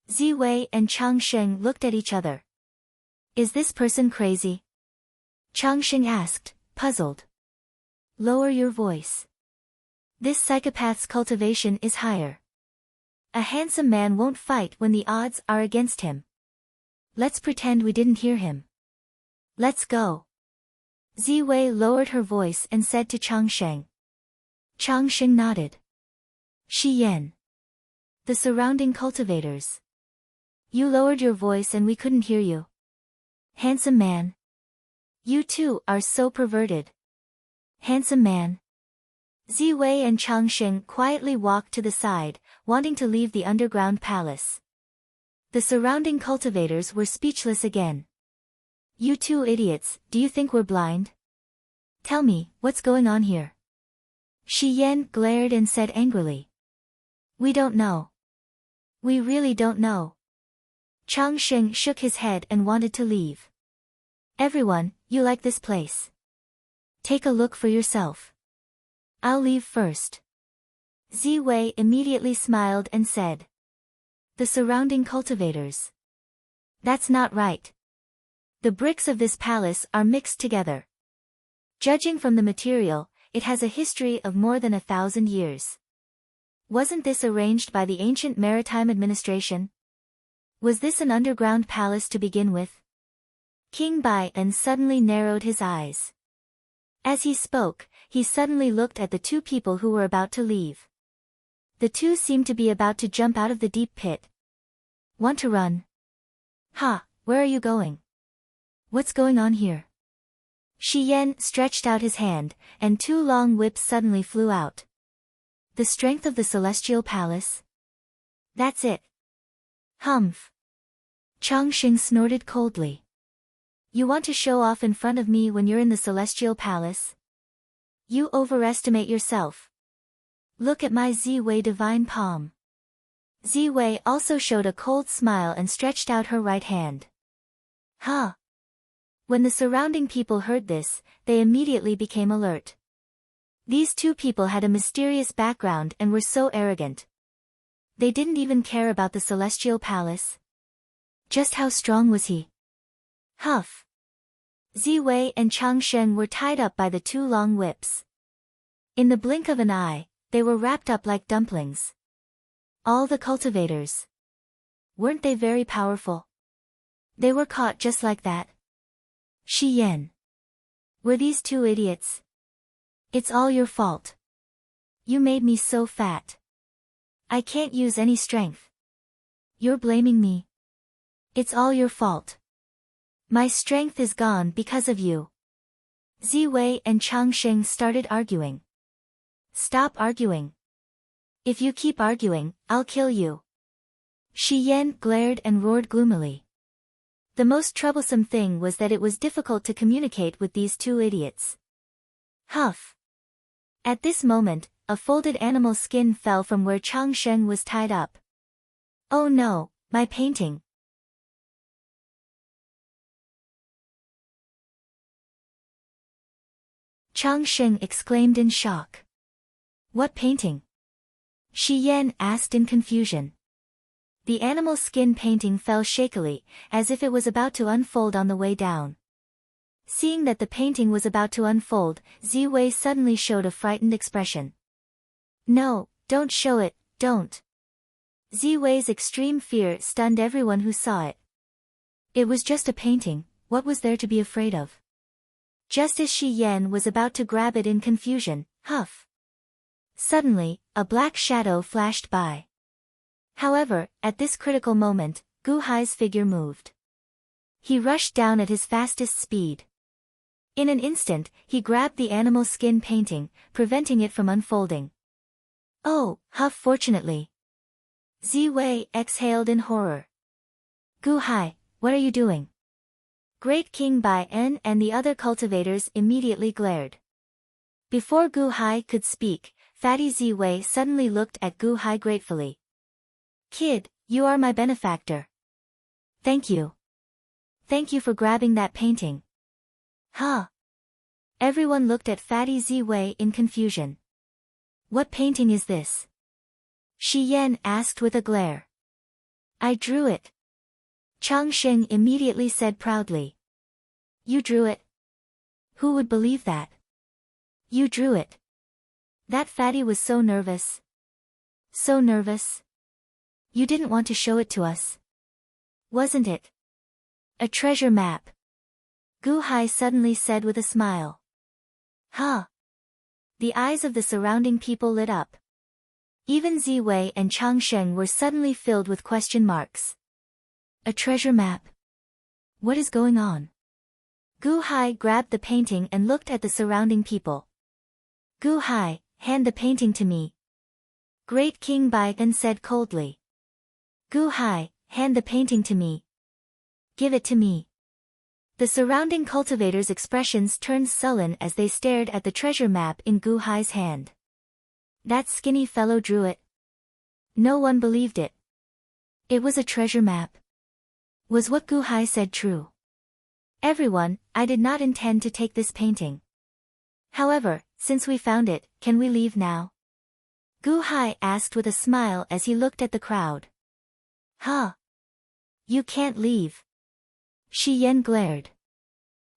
Ziwei and Changsheng looked at each other. "Is this person crazy?" Changsheng asked, puzzled. "Lower your voice. This psychopath's cultivation is higher. A handsome man won't fight when the odds are against him. Let's pretend we didn't hear him. Let's go." Ziwei lowered her voice and said to Changsheng. Changsheng nodded. "Shi Yan. The surrounding cultivators. You lowered your voice and we couldn't hear you. Handsome man. You two are so perverted. Handsome man." Ziwei and Changsheng quietly walked to the side, wanting to leave the underground palace. The surrounding cultivators were speechless again. "You two idiots, do you think we're blind? Tell me, what's going on here?" Shi Yan glared and said angrily. "We don't know. We really don't know." Changsheng shook his head and wanted to leave. "Everyone, you like this place? Take a look for yourself. I'll leave first." Ziwei immediately smiled and said. "The surrounding cultivators. That's not right. The bricks of this palace are mixed together. Judging from the material, it has a history of more than 1,000 years. Wasn't this arranged by the ancient maritime administration? Was this an underground palace to begin with?" King Bai'an suddenly narrowed his eyes. As he spoke, he suddenly looked at the two people who were about to leave. The two seemed to be about to jump out of the deep pit. "Want to run?" "Ha, where are you going? What's going on here?" Shi Yan stretched out his hand, and two long whips suddenly flew out. "The strength of the celestial palace? That's it." "Humph." Changsheng snorted coldly. "You want to show off in front of me when you're in the celestial palace? You overestimate yourself. Look at my Ziwei divine palm." Ziwei also showed a cold smile and stretched out her right hand. "Huh." When the surrounding people heard this, they immediately became alert. These two people had a mysterious background and were so arrogant. They didn't even care about the celestial palace. Just how strong was he? Huff. Ziwei and Changsheng were tied up by the two long whips. In the blink of an eye, they were wrapped up like dumplings. All the cultivators. Weren't they very powerful? They were caught just like that. Shi Yan. Were these two idiots? It's all your fault. You made me so fat. I can't use any strength. You're blaming me. It's all your fault. My strength is gone because of you. Ziwei and Changsheng started arguing. Stop arguing. If you keep arguing, I'll kill you. Shi Yan glared and roared gloomily. The most troublesome thing was that it was difficult to communicate with these two idiots. Huff. At this moment, a folded animal skin fell from where Changsheng was tied up. Oh no, my painting. Changsheng exclaimed in shock. What painting? Shi Yan asked in confusion. The animal skin painting fell shakily, as if it was about to unfold on the way down. Seeing that the painting was about to unfold, Ziwei suddenly showed a frightened expression. No, don't show it, don't. Ziwei's extreme fear stunned everyone who saw it. It was just a painting, what was there to be afraid of? Just as Shi Yan was about to grab it in confusion, huff! Suddenly, a black shadow flashed by. However, at this critical moment, Gu Hai's figure moved. He rushed down at his fastest speed. In an instant, he grabbed the animal skin painting, preventing it from unfolding. Oh, huff! Fortunately. Ziwei exhaled in horror. Gu Hai, what are you doing? Great King Bai En and the other cultivators immediately glared. Before Gu Hai could speak, Fatty Ziwei suddenly looked at Gu Hai gratefully. Kid, you are my benefactor. Thank you. Thank you for grabbing that painting. Huh? Everyone looked at Fatty Ziwei in confusion. What painting is this? Shi Yan asked with a glare. I drew it. Chang Sheng immediately said proudly. You drew it? Who would believe that? You drew it. That fatty was so nervous. So nervous. You didn't want to show it to us. Wasn't it? A treasure map. Gu Hai suddenly said with a smile. Huh? The eyes of the surrounding people lit up. Even Ziwei and Chang Sheng were suddenly filled with question marks. A treasure map? What is going on? Gu Hai grabbed the painting and looked at the surrounding people. Gu Hai, hand the painting to me. Great King Bai then said coldly. Gu Hai, hand the painting to me. Give it to me. The surrounding cultivators' expressions turned sullen as they stared at the treasure map in Gu Hai's hand. That skinny fellow drew it. No one believed it. It was a treasure map. Was what Gu Hai said true? Everyone, I did not intend to take this painting. However, since we found it, can we leave now? Gu Hai asked with a smile as he looked at the crowd. Huh? You can't leave. Shi Yan glared.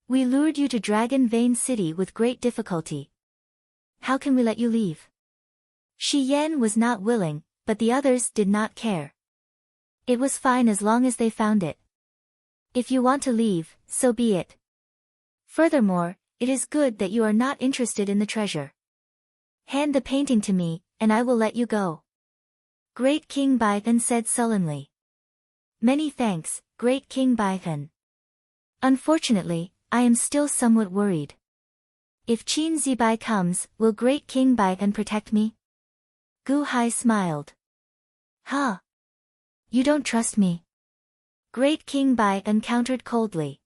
We lured you to Dragon Vein City with great difficulty. How can we let you leave? Shi Yan was not willing, but the others did not care. It was fine as long as they found it. If you want to leave, so be it. Furthermore, it is good that you are not interested in the treasure. Hand the painting to me, and I will let you go. Great King Baihan said sullenly. Many thanks, Great King Baihan. Unfortunately, I am still somewhat worried. If Qin Zibai comes, will Great King Baihan protect me? Gu Hai smiled. Huh? You don't trust me? Great King Baihan countered coldly.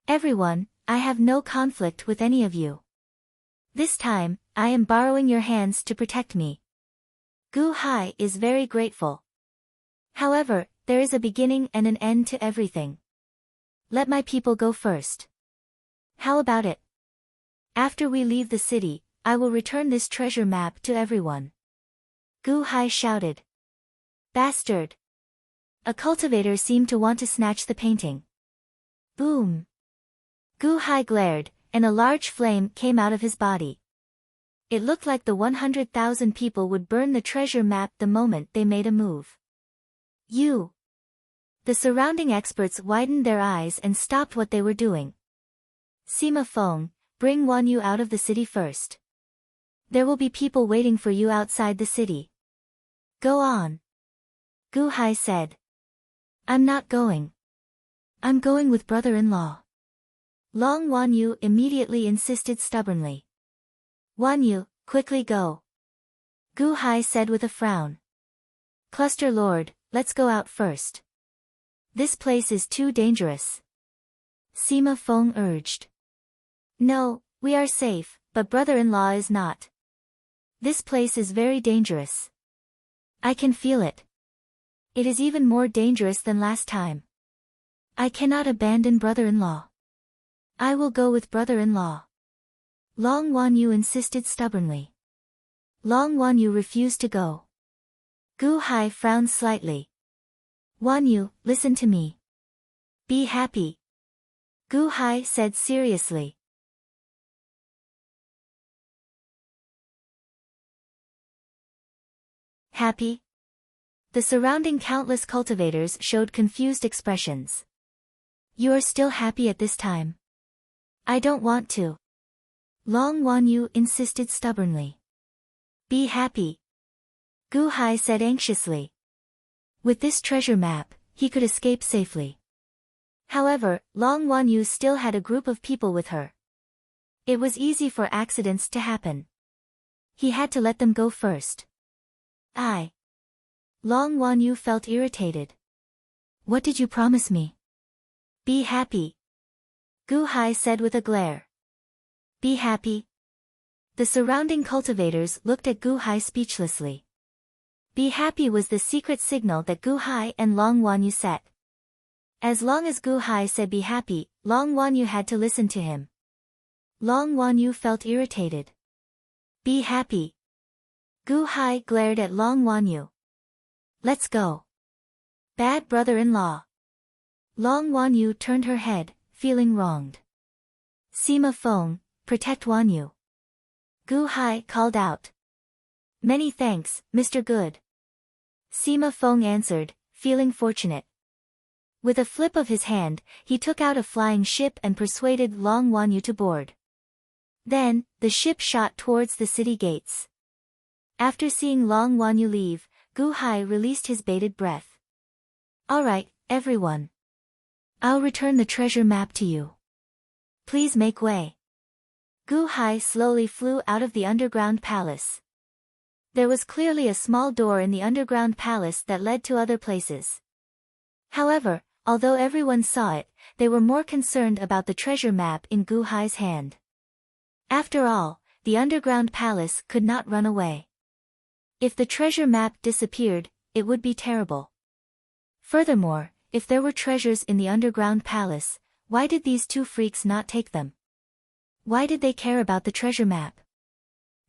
Everyone, I have no conflict with any of you. This time, I am borrowing your hands to protect me. Gu Hai is very grateful. However, there is a beginning and an end to everything. Let my people go first. How about it? After we leave the city, I will return this treasure map to everyone. Gu Hai shouted. Bastard! A cultivator seemed to want to snatch the painting. Boom! Gu Hai glared, and a large flame came out of his body. It looked like the 100,000 people would burn the treasure map the moment they made a move. You! The surrounding experts widened their eyes and stopped what they were doing. Sima Feng, bring Wan Yu out of the city first. There will be people waiting for you outside the city. Go on. Gu Hai said. I'm not going. I'm going with brother-in-law. Long Wan Yu immediately insisted stubbornly. Wan Yu, quickly go. Gu Hai said with a frown. Cluster Lord, let's go out first. This place is too dangerous. Sima Feng urged. No, we are safe, but brother-in-law is not. This place is very dangerous. I can feel it. It is even more dangerous than last time. I cannot abandon brother-in-law. I will go with brother-in-law. Long Wan Yu insisted stubbornly. Long Wan Yu refused to go. Gu Hai frowned slightly. Wan Yu, listen to me. Be happy. Gu Hai said seriously. Happy? The surrounding countless cultivators showed confused expressions. You are still happy at this time? I don't want to. Long Wanyu insisted stubbornly. Be happy. Gu Hai said anxiously. With this treasure map, he could escape safely. However, Long Wanyu still had a group of people with her. It was easy for accidents to happen. He had to let them go first. Long Wanyu felt irritated. What did you promise me? Be happy. Gu Hai said with a glare. Be happy? The surrounding cultivators looked at Gu Hai speechlessly. Be happy was the secret signal that Gu Hai and Long Wanyu set. As long as Gu Hai said be happy, Long Wanyu had to listen to him. Long Wanyu felt irritated. Be happy. Gu Hai glared at Long Wanyu. Let's go. Bad brother-in-law. Long Wanyu turned her head, feeling wronged. Sima Feng, protect Wanyu. Gu Hai called out. Many thanks, Mr. Good. Sima Feng answered, feeling fortunate. With a flip of his hand, he took out a flying ship and persuaded Long Wanyu to board. Then, the ship shot towards the city gates. After seeing Long Wanyu leave, Gu Hai released his bated breath. Alright, everyone. I'll return the treasure map to you. Please make way. Gu Hai slowly flew out of the underground palace. There was clearly a small door in the underground palace that led to other places. However, although everyone saw it, they were more concerned about the treasure map in Gu Hai's hand. After all, the underground palace could not run away. If the treasure map disappeared, it would be terrible. Furthermore, if there were treasures in the underground palace, why did these two freaks not take them? Why did they care about the treasure map?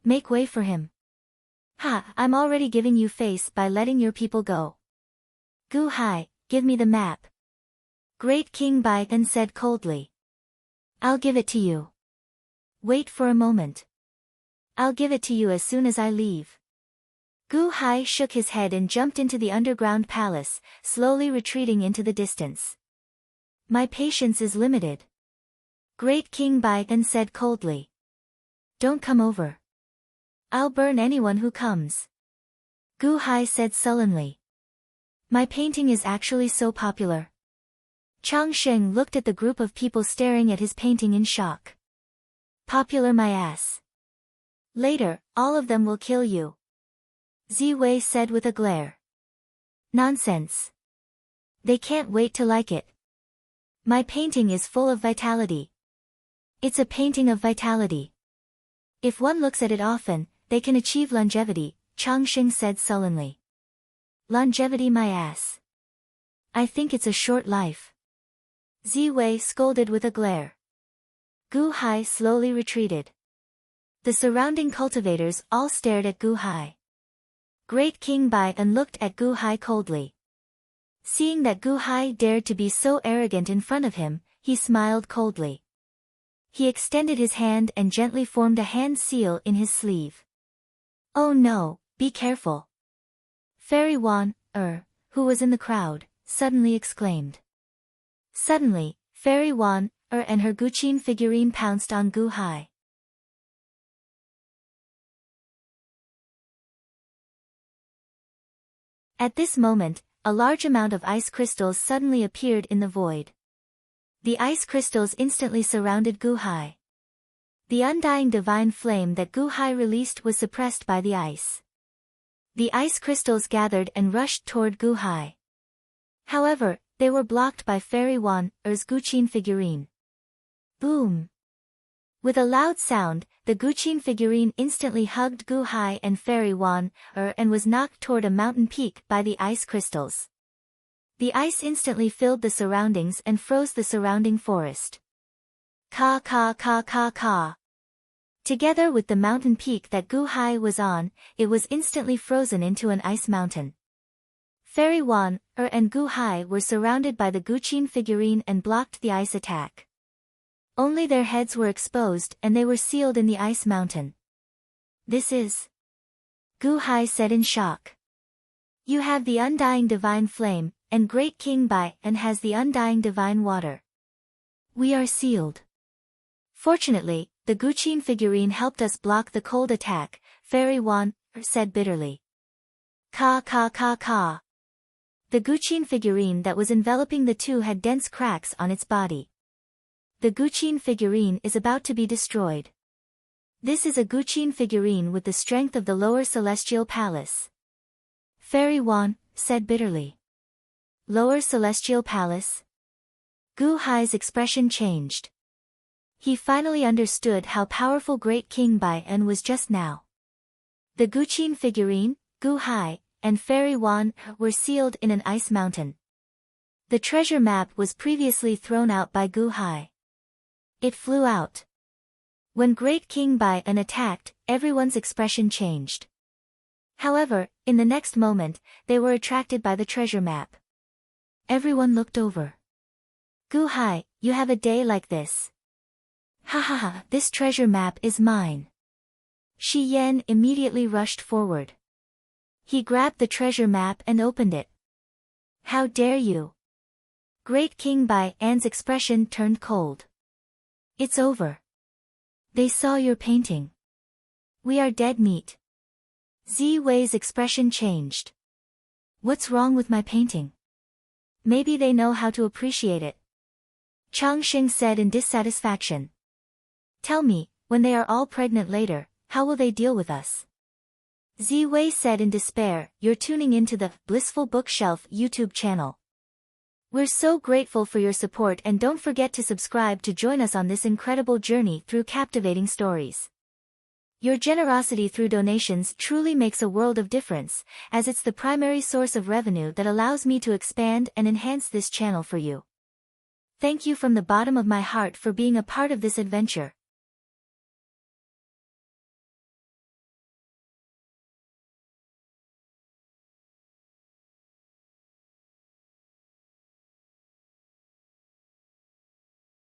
Make way for him. I'm already giving you face by letting your people go. Gu Hai, give me the map. Great King Bai then said coldly. I'll give it to you. Wait for a moment. I'll give it to you as soon as I leave. Gu Hai shook his head and jumped into the underground palace, slowly retreating into the distance. My patience is limited. Great King Bai then said coldly. Don't come over. I'll burn anyone who comes. Gu Hai said sullenly. My painting is actually so popular. Chang Sheng looked at the group of people staring at his painting in shock. Popular my ass. Later, all of them will kill you. Ziwei said with a glare. Nonsense. They can't wait to like it. My painting is full of vitality. It's a painting of vitality. If one looks at it often, they can achieve longevity, Chang Sheng said sullenly. Longevity my ass. I think it's a short life. Ziwei scolded with a glare. Gu Hai slowly retreated. The surrounding cultivators all stared at Gu Hai. Great King Bai looked at Gu Hai coldly. Seeing that Gu Hai dared to be so arrogant in front of him, he smiled coldly. He extended his hand and gently formed a hand seal in his sleeve. Oh no, be careful. Fairy Wan, who was in the crowd, suddenly exclaimed. Suddenly, Fairy Wan, and her Guqin figurine pounced on Gu Hai. At this moment, a large amount of ice crystals suddenly appeared in the void. The ice crystals instantly surrounded Gu Hai. The undying divine flame that Gu Hai released was suppressed by the ice. The ice crystals gathered and rushed toward Gu Hai. However, they were blocked by Fairy Wan's Guqin figurine. Boom! With a loud sound, the Guqin figurine instantly hugged Gu Hai and Fairy Wan, and was knocked toward a mountain peak by the ice crystals. The ice instantly filled the surroundings and froze the surrounding forest. Ka ka ka ka ka. Together with the mountain peak that Gu Hai was on, it was instantly frozen into an ice mountain. Fairy Wan, and Gu Hai were surrounded by the Guqin figurine and blocked the ice attack. Only their heads were exposed and they were sealed in the ice mountain. This is... Gu Hai said in shock. You have the undying divine flame, and great King Bai and has the undying divine water. We are sealed. Fortunately, the Guqin figurine helped us block the cold attack, Fairy Wan said bitterly. Ka ka ka ka. The Guqin figurine that was enveloping the two had dense cracks on its body. The Guqin figurine is about to be destroyed. This is a Guqin figurine with the strength of the lower celestial palace. Fairy Wan said bitterly. Lower celestial palace? Gu Hai's expression changed. He finally understood how powerful great King Bai En was just now. The Guqin figurine, Gu Hai, and Fairy Wan were sealed in an ice mountain. The treasure map was previously thrown out by Gu Hai. It flew out. When great King Bai En attacked, everyone's expression changed. However, in the next moment, they were attracted by the treasure map. Everyone looked over. Gu Hai, you have a day like this. Ha ha ha, this treasure map is mine. Shi Yan immediately rushed forward. He grabbed the treasure map and opened it. How dare you? Great King Bai An's expression turned cold. It's over. They saw your painting. We are dead meat. Zi Wei's expression changed. What's wrong with my painting? Maybe they know how to appreciate it. Chang Xing said in dissatisfaction. Tell me, when they are all pregnant later, how will they deal with us? Zi Wei said in despair, you're tuning into the Blissful Bookshelf YouTube channel. We're so grateful for your support and don't forget to subscribe to join us on this incredible journey through captivating stories. Your generosity through donations truly makes a world of difference, as it's the primary source of revenue that allows me to expand and enhance this channel for you. Thank you from the bottom of my heart for being a part of this adventure.